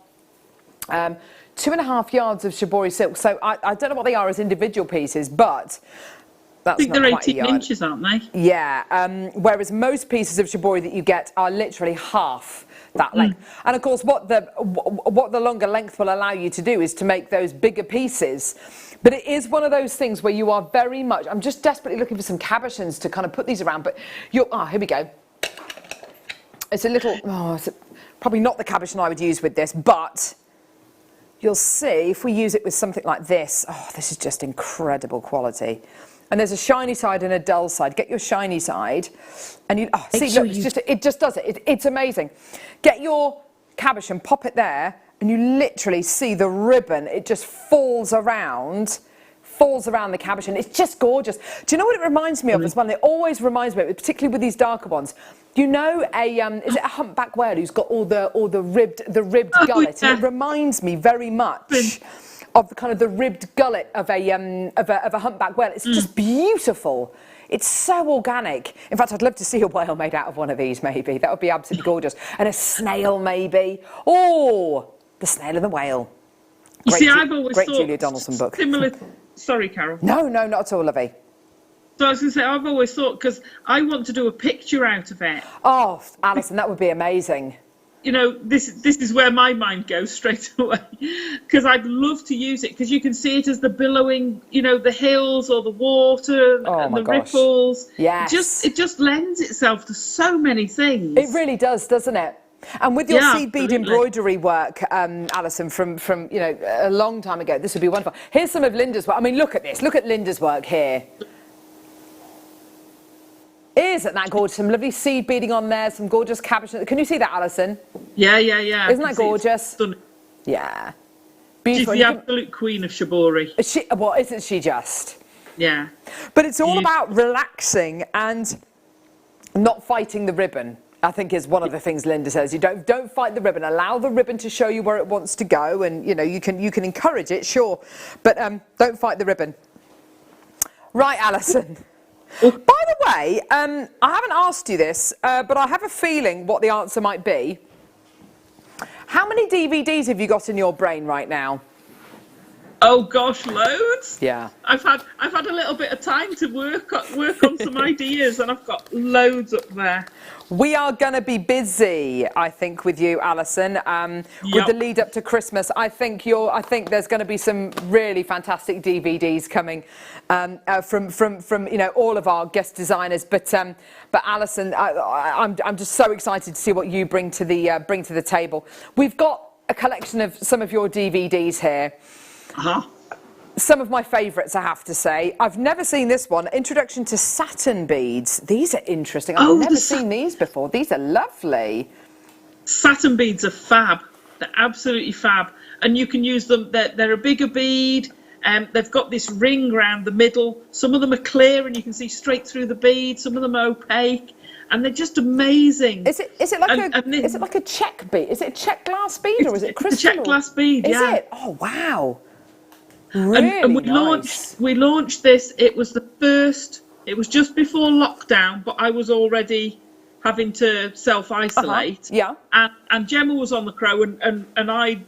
2.5 yards of shibori silk. So I don't know what they are as individual pieces, but that's I think not they're quite 18 inches, aren't they? Yeah. Whereas most pieces of shibori that you get are literally half that length. And of course, what the longer length will allow you to do is to make those bigger pieces. But it is one of those things where you are very much, I'm just desperately looking for some cabochons to kind of put these around, but here we go. It's a little, probably not the cabochon I would use with this, but you'll see if we use it with something like this, this is just incredible quality. And there's a shiny side and a dull side. Get your shiny side, and you see, look, it just does it. It's amazing. Get your cabochon, pop it there, and you literally see the ribbon. It just falls around the cabochon. It's just gorgeous. Do you know what it reminds me of as well? It always reminds me, particularly with these darker ones. You know, is it a humpback whale who's got all the ribbed gullet? Yeah. And it reminds me very much of the ribbed gullet of a humpback whale. It's just beautiful. It's so organic. In fact, I'd love to see a whale made out of one of these, maybe. That would be absolutely gorgeous. And a snail, maybe. Oh, the snail and the whale. I've always great thought Julia Donaldson book. Similar. Sorry, Carol. No, not at all, Lovey. So I was going to say, I've always thought, because I want to do a picture out of it. Oh, Alison, that would be amazing. You know, this is where my mind goes straight away, because I'd love to use it, because you can see it as the billowing, you know, the hills or the water and the ripples. Yes. It just lends itself to so many things. It really does, doesn't it? And with your seed bead embroidery work, Alison, from you know, a long time ago, this would be wonderful. Here's some of Linda's work. I mean, look at this. Look at Linda's work here. Isn't that gorgeous? Some lovely seed beading on there, some gorgeous cabochon. Can you see that, Alison? Yeah. Isn't that gorgeous? Yeah. Beautiful. She's the absolute queen of shibori. Isn't she just? Yeah. But it's all about relaxing and not fighting the ribbon, I think, is one of the things Linda says. You don't fight the ribbon. Allow the ribbon to show you where it wants to go, and you know, you can encourage it, sure, but don't fight the ribbon. Right, Alison. By the way, I haven't asked you this, but I have a feeling what the answer might be. How many DVDs have you got in your brain right now? Oh gosh, loads. Yeah. I've had a little bit of time to work on some ideas, and I've got loads up there. We are going to be busy, I think, with you, Alison, with the lead up to Christmas. I think there's going to be some really fantastic DVDs coming from you know, all of our guest designers. But Alison, I'm just so excited to see what you bring to the table. We've got a collection of some of your DVDs here. Some of my favourites, I have to say. I've never seen this one. Introduction to satin beads. These are interesting. I've never seen these before. These are lovely. Satin beads are fab. They're absolutely fab. And you can use them. They're a bigger bead. They've got this ring around the middle. Some of them are clear and you can see straight through the bead. Some of them are opaque. And they're just amazing. Is it like a check bead? Is it a check glass bead or is it crystal? It's a check glass bead, yeah. Is it? Oh, wow. Really and we nice. launched this. It was just before lockdown, but I was already having to self-isolate. Yeah. And Gemma was on the Crow and I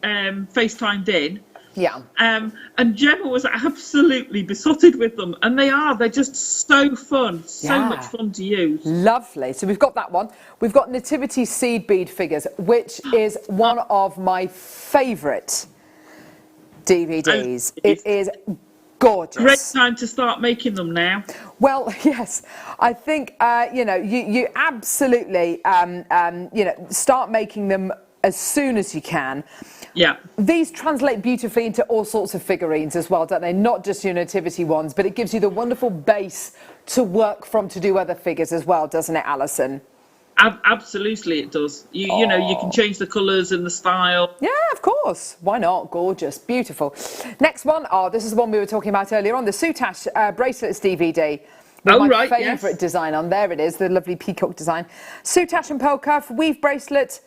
FaceTimed in. Yeah. And Gemma was absolutely besotted with them, and they're just so fun, so much fun to use. Lovely. So we've got that one. We've got Nativity seed bead figures, which is one of my favourite DVDs. It is gorgeous. Great time to start making them now. Well, yes, I think you know, you absolutely you know, start making them as soon as you can. Yeah. These translate beautifully into all sorts of figurines as well, don't they? Not just your nativity ones, but it gives you the wonderful base to work from to do other figures as well, doesn't it, Alison? Absolutely, it does. You know, you can change the colours and the style. Yeah, of course. Why not? Gorgeous. Beautiful. Next one. Oh, this is the one we were talking about earlier on, the Soutache bracelets DVD. With my favourite design on. There it is, the lovely peacock design. Soutache and pearl cuff, wave bracelet,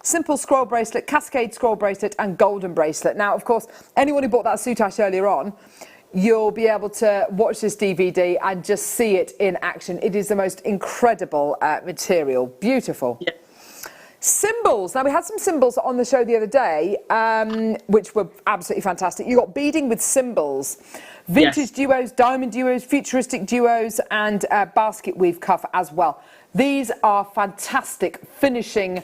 simple scroll bracelet, cascade scroll bracelet and golden bracelet. Now, of course, anyone who bought that Soutache earlier on, you'll be able to watch this DVD and just see it in action. It is the most incredible material. Beautiful. Yeah. Symbols. Now, we had some symbols on the show the other day, which were absolutely fantastic. You got beading with symbols, vintage duos, diamond duos, futuristic duos, and basket weave cuff as well. These are fantastic finishing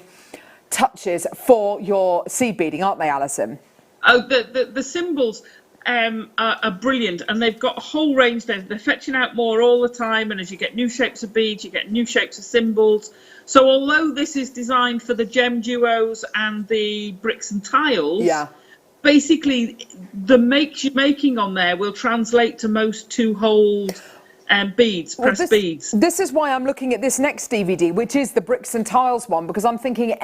touches for your seed beading, aren't they, Alison? Oh, the symbols are brilliant, and they've got a whole range there. They're fetching out more all the time, and as you get new shapes of beads, you get new shapes of symbols. So although this is designed for the gem duos and the bricks and tiles, basically the makes you're making on there will translate to most two-hold beads, pressed beads. This is why I'm looking at this next DVD, which is the bricks and tiles one, because I'm thinking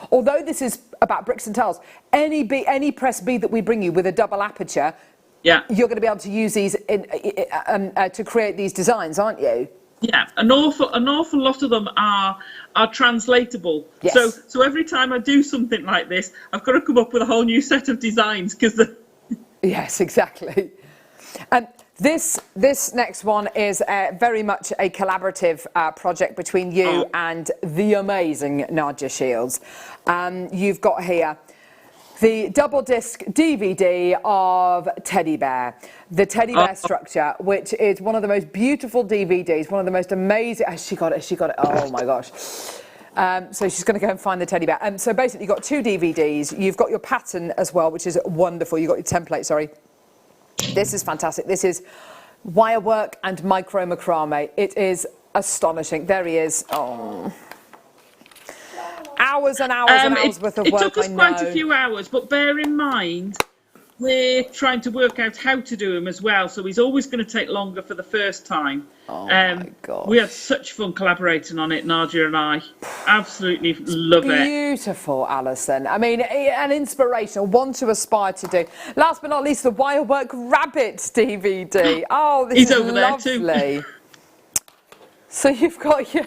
although this is about bricks and tiles, any pressed bead that we bring you with a double aperture, you're going to be able to use these to create these designs, aren't you? Yeah, an awful lot of them are translatable. Yes. So every time I do something like this, I've got to come up with a whole new set of designs because Yes, exactly. This next one is very much a collaborative project between you and the amazing Nadia Shields. You've got here the double disc DVD of Teddy Bear, the Teddy Bear structure, which is one of the most beautiful DVDs, one of the most amazing. She got it. Oh my gosh. So she's going to go and find the teddy bear. So basically you've got two DVDs. You've got your pattern as well, which is wonderful. You've got your template, sorry. This is fantastic. This is wire work and micro macrame. It is astonishing. There he is. Oh. Hours and hours and hours worth of work. It took us quite a few hours, but bear in mind, we're trying to work out how to do them as well. So he's always going to take longer for the first time. Oh my God. We had such fun collaborating on it, Nadia and I. Absolutely love it. Beautiful, Alison. I mean, an inspirational, one to aspire to do. Last but not least, the Wire Work Rabbit DVD. Oh, this is over lovely. There too. So you've got your...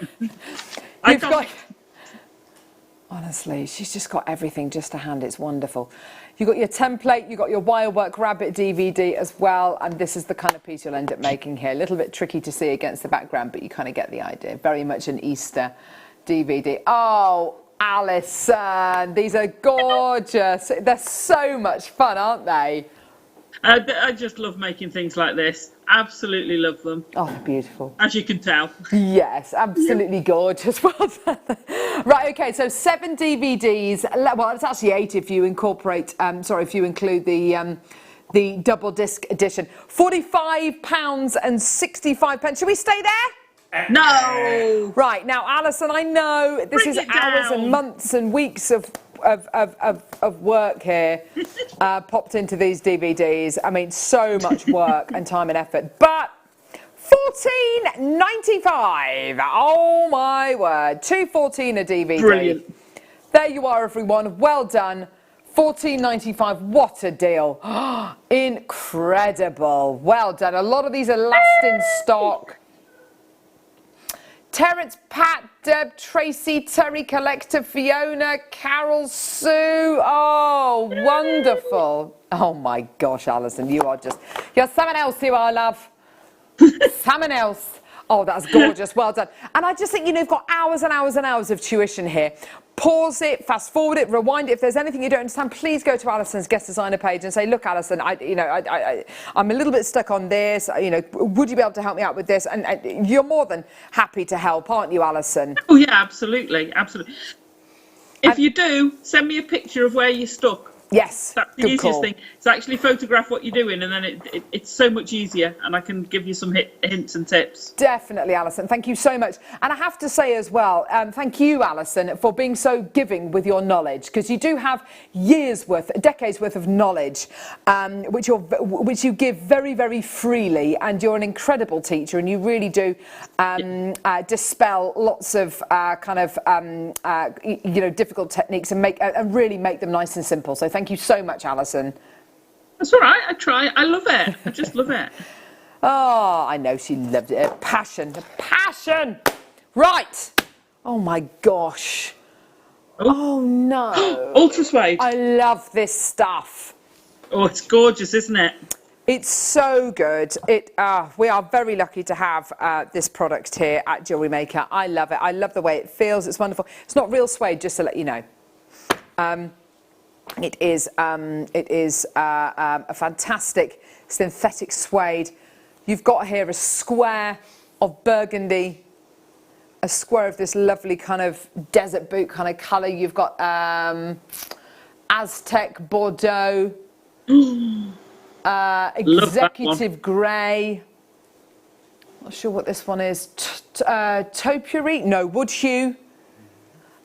Honestly, she's just got everything just to hand. It's wonderful. You've got your template, you've got your Wire Work Rabbit DVD as well, and this is the kind of piece you'll end up making here. A little bit tricky to see against the background, but you kind of get the idea. Very much an Easter DVD. Oh, Alison, these are gorgeous. They're so much fun, aren't they? I just love making things like this. Absolutely love them. Oh, they're beautiful. As you can tell. Yes, absolutely gorgeous. Well done. Right, okay, so 7 DVDs. Well, it's actually 8 if you incorporate, if you include the double disc edition. £45.65. Should we stay there? No. Right, now, Alison, I know this is hours and months and weeks of work here popped into these DVDs. I mean, so much work and time and effort, but $14.95. Oh my word, $2.14 a DVD. Brilliant. There you are, everyone. Well done. $14.95. What a deal. Incredible. Well done. A lot of these are last in stock. Terence, Pat, Deb, Tracy, Terry, Collector, Fiona, Carol, Sue. Oh, wonderful. Oh my gosh, Alison, you're someone else, you are, love. Someone else. Oh, that's gorgeous. Well done. And I just think, you've got hours and hours and hours of tuition here. Pause it, fast forward it, rewind it. If there's anything you don't understand, please go to Alison's guest designer page and say, look, Alison, I'm a little bit stuck on this. Would you be able to help me out with this? And you're more than happy to help, aren't you, Alison? Oh, yeah, absolutely. Absolutely. If you do, send me a picture of where you're stuck. Yes, that's the good easiest call. thing. It's actually photograph what you're doing, and then it's so much easier, and I can give you some hints and tips. Definitely, Alison. Thank you so much. And I have to say as well, thank you, Alison, for being so giving with your knowledge, because you do have decades worth of knowledge, which you give very, very freely, and you're an incredible teacher, and you really do dispel lots of difficult techniques and really make them nice and simple. So thank you so much, Alison. That's all right. I try. I love it. I just love it. Oh, I know she loved it. A passion. Right. Oh my gosh. Oh no. Ultra suede. I love this stuff. Oh, it's gorgeous, isn't it? It's so good. We are very lucky to have this product here at Jewellery Maker. I love it. I love the way it feels. It's wonderful. It's not real suede, just to let you know. It is a fantastic synthetic suede. You've got here a square of burgundy, a square of this lovely kind of desert boot kind of colour. You've got Aztec Bordeaux, executive grey. Not sure what this one is. Topiary? No, wood hue.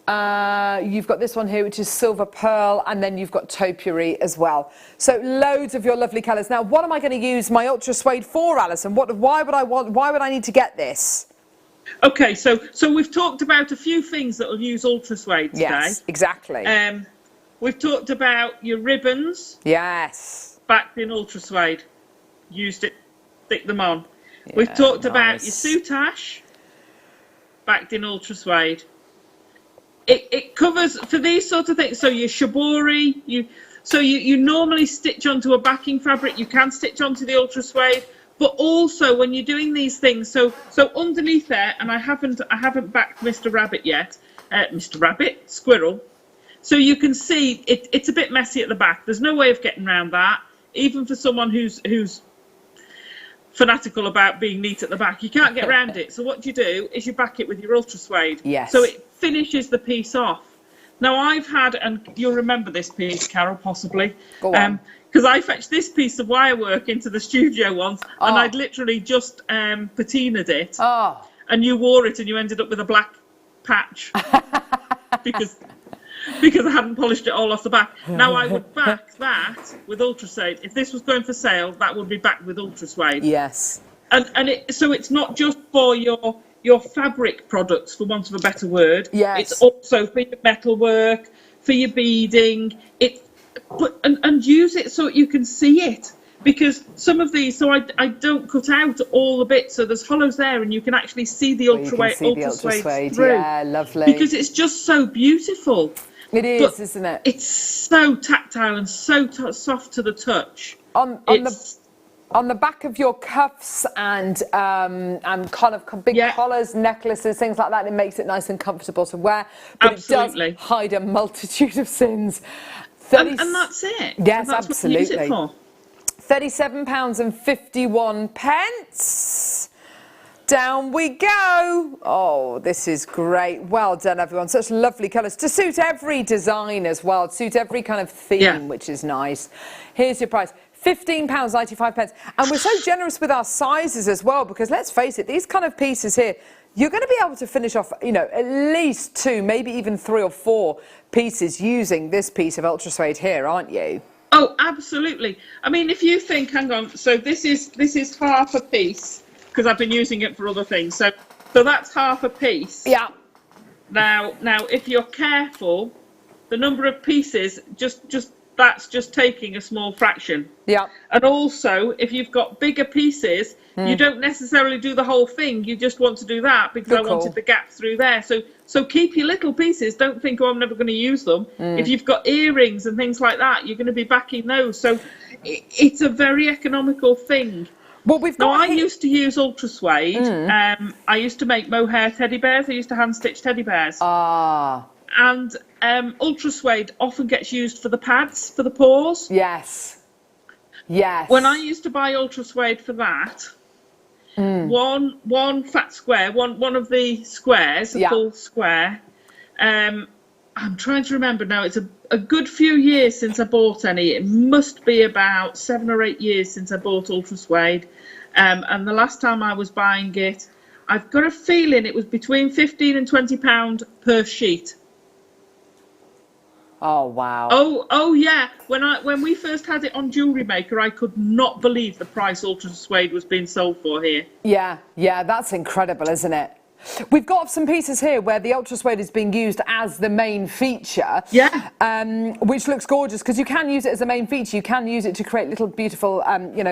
You've got this one here, which is silver pearl, and then you've got topiary as well. So loads of your lovely colours. Now, what am I going to use my ultra suede for, Alison? Why would I need to get this? Okay, so we've talked about a few things that will use ultra suede today. Yes, exactly. We've talked about your ribbons. Yes. Backed in ultra suede. Used it, stick them on. Yeah, we've talked about nice. your soutache. Backed in ultra suede. It covers for these sort of things. So your shibori, you normally stitch onto a backing fabric. You can stitch onto the ultra suede, but also when you're doing these things, so underneath there, and I haven't backed Mr. Rabbit yet, Mr. Rabbit, squirrel. So you can see it's a bit messy at the back. There's no way of getting around that, even for someone who's fanatical about being neat at the back. You can't get around it. So what you do is you back it with your ultra suede. Yes. So it finishes the piece off. Now I've had, and you'll remember this piece, Carol, possibly. Go on. Because I fetched this piece of wire work into the studio once, and I'd literally just patinaed it. Oh. And you wore it, and you ended up with a black patch because I hadn't polished it all off the back. Now I would back that with ultra suede. If this was going for sale, that would be backed with ultra suede. Yes. So it's not just for your fabric products, for want of a better word. Yes. It's also for your metal work, for your beading. And use it so you can see it. Because some of these, so I don't cut out all the bits, so there's hollows there, and you can actually see the ultra suede through. Yeah, lovely. Because it's just so beautiful. It is, isn't it? It's so tactile and so soft to the touch. On the back of your cuffs and kind of big collars, necklaces, things like that, it makes it nice and comfortable to wear. But Absolutely. it does hide a multitude of sins. And that's it. Yes, and that's absolutely. What you use it for. £37.51. Down we go. Oh, this is great. Well done, everyone. Such lovely colours to suit every design as well, to suit every kind of theme, which is nice. Here's your price. £15.95. And we're so generous with our sizes as well, because let's face it, these kind of pieces here, you're going to be able to finish off, at least 2, maybe even 3 or 4 pieces using this piece of ultra suede here, aren't you? Oh, absolutely. I mean, if you think, hang on, so this is half a piece, because I've been using it for other things. So that's half a piece. Yeah. Now, if you're careful, the number of pieces that's just taking a small fraction. Yeah. And also, if you've got bigger pieces, you don't necessarily do the whole thing. You just want to do that because I wanted the gap through there. So keep your little pieces. Don't think, oh, I'm never going to use them. If you've got earrings and things like that, you're going to be backing those. So it's a very economical thing. Well, I used to use ultra suede. I used to make mohair teddy bears. I used to hand stitch teddy bears. And ultra suede often gets used for the pads, for the paws. Yes. Yes. When I used to buy ultra suede for that, one fat square, one of the squares, a full square, I'm trying to remember now. It's a good few years since I bought any. It must be about 7 or 8 years since I bought Ultra Suede. And the last time I was buying it, I've got a feeling it was between £15 and £20 per sheet. Oh wow. Oh yeah. When we first had it on Jewellery Maker, I could not believe the price Ultra Suede was being sold for here. Yeah, that's incredible, isn't it? We've got some pieces here where the Ultra Suede is being used as the main feature. Yeah. Which looks gorgeous because you can use it as a main feature. You can use it to create little beautiful,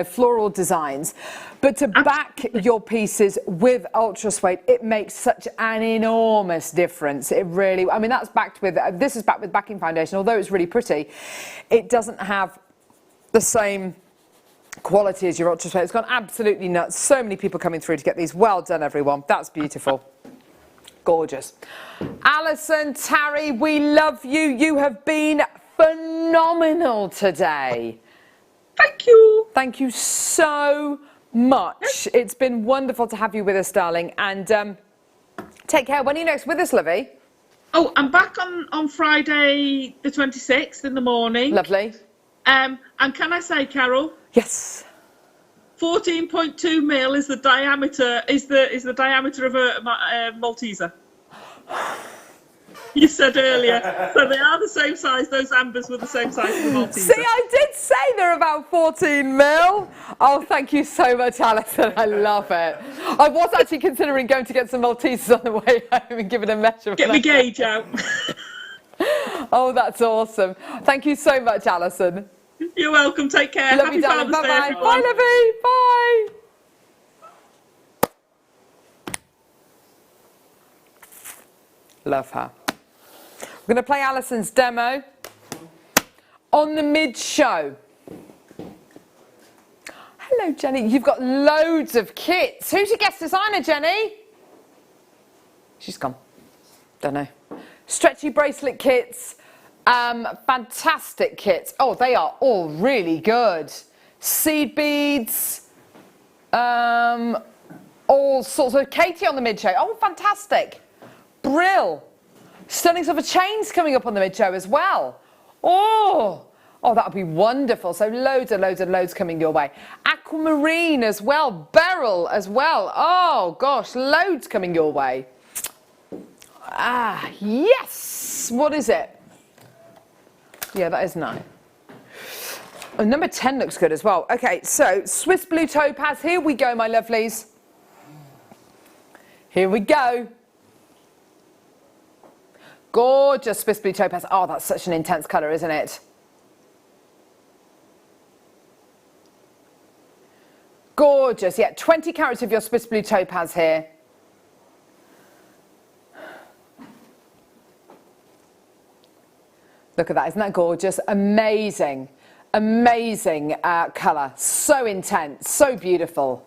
floral designs. But to back your pieces with Ultra Suede, it makes such an enormous difference. It really, I mean, that's backed with, this is backed with backing foundation. Although it's really pretty, it doesn't have the same quality as your Ultra Suede. It's gone absolutely nuts. So many people coming through to get these. Well done, everyone. That's beautiful. Gorgeous. Alison, Tarry, we love you. You have been phenomenal today. Thank you. Thank you so much. It's been wonderful to have you with us, darling. And take care. When are you next with us, Lovey? Oh, I'm back on Friday the 26th in the morning. Lovely. And can I say, Carol? Yes. 14.2 mil is the diameter. Is the diameter of a Malteser. You said earlier, so they are the same size. Those ambers were the same size as the Malteser. See, I did say they're about 14 mil. Oh, thank you so much, Alison. I love it. I was actually considering going to get some Maltesers on the way home and giving a measurement. Get me gauge out. Oh, that's awesome. Thank you so much, Alison. You're welcome. Take care. Love you, darling. Bye-bye. Bye, Lovey. Bye. Love her. We're going to play Alison's demo on the mid-show. Hello, Jenny. You've got loads of kits. Who's your guest designer, Jenny? She's gone. Don't know. Stretchy bracelet kits. Fantastic kits. Oh, they are all really good. Seed beads. All sorts of. Katie on the mid-show. Oh, fantastic. Brill. Stunning silver chains coming up on the mid-show as well. Oh, that would be wonderful. So loads and loads and loads coming your way. Aquamarine as well. Beryl as well. Oh, gosh, loads coming your way. Ah, yes. What is it? Yeah, that is 9. Oh, number 10 looks good as well. Okay, so Swiss Blue Topaz. Here we go, my lovelies. Here we go. Gorgeous Swiss Blue Topaz. Oh, that's such an intense colour, isn't it? Gorgeous. Yeah, 20 carats of your Swiss Blue Topaz here. Look at that. Isn't that gorgeous? Amazing. Amazing colour. So intense. So beautiful.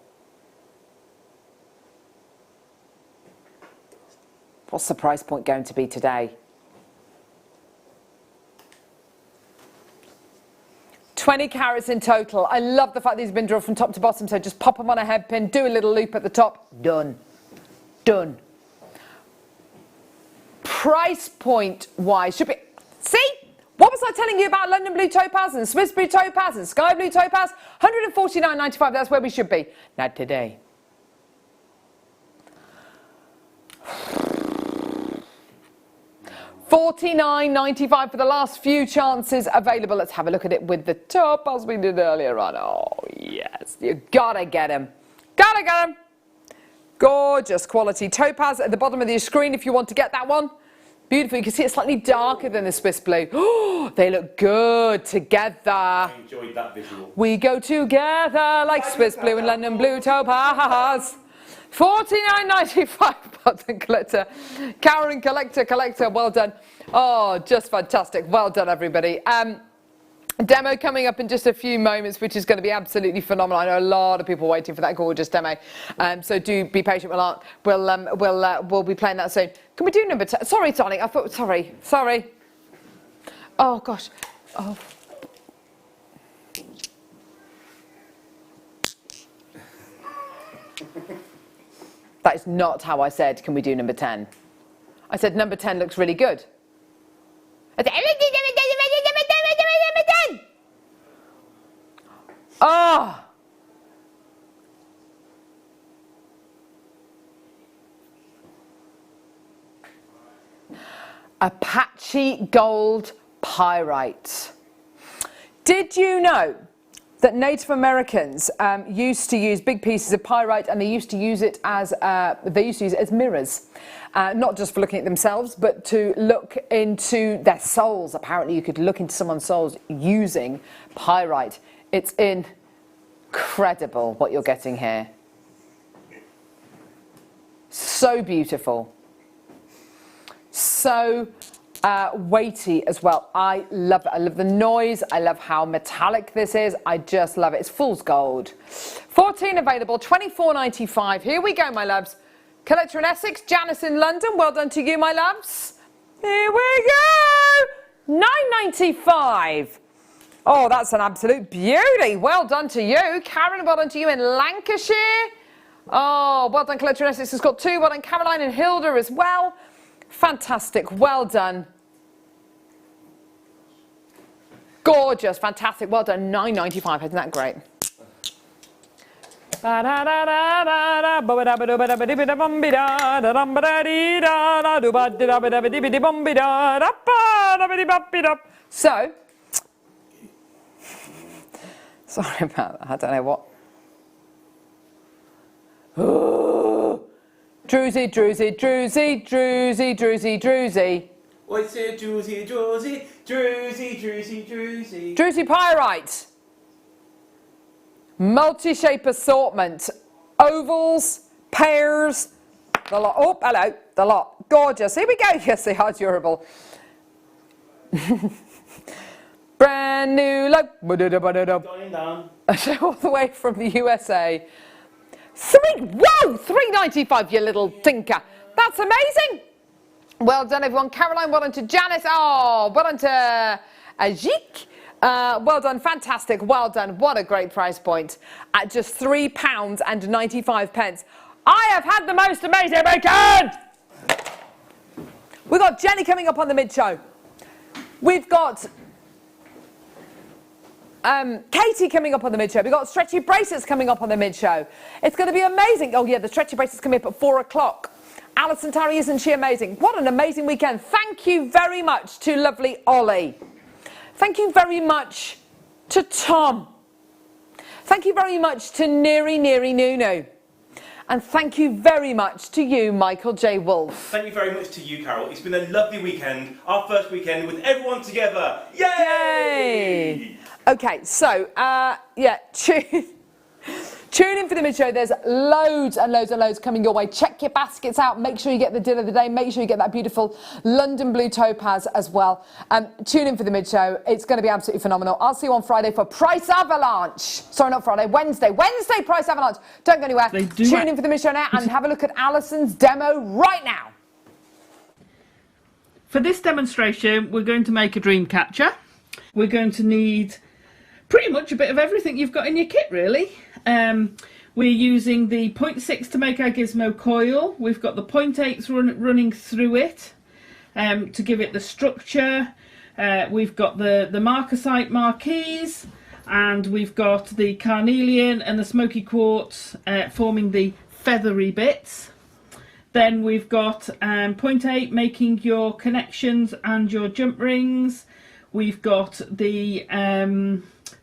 What's the price point going to be today? 20 carats in total. I love the fact these have been drilled from top to bottom, so just pop them on a head pin, do a little loop at the top, done. Done. Price point wise, should be, see? What was I telling you about London Blue Topaz and Swiss Blue Topaz and Sky Blue Topaz? £149.95, that's where we should be. Not today. $49.95 for the last few chances available. Let's have a look at it with the top as we did earlier on. Oh, yes. You gotta get them. Gotta get them. Gorgeous quality. Topaz at the bottom of your screen if you want to get that one. Beautiful. You can see it's slightly darker than the Swiss Blue. Oh, they look good together. I enjoyed that visual. We go together like Swiss Blue and London Blue Topaz. $49.95 button collector. Karen collector, well done. Oh, just fantastic. Well done, everybody. Demo coming up in just a few moments, which is going to be absolutely phenomenal. I know a lot of people waiting for that gorgeous demo, so do be patient. We'll be playing that soon. Can we do number 10? Sorry, darling. I thought. Sorry. Oh gosh. Oh. That is not how I said. Can we do number 10? I said number 10 looks really good. Oh! Apache gold pyrite. Did you know that Native Americans used to use big pieces of pyrite, and they used to use it as mirrors, not just for looking at themselves, but to look into their souls. Apparently, you could look into someone's souls using pyrite. It's incredible what you're getting here. So beautiful. So weighty as well. I love it. I love the noise. I love how metallic this is. I just love it. It's fool's gold. 14 available, £24.95. Here we go, my loves. Collector in Essex, Janice in London. Well done to you, my loves. Here we go. £9.95. Oh, that's an absolute beauty. Well done to you. Karen, well done to you in Lancashire. Oh, well done, Collector in Essex has got 2. Well done, Caroline and Hilda as well. Fantastic, well done. Gorgeous, fantastic, well done. £9.95, isn't that great? So, sorry about that, I don't know what. Druzy, Druzy, Druzy, Druzy, Druzy, Druzy. What's it, Druzy, Druzy, Druzy, Druzy, Druzy? Druzy pyrite. Multi-shape assortment. Ovals, pairs, the lot. Oh, hello, the lot. Gorgeous. Here we go. Yes, they are durable. Brand new look. Going down. All the way from the USA. £3.95, you little tinker. That's amazing. Well done, everyone. Caroline, well done to Janice. Oh, well done to Ajik. Well done, fantastic. Well done. What a great price point at just £3.95. I have had the most amazing weekend. We've got Jenny coming up on the mid-show. We've got Katie coming up on the mid-show. We've got stretchy bracelets coming up on the mid-show. It's going to be amazing. Oh, yeah, the stretchy bracelets coming up at 4 o'clock. Alison Tarry, isn't she amazing? What an amazing weekend. Thank you very much to lovely Ollie. Thank you very much to Tom. Thank you very much to Neri Nunu. And thank you very much to you, Michael J. Wolfe. Thank you very much to you, Carol. It's been a lovely weekend. Our first weekend with everyone together. Yay! Okay, so, yeah, tune in for the mid-show. There's loads and loads and loads coming your way. Check your baskets out. Make sure you get the deal of the day. Make sure you get that beautiful London Blue Topaz as well. Tune in for the mid-show. It's going to be absolutely phenomenal. I'll see you on Friday for Price Avalanche. Sorry, not Friday. Wednesday. Wednesday, Price Avalanche. Don't go anywhere. Tune in for the mid-show now and have a look at Alison's demo right now. For this demonstration, we're going to make a dream catcher. We're going to need pretty much a bit of everything you've got in your kit, really. We're using the 0.6 to make our gizmo coil. We've got the 0.8s running through it to give it the structure. We've got the marcasite marquees, and we've got the carnelian and the smoky quartz forming the feathery bits. Then we've got 0.8 making your connections and your jump rings. We've got the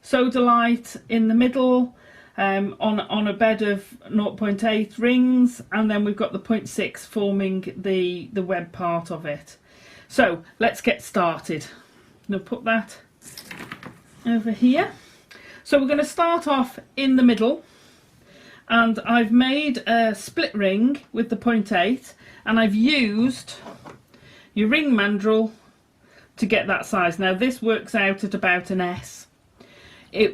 sodalite in the middle on a bed of 0.8 rings, and then we've got the 0.6 forming the web part of it. So let's get started. I'm going to put that over here. So we're going to start off in the middle, and I've made a split ring with the 0.8, and I've used your ring mandrel to get that size. Now this works out at about an S.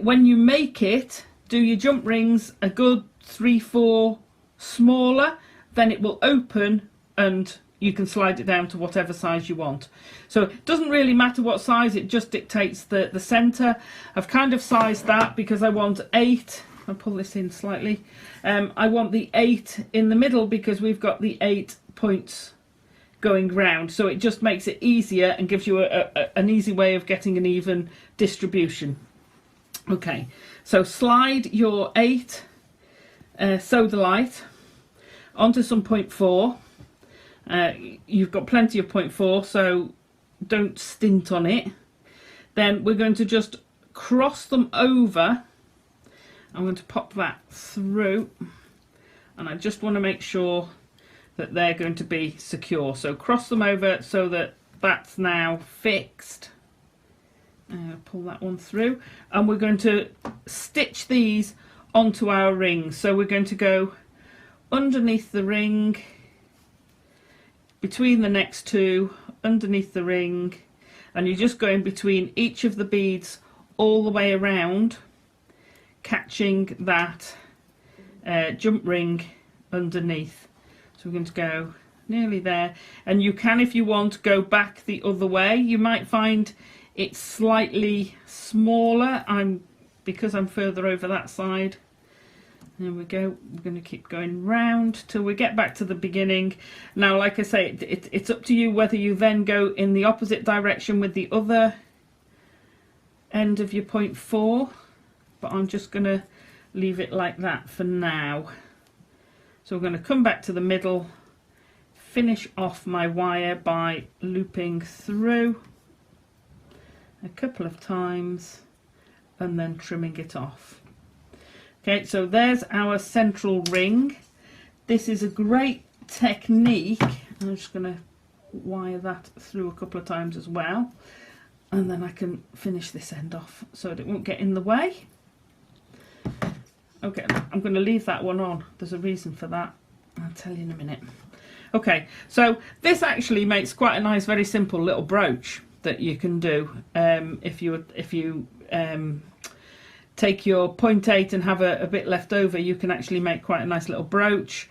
When you make it, do your jump rings a good 3-4 smaller, then it will open and you can slide it down to whatever size you want. So it doesn't really matter what size, it just dictates the centre. I've kind of sized that because I want 8. I'll pull this in slightly. I want the 8 in the middle because we've got the 8 points going round, so it just makes it easier and gives you an easy way of getting an even distribution. Okay, so slide your 8 sodalite onto some 0.4. You've got plenty of 0.4, so don't stint on it. Then we're going to just cross them over. I'm going to pop that through, and I just want to make sure that they're going to be secure. So cross them over so that that's now fixed. Pull that one through, and we're going to stitch these onto our rings. So we're going to go underneath the ring, between the next two, underneath the ring, and you're just going between each of the beads all the way around, catching that jump ring underneath. So we're going to go nearly there, and you can, if you want, go back the other way. You might find it's slightly smaller because I'm further over that side. There we go. We're going to keep going round till we get back to the beginning. Now, like I say, it's up to you whether you then go in the opposite direction with the other end of your 0.4, but I'm just going to leave it like that for now. So we're going to come back to the middle, finish off my wire by looping through a couple of times and then trimming it off. Okay, so there's our central ring. This is a great technique. I'm just going to wire that through a couple of times as well, and then I can finish this end off so that it won't get in the way. Okay, I'm going to leave that one on. There's a reason for that. I'll tell you in a minute. Okay, so this actually makes quite a nice, very simple little brooch that you can do if you take your 0.8 and have a bit left over. You can actually make quite a nice little brooch.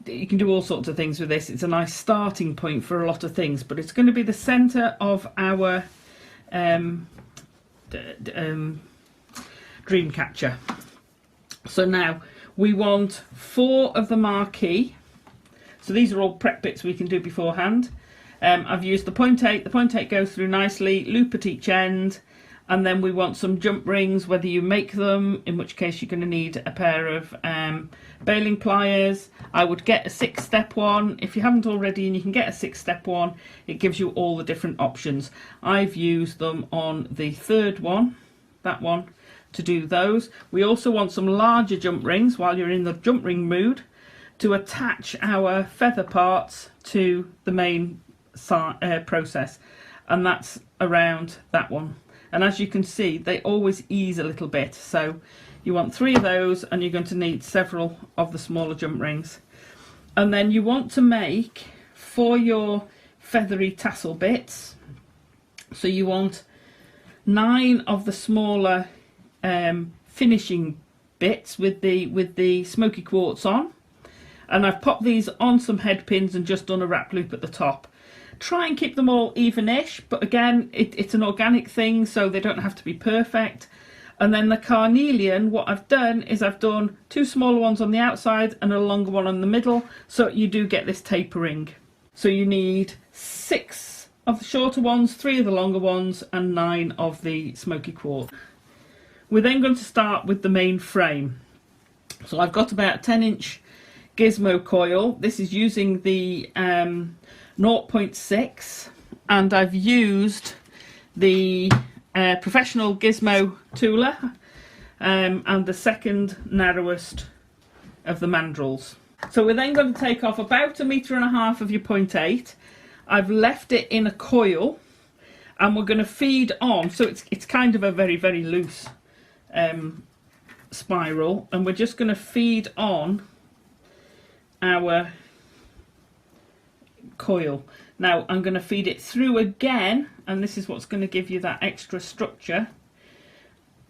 You can do all sorts of things with this. It's a nice starting point for a lot of things, but it's going to be the centre of our dream catcher. So now we want 4 of the marquee. So these are all prep bits we can do beforehand. I've used the 0.8. The 0.8 goes through nicely, loop at each end, and then we want some jump rings, whether you make them, in which case you're going to need a pair of baling pliers. I would get a 6-step one. If you haven't already and you can get a 6-step one, it gives you all the different options. I've used them on the 3rd one, that one, to do those. We also want some larger jump rings while you're in the jump ring mood to attach our feather parts to the main process, and that's around that one. And as you can see, they always ease a little bit, so you want 3 of those, and you're going to need several of the smaller jump rings. And then you want to make, for your feathery tassel bits, so you want 9 of the smaller finishing bits with the smoky quartz on, and I've popped these on some head pins and just done a wrap loop at the top. Try and keep them all even-ish, but again, it's an organic thing, so they don't have to be perfect. And then the carnelian, what I've done is I've done 2 smaller ones on the outside and a longer one on the middle, so you do get this tapering. So you need 6 of the shorter ones, 3 of the longer ones, and 9 of the smoky quartz. We're then going to start with the main frame. So I've got about a 10-inch gizmo coil. This is using the 0.6, and I've used the professional gizmo tooler and the second narrowest of the mandrels. So we're then going to take off about 1.5 meters of your 0.8. I've left it in a coil, and we're going to feed on, so it's kind of a very, very loose spiral, and we're just going to feed on our coil. Now I'm going to feed it through again, and this is what's going to give you that extra structure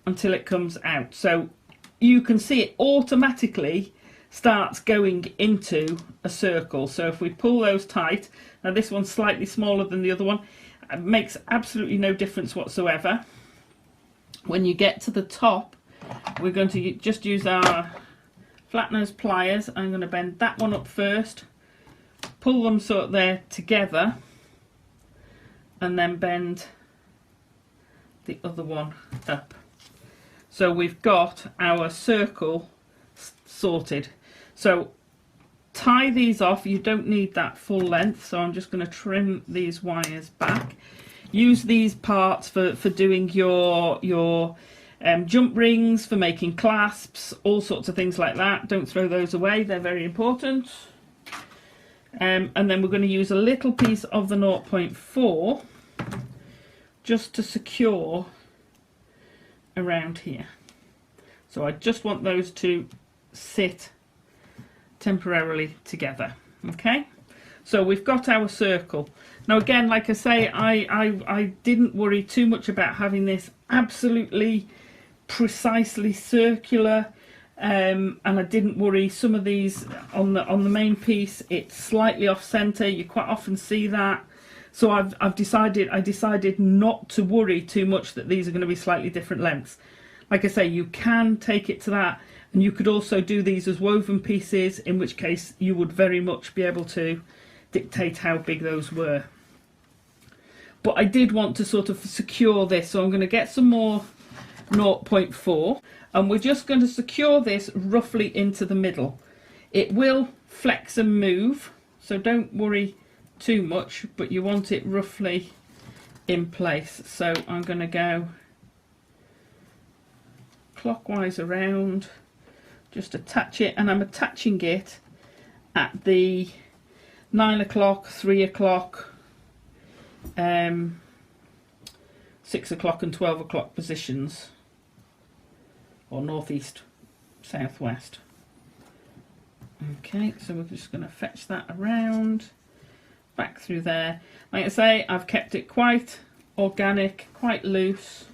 until it comes out. So you can see it automatically starts going into a circle. So if we pull those tight, now this one's slightly smaller than the other one, it makes absolutely no difference whatsoever. When you get to the top, we're going to just use our flat nose pliers. I'm going to bend that one up first, pull them so they're together, and then bend the other one up. So we've got our circle sorted. So tie these off. You don't need that full length, so I'm just going to trim these wires back. Use these parts for doing your jump rings, for making clasps, all sorts of things like that. Don't throw those away, they're very important. And then we're going to use a little piece of the 0.4 just to secure around here. So I just want those to sit temporarily together. Okay, so we've got our circle. Now again, like I say, I didn't worry too much about having this absolutely precisely circular, and I didn't worry. Some of these on the main piece, it's slightly off center. You quite often see that. So I decided not to worry too much that these are going to be slightly different lengths. Like I say, you can take it to that, and you could also do these as woven pieces, in which case you would very much be able to dictate how big those were. But I did want to sort of secure this, so I'm going to get some more 0.4, and we're just going to secure this roughly into the middle. It will flex and move, so don't worry too much, but you want it roughly in place. So I'm going to go clockwise around, just attach it, and I'm attaching it at the 9 o'clock, 3 o'clock, 6 o'clock and 12 o'clock positions, or northeast, southwest. Okay, so we're just going to fetch that around, back through there. Like I say, I've kept it quite organic, quite loose.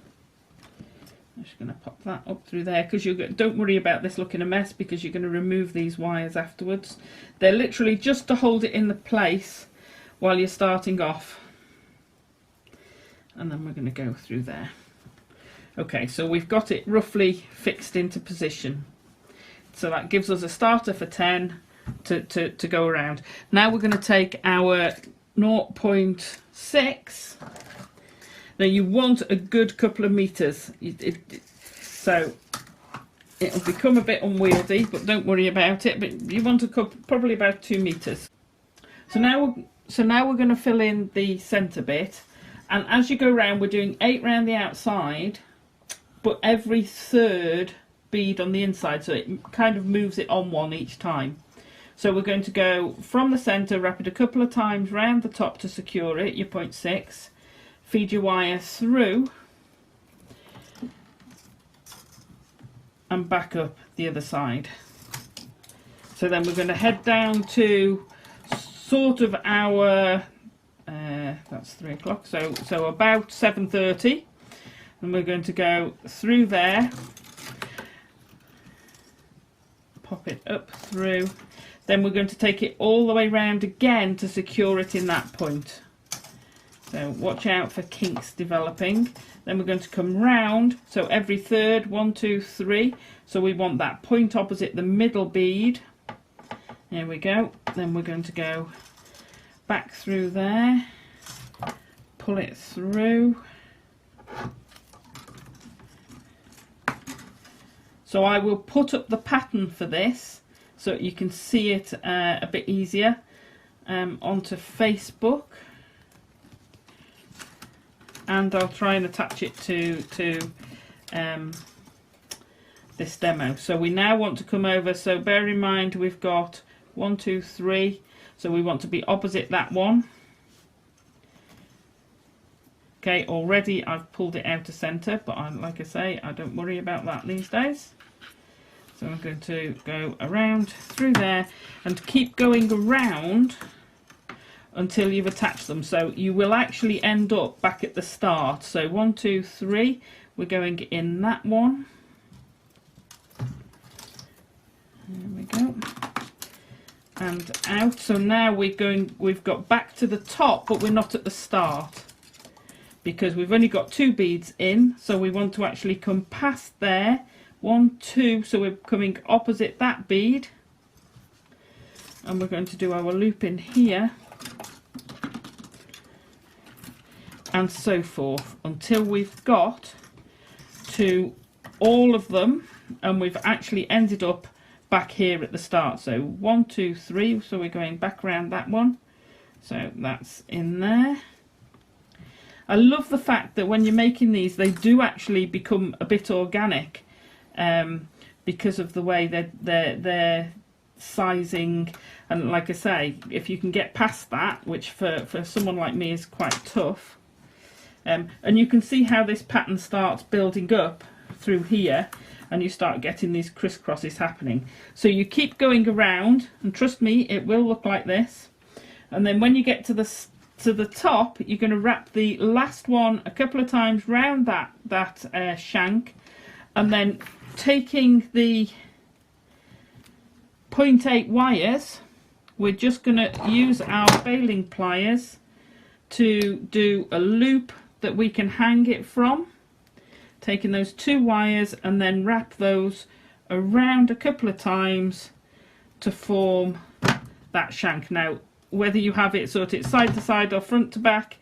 I'm just going to pop that up through there, because don't worry about this looking a mess, because you're going to remove these wires afterwards. They're literally just to hold it in the place while you're starting off. And then we're going to go through there. Okay, so we've got it roughly fixed into position. So that gives us a starter for 10 to go around. Now we're going to take our 0.6. Now you want a good couple of meters. So it'll become a bit unwieldy, but don't worry about it. But you want a couple, probably about 2 meters. So now we're going to fill in the centre bit. And as you go round, we're doing 8 round the outside, but every third bead on the inside, so it kind of moves it on one each time. So we're going to go from the centre, wrap it a couple of times round the top to secure it, your 0.6, feed your wire through and back up the other side. So then we're going to head down to sort of our that's 3 o'clock, so about 7:30, and we're going to go through there, pop it up through, then we're going to take it all the way round again to secure it in that point. So watch out for kinks developing. Then we're going to come round, so every third, 1, 2, 3, so we want that point opposite the middle bead. There we go. Then we're going to go back through there, pull it through. So I will put up the pattern for this so you can see it a bit easier onto Facebook, and I'll try and attach it to this demo. So we now want to come over, so bear in mind we've got 1, 2, 3, so we want to be opposite that one. Okay, already I've pulled it out of centre, but like I say, I don't worry about that these days. So I'm going to go around through there and keep going around until you've attached them. So you will actually end up back at the start. So 1, 2, 3, we're going in that one. There we go. And out. So now we've got back to the top, but we're not at the start, because we've only got 2 beads in, so we want to actually come past there. 1, 2, so we're coming opposite that bead, and we're going to do our loop in here, and so forth until we've got to all of them, and we've actually ended up back here at the start. So 1, 2, 3, so we're going back around that one. So that's in there. I love the fact that when you're making these, they do actually become a bit organic, because of the way they're sizing. And like I say, if you can get past that, which for someone like me is quite tough, and you can see how this pattern starts building up through here, and you start getting these crisscrosses happening. So you keep going around, and trust me, it will look like this. And then when you get to the top, you're going to wrap the last one a couple of times round that shank, and then taking the 0.8 wires, we're just going to use our baling pliers to do a loop that we can hang it from, taking those 2 wires and then wrap those around a couple of times to form that shank. Now, whether you have it sort of side to side or front to back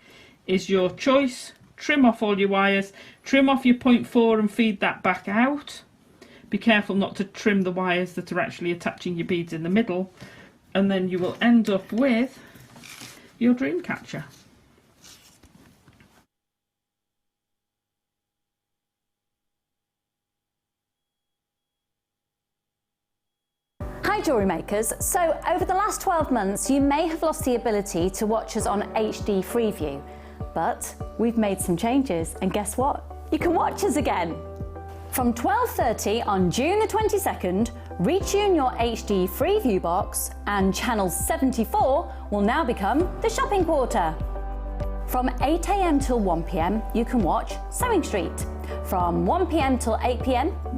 is your choice. Trim off all your wires, trim off your 0.4 and feed that back out. Be careful not to trim the wires that are actually attaching your beads in the middle, and then you will end up with your dream catcher. Hi Jewellery Makers. So over the last 12 months you may have lost the ability to watch us on HD Freeview, but we've made some changes, and guess what? You can watch us again! From 12:30 on June the 22nd, retune your HD Freeview box and channel 74 will now become the shopping quarter. From 8 AM till 1 PM you can watch Sewing Street. From 1 PM till 8 PM